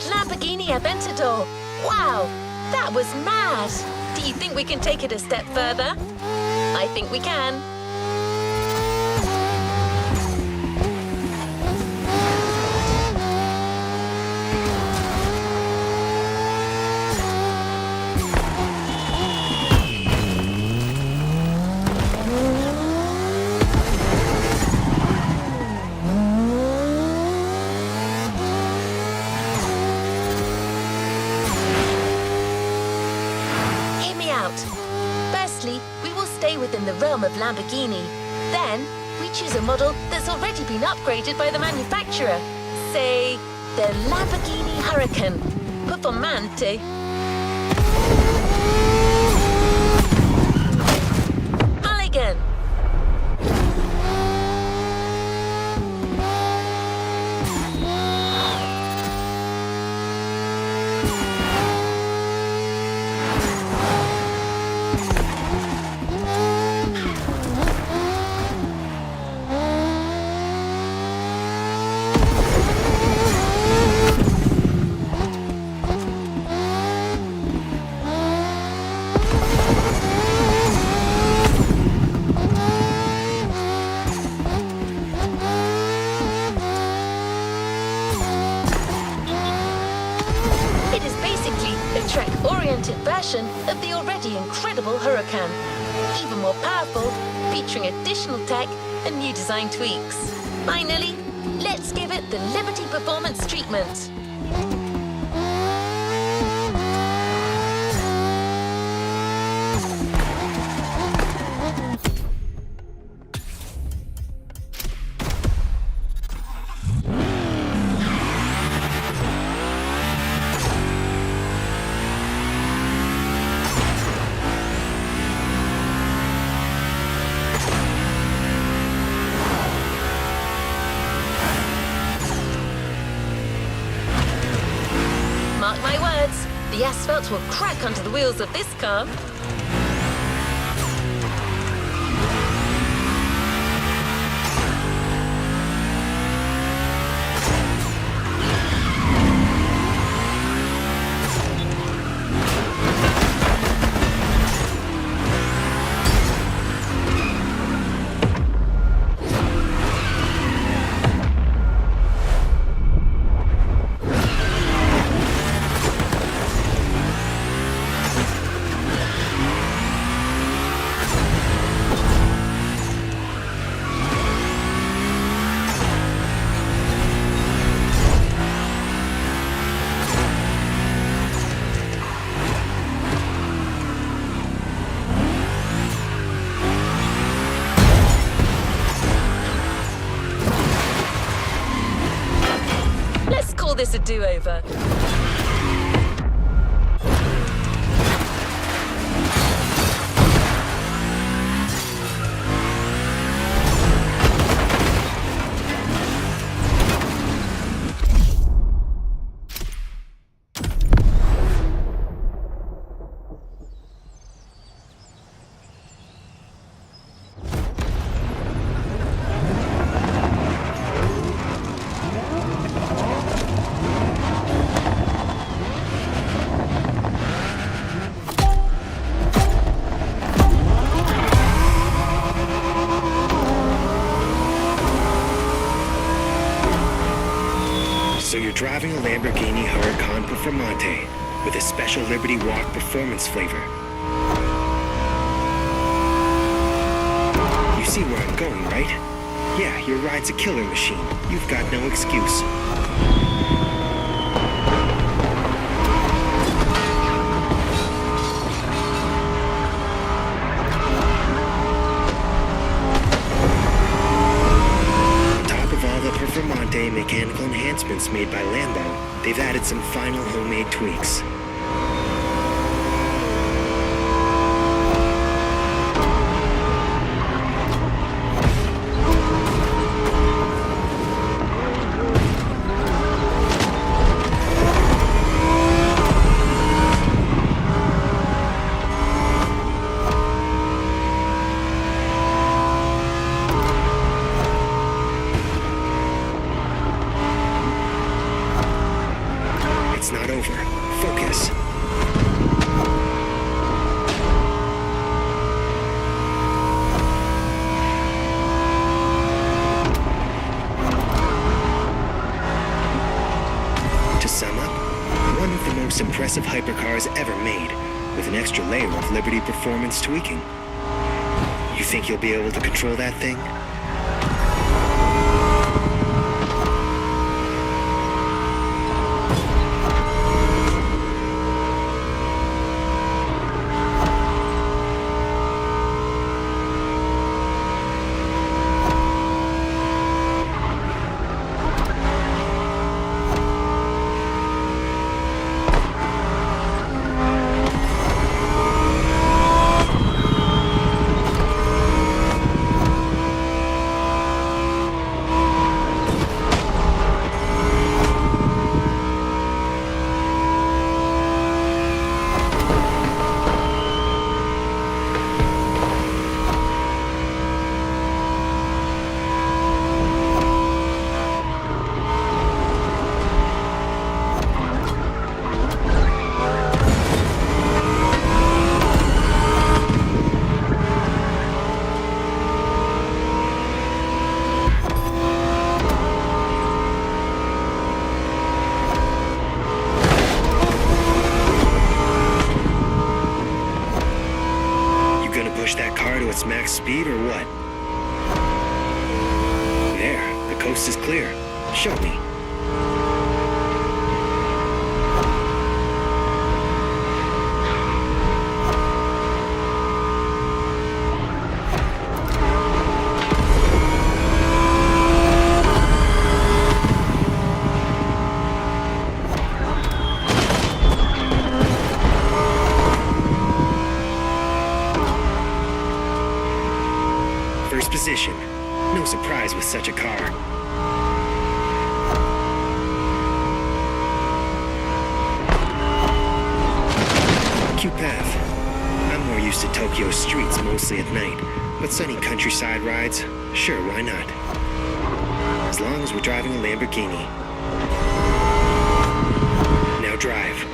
Lamborghini Aventador. Wow, that was mad. Do you think we can take it a step further? I think we can. Firstly, we will stay within the realm of Lamborghini. Then, we choose a model that's already been upgraded by the manufacturer. Say, the Lamborghini Huracan. Performante. Mulligan. version of the already incredible Huracan. Even more powerful, featuring additional tech and new design tweaks. Finally, let's give it the Liberty Performance treatment. Mark my words, the asphalt will crack under the wheels of this car. This a do-over. So you're driving a Lamborghini Huracan Performante with a special Liberty Walk performance flavor. You see where I'm going, right? Yeah, your ride's a killer machine. You've got no excuse. Performante mechanical enhancements made by Lambo, they've added some final homemade tweaks. It's not over. Focus. To sum up, one of the most impressive hypercars ever made, with an extra layer of Liberty performance tweaking. You think you'll be able to control that thing? that car to its max speed or what? There, the coast is clear. Show me. First position. No surprise with such a car. Cute path. I'm more used to Tokyo's streets mostly at night, but sunny countryside rides, sure, why not? As long as we're driving a Lamborghini. Now drive.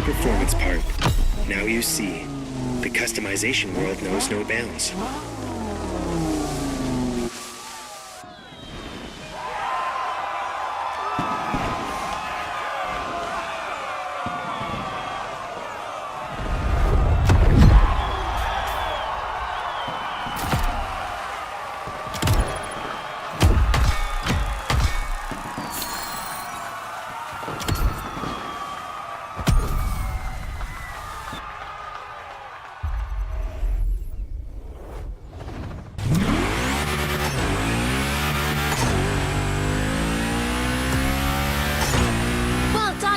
Performance part. Now you see, the customization world knows no bounds.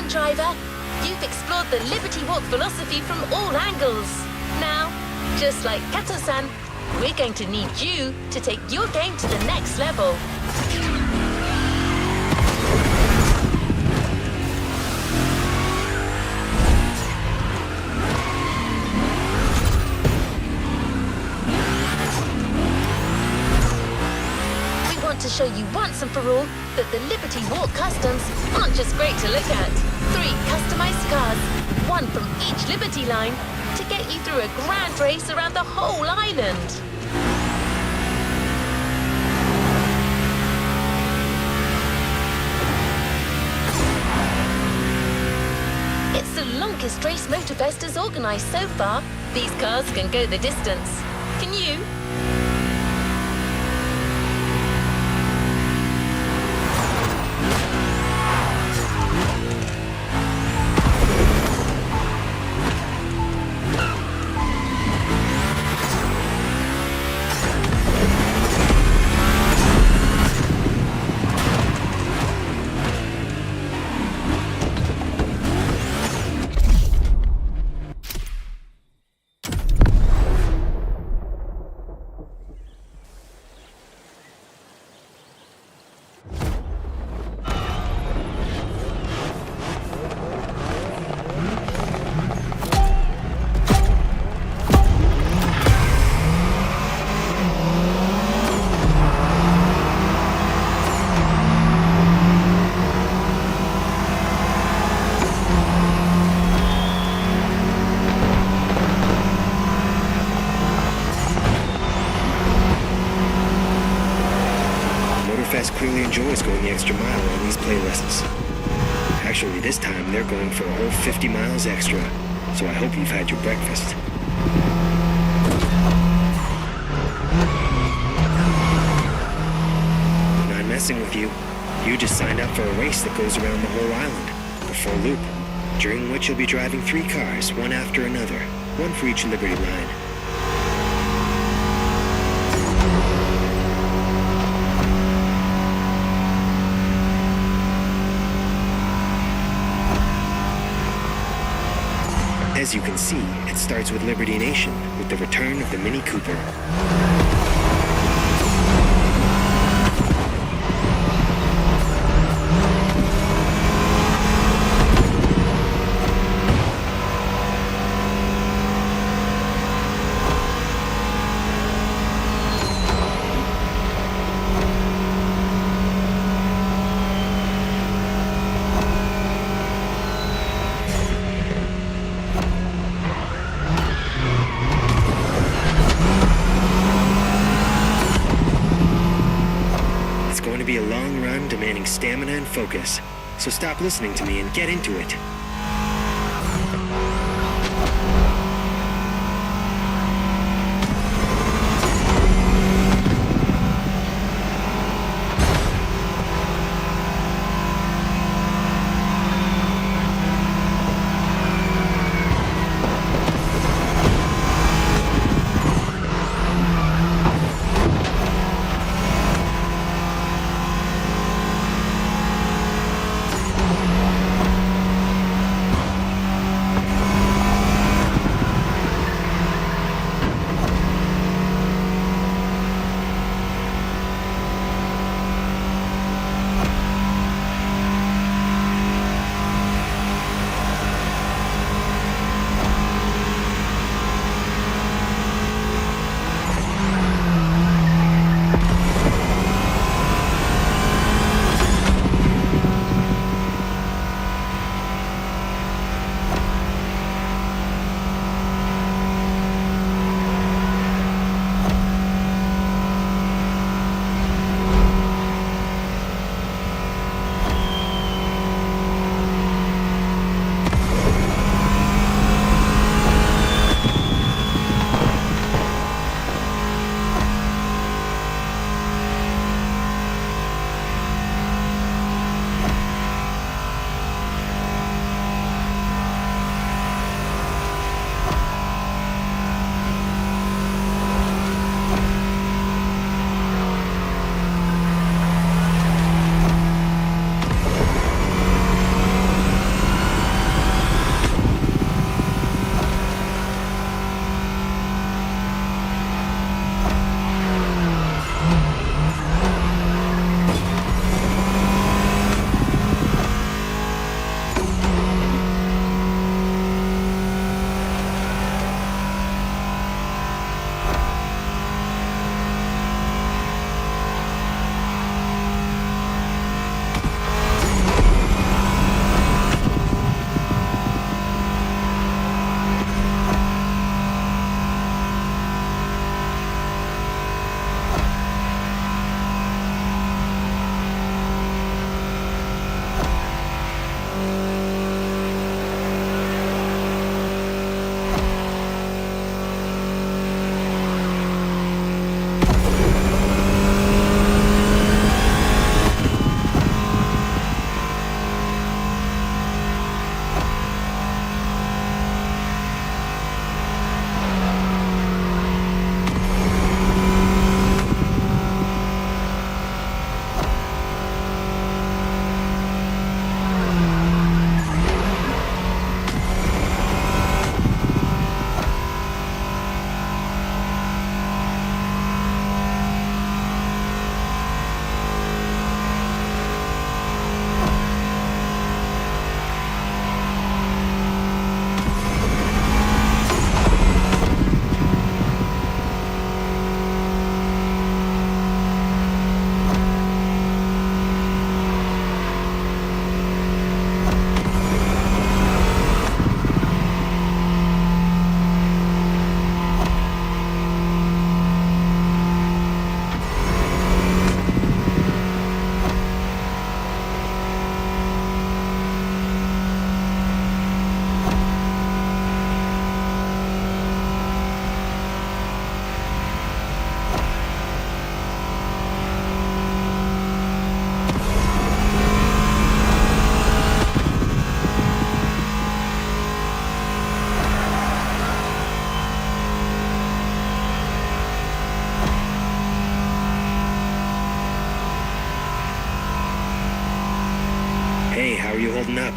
Driver, you've explored the Liberty Walk philosophy from all angles. Now, just like Kato-san, we're going to need you to take your game to the next level. We want to show you once and for all that the Liberty Walk customs aren't just great to look at. 3 customized cars, 1 from each Liberty line, to get you through a grand race around the whole island. It's the longest race Motorfest has organized so far. These cars can go the distance. Can you? clearly enjoys going the extra mile on these playlists. Actually, this time they're going for a whole 50 miles extra, so I hope you've had your breakfast. I'm not messing with you. You just signed up for a race that goes around the whole island, a full loop, during which you'll be driving 3 cars, one after another, one for each Liberty line. As you can see, it starts with Liberty Nation, with the return of the Mini Cooper. Be a long run demanding stamina and focus, so stop listening to me and get into it. are you holding up?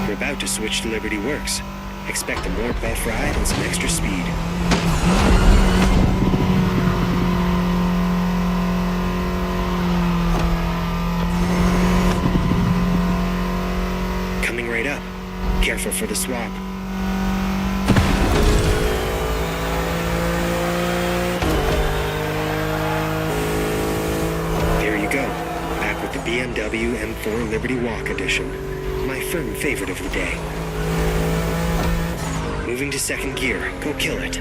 You're about to switch to Liberty Works. Expect a more buff ride and some extra speed. Coming right up. Careful for the swap. There you go. Back with the BMW M4 Liberty Walk Edition. My firm favorite of the day. Moving to second gear. Go kill it.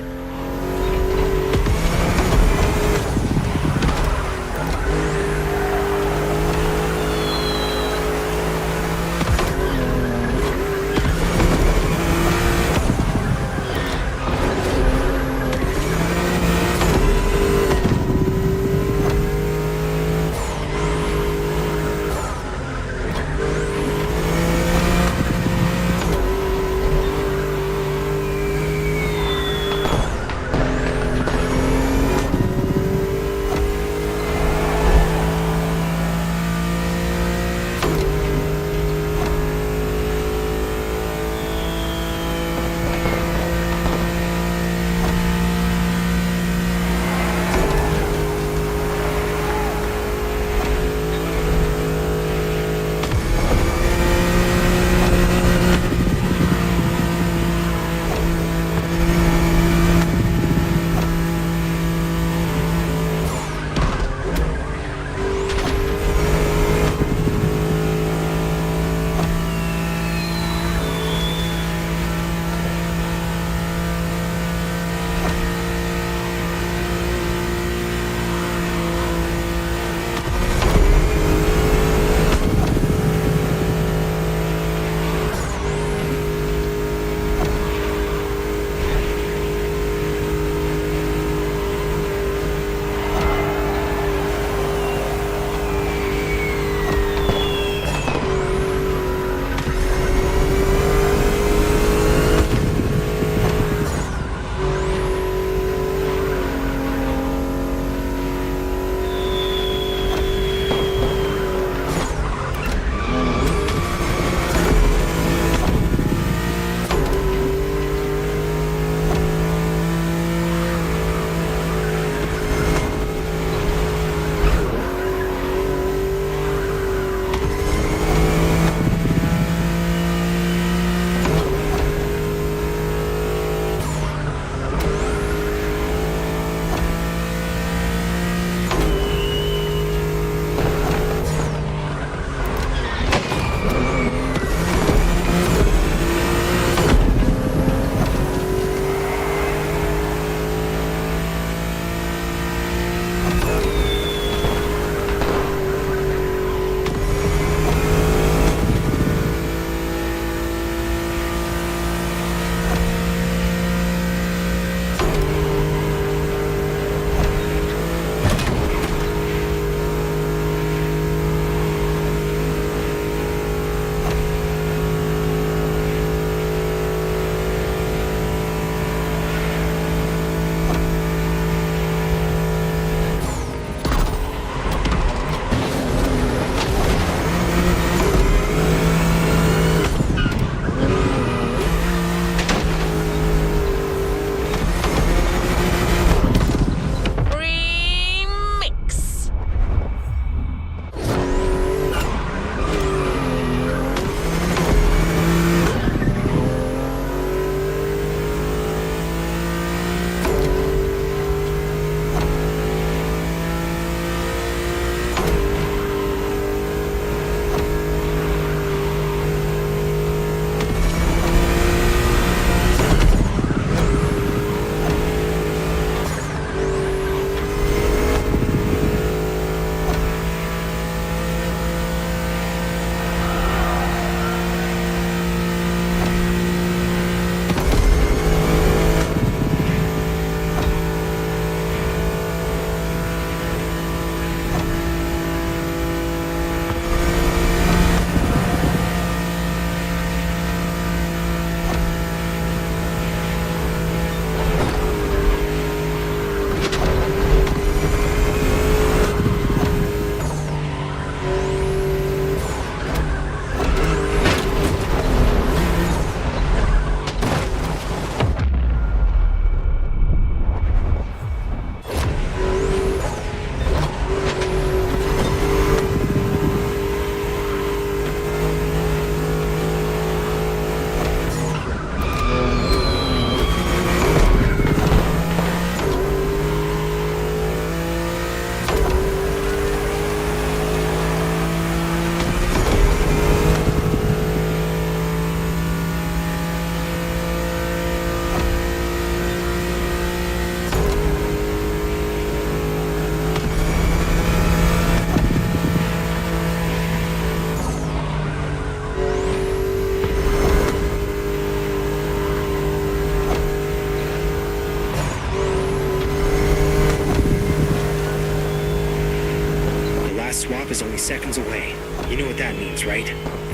stop is only seconds away. You know what that means, right?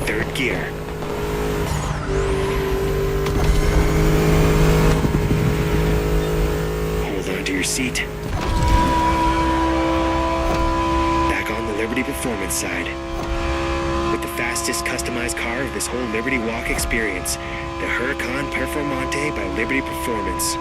Third gear. Hold on to your seat. Back on the Liberty Performance side. With the fastest customized car of this whole Liberty Walk experience, the Huracan Performante by Liberty Performance.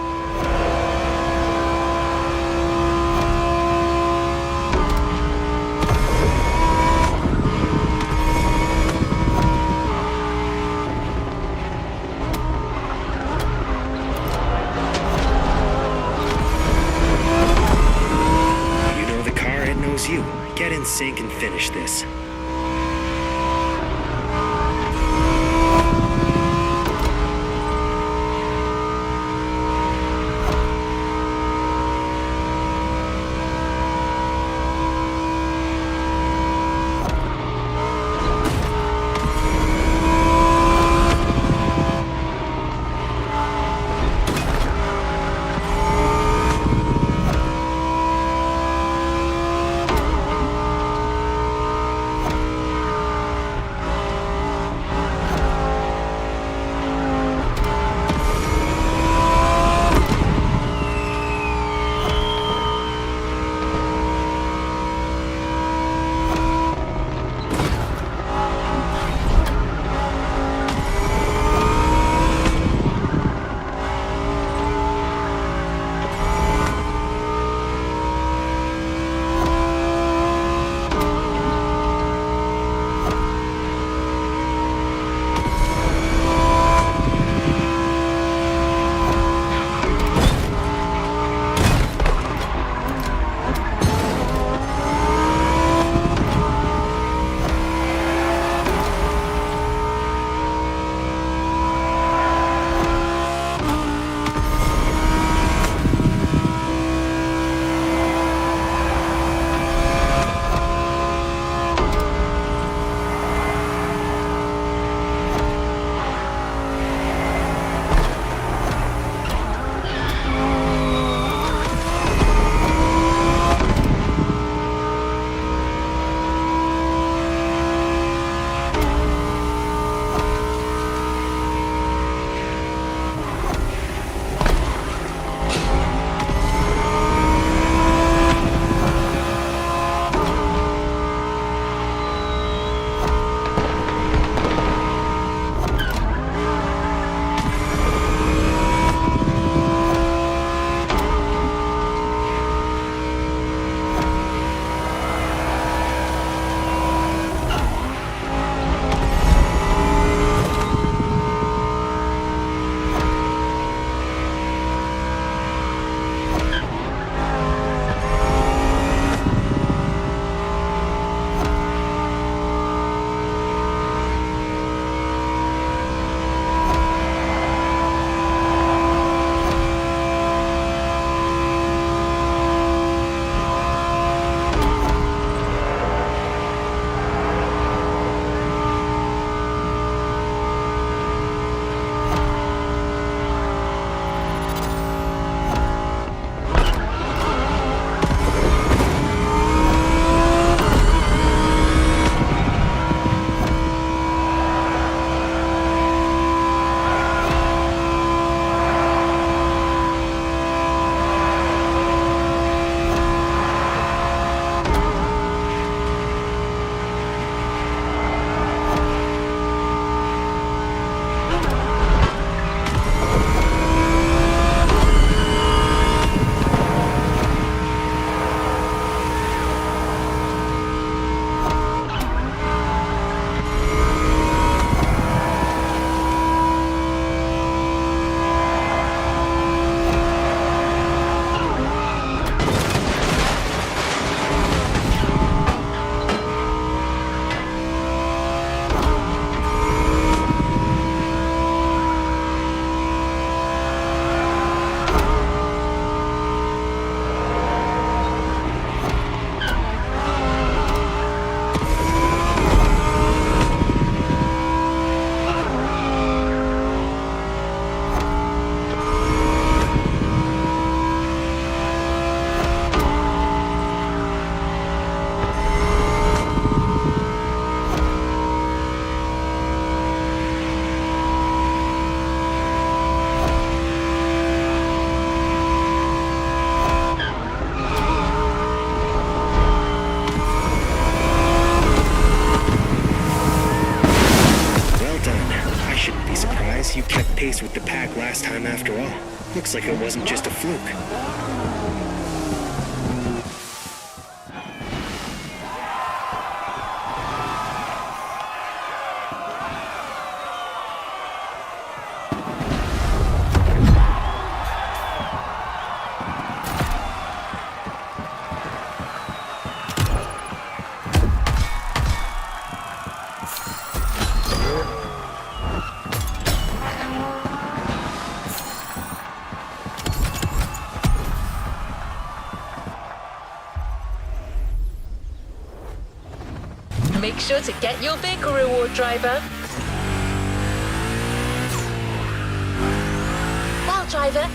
You know the car, it knows you. Get in sync and finish this. Looks like it wasn't just a fluke. Make sure to get your vehicle reward, driver. Well, driver,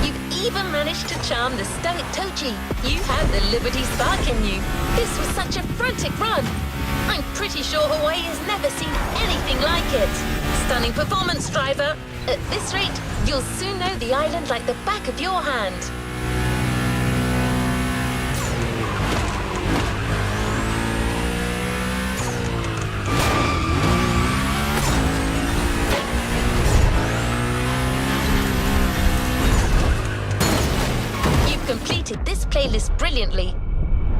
you've even managed to charm the stoic Toji. You have the Liberty spark in you. This was such a frantic run. I'm pretty sure Hawaii has never seen anything like it. Stunning performance, driver. At this rate, you'll soon know the island like the back of your hand. Completed this playlist brilliantly.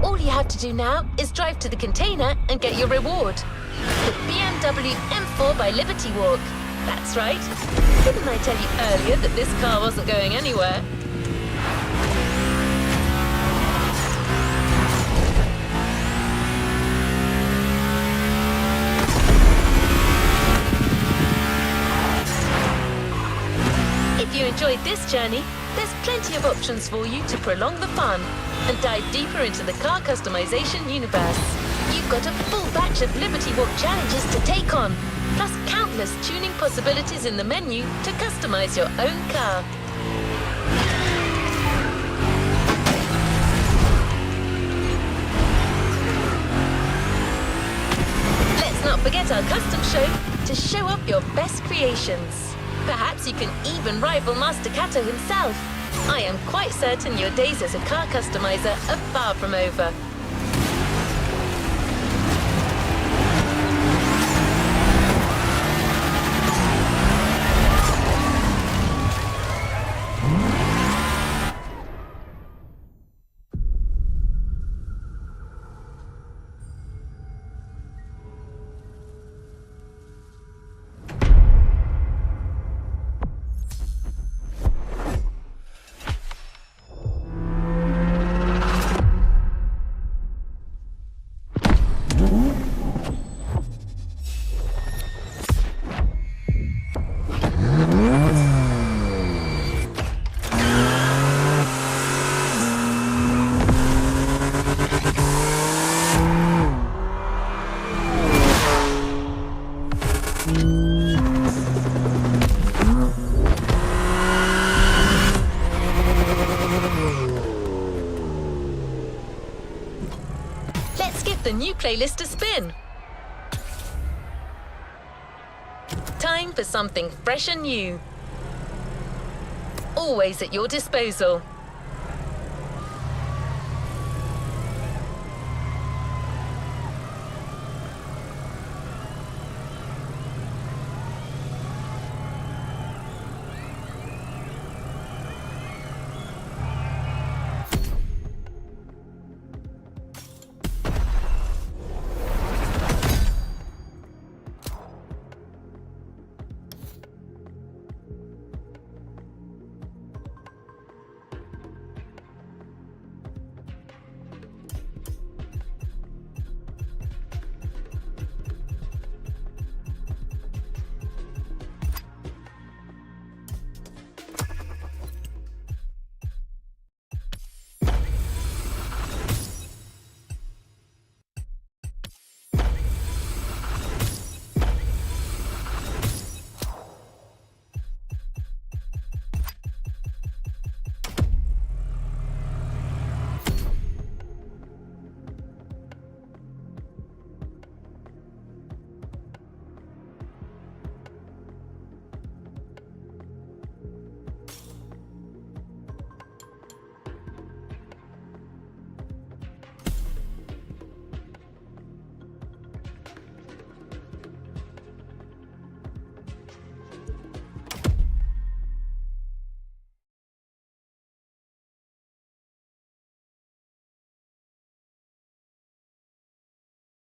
All you have to do now is drive to the container and get your reward. The BMW M4 by Liberty Walk. That's right. Didn't I tell you earlier that this car wasn't going anywhere? If you enjoyed this journey, there's plenty of options for you to prolong the fun and dive deeper into the car customization universe. You've got a full batch of Liberty Walk challenges to take on, plus countless tuning possibilities in the menu to customize your own car. Let's not forget our custom show to show off your best creations. Perhaps you can even rival Master Kato himself. I am quite certain your days as a car customizer are far from over. The new playlist a spin. Time for something fresh and new. Always at your disposal.